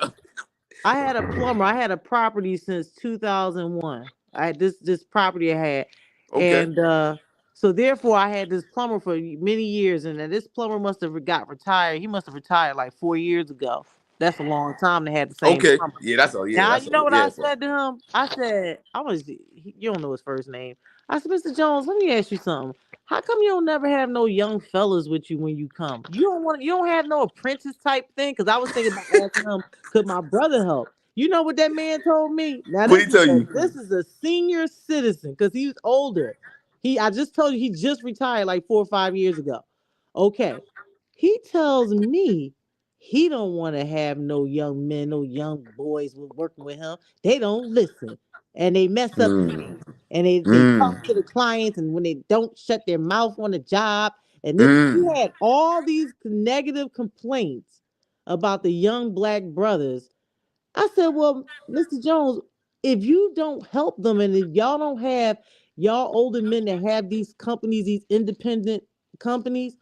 I had a plumber. I had a property since 2001. I had this property I had, Okay. and so therefore I had this plumber for many years, and then this plumber must have got retired. He must have retired like 4 years ago. That's a long time to have the same Okay. plumber. Yeah, that's all. Yeah, Now that's you all. know what I Yeah, bro. said to him. I said, "I was you don't know his first name." I said, "Mr. Jones, let me ask you something. How come you don't never have no young fellas with you when you come? You don't have no apprentice type thing? Because I was thinking about asking him, could my brother help? You know what that man told me? Now What did he tell you? this is a senior citizen because he's older. I just told you he just retired like 4 or 5 years ago. Okay. He tells me he don't want to have no young men, no young boys working with him. They don't listen and they mess up Mm. things and they talk to the clients, and when they don't shut their mouth on the job, and he had all these negative complaints about the young black brothers. I said, well, Mr. Jones, if you don't help them, and if y'all don't have y'all older men that have these companies, these independent companies,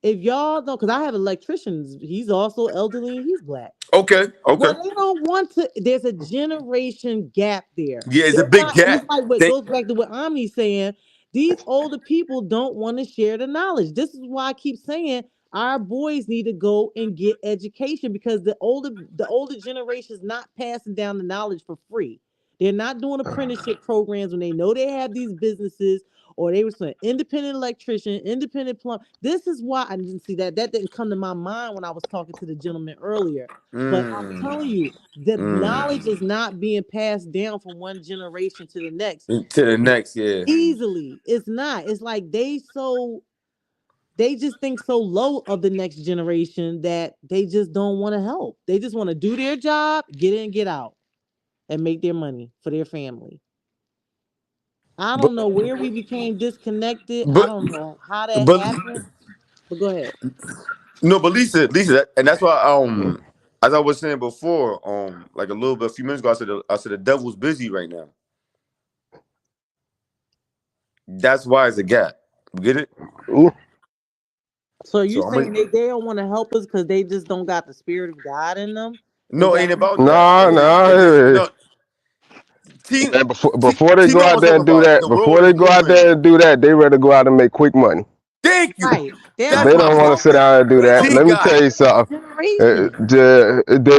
if y'all don't, because I have electricians, he's also elderly and he's black. Okay. Well, they don't want to. There's a generation gap there. Yeah, it's a big gap. It's like what goes back to what Omni's saying. These older people don't want to share the knowledge. This is why I keep saying our boys need to go and get education, because the older generation is not passing down the knowledge for free. They're not doing apprenticeship programs when they know they have these businesses, or they were saying independent electrician, independent plumber. This is why I didn't see that. That didn't come to my mind when I was talking to the gentleman earlier. But I'm telling you, the knowledge is not being passed down from one generation to the next. To the next, yeah. Easily. It's not. It's like they just think so low of the next generation that they just don't want to help. They just want to do their job, get in, get out, and make their money for their family. I don't know where we became disconnected. I don't know how that happened. But go ahead. No, but Lisa, and that's why as I was saying before, like a few minutes ago, I said the devil's busy right now. That's why it's a gap. You get it? Ooh. So you saying they don't want to help us because they just don't got the spirit of God in them? No, it ain't about that. No. And before they go out there and do that, they rather go out and make quick money. Thank you. Right. They don't want to sit down and do that. Let me tell you something.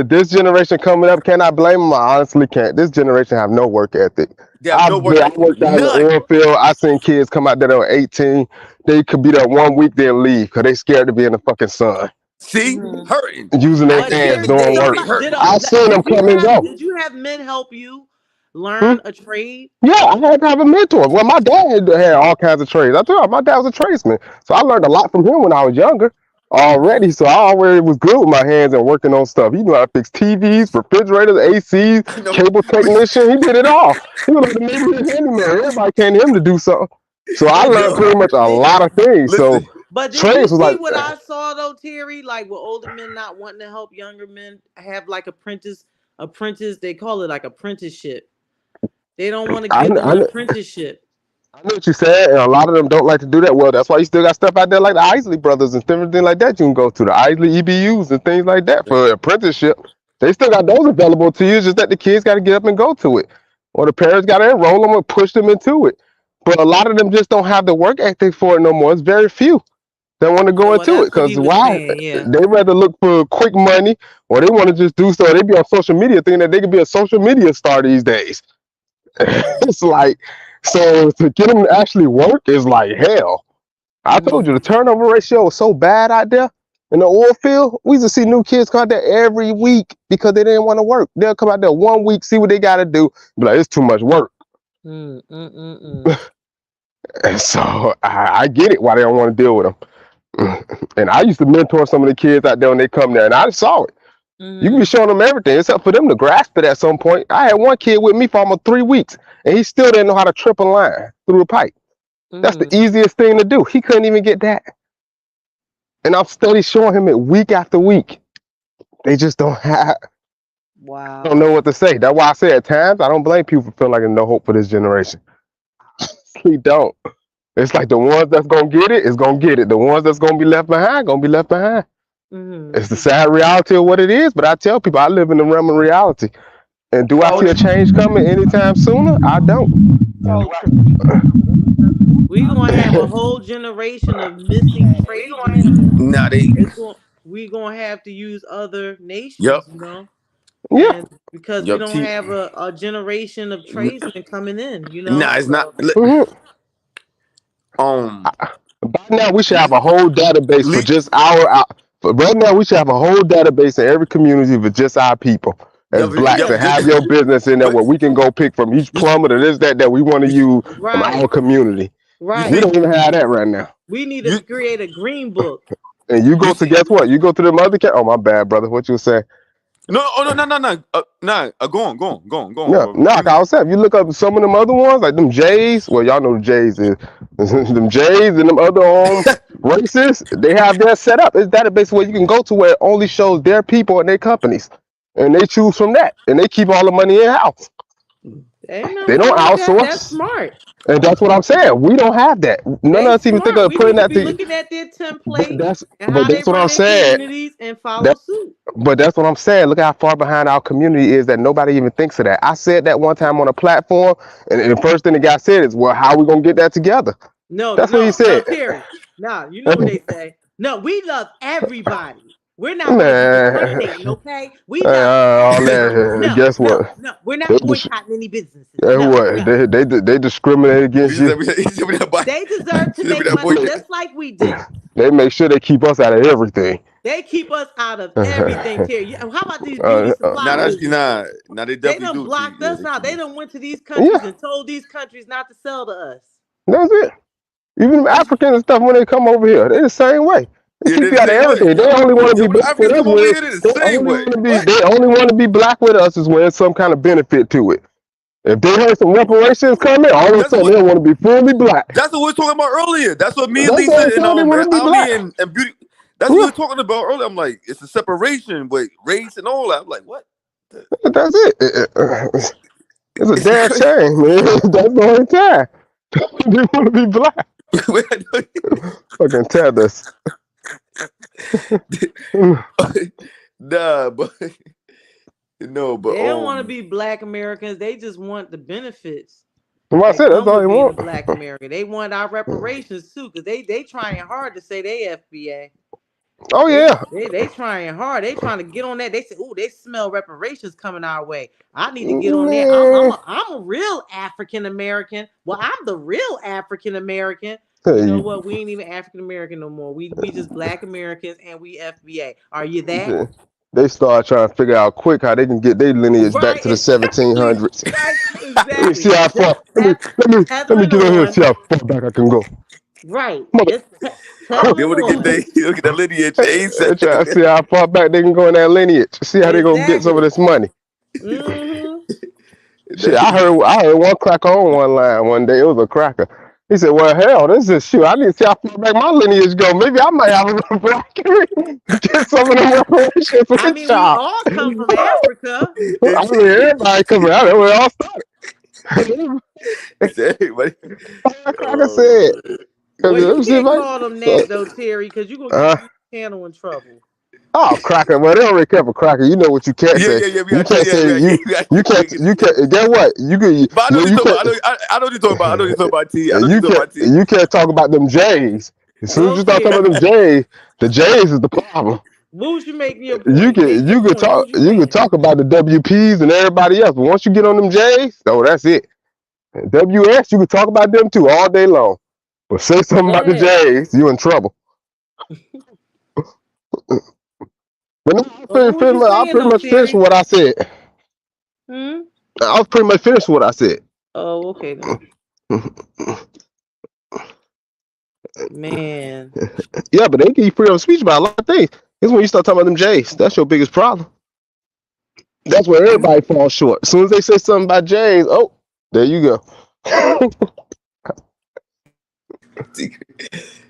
This generation coming up, can I blame them? I honestly can't. This generation have no work ethic. I worked out in the oil field. I seen kids come out there that were 18. They could be there 1 week, then leave because they scared to be in the fucking sun. See? Hurting. Using their hands doing work. I seen them come and go. Did you have men help you learn a trade? Yeah, I had to have a mentor. Well, my dad had all kinds of trades. I told you, my dad was a tradesman. So I learned a lot from him when I was younger already. So I already was good with my hands and working on stuff. He knew how to fix TVs, refrigerators, ACs, cable technician. He did it all. He was like the neighborhood handyman. Everybody came to him to do something. So I learned pretty much a lot of things. So but did trades you was see like what I saw though, Terry? Like with older men not wanting to help younger men have like apprentice, they call it like apprenticeship. They don't want to give them an apprenticeship. I know what you said, and a lot of them don't like to do that. Well, that's why you still got stuff out there like the Isley Brothers and everything like that. You can go to the Isley EBUs and things like that for apprenticeship. They still got those available to you. It's just that the kids got to get up and go to it, or the parents got to enroll them and push them into it. But a lot of them just don't have the work ethic for it no more. It's very few that want to go into it because why? They rather look for quick money, or they want to just do so. They be on social media thinking that they could be a social media star these days. It's like, so to get them to actually work is like hell. I told you the turnover ratio was so bad out there in the oil field. We used to see new kids come out there every week because they didn't want to work. They'll come out there 1 week, see what they got to do, be like, it's too much work. And so I get it why they don't want to deal with them. And I used to mentor some of the kids out there when they come there, and I saw it. You can be showing them everything. It's up for them to grasp it at some point. I had one kid with me for almost 3 weeks, and he still didn't know how to trip a line through a pipe. That's the easiest thing to do. He couldn't even get that. And I'm steady showing him it week after week. They just don't don't know what to say. That's why I say at times, I don't blame people for feeling like there's no hope for this generation. We don't. It's like the ones that's going to get it is going to get it. The ones that's going to be left behind, going to be left behind. It's the sad reality of what it is, but I tell people I live in the realm of reality. And do I see a change coming anytime sooner? I don't. We're going to have a whole generation of missing tradesmen. We're going to have to use other nations, you know? Yeah. And because we don't have a generation of tradesmen coming in, you know? Nah, it's not. By now, we should have a whole database for Le- just but right now, we should have a whole database in every community for just our people as blacks, and have your business in there but where we can go pick from each you, plumber to this, that we want to use from Right, our community. you right. We see, don't even have that right now. We need you to create a green book. And you you go to, see. guess what? You go to them other oh, my bad, brother. What you say? No, oh no. Nah. Go on, Yeah, bro. no, like I was saying, if you look up some of them other ones, like them Jays, well, y'all know the Jays is them Jays and them other races, they have their set up. It's database where you can go to where it only shows their people and their companies. And they choose from that. And they keep all the money in house. Ain't nothing They don't wrong with that. That's outsource. smart. And that's what I'm saying. We don't have that. None They of us even think smart. of We putting need to that be together. looking at their But template that's and but how they that's what run I'm their saying. communities and follow That suit. but that's what I'm saying. Look how far behind our community is that nobody even thinks of that. I said that one time on a platform, and the first thing the guy said is, "Well, how are we gonna get that together?" No, That's what he no, said. Terry. No, you know what they say. No, we love everybody. We're not going to be Man, discriminating, okay? We love all everybody. that. Guess what? No. We're They, not boycotting any businesses. guess No, what? no. They discriminate against you. They deserve to make money just like we do. They make sure they keep us out of everything. They keep us out of everything, Terry. How about these beauty supply businesses? Nah, they They definitely done do. blocked us out. They done went to these Yeah, countries and told these countries not to sell to us. that's it. Even Africans and stuff when they come over here, they the same way. They keep you out of everything. They only want to be Yo, when black with Africans us come over when here, they the they same only way. want to be. What? They only want to be black with us is when some kind of benefit to it. If they heard some reparations coming, all of a That's sudden what they want to be fully black. that's what we were talking about earlier. That's what me and That's what Lisa I'm saying. They and want to be Ali black. and Beauty. That's what we Yeah, were talking about earlier. I'm like, it's a separation with race and all that. I'm like, what? that's it. It's a It's damn crazy. shame, man. That's the only time they want to be black. Fucking tethers. Nah, but no, but They don't want to be black Americans. They just want the benefits Well, I that said that's come all with they being a want. black American. They want our reparations too, because they trying hard to say they FBA. Oh yeah. They trying hard. They trying to get on that. They say, "Oh, they smell reparations coming our way. I need to get on that. I'm a real African American. Well, I'm the real African American. You know what? We ain't even African American no more. We just black Americans and we FBA. Are you that? They start trying to figure out quick how they can get their lineage back to the Exactly. 1700s. Let me see Exactly. how far. Let me Tethering get on here and on. see how far back I can go. Right. Mother, Just they tethering want to get on. look at that lineage trying to ASAP. see how far back they can go in that lineage. See how they gonna get some of Exactly. this money. Mm-hmm. Shit, I heard one cracker on one line one day. It was a cracker. He said, "Well, hell, this is shoot. I need to see how far back my lineage go. Maybe I might have a black get some of the reparations I with mean, we y'all." all come from Africa. I mean, everybody coming out. That's where it all started. Everybody. Cracker said. Well, Let you me see if can't I. call them that though, Terry, because you're gonna get this channel in trouble. Oh, cracker! Well, they don't really care for cracker. You know what you can't say. Yeah. We You got to can't say you can't. Get what you can. But I know You you talking can't. about. I know you talking about. I know you talking about T. I know you You talking about T. can't talk about them J's. As soon as you start Okay. talking about them J's, the J's is the problem. Who's you making your You point? Make your can point. talk Who's you saying? talk about the WPs and everybody else, but once you get on them J's, oh, that's it. WS, you can talk about them too all day long, but say something about the J's, you in trouble. But no, I pretty much finished what I said. Hmm? I was pretty much finished what I said. Oh, okay then. Man. Yeah, but they give you freedom of speech about a lot of things. It's when you start talking about them J's. That's your biggest problem. That's where everybody falls short. As soon as they say something about J's, oh, there you go.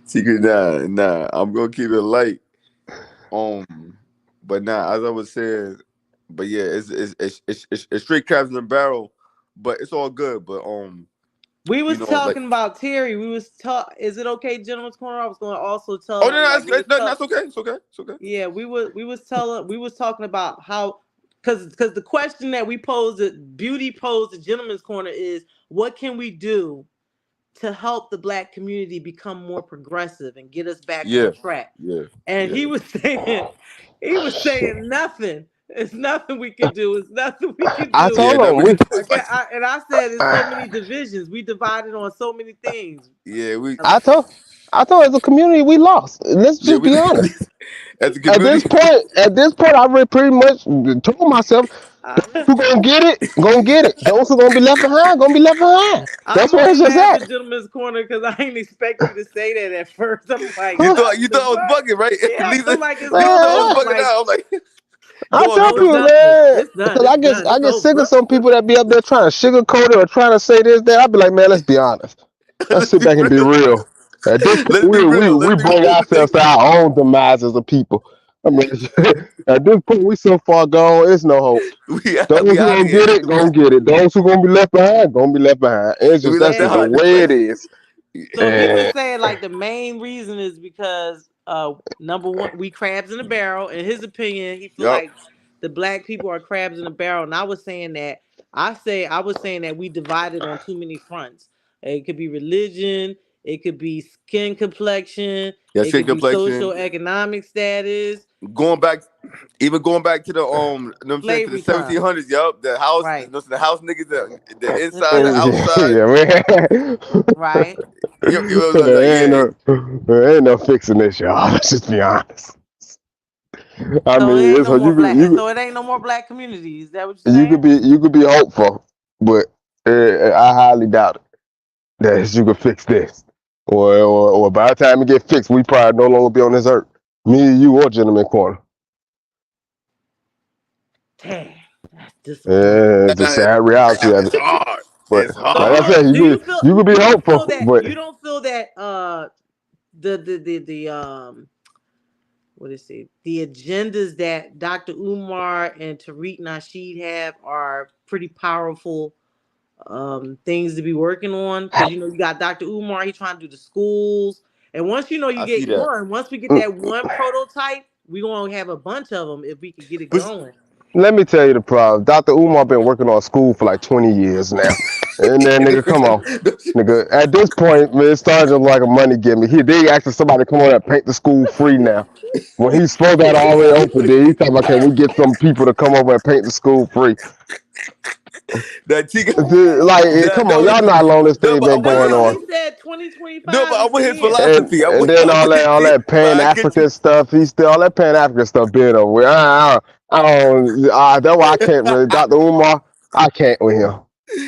Secret, nah. I'm gonna keep it light. But nah, as I was saying, but yeah, it's straight crabs in the barrel, but it's all good. But we was talking about Terry. We was Is it okay, Gentleman's Corner? I was going to also tell. Oh no, that's okay. It's okay. Yeah, we was talking about how because the question that we posed, that Beauty posed, the Gentleman's Corner is, what can we do to help the black community become more progressive and get us back on track? Yeah. And he was saying nothing. It's nothing we can do. It's nothing we can I do. Yeah, told no, him we can do I it. can't, and I said it's so many divisions. We divided on so many things. Yeah, I told I told as a community we lost. Let's yeah, just we be honest. as a At this community. point, I really pretty much told myself I, who gonna get it, gonna get it. Those who gonna be left behind, gonna be left behind. I'm That's where only it's just laughing at. Gentleman's Corner because I didn't expect you to say that at first. I'm like, You Huh? thought what you the thought I was fuck? bugging, right? Yeah, I Lisa, feel like it's you so thought I was over. Man, bugging Like, out. I'm like, I go on, tell no, Lisa. it's people, done. man, It's done. because It's I get done. I It's get sick over. of some people that be up there trying to sugarcoat it or trying to say this, that. I be like, man, let's be honest. Let's Let's sit be back and be real. real. At this point, Let's be real. we Let's be bring real. ourselves to our own demise as a people. I mean, at this point, we so far gone, it's no hope. Those We who out of gonna here. get it, gonna get it. Those who gonna be left behind, gonna be left behind. It's We just left that's that just the hot in Yeah. the way it place. is. So he was And saying like the main reason is because number one, we crabs in a barrel. In his opinion, he feel Yup. like the black people are crabs in a barrel. And I was saying that I was saying that we divided on too many fronts. It could be religion, it could be skin complexion, Yeah, it skin could be complexion. social economic status, Going back, even going back to the you know what I'm saying, to the slavery time. 1700s. Yup, the house, you Right. know, the house niggas, the inside, the Inside. outside. yeah, man. Right. ain't Yeah. no fixing this, y'all. Let's just be honest. I So it mean, ain't it's no more you could black. So it ain't no more black communities. Is that what you're you saying? could be hopeful, but I highly doubt it that you could fix this. Or by the time it get fixed, we probably no longer be on this earth. Me, you, or Gentleman Corner. Dang, that's disappointing. Yeah, it's a sad reality of It's it. hard. But It's like I hard. said, Do you feel you could be you don't feel hopeful, that but you don't feel that the what is it, the agendas that Dr. Umar and Tariq Nasheed have are pretty powerful things to be working on, because you got Dr. Umar, he trying to do the schools, and once you I see get that. one, once we get mm, that one prototype, we gonna have a bunch of them if we can get it But going. let me tell you the problem. Dr. Umar been working on school for like 20 years now. And then nigga, come on. Nigga, at this point, man, it's starting to look like a money gimme. They asking somebody to come on and paint the school free now. When he spoke that already open there, he talking about, can we get some people to come over and paint the school free? that chica, Like, that come on, no, y'all know how long this no, thing but I been want going his, No, on. he said no, 2025 but I is want the his year. philosophy. And then I want his, all that but Pan I get you. African stuff, all that Pan African stuff being over with. I don't, that's why I can't really, Dr. Umar, I can't with him.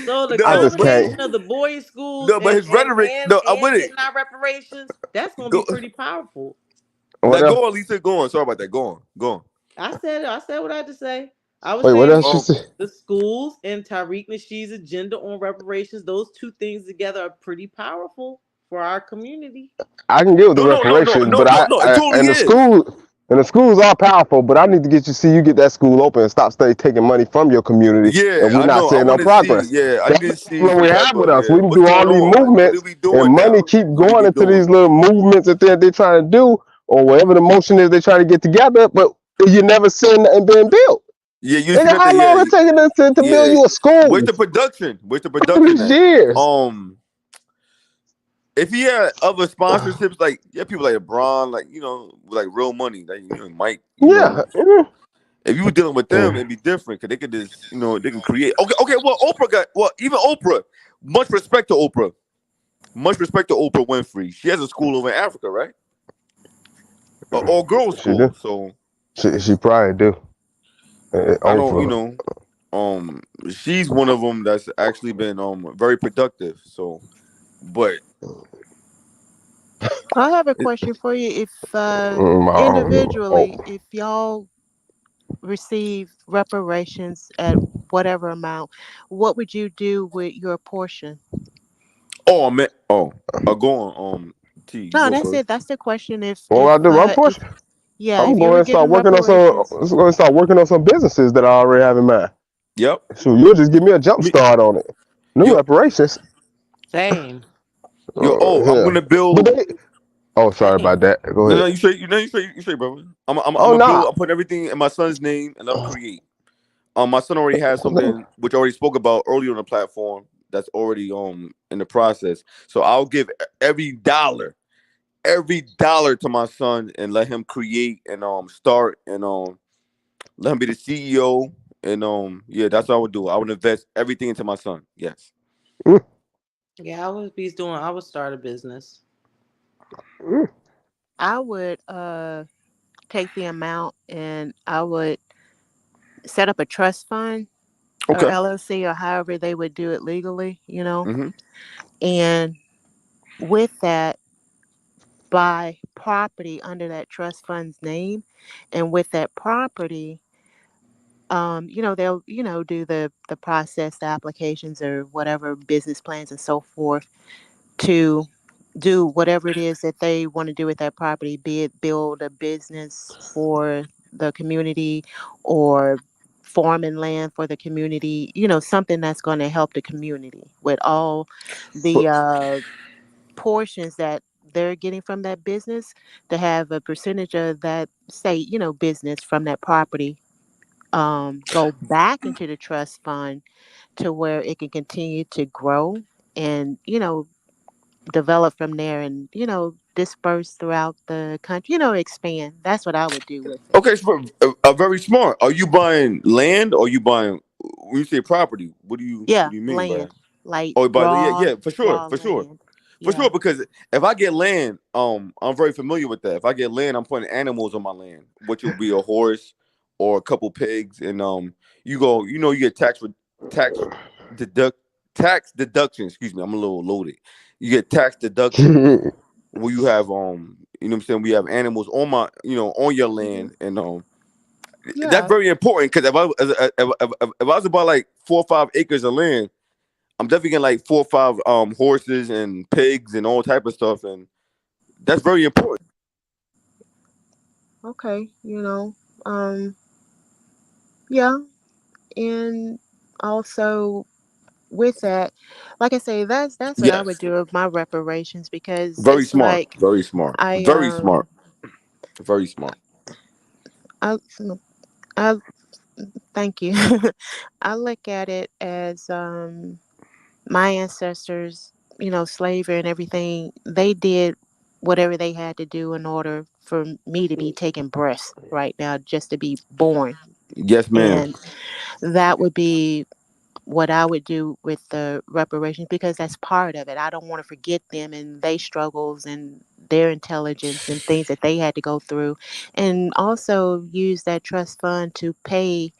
So the I No, just combination can't. of the boys' schools no, but his rhetoric. No, I'm with and it. getting our reparations, that's gonna be Go pretty powerful. What now, else? go on, Lisa. Go on. Sorry about that. Go on. Go on. I said what I had to say. I was Wait, what saying else you Um, say? the schools and Tariq Nasheed's agenda on reparations, those two things together are pretty powerful for our community. I can get with the no. reparations, but It totally and is. the schools are powerful, but I need to you get that school open and stop taking money from your community, Yeah, and we're I not know. I seeing no want to see. progress. Yeah, I need That's to the see problem some we type have with of us. We can what's do all going these on. Like, what are movements, we and doing money now? keep What are going we into doing? these little movements that they're trying to do, or whatever the motion is they're trying to get together, but you never seeing nothing being built. Yeah, you see Nigga, how nothing. long it taking us to build Yeah. you a school? Where's the production? Where's the All production these at? years. If he had other sponsorships, like people like LeBron, like like real money, like Mike, Yeah. if you were dealing with them, it'd be different because they could just, they can create. Okay. Well, even Oprah. Much respect to Oprah. Much respect to Oprah Winfrey. She has a school over in Africa, right? An all girls She do. school. So She probably do. I know, Oprah. she's one of them that's actually been very productive. So, but I have a question for you. If I don't know. individually, if y'all receive reparations at whatever amount, what would you do with your portion? man, go on, T, you No, go that's first. it. That's the question. What I do? My If portion. yeah, I'm if you going were to start given working on reparations, some businesses that I already have in mind. Yep. So you'll just give me a jump Me, start on it. New yo, reparations. Same. I'm Yeah. gonna But build. they. Oh, sorry Same. about that. Go No, ahead. you straight. You straight, brother. I'm Oh gonna build. nah. I'm putting everything in my son's name and let him create. My son already has something which I already spoke about earlier on the platform. That's already in the process. So I'll give every dollar to my son and let him create and start and let him be the CEO, and yeah, that's what I would do. I would invest everything into my son. Yes. Mm, Yeah, I would start a business. mm. I would take the amount and I would set up a trust fund or Okay. LLC or however they would do it legally, Mm-hmm. and with that, buy property under that trust fund's name, and with that property, they'll do the process, the applications or whatever business plans and so forth to do whatever it is that they want to do with that property, be it build a business for the community or farming land for the community, something that's going to help the community with all But the portions that they're getting from that business, to have a percentage of that, say, business from that property go back into the trust fund to where it can continue to grow and develop from there, and disperse throughout the country, expand. That's what I would do with it. okay, so very smart. Are you buying land or you buying? When you say property, what Yeah, do you mean by that? land, like Oh, by yeah, raw yeah, raw for sure. land. For sure, Yeah. because if I get land, I'm very familiar with that. If I get land, I'm putting animals on my land, which will be a horse or a couple pigs, and you get tax deduct tax deduction. Excuse me, I'm a little loaded. You get tax deduction where you have what I'm saying, we have animals on on your Hmm. land, and that's Yeah. very important because if I was to buy like 4 or 5 acres of land, I'm definitely getting like 4 or 5 horses and pigs and all type of stuff, and that's very important. Okay. Um. Yeah, and also with that, like I say, that's what I would Yes, do with my reparations, because very it's smart, like very smart, I very smart, very smart. I I thank you. I look at it as my ancestors, slavery and everything, they did whatever they had to do in order for me to be taking breath right now, just to be born. Yes, ma'am. And that would be what I would do with the reparations, because that's part of it. I don't want to forget them and their struggles and their intelligence and things that they had to go through. And also use that trust fund to pay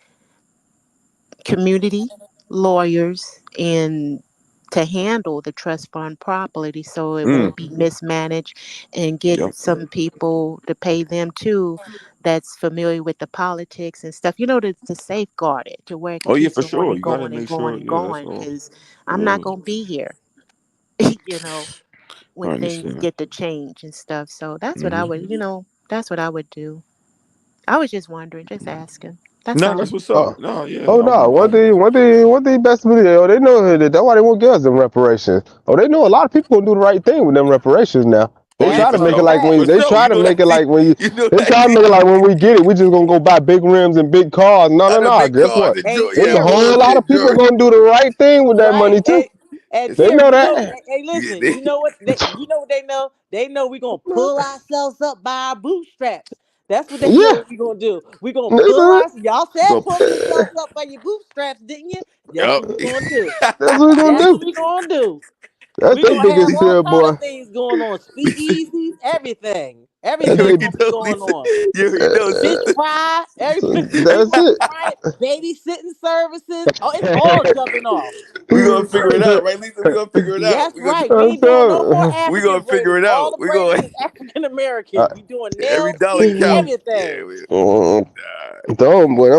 community lawyers and to handle the trust fund properly so it Mm, won't be mismanaged, and get yep. some people to pay them too that's familiar with the politics and stuff, to safeguard it to where it can Oh yeah, keep for going sure. and You gotta going and make going sure. and Yeah, that's going, all. because I'm not Yeah, going to be here, you know, I when things understand. get to change and stuff. So that's what I Hmm. would, that's what I would do. I was just wondering, just asking. That's No, all. that's what's Oh, up. No, yeah, oh no! One thing best believe. Oh, they know that. That's why they won't give us them reparations. Oh, they know a lot of people gonna do the right thing with them reparations now. They Oh yeah, try That's to for a make it sure, like fact. when for they sure. try You to know make that. it See, like when you you know they that. try to See, make it like when we get it, we just gonna go buy big rims and big cars. No, no, I know no. big Guess cars what? and Hey joy. There's Yeah, a whole Terry, lot bullshit, of people joy. gonna do the right thing with that right? money too. And They Terry, know you know, that. hey, Yeah, listen, you know what they know? They know we're gonna pull ourselves up by our bootstraps. That's what they know Yeah, we're gonna do. We're gonna they pull do it. our y'all said go. pull yourselves up by your bootstraps, didn't you? That's Yep. what we're gonna do. That's what we gonna That's do. what we're gonna do. That's We're their gonna have biggest all fear, kind boy. of things going on. Speakeasies, everything. That's You Everything they. already gonna be know, going Lisa. on. You already know, Fish sister. fry, everything. We That's gonna it. right, babysitting services. Oh, it's all jumping off. We gonna figure it out, right, Lisa? We gonna figure it out. That's We gonna right. We I'm ain't doing no more telling we gonna African figure braids. it All out. the We braids gonna is African you. American. We doing every nails, dollar teeth, count. Yeah. everything. Don't, boy,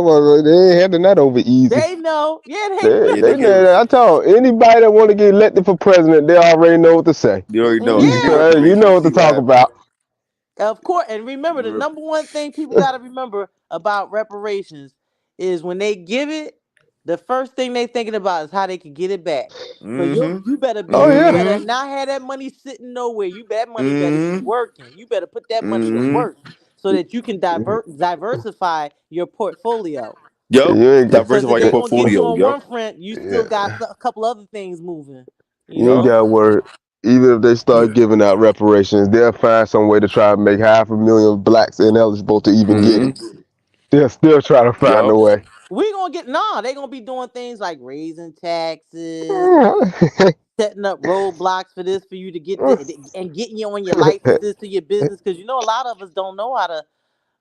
they ain't handing that over easy. They know. Yeah, They, Yeah, they they get know. I told anybody that want to get elected for president, they already know what to say. you already know. You, They get yeah. you reparations. know You what to see what talk happened. about. Of course, and remember the number one thing people got to remember about reparations is when they give it, the first thing they thinking about is how they can get it back. So Mm-hmm. Oh you yeah, better Mm-hmm. not have that money sitting nowhere. That money better be Mm-hmm. working. You better put that money to Mm-hmm. work so that you can diversify your portfolio. Yup. you ain't got, Because if Diversify your they gonna get you portfolio. on Yup. one front, you still got yeah. a couple other things moving. You You ain't know. Yup. got to worry. Even if they start giving out reparations, they'll find some way to try to make 500,000 blacks ineligible to even get Mm-hmm. it. They're still trying to find a Yup. way. We gonna get they gonna be doing things like raising taxes, setting up roadblocks for this for you to get and getting you on your licenses to your business, because a lot of us don't know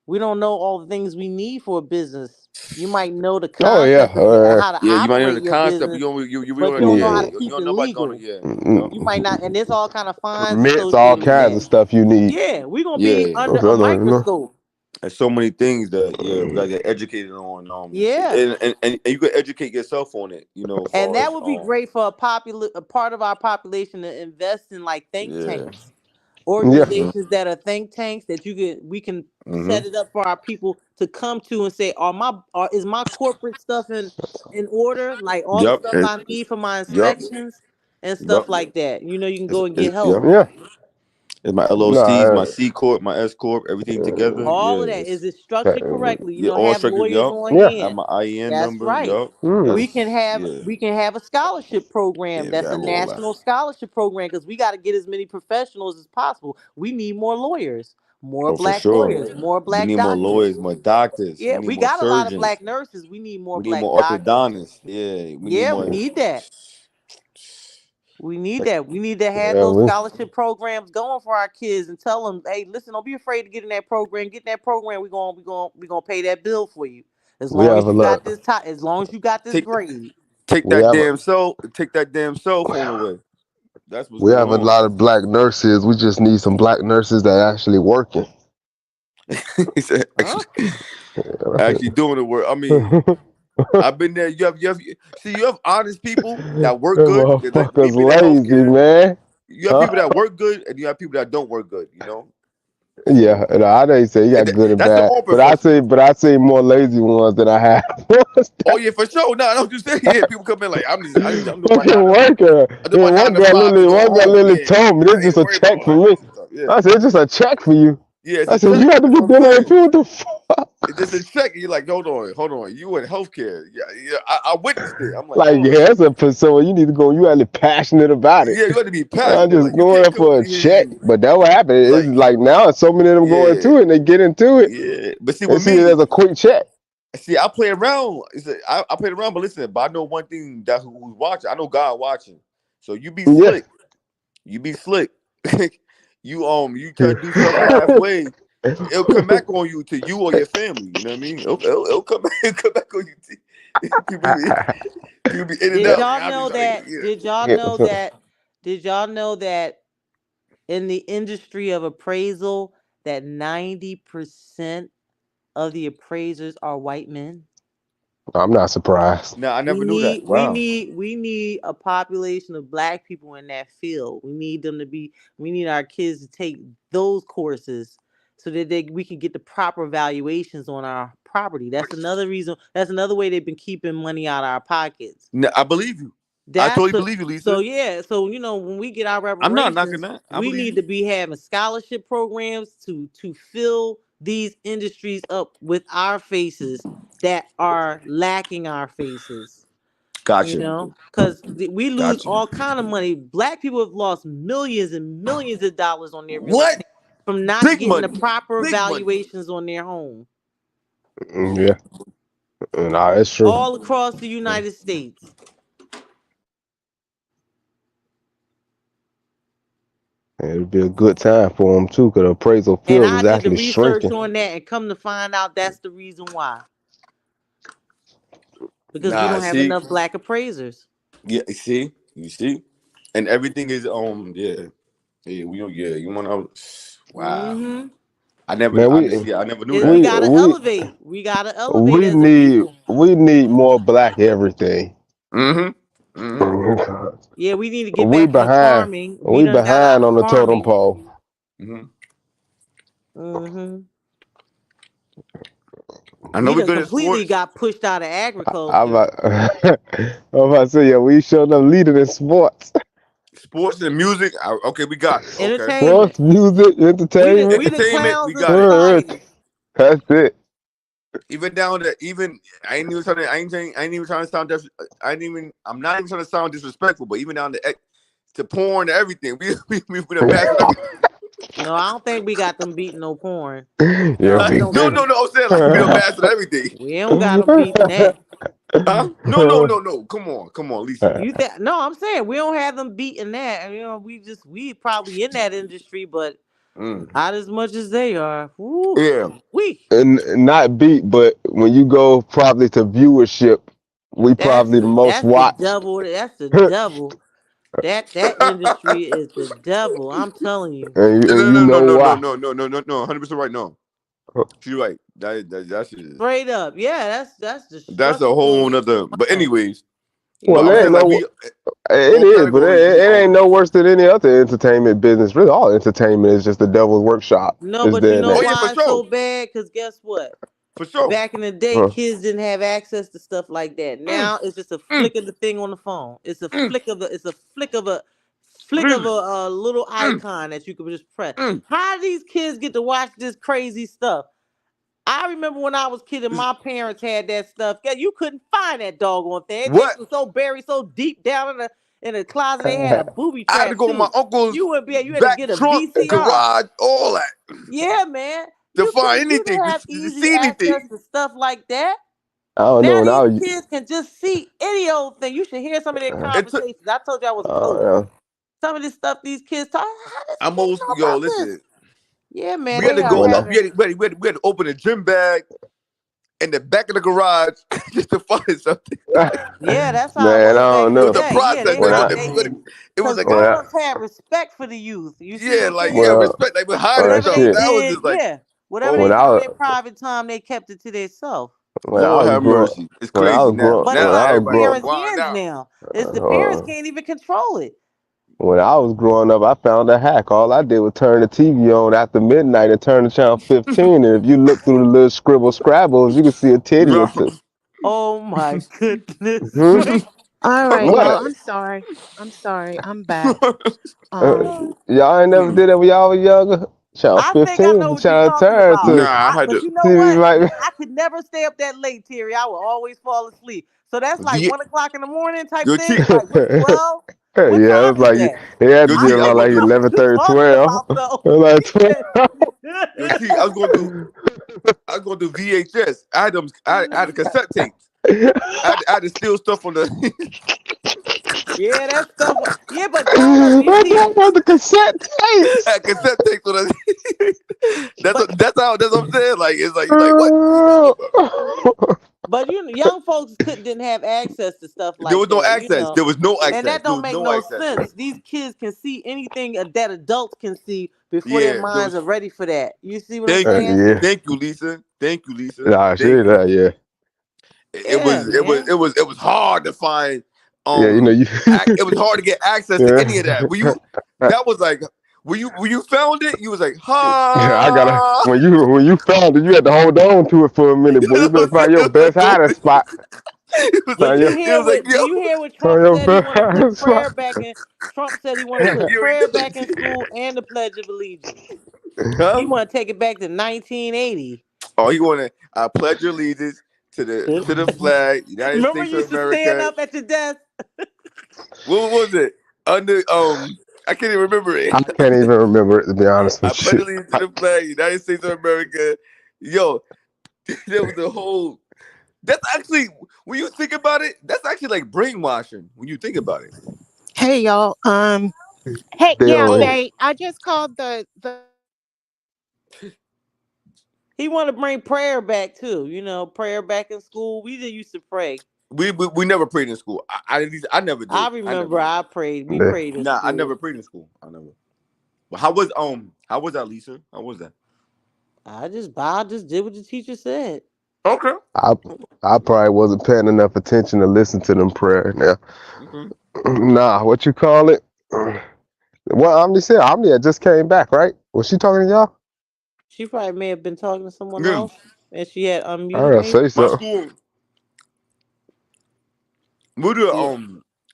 we don't know all the things we need for a business. You might know the Oh yeah. concept of how to Yeah, you might know operate the your concept, but business, you but don't you don't know yeah, how Yeah. to you keep don't it know about going legal. to You might not, and there's all kind of fines Permits, all associated with kinds of that. stuff you need. Yeah, we're gonna be yeah. under a microscope. There's so many things that we gotta get educated on. Yeah. And you can educate yourself on it. As And far that as would be great for a part of our population to invest in, like think yeah. tanks, Yeah. organizations that are think tanks that we can Mm-hmm. set it up for our people to come to and say, is my corporate stuff in order? Like all the Yep. stuff I need for my Yep. inspections and stuff Yep. like that. You can go and get Yep. help. Yeah. It's my No. LLCs, my C corp, my S corp, everything together. All of Yeah. that, is it structured correctly? All Have structured. lawyers Yup. on Yeah. Have hand. my IEN That's number. right. Yup. We can have Yeah. a scholarship program. Yeah. That's a Have all that. national scholarship program, because we got to get as many professionals as possible. We need more lawyers, more Oh, for black sure. lawyers, more We black need more doctors. lawyers, more doctors. Yeah, We need we more got a lot of surgeons. black nurses. We need more We need black more doctors. orthodontists. Yeah. We need Yeah, more. we need that. We need that. We need to have Yeah. those scholarship programs going for our kids and tell them, hey, listen, don't be afraid to get in that program. Get in that program. We're gonna pay that bill for you. As We long as have a you got lot. this as long as you got this Take grade. take We that have. damn cell. Take that damn cell phone away. That's what's We going have a on. lot of black nurses. We just need some black nurses that actually working. He said, Huh? actually doing the work. I mean, I've been there. You have honest people that work Them good. Like motherfuckers people in the lazy, healthcare. man. You have people that work good, and you have people that don't work good. Yeah, no, I know you say you got good and That's the bad, all but I profession. say more lazy ones than I have. Oh yeah, for sure. No, I don't just say yeah. People come in like I'm doing my Fucking 9 to worker. I do Yeah, my 9 to 5 and go one girl home. literally Yeah, told me I this ain't just even a worry check about for my me. stuff. Yeah, I said it's just a check for you. yeah. It's I a said check. you have to That's be what I'm dealing with saying. people. What the fuck? It's just a check. You're like, hold on. You in healthcare? Yeah. I witnessed it. I'm like, Like, hold on. yeah, it's a so you need to go. You gotta be passionate about it. Yeah, you got to be I'm passionate. just Like you going can't there come for over a check, here but that what happened. It's like like now so many of them go yeah, into it and they get into it. yeah. But see, They with see it me, as a quick check. I play around. I played around, but listen, but I know one thing that who's watching. I know God watching. So you be Yeah. slick. You be slick. You try to do something halfway. It'll come back on you to you or your family. You know what I mean? It'll come back. It'll come back on you. People be in and Did out. y'all I be know like, that? yeah. Did y'all know that? Did y'all know that in the industry of appraisal, that 90% of the appraisers are white men? I'm not surprised. No, I never knew that. Wow. We need a population of black people in that field. We need our kids to take those courses so that we can get the proper valuations on our property. That's another reason. That's another way they've been keeping money out of our pockets. No, I believe you. I totally believe you, Lisa. So yeah, so when we get our reparations, I'm not knocking that. We need to be having scholarship programs to fill these industries up with our faces that are lacking our faces. Gotcha. Because we lose Gotcha. all kind of money. Black people have lost millions and millions of dollars on their real What? estate from not Big getting money. the proper Big money. valuations on their home. Yeah. No, it's true. All across the United States. It'd be a good time for them too, because the appraisal And field I is did the actually research shrinking. on that and come to find out that's the reason why. Because we Nah, don't have see? enough black appraisers. Yeah, you see, and everything is we don't you want to wow. Mm-hmm. I never Man, I never knew We that. gotta elevate. We gotta elevate we as a need people. more black everything. Yeah, we need to get We back on behind. farming. We done got behind out on the totem farming. pole. Mm-hmm. I know We we're done good at completely sports. got pushed out of agriculture. I'm about to say, yeah, we showed up leading in sports. Sports and music. Okay, we got it. Okay. Entertainment. Sports, music, entertainment. We the Entertainment, clowns we of got it. society. That's it. Even down to I ain't even trying to sound I'm not even trying to sound disrespectful, but even down to porn to everything. We done passed everything. No, I don't think we got them beating no porn. Yeah, No, we we don't No, got no, them. no. I'm saying like we don't master everything. We don't got them beating that. Huh? No, no, no, no. Come on, Lisa. You think? No, I'm saying we don't have them beating that. You know, we probably in that industry, but Mm. not as much as they are. Woo, Yeah. we. and not beat, but when you go probably to viewership, we probably the most That's the watched. devil. That's the devil. That industry is the devil. I'm telling you. No, And no, you no, no, know no, no, why. no, no, no, no, no. 100% right. No, she's right. That shit is. Straight up, yeah. That's That's a destruction to whole a nother. But mind. anyways, but Well, I'm it Yeah. saying ain't like no. we It all is, but categories. We it ain't no worse than any other entertainment business. Really, all entertainment is just the devil's workshop. No, Is but you there know Oh that? yeah, for why it's so sure, bad? Because guess what? for sure. Back in the day, Huh. kids didn't have access to stuff like that. Mm, Now it's just a mm, flick of the thing on the phone. It's a mm, flick of a. It's a flick of mm, a little mm, icon that you can just press. mm. How do these kids get to watch this crazy stuff? I remember when I was a kid and my parents had that stuff. Yeah, you couldn't find that doggone thing. They What? was so buried so deep down in the closet. They had a booby I had to trap go to my too. uncle's You would be. You had to back get a trunk, VCR. garage, all that Yeah, man. to find You anything, didn't have to easy see access anything. to stuff like that. I don't know. Now When I these was, kids can just see any old thing. You should hear some of their It took. conversations. I told you I was a coach. yeah. Some of this stuff these kids talk. How does I'm kid most know yo. about this? Listen, Yeah, man. we had They to are go. When I, having. We had to open a gym bag in the back of the garage just to find something. Yeah, that's how it man, I was back don't in It the was know. a day. Yeah, process. they When But had I, they. it was Because like when grown I, ups had respect for the youth. You see what yeah, I'm like saying? yeah, well, respect. Like we're hiding Whatever stuff. they shit. That was did, just like, yeah. Whatever oh When they I did in was, their private time, they kept it to themselves. when I Lord was have growing, mercy. It's when I crazy was now. growing, But it's when Now I like was the everybody growing, just parents' wild hands out. now. It's the parents can't even control it. when I was growing up, I found a hack. All I did was turn the TV on after midnight and turn to channel 15. And if you look through the little scribble scrabbles, you can see a titty or No. two. Oh my goodness. Hmm? All right, What? y'all. I'm sorry. I'm sorry. I'm back. Uh, Um, y'all ain't never did that when y'all was younger? Channel I think I 15, know the what you're channel talking turn about. Nah, to I had But to you know TV what? like I could never stay up that late, Terry. I would always fall asleep. So that's like V 1 o'clock in the morning type yo thing. T Like what? 12? What yeah, time it's is like that? it had to yo be I T, I was around think gonna like you know do what 11, you're 30, talking 12. about, though. Like 12. yo T, I was gonna do VHS. I had a cassette tapes. I had to steal stuff on the Yeah, that stuff. Yeah, but grown up. You What see, that was the cassette tapes? had cassette tapes on the but that's what I'm saying. Like it's like you're like, what are you talking about? young folks didn't have access to stuff There like was no that. access. There was no And access. that There don't was make no no access. sense. These kids can see anything that adults can see before their Yeah, there minds was. are ready for that. You see what I'm Thank you, saying? Yeah. thank you, Lisa. Thank you, Lisa. Nah, Thank shit, you. yeah. Yeah, man. It was hard to find. Yeah, you know, you. It was hard to get access to any of that. When you that was like when you found it, you was like, Yeah, I gotta. ha. When you found it, you had to hold on to it for a minute, boy. You better find your It was best like hiding spot. But Find your, you it hear was like what? Do yo. you hear what find Trump your said? He best want to hiding put prayer spot. back in. Trump said he want to put You already prayer know back in school and the Pledge of Allegiance. He huh? want to take it back to 1980. Oh, he wanna I pledge allegiance to the flag, United Remember, States you of used to stand America. up at your desk. What was it? Under I can't even remember it. I can't even remember it, to be honest I with pledge you. allegiance to the flag, United States of America. Yo, there was a whole. That's actually when you think about it, that's actually like brainwashing when you think about it. hey, y'all. Hey, yeah, Oh, Very. Faye. I just called the. He want to bring prayer back too. Prayer back in school. We did used to pray. we never prayed in school. At least I never I did. I never remember did. I prayed. We Yeah. prayed in Nah, I never school. prayed in school. I never. But how was that, Lisa? How was that? I just did what the teacher said. Okay. I I probably wasn't paying enough attention to listen to them prayer. Now, Okay. nah, what you call it? Well, Omni said Omni had just came back, right? Was she talking to y'all? She probably may have been talking to someone Yeah. else, and she had I unmuted heard her maybe. say My something. school we do Yeah,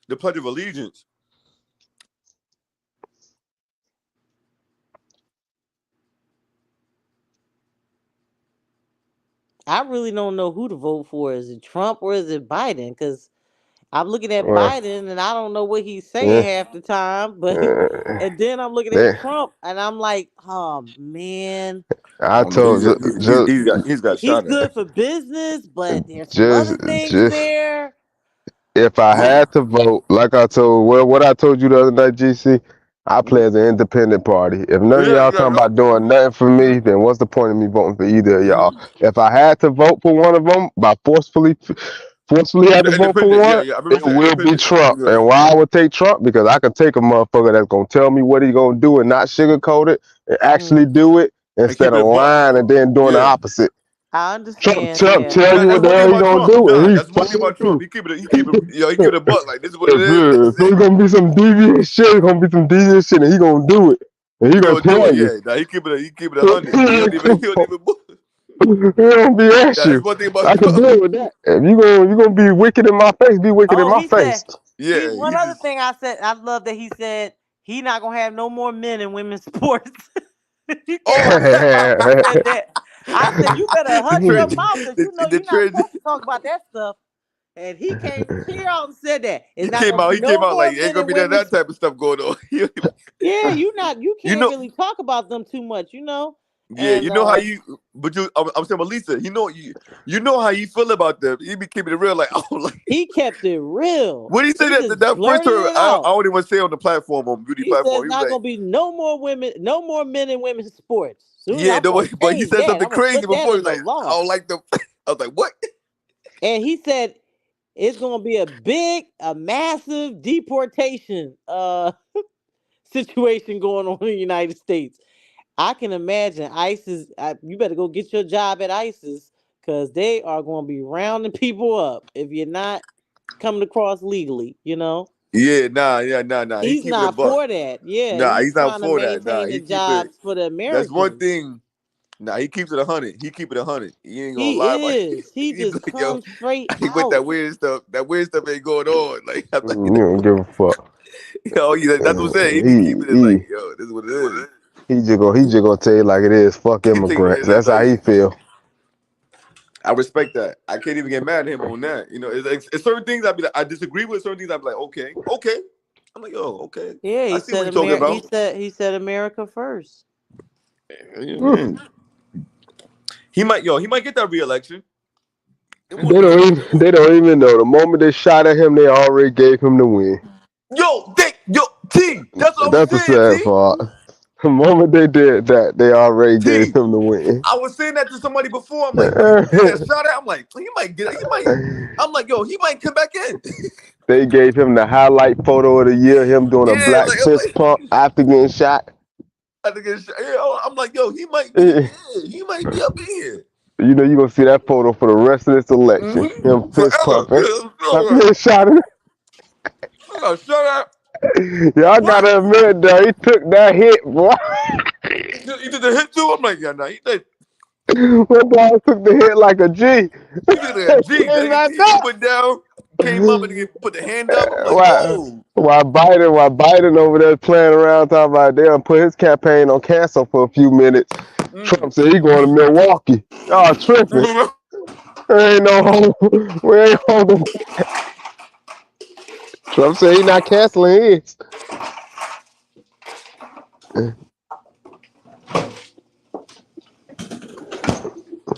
the Pledge of Allegiance. I really don't know who to vote for. Is it Trump or is it Biden? Because I'm looking at Well, Biden and I don't know what he's saying yeah, half the time, but uh, and then I'm looking at they, Trump and I'm like, oh man, I I don't know. told He's got he's shot at. good for business, but there's some just other things just there. if I had to vote, like I told, well, what I told you the other night, GC, I play as an independent party. If none of Yeah, y'all yeah, talking yeah. about doing nothing for me, then what's the point of me voting for either of y'all? If I had to vote for one of them, by forcefully had to vote for Independent. Yeah, one, yeah. I remember you it said will be independent. Trump. Yeah. And why I would take Trump? Because I can take a motherfucker that's gonna tell me what he gonna do and not sugarcoat it and actually Mhm. do it And keep instead it of a buck. lying and then doing the Yeah. opposite. I Trump, understand. Trump Yeah. tell Nah, you that's what the one thing hell he about gonna Trump. do, and Nah, he that's one thing follow about Trump. through. He keep it a buck. Like this is what it is. If That's there's it. gonna be some devious shit, it's gonna be some devious shit, and he gonna do it, and he He gonna gonna do it. tell you. Yeah. Nah, he keep it he 100. He don't even. don't Nah, BS that's you. one thing about I can Trump. deal with that. If you gonna be wicked in my face, be wicked in Oh, my he said face. he Yeah. one He other just. thing I said I love that he said he not gonna have no more men in women's sports. He came Oh. out his mouth and said that. I said, you better the hush your trend. mouth because you know The you're not trend. supposed to talk about that stuff. And he came clear out and said that. It's He not came gonna out. be He came no out like more ain't men gonna in be that women's. type of stuff going on. You Yeah, you can't know. really talk about them too much, Yeah, And you know how you, but I'm saying, but Lisa, you know how you feel about them. You be keeping it real, like, oh, like, he kept it real. when he said He that just that first blurted term, it I out. don't even want to say on the platform on beauty He says platform. He was not like, gonna be no more women, no more men in women's sports. Soon as yeah, I'm no, gonna but he change said that. something I'm gonna crazy put that before. in He's the like, I law. don't like them. I was like, what? And he said it's gonna be a massive deportation situation going on in the United States. I can imagine ISIS. You better go get your job at ISIS because they are going to be rounding people up if you're not coming across legally. Yeah, nah, yeah, nah. He He's keep it a not buck. for that. Yeah, Nah, he's he's not trying to for that. Nah, maintain the he keep it. jobs for the That's one Americans. thing. Nah, he keeps it 100. He keep it 100. He ain't gonna lie He about it. is. He He's just like, yo, comes straight he with out. that weird stuff. That weird stuff ain't going on. Like, I'm like, You don't give a fuck. oh, yeah, that's what I'm saying. He be He keeping it like, he yo, this is what it is. he just gonna tell you like it is. Fuck He take it immigrants. as it is. That's how he Like, feel. I respect that. I can't even get mad at him on that. It's certain things I disagree with. Certain things I'd be like, okay. I'm like, yo, okay. Yeah, I he see what said you're talking He about. said America first. Whew. He might get that reelection. It They wouldn't be. they don't even know. The moment they shot at him, they already gave him the win. T. That's what I was That's the saying. sad T. part. The moment they did that, they already gave T. him the win. I was saying that to somebody before. I'm like, yo, he got shot at. I'm like, he might get it. He might. I'm like, yo, he might come back in. They gave him the highlight photo of the year, him doing a Yeah, black like fist pump after getting shot. I think I'm like, yo, he might be. You Yeah, he might be up in here. know, you're going to see that photo for the rest of this election. Him fist Forever. pumping after getting shot in. Shut up. Y'all What? got to admit, though, he took that hit, boy. He did the hit too. I'm like, yeah, nah, he did. That dog took the hit like a G. He did a G. It's like He that. went down, came up, and he put the hand up. I'm like, Why oh. Biden over there playing around talking about they done put his campaign on cancel for a few minutes. Trump said he going to Milwaukee. Y'all tripping. There ain't no home. We ain't holding. Trump said he not canceling his.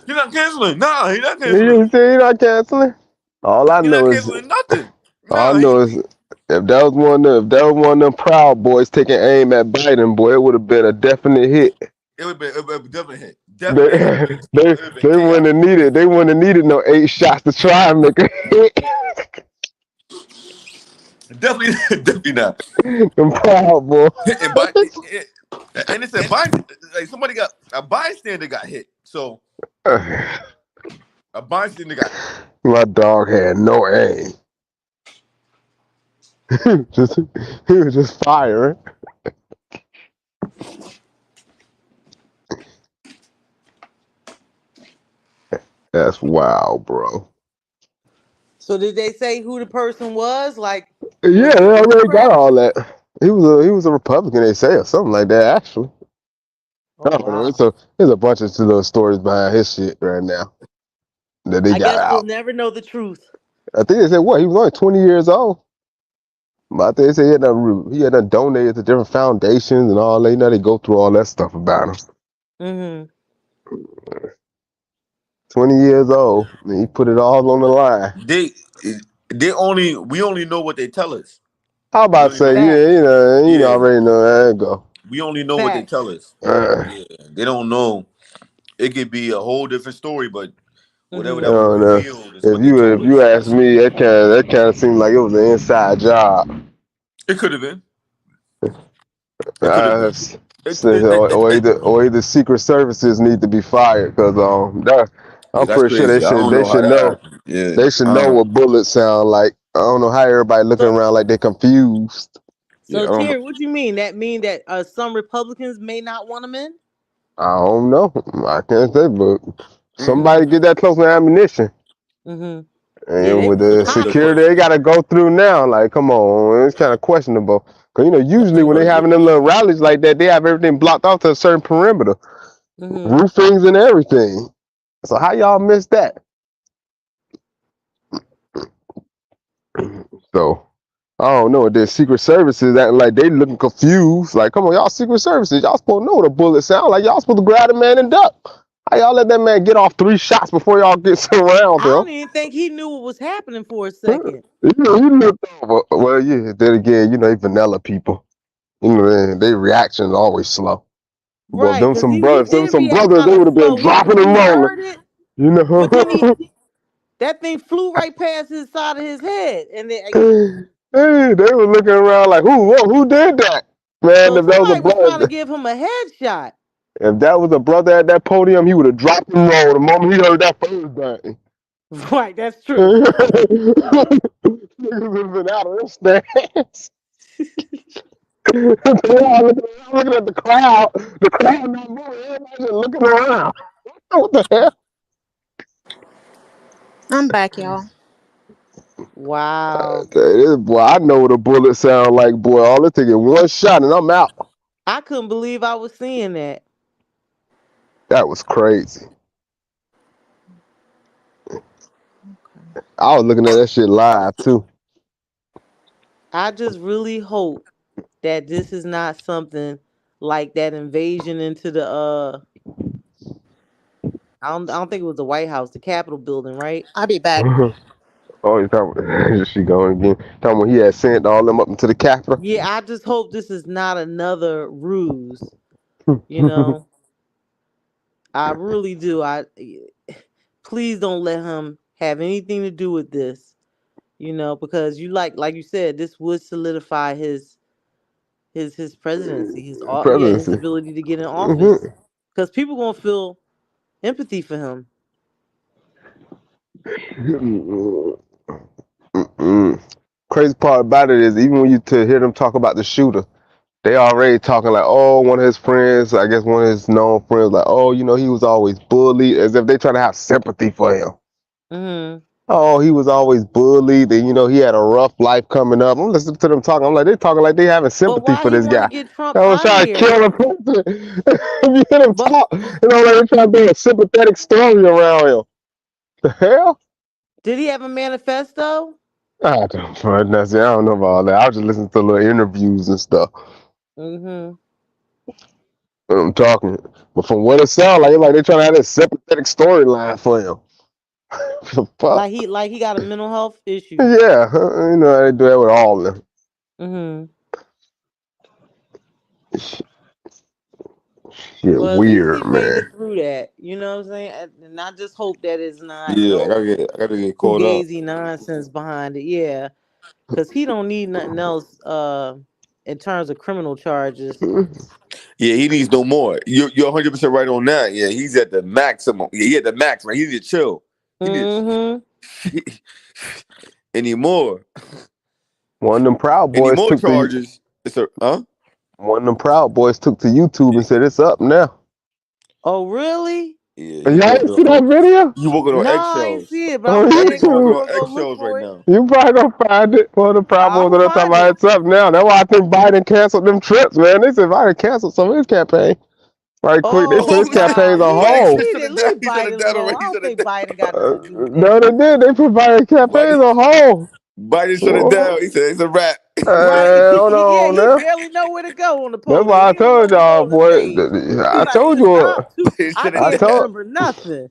He's not canceling. Nah, he's not He canceling. said he not canceling. All I He's not know is canceling nothing. all I Nah, know is if that was one of them Proud Boys taking aim at Biden, boy, it would have been a definite hit. it would be definitely hit. Definitely hit. They It would have been wouldn't have needed no 8 shots to try and make a hit. Definitely not. Them Proud Boys. And it said Biden, like somebody got a bystander got hit. So a bystander got hit. My dog had no aim. He was just firing. That's wild, bro. So did they say who the person was? Like, Yeah, was they it already got Democrat? all that. He was a Republican, they say, or something like that. Actually, I Oh don't know. wow. There's a bunch of little stories behind his shit right now that they I got guess we'll out. never know the truth. I think they said what he was only 20 years old. But I think they said he had done donated to different foundations and all that. You know, they go through all that stuff about him. Mm-hmm. 20 years old, and he put it all on the line. We only know what they tell us. How We about to only say, know. Facts. you Yeah, already know. There you go. we only know what they Facts. tell us. Uh, Yeah, they don't know. It could be a whole different story, but whatever I Mm-hmm. that was don't know. revealed is what they If told you us. ask me, that kind of seemed like it was an inside job. It could have been. It could have Uh, been. s- It, it, it, it, it, or either Secret Services need to be fired because yeah, I'm that's pretty sure crazy. I don't know how that happened. Yeah. they should know what bullets sound like. I don't know how everybody looking So, around like they're confused. Yeah, so I don't know. Terry, what do you mean? That mean that some Republicans may not want him in? I don't know. I can't say, but Mm-mm. somebody get that close to ammunition. Mm-hmm. Yeah, And they with was the Don't get hot. that close. security they got to go through now, like, come on, it's kind of questionable. Because, usually when they Mm-hmm. having them little rallies like that, they have everything blocked off to a certain perimeter, Mm-hmm. roofings and everything. So how y'all miss that? So I don't know. The Secret Services acting like they looking confused. Like, come on, y'all Secret Services, y'all supposed to know what a bullet sound like. Y'all supposed to grab the man and duck. How y'all let that man get off 3 shots before y'all get surround I him? don't even think he knew what was happening for a second. He looked over. Well, yeah. Then again, they vanilla people. They reaction is always slow. But Right, them because some he brothers, them did some react brothers, kind they of would have been slow. dropping and He rolling. heard it, You know. but then that thing flew right past his side of his head, and then Hey, they were looking around like, who did that? Man, so if that was a somebody was trying to brother, give him a headshot. if that was a brother at that podium, he would have dropped and rolled the moment he heard that first bang. Right, that's true. Niggas would have been out of their stance. They all looking at the crowd. The crowd not moving. Everybody just looking around. What the hell? I'm back, y'all. Wow, This boy, I know what a bullet sound like, boy. All it take is one shot and I'm out. I couldn't believe I was seeing that. That was crazy. I was looking at that shit live too. I just really hope that this is not something like that invasion into the I don't think it was the White House, the Capitol building, right? I'll be back. Oh, you talking? She going again. Talking when he had sent all them up into the Capitol. Yeah, I just hope this is not another ruse. You know, I really do. Please don't let him have anything to do with this. Because like you said, this would solidify his presidency, his Presidency. ability to get in hmm office. Because people gonna feel empathy for him. Crazy part about it is even when you to hear them talk about the shooter, they already talking like, oh, one of his friends, I guess one of his known friends, like, oh, he was always bullied, as if they trying to have sympathy for him. Hmm. Oh, he was always bullied, and he had a rough life coming up. I'm listening to them talking. I'm like, they talking like they having But sympathy why for he this want to guy. get Trump I was out of trying to here? kill a person. If you hear them But talk, like they trying to build a sympathetic story around him. The hell? did he have a manifesto? I don't know about all that. I was just listening to little interviews and stuff. Hmm. I'm talking, but from what it sounds like, it's like they trying to have this sympathetic storyline for him. The fuck? Like he got a mental health issue. Yeah, they do that with all of them. Hmm. Shit, Well, at least he weird, made man. it through that. You know what I'm saying? And I just hope that it's not Yeah, no I gotta get caught up. fugazi nonsense behind it. Yeah, because he don't need nothing else. In terms of criminal charges. Yeah, he needs no more. You're 100% right on that. Yeah, he's at the maximum. Yeah, he at the max, man. He need to chill. He need Hmm. anymore. One of them Proud Any Boys more took the charges? It's a huh? one of them Proud Boys took to YouTube and said it's up now. Oh, really? Yeah, Y'all ain't see that video? you walking on No, I ain't eggshells. see it, but On I'm That dead nigga walking on gonna go YouTube. look eggshells right for it. now. You probably gonna find it. One of the Proud Boys I'll that I'm talking find about it. it's up now. That's why I think Biden canceled them trips, man. They said Biden canceled some of his campaign. Right quick, they put Oh his nah, campaigns on Biden hold. shut it down. leave He shut it Biden down alone. already. I He don't shut it think down. Biden got nothing to do with No, that. they did. They provided campaigns Biden, on hold. Biden shut it down. He said it's a wrap. Right? Hold Yeah, on he now. barely know where to go on the That's podium. why I He don't know told who y'all, on the boy. stage. He I like, told listen, you. Biden I shut it I can't down. told remember nothing.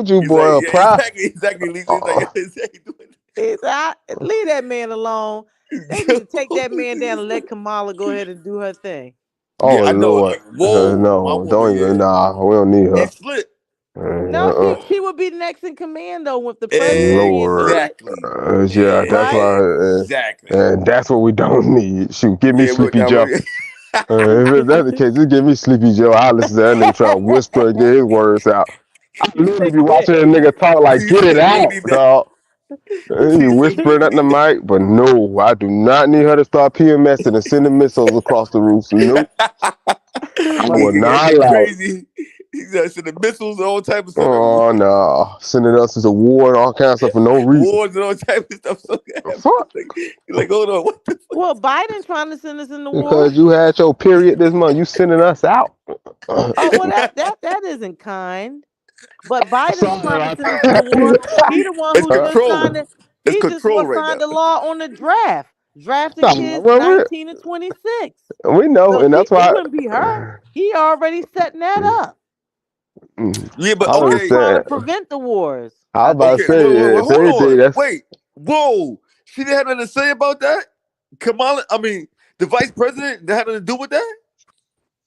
you, He's like, boy. yeah, Proud. exactly. Lisa. He's like, yeah, exactly. Doing He said, leave that man alone. They need to take that man down and let Kamala go ahead and do her thing. Yeah, Oh I know. Lord. Whoa, my No, woman. don't even. Yeah, Nah, we don't need he her. slipped. No, Uh-uh. she would be next in command though if the president can't do Lord. it, Exactly. Yeah, that's why. Exactly. And that's what we don't need. Shoot, give me Yeah, Sleepy now Joe. If that's the case, just give me Sleepy Joe. I'll listen to that nigga try to whisper and get his words out. I he literally said, be watching that nigga talk like, he get it said we out, need that. dog. He be He said we whispering at the need mic, but no, I do not need her to start PMSing and sending missiles across the roof. Nope, that. I "My will He not get allow it. crazy. He said the missiles, all type of stuff. Oh no, sending us to the war and all kinds of stuff for no reason. Wars and all type of stuff. So Fuck. like, hold on, what the fuck? well, Biden trying to send us in the war." Because you had your period this month, you sending us out. Oh well, that isn't kind. But Biden's Sorry, trying to send us in the war. He the one It's who just control. signed it. It's He just control what right signed the now. law on the draft. Drafting No, kids 19 to 26. we know, So and that's it why. wouldn't be her. He already setting that up. Yeah, but I Trump okay, trying to understand. prevent the wars. I was about to okay. say, Wait, if hold anything, on. that's Wait, whoa. She didn't have nothing to say about that. Kamala, I mean, the vice president that had nothing to do with that.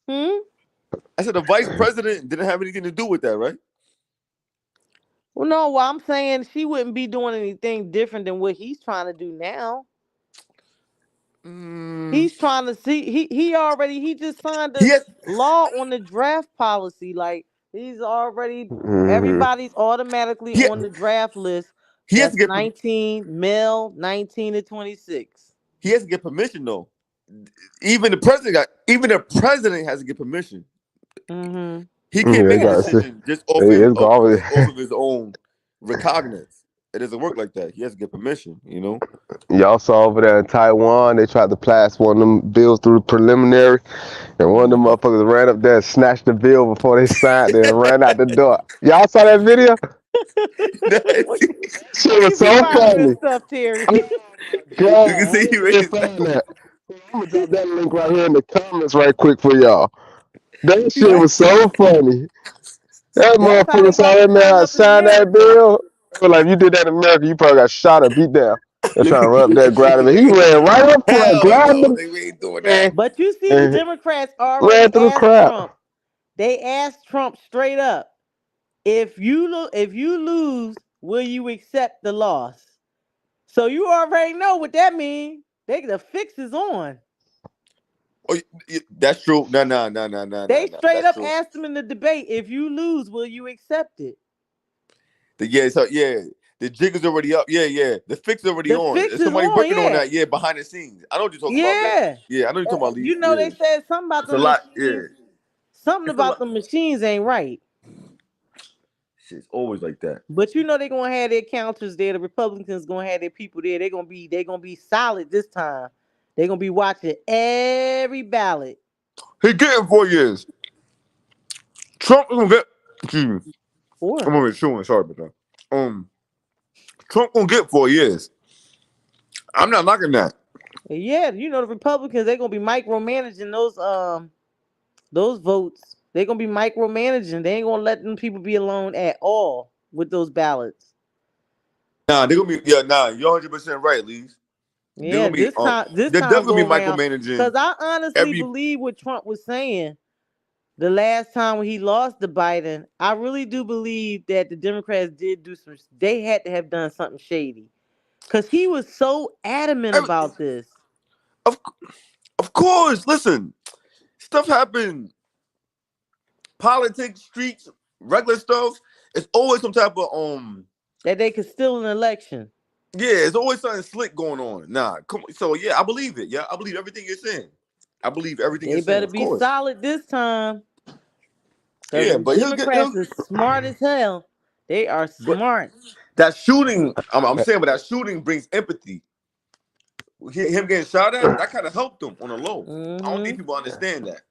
Hmm? I said the vice president didn't have anything to do with that, right? Well, no, well, I'm saying she wouldn't be doing anything different than what he's trying to do now. He's trying to see he just signed He the has, law on the draft policy. Like he's already mhm. everybody's automatically he, on the draft list. he has to That's get 19 male, 19 to 26. he has to get permission though. Even the president has to get permission. Mm-hmm. He Yeah, can't they make a got to see. decision just off It's always. of his own recognizance. It doesn't work like that. He has to get permission, you know. Y'all saw over there in Taiwan, they tried to pass one of them bills through the preliminary, and one of them motherfuckers ran up there and snatched the bill before they signed it and ran out the door. Y'all saw that video? Shit Where was you be so finding this funny. stuff, Terry? You can God, see he where you raised. been finding that? I'm gonna drop that link right here in the comments right quick for y'all. That He's shit like, was so funny. That That's how motherfucker they saw about to that sign man up in sign that America. bill. They were like, if you did that in America, you probably got shot or beat down. They're trying to run up there, grab him. And he ran right up front, hell grabbed no, him, they ain't doing that. But you see, the and Democrats ran already through the asked crowd. Trump. They asked Trump straight up, if you lose, will you accept the loss? So you already know what that means. The fix is on. Oh, that's true. No. They straight That's up true. asked him in the debate, if you lose, will you accept it? The jig is already up. Yeah. The fix is already The on. fix There's is somebody on, working on yeah. that. Yeah, behind the scenes. I know what you're talking about, man. Yeah. Yeah, I know what you're talking about, Lee. You know, Yeah, they said something about it's a the lot. Yeah, machines. Something it's a about lot. the machines ain't right. Shit's always like that. But you know they're gonna have their counters there. The Republicans gonna have their people there. They're gonna be solid this time. They're gonna be watching every ballot. He getting 4 years. Trump is gonna get. Excuse me. Or I'm already chewing. Sorry about that. Trump gonna get 4 years. I'm not knocking that. yeah, you know the Republicans, they're gonna be micromanaging those votes. They're gonna be micromanaging. They ain't gonna let them people be alone at all with those ballots. Nah, they're gonna be. Yeah, nah. You're 100% right, Lee. They're Yeah, gonna be. this They're time definitely go gonna be around. micromanaging Because I honestly every. believe what Trump was saying the last time when he lost to Biden. I really do believe that the Democrats did they had to have done something shady. Because he was so adamant every about this. of, of course. Listen, stuff happened. Politics, streets, regular stuff. It's always some type of That they could steal an election. Yeah, it's always something slick going on. Nah, come on. So yeah, I believe it. Yeah, I believe everything you're saying. I believe everything They you're saying. better Of be course. solid this time. Because Yeah, them but he'll get. Democrats is smart as hell. They are But smart. that shooting, I'm saying, but that shooting brings empathy. Him getting shot at, that kind of helped him on the low. I don't Mm-hmm. think people understand that.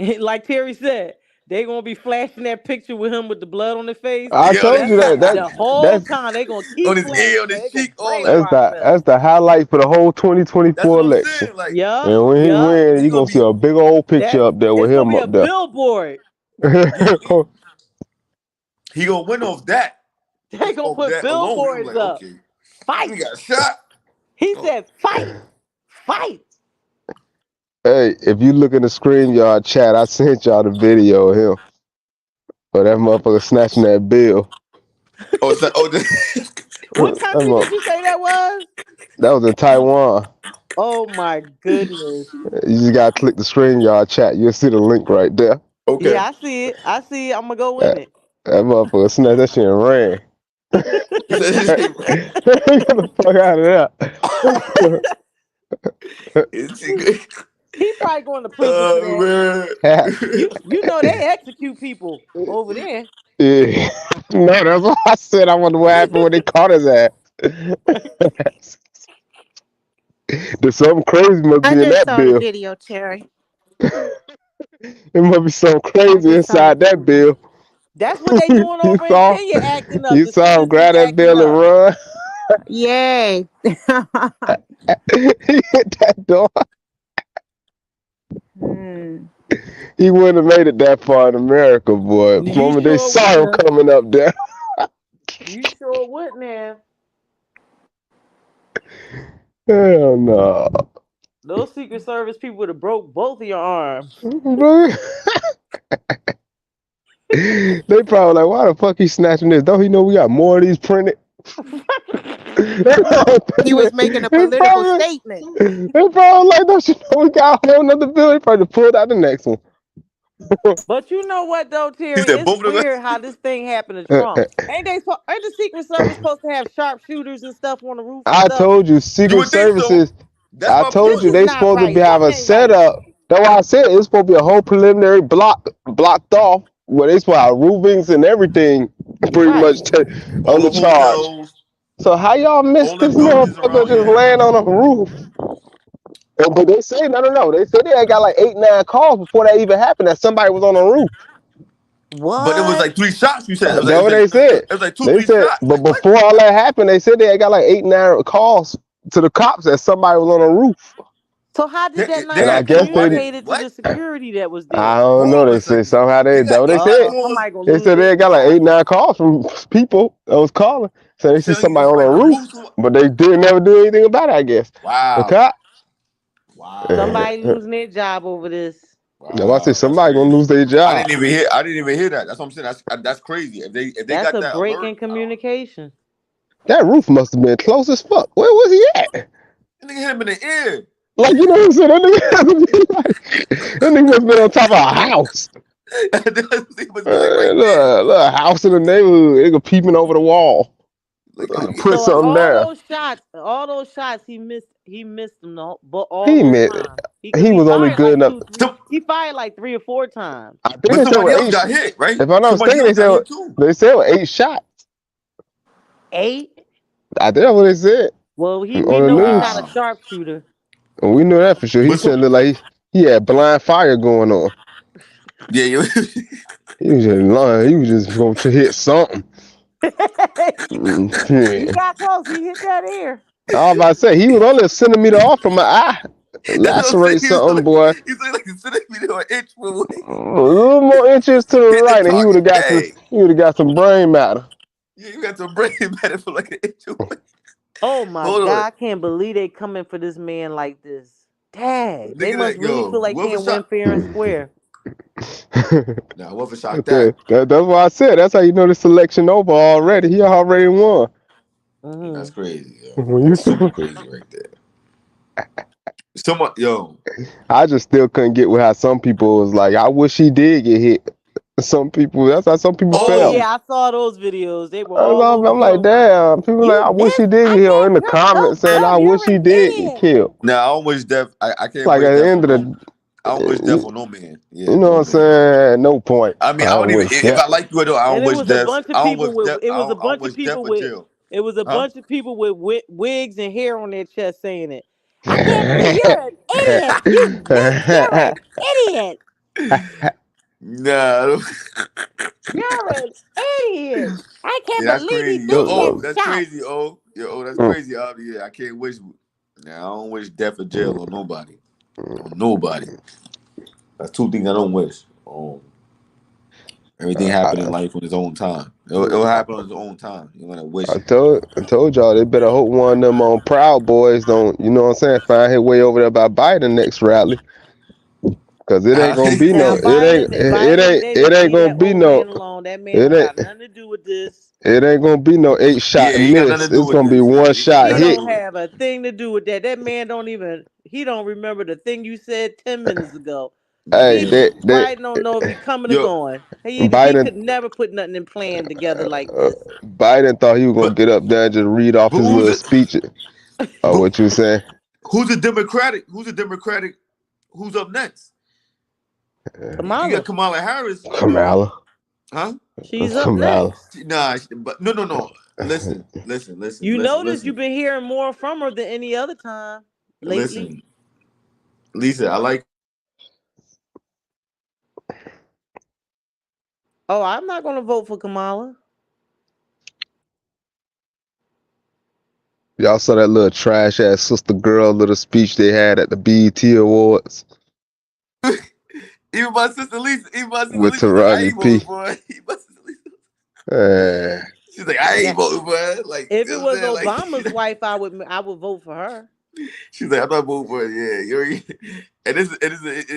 Like Terry said, they gonna be flashing that picture with him with the blood on his face. I Yo, told you That's that the whole that's time they gonna on keep his ear, flashing on that. his They gonna cheek, all that. brainwash him. that's the highlight for the whole That's 2024 what I'm election. saying. Like, Yup, And when he yup. win, it's you gonna gonna see be a big old picture That up there with it's gonna him be a up there. billboard. he gonna win off that. They gonna Off put that alone, I'm billboards like, up. okay, Fight. he got shot. He Oh, said, fight, fight. Hey, if you look in the StreamYard chat, I sent y'all the video of him. But that motherfucker snatching that bill. oh, it's like, oh, What That, country did you say that was? that was in Taiwan. Oh my goodness. You just gotta click the StreamYard chat. You'll see the link right there. okay. Yeah, I see it. I see it. I'm gonna go in That, it. that motherfucker snatched that shit and ran. Get the fuck out of there. He probably going to prison for that. Man. You know they execute people over there. Yeah. No, that's what I said. I wonder what happened when they caught his ass. There's something crazy must be I in just that saw the bill. video, Terry. It must be something I crazy just saw the inside that video. bill. That's what they doing You over in saw, Kenya, acting up. you The saw him citizens grab that acting bill and up. run. Yay. He hit that door. Hmm. He wouldn't have made it that far in America, boy. The You moment they sure saw him wouldn't have. coming up there. You sure wouldn't have. Hell no. Those Secret Service people would have broke both of your arms. They probably like, why the fuck he snatching this? Don't he know we got more of these printed? He was making a political statement. They probably like, don't you know we got a whole nother bill? They probably pulled out the next one. But you know what though, Terry? said both It's of them. weird how this thing happened to Trump. Ain't the Secret Service supposed to have sharpshooters and stuff on the roof? And I stuff? told you, You Secret would think so. Services. That's I my told point. you This is they not supposed to right. be have That a ain't setup. That's why I said it's supposed to be a whole preliminary blocked off where they supposed to have roofings and everything pretty Right. much All under the charge. hotels, So how y'all missed all the this buildings motherfucker around. just Yeah. laying on a roof? But they say no. They said they had got like 8-9 calls before that even happened that somebody was on the roof. What? But it was like 3 shots. You said it was That's what they said. It was like 2, They 3 said, shots. but Like, what? before all that happened, they said they had got like 8-9 calls to the cops that somebody was on a roof. So how did that not And I get guess they communicated to the security that was there? I don't know. They said somehow they got they said Somebody gonna they lose said they their had got like job. 8-9 calls from people that was calling. So they see Telling you somebody it's on like a the roof, roof. but they didn't never do anything about it. I guess. The Wow. cop. Wow. Somebody losing their job over this. Now I say somebody gonna lose their job. I didn't even hear that. That's what I'm saying. That's crazy. If they That's got a that break alert, in communication. That roof must have been close as fuck. Where was he at? that nigga hit him in the ear. Like, you know what I'm saying? That nigga must have been on top of a house. Little house in the neighborhood. Nigga peeping over the wall. Put something there. All those shots, he missed them all He those missed. times. He was only fired good like enough. he fired like 3 or 4 times. I think But they said somebody else 8 got hit, right? If I'm not Somebody mistaken, else got hit too. they said 8 shots. 8? I think that's what they said. Well, we on the know news. he's not a sharpshooter. We knew that for sure. He said look like he had blind fire going on. Yeah, he was just lying. He was just going to hit something. He got close. He hit that ear. I was about to say he was only a centimeter off from my eye. Lacerate something, boy. He's like a centimeter or an inch away. A little more inches to the right, and he would have got some. He would have got some brain matter. Yeah, you got some brain matter for like an inch away. Oh my God! I can't believe they coming for this man like this. Dang, they must really feel like can't win fair and square. Nah, whoever shot that. That's why I said that's how you know the selection over already. He already won. That's crazy. That's super crazy right there. I just still couldn't get with how some people was like, I wish he did get hit. Some people, that's how some people felt. Yeah, I saw those videos. They were I'm like, damn. People like, I wish he did get hit. Or in the comments saying, I wish he did get killed. Nah, I don't wish death. I can't. Like at the end of the, I don't wish death on no man. Yeah, you know what I'm saying? At no point. I mean, I don't even. If I like you at all, I don't wish death. It was a bunch of people with wigs and hair on their chest saying it. I can't believe you're an idiot. You big idiot. Nah, You're an idiot. I yeah, can't that's believe he crazy. Yo, threw oh, his that's shot. crazy. Oh, yo, oh, that's Mm. crazy. Yeah, I can't wish. Nah, I don't wish death or jail on nobody. On nobody. That's two things I don't wish. Everything happened in I, life on its own time. It'll happen on its own time. You're gonna wish I it. told y'all they better hope one of them on Proud Boys don't, you know what I'm saying, find his way over there by Biden next rally. Cause it ain't gonna be Now no, Biden, they it need to ain't leave gonna that be old no, man alone. That man it don't ain't, got nothing to do with this. it ain't gonna be no 8 shot Yeah, he got nothing miss. to do It's with gonna be this. one He got shot He nothing to hit. do don't with it. have a thing to do with that. That man he don't remember the thing you said 10 minutes ago. Hey, He Yeah. Biden don't know if he coming or Yo, going. He Biden, could never put nothing in plan together like this. Biden thought he was gonna but get up there and just read off but his who's little it? speech. But What you saying? who's a Democratic? Who's up next? You got Kamala, Kamala Harris. Kamala, Huh? she's up Kamala. next. Nah, but no. Listen. You notice you've been hearing more from her than any other time lately. Listen, Lisa. I like. Oh, I'm not gonna vote for Kamala. Y'all saw that little trash ass sister girl little speech they had at the BET Awards Even my sister Lisa. with Was like, I Taraji ain't voting P. for her. Even my sister Lisa. Eh, She's like, I ain't Yeah. voting for her. Like, If you it know what was I'm saying? Like, Obama's wife, I would vote for her. she's like, I'm not voting for her. Yeah, you already.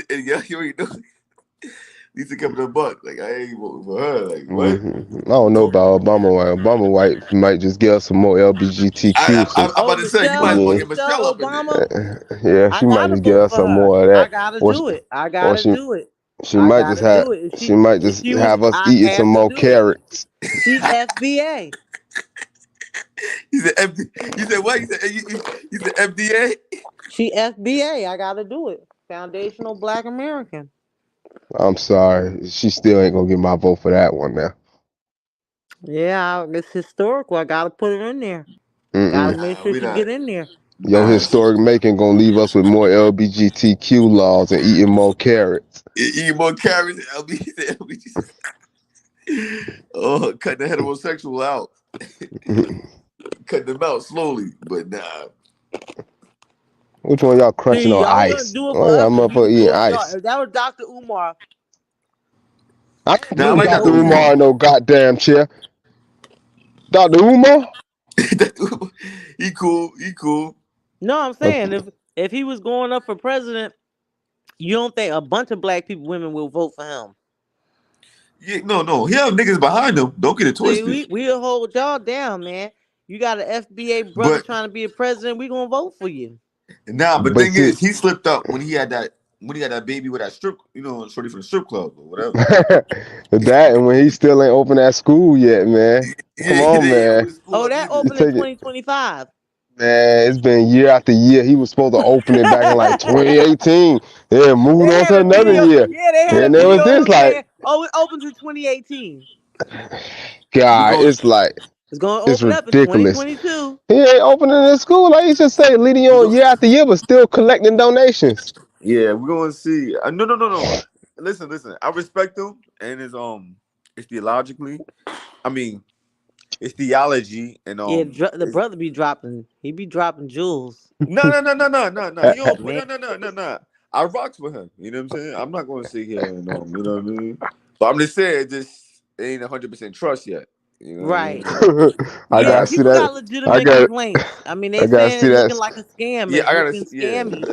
Yeah, you already know. Lisa kept it a buck. Like, I ain't voting for her. Like, what? I don't know about Obama. Why Obama white might just give us some more LBGTQ. I'm Some about to say, you might as well get Michelle up in there. Obama. yeah, I she might gotta just give vote us for some her. more of I that, gotta or do it. I or gotta she do it. she I might just gotta have do it. she might If just she was, have us I eating some have to more do it. carrots. She's FBA. You said You said what? You said FDA? She FBA. I gotta do it. Foundational Black American. I'm sorry, she still ain't gonna get my vote for that one now. Yeah, it's historical. I gotta put her in there. Gotta Mm-mm. make Nah, sure we she not. get in there. Your Nah, historic making gonna leave us with more LBGTQ laws and eating more carrots. eat more carrots. LBG. Oh, cut the heterosexual out. Cut them out slowly, but nah. Which one y'all crunching See, on y'all wouldn't ice? do it Oh for yeah, us if you motherfucker was eating doing ice. if that was Dr. Umar. I don't Nah, I put like Dr. Dr. Vote for Umar Umar. in no goddamn chair. Dr. Umar? He cool. He cool. No, I'm saying if he was going up for president, you don't think a bunch of black women will vote for him? Yeah, no. He have niggas behind him. Don't get it See, twisted. we'll hold y'all down, man. You got an FBA brother But trying to be a president, we gonna vote for you. nah, but But thing see, is, he slipped up when he had that baby with that strip, shorty from the strip club or whatever. that and when he still ain't open that school yet, man. Come Yeah, he on, didn't open man. the school Oh, up that either. You opened in take it, 2025. man. It's been year after year. He was supposed to open it back in like 2018. Yeah, moved They on had to a another video. year. Yeah, they had a And there was video of this him like, saying, "Oh, it opens in 2018. We God, going it's like, It's gonna it's open up in ridiculous. 2022." He ain't opening the school like he should say, leading we on go year after year, but still collecting donations. Yeah, we're gonna see. No. Listen. I respect him and it's theologically. I mean, it's theology and Yeah, the brother be dropping. He be dropping jewels. no. He don't put Man, no. I rocks with him. You know what I'm saying? I'm not gonna sit here and you know what I mean. But I'm just saying, it ain't 100% trust yet. You know what I mean? right. Like, I Yeah, gotta see people that. got I legitimate got. complaints. I mean, they I gotta saying see it's that. looking like a scam. yeah, It's looking yeah. scammy.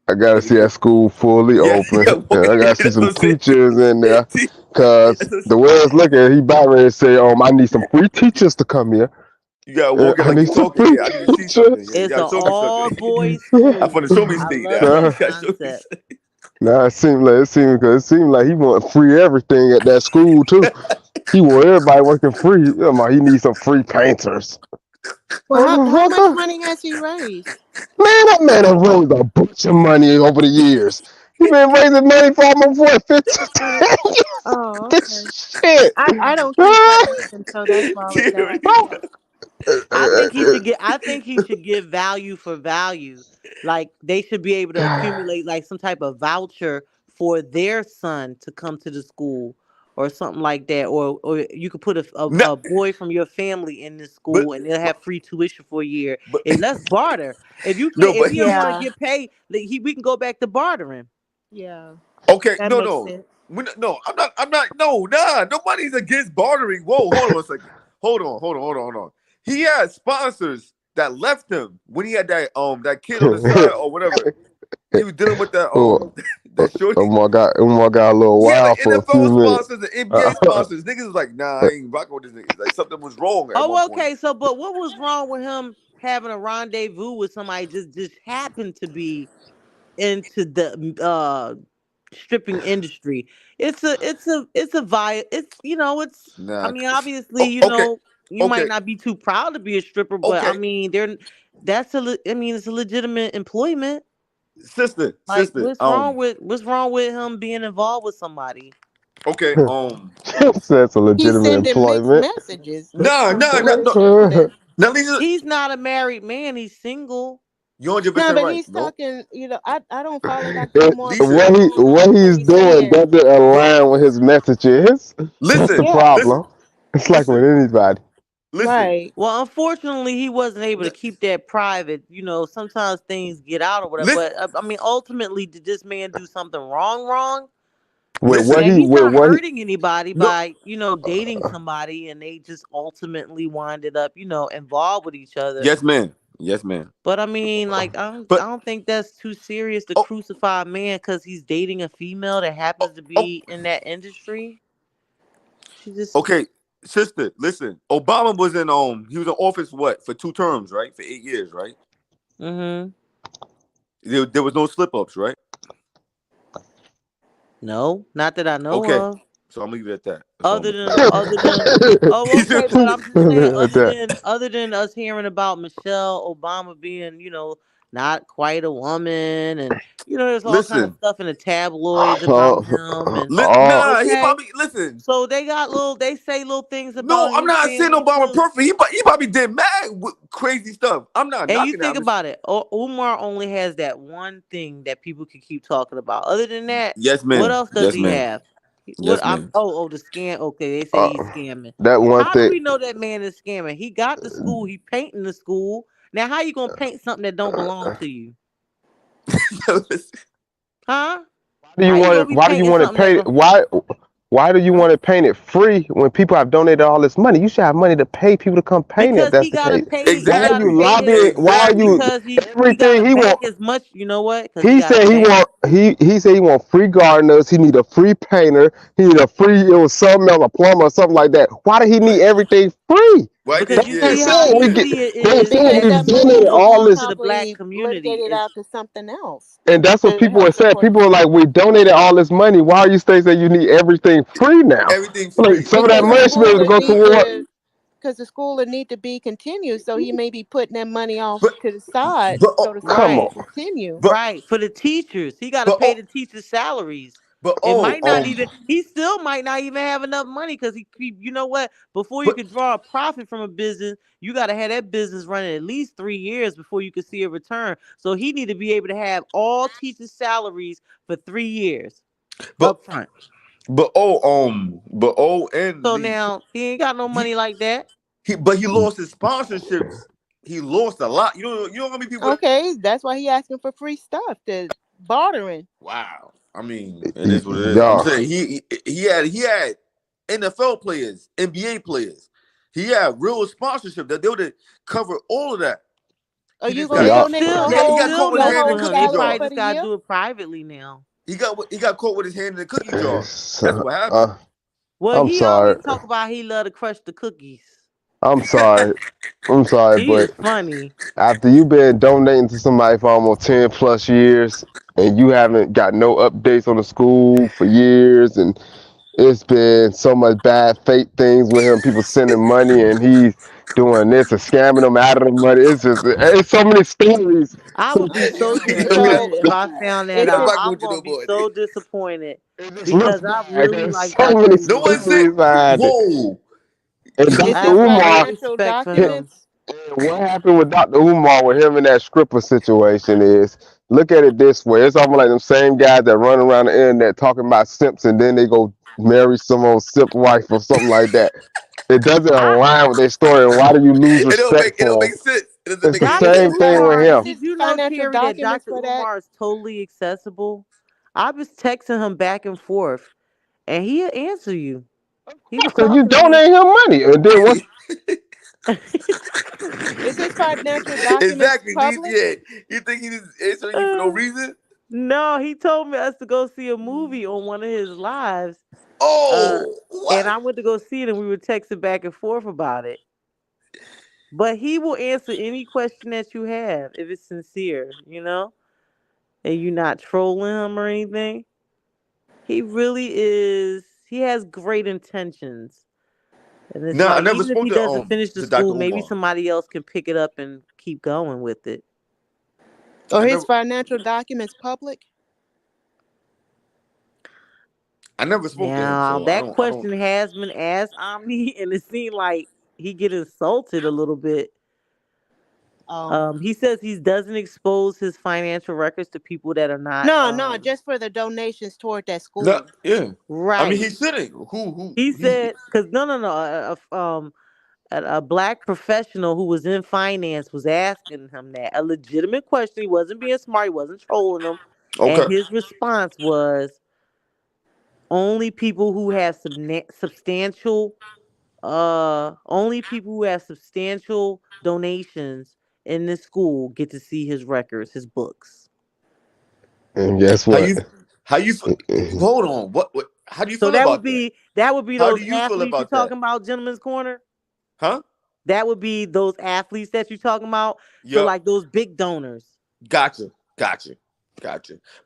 I gotta see that school fully Yeah, open. I gotta see that's some what I'm saying. teachers in there. See, Cause that's what I'm the saying. way it's looking, he about ready to say, I need some free teachers to come here. You gotta walk it I like need you some talking. free Yeah, I need to see something. teachers. Yeah, you It's an gotta show me all something. boys I'm school. from the show me I state love now. You that gotta show me concept. something. Nah, it seemed like he want free everything at that school too. He want everybody working free. He needs some free painters. Well, how much Motherfucker. money has he raised? Man, that man have raised a bunch of money over the years. He been raising money for almost 15 years. Oh, okay. This shit. I don't keep up with him, so that's why I was asking. I think he should give value for value. Like they should be able to accumulate like some type of voucher for their son to come to the school or something like that, or you could put No, a boy from your family in this but school and they'll but have free tuition for a year. but And let's barter. If you no, can't, if but he don't want to Yeah, get paid, we can go back to bartering. yeah, okay, that no, makes no, sense. no. I'm not. No, nah. Nobody's against bartering. Whoa, hold on a second. Hold on. He had sponsors that left him when he had that kid on the side or whatever. He was dealing with that Oh, that shorty. Umar got a little He had like wild for a few NFL minutes. sponsors and NBA sponsors. Niggas was like, nah, I ain't rocking with this nigga. Like something was wrong at one Oh, point. okay. So, but what was wrong with him having a rendezvous with somebody just happened to be into the stripping industry? It's I Nah. mean, obviously, Oh, okay, you might okay, not be too proud to be a stripper, but I okay. mean, I mean, it's a legitimate employment. Sister, Like, sister. what's wrong with him being involved with somebody? Okay, That's a He's legitimate sending mixed employment. messages. nah. What is No. wrong with that? Now, Lisa, He's not a married man. He's single. you're 100 No, percent but right. he's No, talking, I don't follow Dr. Umar Lisa, because I don't What know what he's he's doing saying. doesn't but align with his messages. That's the listen, Yeah, listen, problem. It's like with anybody. listen. right. Well, unfortunately, he wasn't able to N- keep that private. Sometimes things get out or whatever. Listen, But I mean, ultimately, did this man do something wrong? Wrong? listen. Now he's With not what he hurting anybody No, by dating somebody, and they just ultimately winded up involved with each other. yes, man. Yes, man. But I mean, like, I But don't think that's too serious to oh, crucify a man because he's dating a female that oh, happens to oh be in that industry. She just okay, sister. Listen, Obama was in he was in office what for 2 terms, right? For 8 years, right? mm-hmm. There was no slip ups, right? No, not that I know Okay, of. so I'm gonna leave it at that. That's all I'm Other gonna than say. other than oh, He said, okay, but I'm just saying that. other than us hearing about Michelle Obama being, not quite a woman, and there's all kind of listen, stuff in the tabloids about him, and Oh, nah, he okay. probably listen. So they say little things No, about I'm his not saying family Obama too. perfect. He probably did mad with crazy stuff. I'm not And you knocking that. think I'm just about it, Umar only has that one thing that people can keep talking about. Other than that, yes, what ma'am. else does Yes, he ma'am. have? What Yes, I'm ma'am. the scam. Okay, they say he's uh, scamming. that one How do thing. we know that man is scamming? He got the school. He painting the school. Now, how you gonna paint something that don't belong to you? Huh? Do you How you want gonna it? be Why do you painting want it something that paid? don't? Why do you Huh? want it painted free when people have donated all this money? You should have money to pay people to come paint it. If Because that's the case, he why are gotta you Exactly. pay lobbying? his Why are you Exactly. because he gotta everything he bank want? as much. You know what? Because he He gotta said bank. he said he want free gardeners. He need a free painter. He need a free it was something else, a plumber or something like that. Why did he need Right. everything free? Right. Because This They you yeah. see ain't how saying we get. easy it They is saying that Because we that school donated money all belongs is to this, the black probably community. litigated Is out to something else and that's what to people help are saying. support the People are like, school. we donated all this money. Why are you saying you need everything free now? Everything Like free. some of that Because the money should be school able to would go need toward. to, because the school would need to be continued. So he may be putting that money off But to the side but so the school Come can right, on. continue. but right. For the teachers, he got to but pay the teachers' salaries. but It might not even. um He still might not even have enough money because you know what? Before you but could draw a profit from a business, you got to have that business running at least 3 years before you can see a return. So he need to be able to have all teachers' salaries for 3 years but up front. and So Lee now he ain't got no he money like that. he lost his sponsorships. He lost a lot. You know how many people. Okay, that's why he asking for free stuff, the bartering. Wow. I mean, it is what it is. I'm Yeah. saying he had NFL players, NBA players. He had real sponsorship that they would cover all of that. Are He you just gonna got They caught. donate still Yeah, they he got caught still with his your hand mess in the whole with him. They cookie salary probably jar. for just the gotta year? do it privately now. He got caught with his hand in the cookie jar. That's So, what happened. Well, I'm he sorry. always talk about he love to crush the cookies. I'm sorry. I'm sorry, He is but funny. after you've been donating to somebody for almost 10 plus years and you haven't got no updates on the school for years and it's been so much bad fake things with him, people sending money and he's doing this and scamming them out of the money. It's so many stories. I So would be so He said, "I'm not disappointed So if fucking with I you. found that it's I'm not out. just fucking I'm with you gonna no be more, so nigga." disappointed it just looks because I bad. really There's like so Dr. many No one Umar. said. stories behind it. Whoa. And is I Dr. have this a lot of Umar, financial respect for him, him. documents? and what happened with Dr. Umar with him and that stripper situation is look at it this way. It's almost like them same guys that run around the internet talking about simps and then they go marry some old simp wife or something like that. It doesn't I align with their story. And why do you lose It don't respect make for them? sense. It doesn't It's make the any Dr. same sense. thing with Umar, him. did His you know, financial Terry, that documents Dr. for that. Umar is totally accessible? I was texting him back and forth, and he'll answer you. He was Because you talking to me. donate him money. And then once Is his financial documents Exactly. public? Yeah. You think he's answering you for no reason? No, he told me us to go see a movie on one of his lives. Oh, And what? I went to go see it, and we were texting back and forth about it. But he will answer any question that you have if it's sincere, and you're not trolling him or anything. He really is. He has great intentions. And it's No, I like, never even if spoke he doesn't finish the to Dr. school, maybe Umar. somebody else can pick it up and keep going with it. Or I his never financial documents public? spoke to him, Now, so that I don't question has been asked Omni, and it seemed like he get insulted a little bit. He says he doesn't expose his financial records to people that are not. No, just for the donations toward that No, school. yeah. I mean Right. he shouldn't. Who He said, because a black professional who was in finance was asking him that, a legitimate question. He wasn't being smart. He wasn't trolling him. Okay. And his response was, only people who have substantial donations in this school get to see his records, his books. and guess How what? you hold on. What how do you So feel that about would be How those do you feel athletes you're about that? talking about, Gentleman's Corner. Huh? That would be those athletes that you're talking about. So Yep. like those big donors. Gotcha. If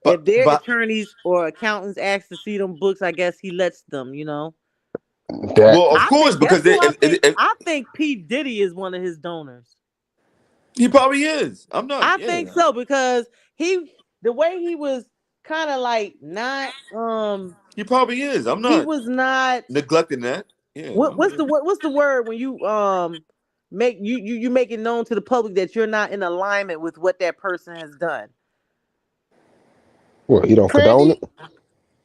But their attorneys or accountants ask to see them books, I guess he lets them, That well, of course, because I think P. Diddy is one of his donors. he probably is. I'm not. I think so, because the way he was kind of like not He probably is. I'm not. He was not neglecting that. Yeah. What's the word when you make you make it known to the public that you're not in alignment with what that person has done? Well, he don't condone it.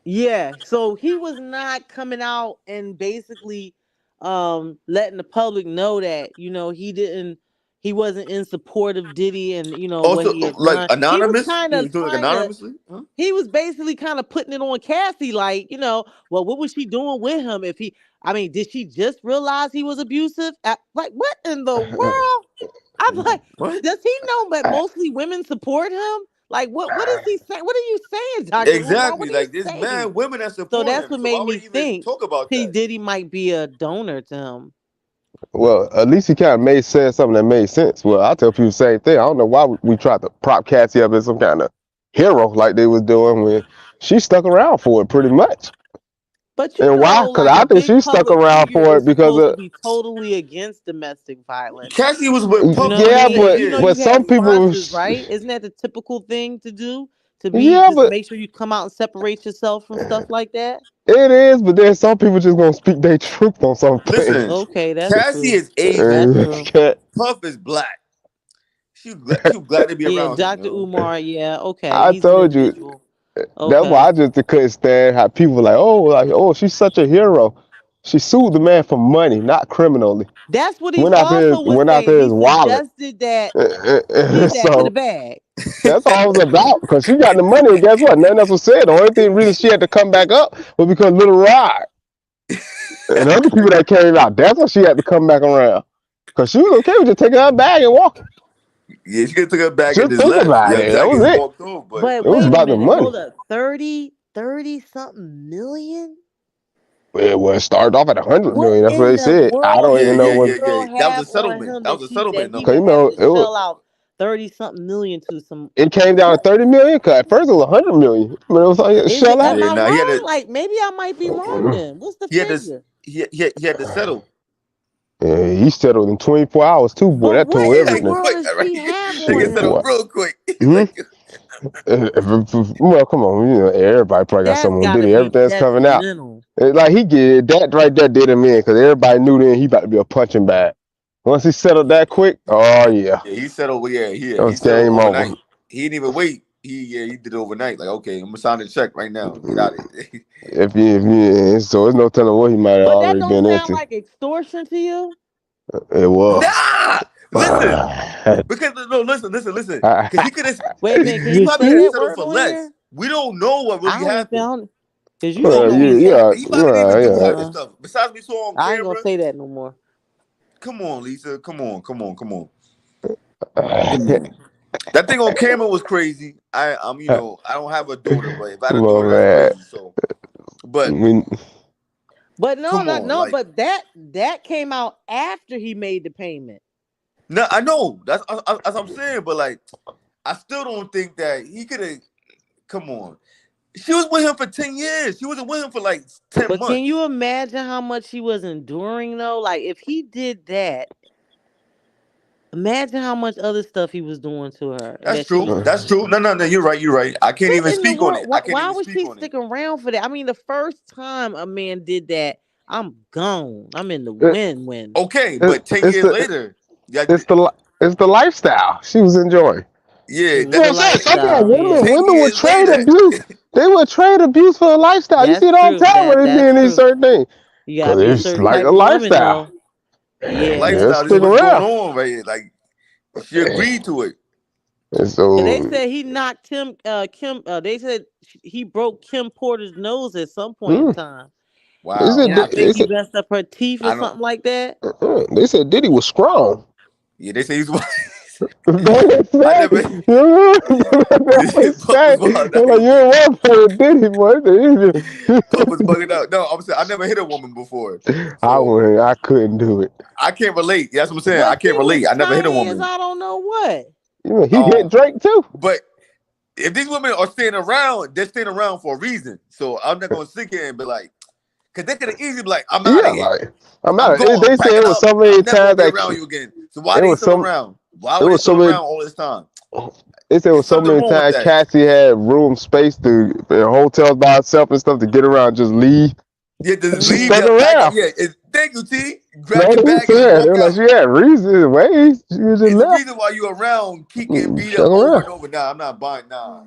Yeah, so he was not coming out and basically letting the public know that he wasn't in support of Diddy and Also, what he had like done. anonymous. He was doing like anonymously. Huh? He was basically kind of putting it on Cassie, like, well, what was she doing with him? Did she just realize he was abusive? Like, what in the world? I'm like, what? Does he know that mostly women support him? Like, what is he saying? What are you saying, Dr. Exactly. Like, there's mad women that support him. So that's what made me think talk about P. that? Diddy might be a donor to him. Well, at least he kind of said something that made sense. Well, I tell people the same thing. I don't know why we tried to prop Cassie up as some kind of hero like they was doing when she stuck around for it pretty much. But why? Because I think she stuck around for it because of be totally against domestic violence. Cassie was with but some people, right? Isn't that the typical thing to do? To be make sure you come out and separate yourself from stuff like that. It is, but then some people just gonna speak their truth on something. Listen, okay, that's Cassie true. is Asian. Puff is black. She was glad to be around. Dr. Umar. Yeah, okay. I told you. That's why I just couldn't stand how people were like, she's such a hero. She sued the man for money, not criminally. That's what he went out there his wallet. Suggested that to the bag. That's all it was about. Because she got the money, and guess what? Nothing else was said. The only reason she had to come back up was because Little Rod and other people that came out. That's why she had to come back around. Because she was okay with just taking her bag and walking. Yeah, she could took her bag and just just left. About it. That was it. But it was about the money. Hold up, 30 something million. Well, it started off at 100 million. That's what they said. I don't even know what. That was a settlement. That was a settlement. Because it was out 30 something million to some. It came down to 30 million. Cause at first it was 100 million. It was like shell out. Like maybe I might be wrong then. What's the figure? He had to settle. Yeah, he settled in 24 hours too, boy. That told everything. He settled real quick. Well, come on, everybody probably got something to do. Everything's coming out. Like he did that right there, did him in, because everybody knew then he about to be a punching bag. Once he settled that quick, oh yeah. Yeah, he settled. Yeah, that was game over. He didn't even wait. he did it overnight. Like, okay, I'm gonna sign the check right now. Get out of here. So there's no telling what he might have But that already don't been sound into. like extortion to you. It was. Nah, listen, because no, listen. Because he could have. Wait a minute, can He you probably say could have that settled word for on less. here? We don't know what I really don't happened. sound because We you don't don't know know. what really happened. He probably didn't even do half the Uh, stuff. Besides, we saw on I ain't gonna camera. say that no more. Come on, Lisa. Come on. That thing on camera was crazy. I'm, you know, I don't have a daughter, but if I had a Come on, daughter, that's man. crazy. So, but But no, come on, like, but that came out after he made the payment. no, I know that's as I'm saying, but like, I still don't think that he could have. Come on, she was with him for 10 years. She wasn't with him for like 10 But months. can you imagine how much he was enduring though? Like if he did that, imagine how much other stuff he was doing to her. That's true. That's true. No. You're right. I can't What even in the speak on world? it. I can't Why even would speak she on it. stick around for that? I mean, the first time a man did that, I'm gone. I'm in the win-win. Okay, but 10 years later, it's the lifestyle she was enjoying. Yeah, You know what I'm saying? Sometimes women 10 would years trade later. abuse. They would trade abuse for a lifestyle. You see it all the time when they doing these certain things. You gotta be a certain like type a of woman, lifestyle. though. Yeah. Lifestyle. This is Stick what's around. going on right here. Like, she agreed to it. And so And they said he knocked Kim. They said he broke Kim Porter's nose at some point in time. Wow. And I think he messed up her teeth or something like that. They said Diddy was strong. Yeah, they say he's. I never. They're like, you ain't want to Diddy, boy. Pop was bugging out. No, I'm saying I never hit a woman before. I couldn't do it. I can't relate. That's what I'm saying. I can't relate. I never hit a woman. I don't know what. He hit Drake too. But if these women are staying around, they're staying around for a reason. So I'm not gonna sit here and be like, because they could have easily be like, I'm out of here. Like, I'm out. Going, They said it was so many times that around you again. So why they still around? Why were they still around all this time? They said it was so many times Cassie had room, space to hotels by herself and stuff to get around, just leave. Yeah, just leave. Thank you, T. Grab your bag and walk out. She had reasons, ways. She was just it's left. the reason why you around keep getting beat up over and over. Nah, I'm not buying. Nah.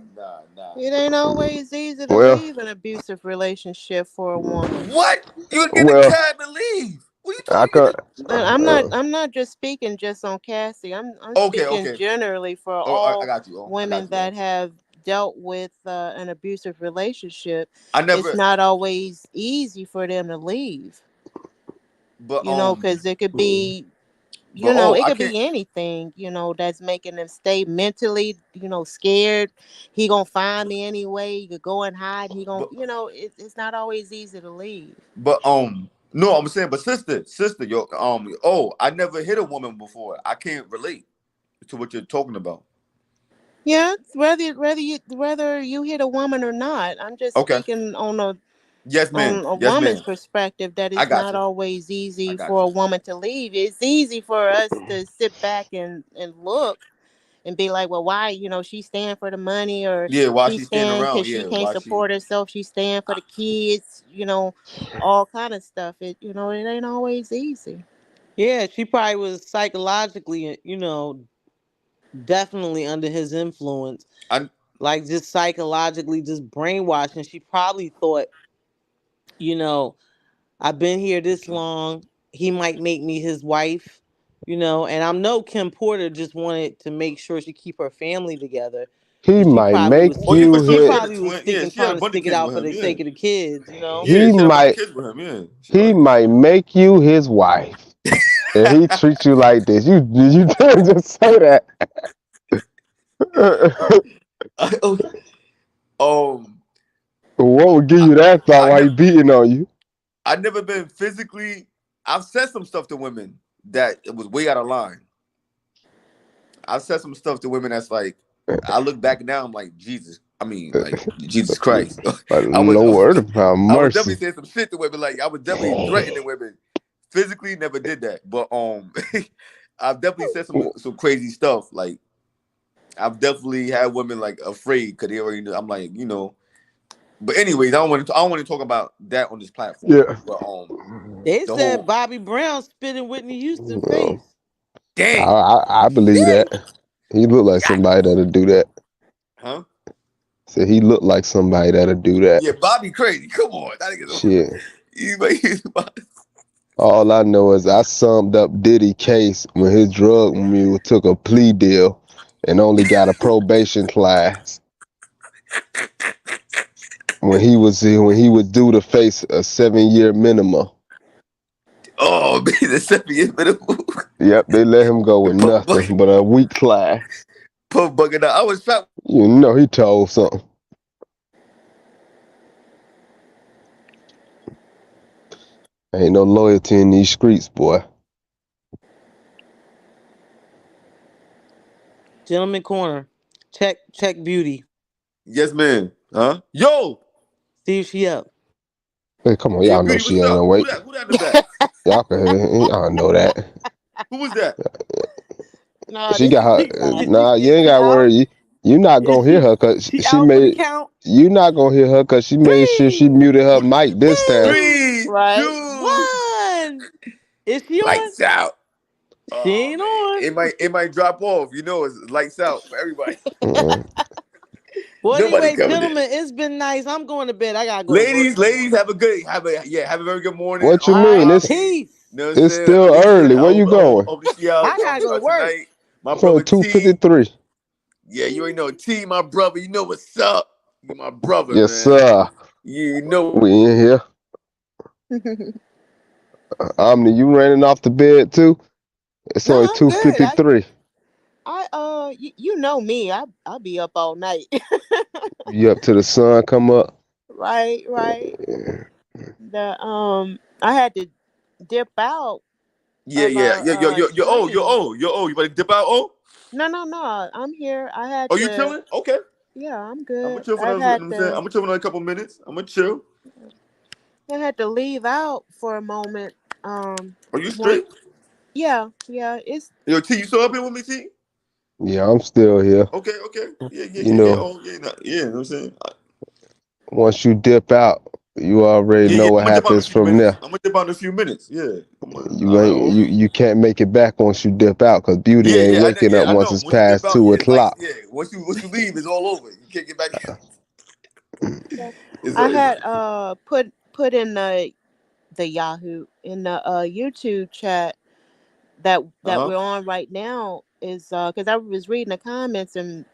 It ain't always easy to leave an abusive relationship for a woman. What? You get the cab and leave. What are you talking about? I'm not just speaking just on Cassie. I'm speaking generally for all women that have dealt with an abusive relationship. It's not always easy for them to leave. But because it could be it could be anything, that's making them stay mentally, scared. He gonna find me anyway. You could go and hide. He gonna, it's not always easy to leave. But no, I'm saying, but sister, I never hit a woman before. I can't relate to what you're talking about. Yeah, whether you hit a woman or not, I'm just speaking on a woman's perspective that it's not always easy for a woman to leave. It's easy for us to sit back and look and be like, well, why, she's staying for the money, or why she's staying around because she can't support herself. She's staying for the kids, all kind of stuff. It ain't always easy. Yeah, she probably was psychologically, definitely under his influence. Like just psychologically, just brainwashing. She probably thought, I've been here this long. He might make me his wife, and I know Kim Porter just wanted to make sure she keep her family together. He might make you He probably was trying to stick it out for the sake of the kids, He might make you his wife. And he treats you like this. You didn't just say that. What would give you that thought while he beating on you? I've never been physically. I've said some stuff to women that it was way out of line. I've said some stuff to women that's like, I look back now, I'm like, Jesus. I mean, like, Jesus Christ. Lord have mercy. I would definitely say some shit to women. Like, I would definitely threaten women. Physically, never did that. But I've definitely said some crazy stuff. Like, I've definitely had women like afraid because they already know. I'm like, But anyways, I don't want to talk about that on this platform. Yeah. But, they said Bobby Brown spit in Whitney Houston's face. Dang. I believe that. He looked like somebody that'll do that. Huh? Said he looked like somebody that'll do that. Yeah, Bobby crazy. Come on, that nigga's Shit. he's All I know is I summed up Diddy case when his drug mule took a plea deal and only got a probation class. When he was due to face a 7-year minimum. Oh man, the 7-year minimum. Yep, they let him go with nothing but a weak class. Put bugging out. I was shocked. You know he told something. Ain't no loyalty in these streets, boy. Gentleman corner. Check Beauty. Yes, man. Huh? Yo. See if she up. Hey, come on, Hey, y'all know Beauty, she what's ain't up? no wait. Who that in the back? Y'all know that. Who was that? No, She this got is her. me. Nah, you ain't got to worry. You not gonna hear her cause She she out for the made. count. You not gonna hear her cause she made sure she 3, muted her mic this time. 3, Right. 2. 1. Is she on? Lights out. She Oh, ain't man. on. It might drop off. You know, it's lights out for everybody. Well, Nobody anyway, coming in. gentlemen, it's been nice. I'm going to bed. I gotta go to work. Ladies, have a very good morning. What you All mean? right, It's peace. You know what I'm it's saying? still Alicia, early. Where you going? Hope to see y'all I gotta go to work. tonight. My From brother T. 2:53. Yeah, you ain't know T, my brother. You know what's up. You my brother, Yes, man. sir. You know. We in here. Omni, you running off the bed too? It's No, only I'm good. 2:53. You know me. I'll be up all night. You up till the sun come up? Right. I had to dip out Yeah. of You're stream. You better dip out. Oh, No. I'm here. I had you to. chilling? Okay. Yeah, I'm I'm good. gonna chill for I another. had I'm to. gonna chill for another couple minutes. I'm gonna chill. I had to leave out for a moment. Are you One. straight? Yeah. It's Yo, T, you still up here with me, T? Yeah, I'm still here. Okay. Yeah. You know, Oh, yeah. You know what I'm saying? once you dip out, you already know I'm what gonna dip out in a happens few from minutes. there. I'm gonna dip out in a few minutes. Yeah. You can't make it back once you dip out because beauty ain't waking up I once know. it's Once you dip past out, 2 o'clock. yeah. Once you leave, it's all over. You can't get back. I had put in the Yahoo in the YouTube chat that we're on right now is because I was reading the comments and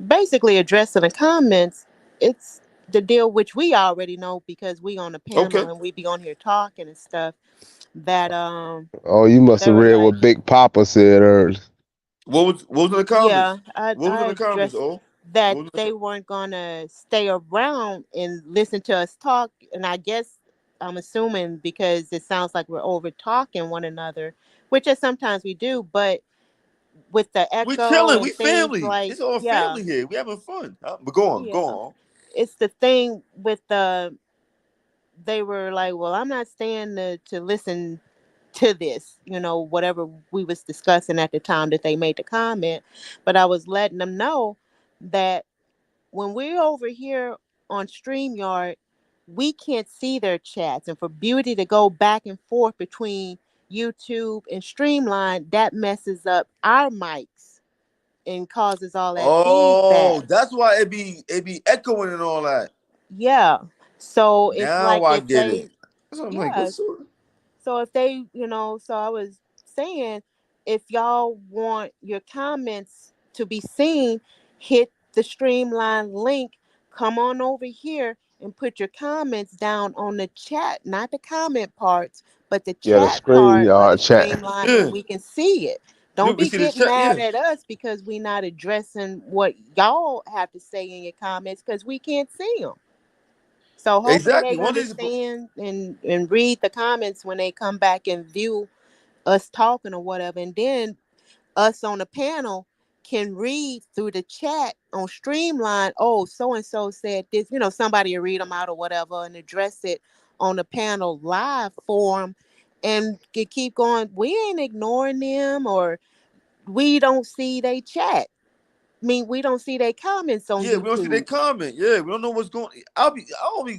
basically addressing the comments. It's the deal which we already know because we on the panel and we be on here talking and stuff. That Oh, you must they have were read like, what Big Papa said earlier. What was in the comments? yeah, What was in the comments? addressed that they weren't gonna stay around and listen to us talk, and I guess I'm assuming because it sounds like we're over talking one another, which is sometimes we do, but with the We echo chilling. and We things family. like, It's all yeah, family here. We having fun. But go on. it's the thing with they were like, well, I'm not staying to listen to this, whatever we was discussing at the time that they made the comment, but I was letting them know that when we're over here on StreamYard, we can't see their chats, and for Beauty to go back and forth between YouTube and Streamline, that messes up our mics and causes all that feedback. That's why it be echoing and all that. Yeah. So it's Now like I if get they, it. So I'm like, yeah. what's up? So if they, so I was saying, if y'all want your comments to be seen, hit the Streamline link, come on over here and put your comments down on the chat, not the comment parts, but the Yeah, the chat part of the StreamYard chat. Streamline, and we can see it. Don't We be see the getting chat. mad Yeah. at us because we're not addressing what y'all have to say in your comments because we can't see them. So hopefully Exactly. they understand and read the comments when they come back and view us talking or whatever. And then us on the panel can read through the chat on Streamline. Oh, so-and-so said this, somebody will read them out or whatever and address it on the panel live forum and keep going. We ain't ignoring them or we don't see they chat. I mean, we don't see their comments on YouTube. We don't see their comment. Yeah, we don't know what's going. I'll be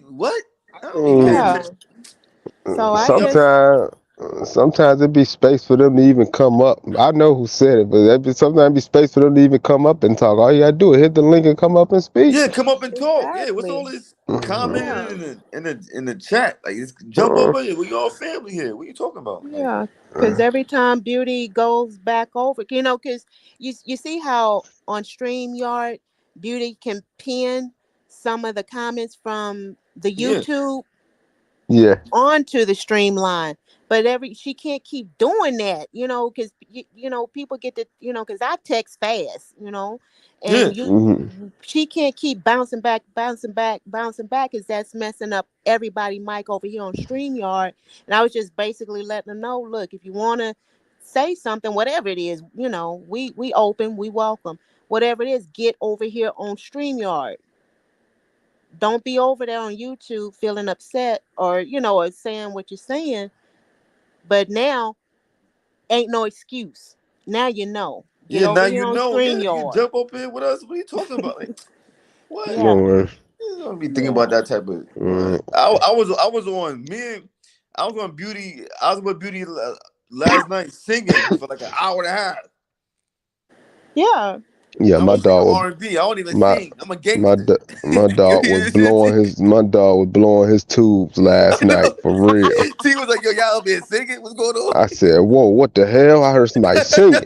what? I don't be paying attention. So Sometimes it be space for them to even come up. I know who said it, but sometimes it be space for them to even come up and talk. All you gotta do is hit the link and come up and speak. Yeah, come up and talk. Yeah, what's all Exactly. this commenting Yeah. in the chat? Like, jump up in here. We all family here. What you talking about? Like, Yeah. Because every time Beauty goes back over, because you see how on StreamYard, Beauty can pin some of the comments from the yeah, YouTube Yeah. onto the streamline, but she can't keep doing that, because people get to, because I text fast, yeah. and hmm she can't keep bouncing back, because that's messing up everybody mic over here on StreamYard. And I was just basically letting them know, look, if you want to say something, whatever it is, we open, we welcome, whatever it is, get over here on StreamYard. Don't be over there on YouTube feeling upset or or saying what you're saying. But now ain't no excuse. Now get Yeah, now over here you on know. Yeah, you can StreamYard. jump up here with us. What are you talking about? Like, what? No Yeah, worries. You don't be thinking about yeah, that type of. Mm. What? I was on me. I was on Beauty. I was with Beauty last night singing for like an hour and a half. yeah. Yeah, I my was singing dog was R&B. I don't even my sing. I'm a my gangster. do- my dog was blowing his tubes last I night know. for real. T was like, "Yo, y'all up here singing? What's going on?" I said, "Whoa, what the hell?" I heard somebody singing.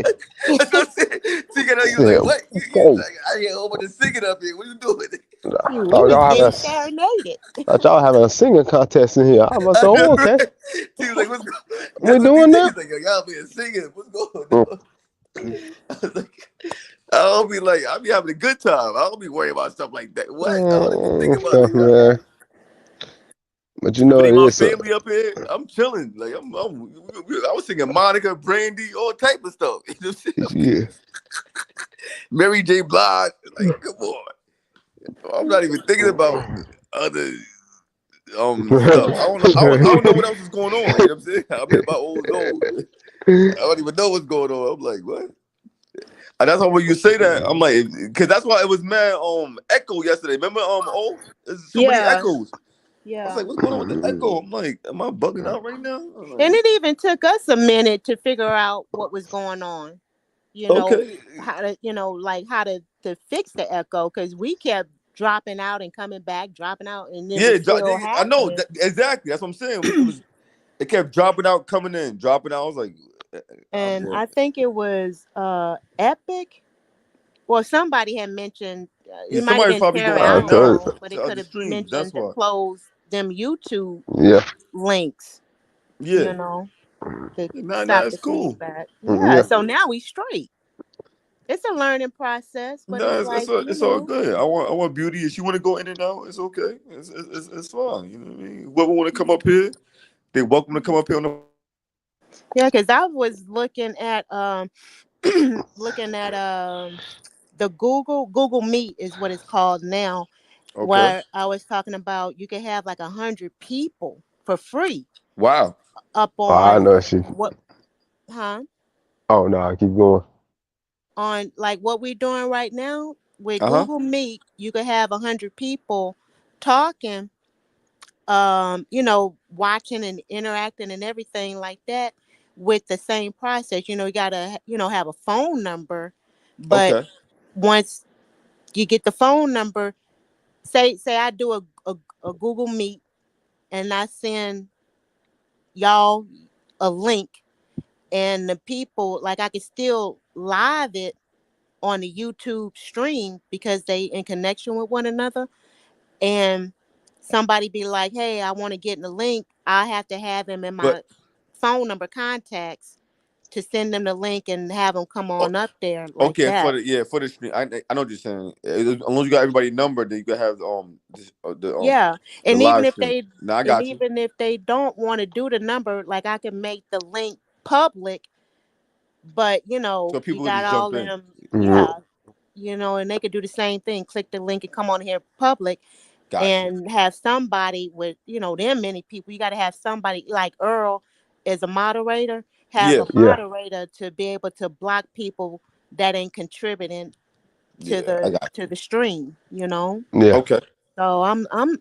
That's what I said. T got I he was like, said, "What? You "Whoa." like, I hear over the singing up here. What are you doing?" I We thought was y'all having getting a, serenaded. thought y'all having a singing contest in here. I was I like, know, "Oh, okay. right? T was like, "What's going?" We That's what T doing said. that?" He's like, "Yo, y'all up here singing? What's going Mm. on?" I was like, I don't be like, I be having a good time. I don't be worried about stuff like that. What? I don't even think about Stuff, it. Yo. man. But you know, But it ain't my is. family up here. I'm chilling. Like I was singing Monica, Brandy, all type of stuff. You know what I'm saying? Yeah. Mary J. Blige. Like, come on. I'm not even thinking about other stuff. I don't know. I don't know what else is going on. You know what I'm saying? I'm in my old zone. I don't even know what's going on. I'm like, what? And that's why when you say that, I'm like, because that's why it was mad echo yesterday. Remember there's so many Yeah, echoes. I was yeah. like, what's going on with the echo? I'm like, am I bugging out right now? I'm And like, it even took us a minute to figure out what was going on. okay, How to, like how to fix the echo, because we kept dropping out and coming back, dropping out, and it was yeah, still I know happening. exactly. That's what I'm saying. It kept dropping out, coming in, dropping out. I was like, And well, I think it was Epic. Well, somebody had mentioned yeah, it might have somebody's been probably Terry, doing I I don't told know, you. but to it could other have streams. That's mentioned to why. close them YouTube Yeah. links, Yeah, to nah, stop it's the cool. feedback. Yeah, Yeah. so now we straight. It's a learning process, but Nah, it's like, it's all good. I want beauty. If she want to go in and out, it's okay. It's fine. You know what I mean? Whoever want to come up here, they welcome to come up here on the. yeah, because I was looking at looking at the Google Meet is what it's called now, Okay. where I was talking about you can have like 100 people for free Wow. up Oh, I on know she. what, huh? Oh no, I keep going. On like what we're doing right now with Uh-huh. Google Meet, you could have 100 people talking, watching and interacting and everything like that with the same process. You gotta, have a phone number, but Okay. once you get the phone number, say I do a Google Meet and I send y'all a link, and the people, like, I can still live it on the YouTube stream because they in connection with one another. And somebody be like, hey, I want to get in the link, I have to have them in But my phone number contacts to send them the link and have them come oh, on up there like okay, that. for the stream, I know what you're saying. As long as you got everybody numbered, then you can have Yeah. the And even live if stream. they Now I and got you. even if they don't want to do the number, like, I can make the link public, but So you people would got just all jump in. them, Mhm. yeah, and they could do the same thing, click the link and come on here public, Got you. and have somebody with, them many people. You got to have somebody like Earl as a moderator, have Yeah. a Yeah. moderator to be able to block people that ain't contributing to Yeah. I the got to the stream. Yeah. you. Okay. So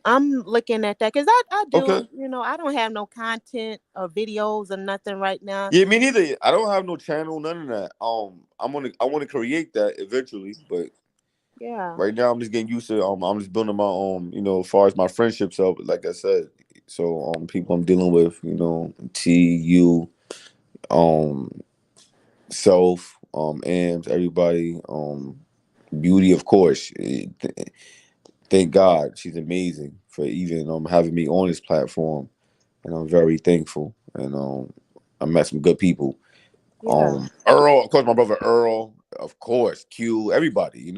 I'm looking at that because I Okay. do, I don't have no content or videos or nothing right now. Yeah, me neither. I don't have no channel, none of that. I want to create that eventually, but Yeah. right now I'm just getting used to. I'm just building my as far as my friendships up. Like I said, so people I'm dealing with, T, you, um, self, Ams, everybody, Beauty, of course. Thank God, she's amazing for even having me on this platform, and I'm very thankful. And I met some good people. Yeah. Earl, of course, my brother Earl, of course, Q, everybody,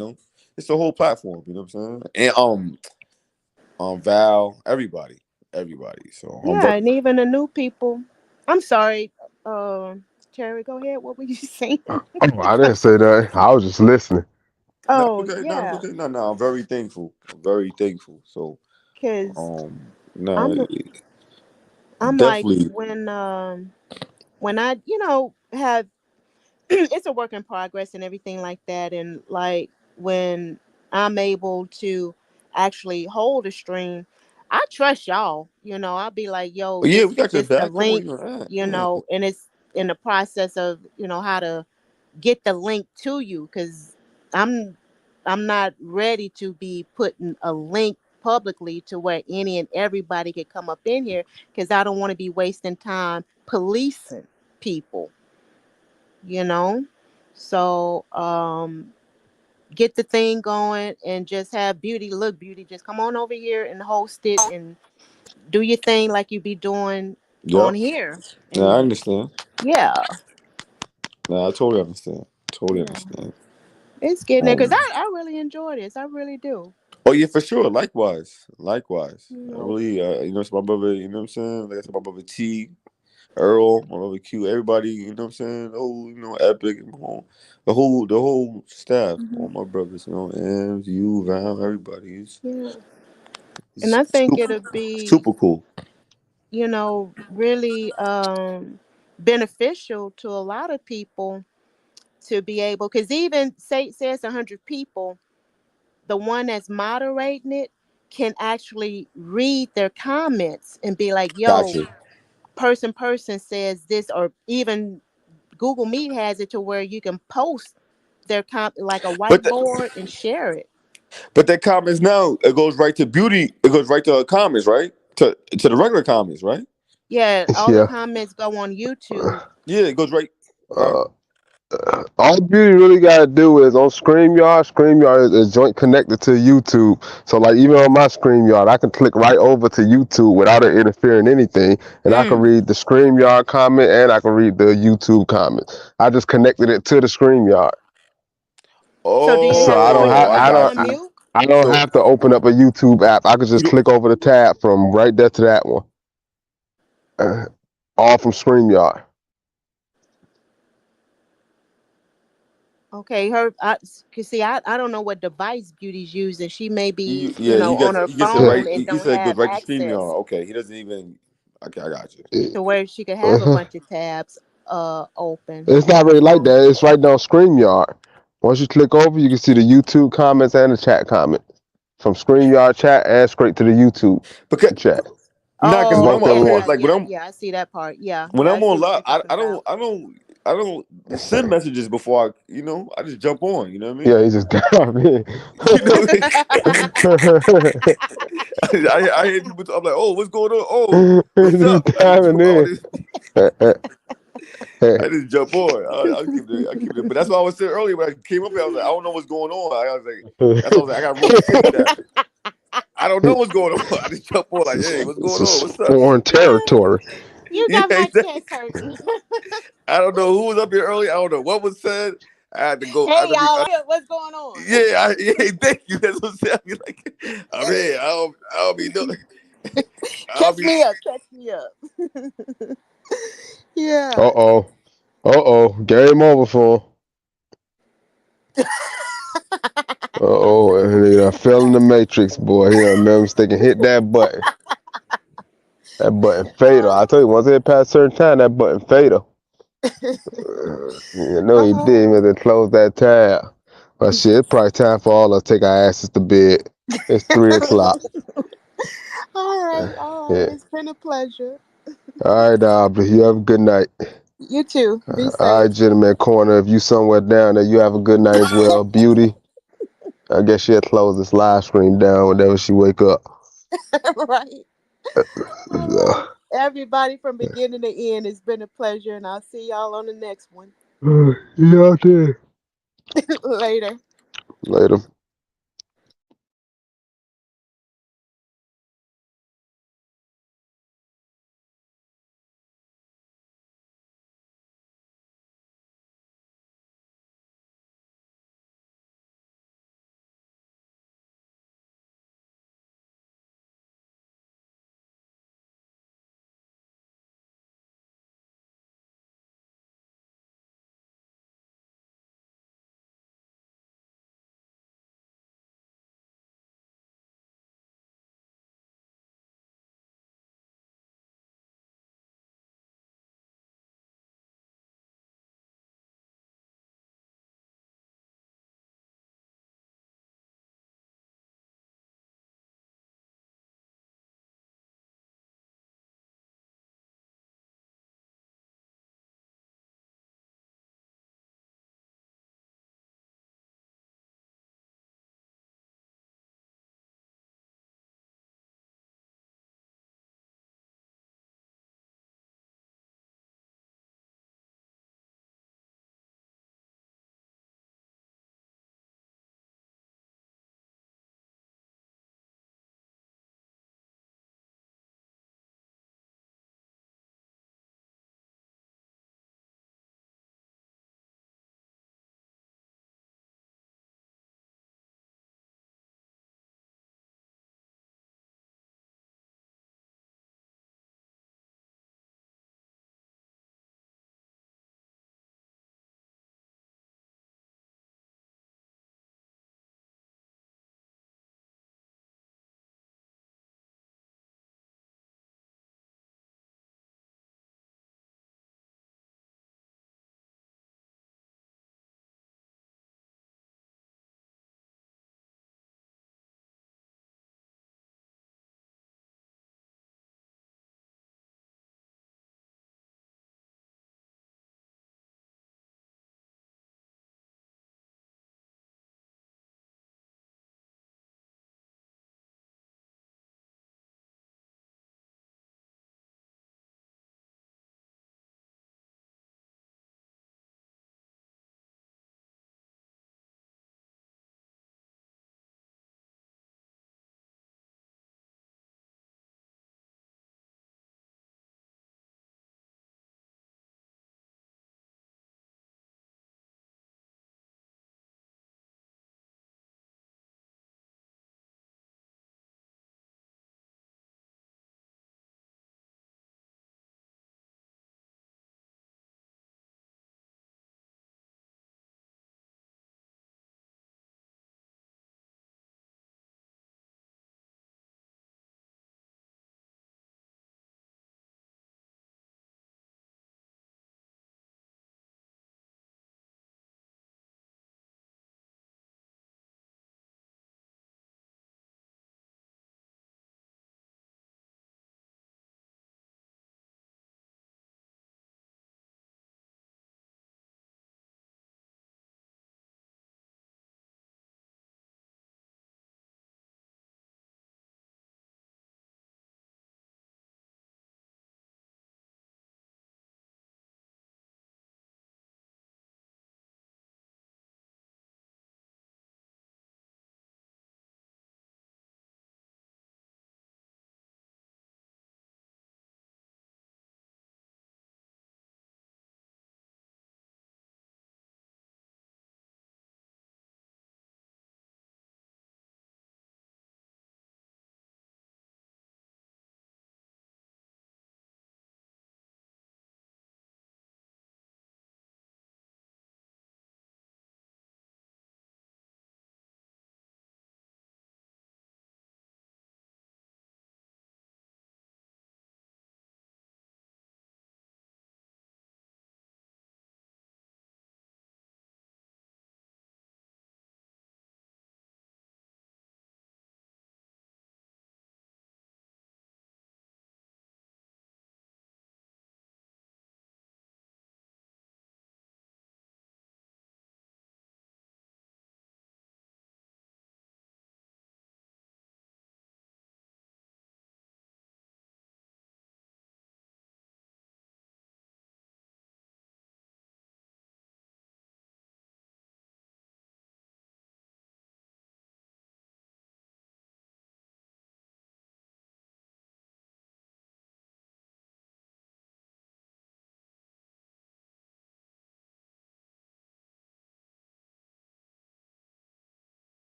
it's the whole platform, you know what I'm saying? And Val, everybody. So I'm Yeah, very and even the new people. I'm sorry, Terry, go ahead. What were you saying? Oh, I didn't say that. I was just listening. no, Oh, okay, no, it's yeah, okay, no, I'm very thankful. I'm very thankful. So because no, I'm I'm like definitely, when I have it's a work in progress and everything like that, and like when I'm able to actually hold a stream, I trust y'all. I'll be like, yo, yeah, this we got your this the back. Come on, link, you know that, yeah. and it's in the process of how to get the link to you because I'm I'm not ready to be putting a link publicly to where any and everybody could come up in here because I don't want to be wasting time policing people, you know. So get the thing going and just have Beauty just come on over here and host it and do your thing like you be doing on Yep. here. Yeah, I And understand. yeah, No, I totally understand. Totally yeah. understand. It's getting there because Um, I really enjoy this. I really do. oh yeah, for sure. Likewise. You I know. really, it's my brother. You know what I'm saying? Like I said, my brother T, Earl, my brother Q, everybody. You know what I'm saying? Oh, Epic, the whole staff, Hmm. all my brothers. Ams, you, Val, everybody. Yeah. And It's I think super, it'll be, super cool. really beneficial to a lot of people to be able, because even say it's 100 people, the one that's moderating it can actually read their comments and be like, yo, Gotcha. person says this, or even Google Meet has it to where you can post their like a But whiteboard and share it. that comments now it goes right to Beauty. It goes right to her comments, right? To the regular comments, right? Yeah, all the Yeah. comments go on YouTube. Yeah, it goes right. All right. Uh, all Beauty really got to do is on StreamYard. StreamYard is joint connected to YouTube. So, like, even on my StreamYard, I can click right over to YouTube without it interfering anything. And I can Mm. read the StreamYard comment and I can read the YouTube comments. I just connected it to the StreamYard. So do you So have to I don't put have Oh, I I yourself don't on got I, you. mute? I don't So have to open up a YouTube app. I could you just don't, click over the tab from right there to that one. Uh, all from StreamYard. Okay, cause see, I don't know what device Beauty's using. She may be, yeah, on her he gets it Yeah. phone right. and He don't said it goes have right to access StreamYard. Okay, he doesn't even. Okay, I got you. to where she could have a Uh-huh. bunch of tabs open. It's not really like So that. It's right down StreamYard. Once you click over, you can see the YouTube comments and the chat comments from StreamYard chat and straight to the YouTube Because chat. not because It's oh, when both I'm okay, up in here, one. like I see that part. Yeah, when yeah, I I'm see on what live, you're talking about. I don't send messages before I just jump on. You know what I mean? Yeah, he just got off in. You know, I hear people. I'm like, oh, what's going on? Oh, what's He up? I just diving oh, in. this, I just jump on. I keep it. But that's what I was saying earlier when I came up here. I was like, I don't know what's going on. I was like, that's what I was like. I got Rose saying that. I don't know what's going on. I just jump on like, hey, what's This going on? is What's up? foreign territory. You Yeah, got my exactly. chest hurting. I don't know who was up here early. I don't know what was said. I had to go. I Hey had to be. y'all, what's going on? Yeah, thank you. That's what I'm saying. I be like, I'm here. I'll be doing. I'll Catch be. me up, catch me up. Yeah. Uh-oh. Uh-oh. Game over for him. Uh-oh. And he done fell in the matrix, boy. He done made a mistake and hit that button. That button fatal. I tell you, once it passed a certain time, that button fatal. You know he did. He Oh. had to close that tab. But shit, it's probably time for all us to take our asses to bed. It's 3 o'clock. All right, all right. Yeah. It's been a pleasure. All right, Aubrey. You have a good night. You too. Be All safe. right, gentleman corner. If you somewhere down there, you have a good night as well. Beauty. I guess she'll close this live stream down whenever she wake up. Right. All right. Everybody from beginning to end, it's been a pleasure, and I'll see y'all on the next one. You out there. Later. Later.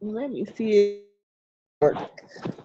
Let me see it.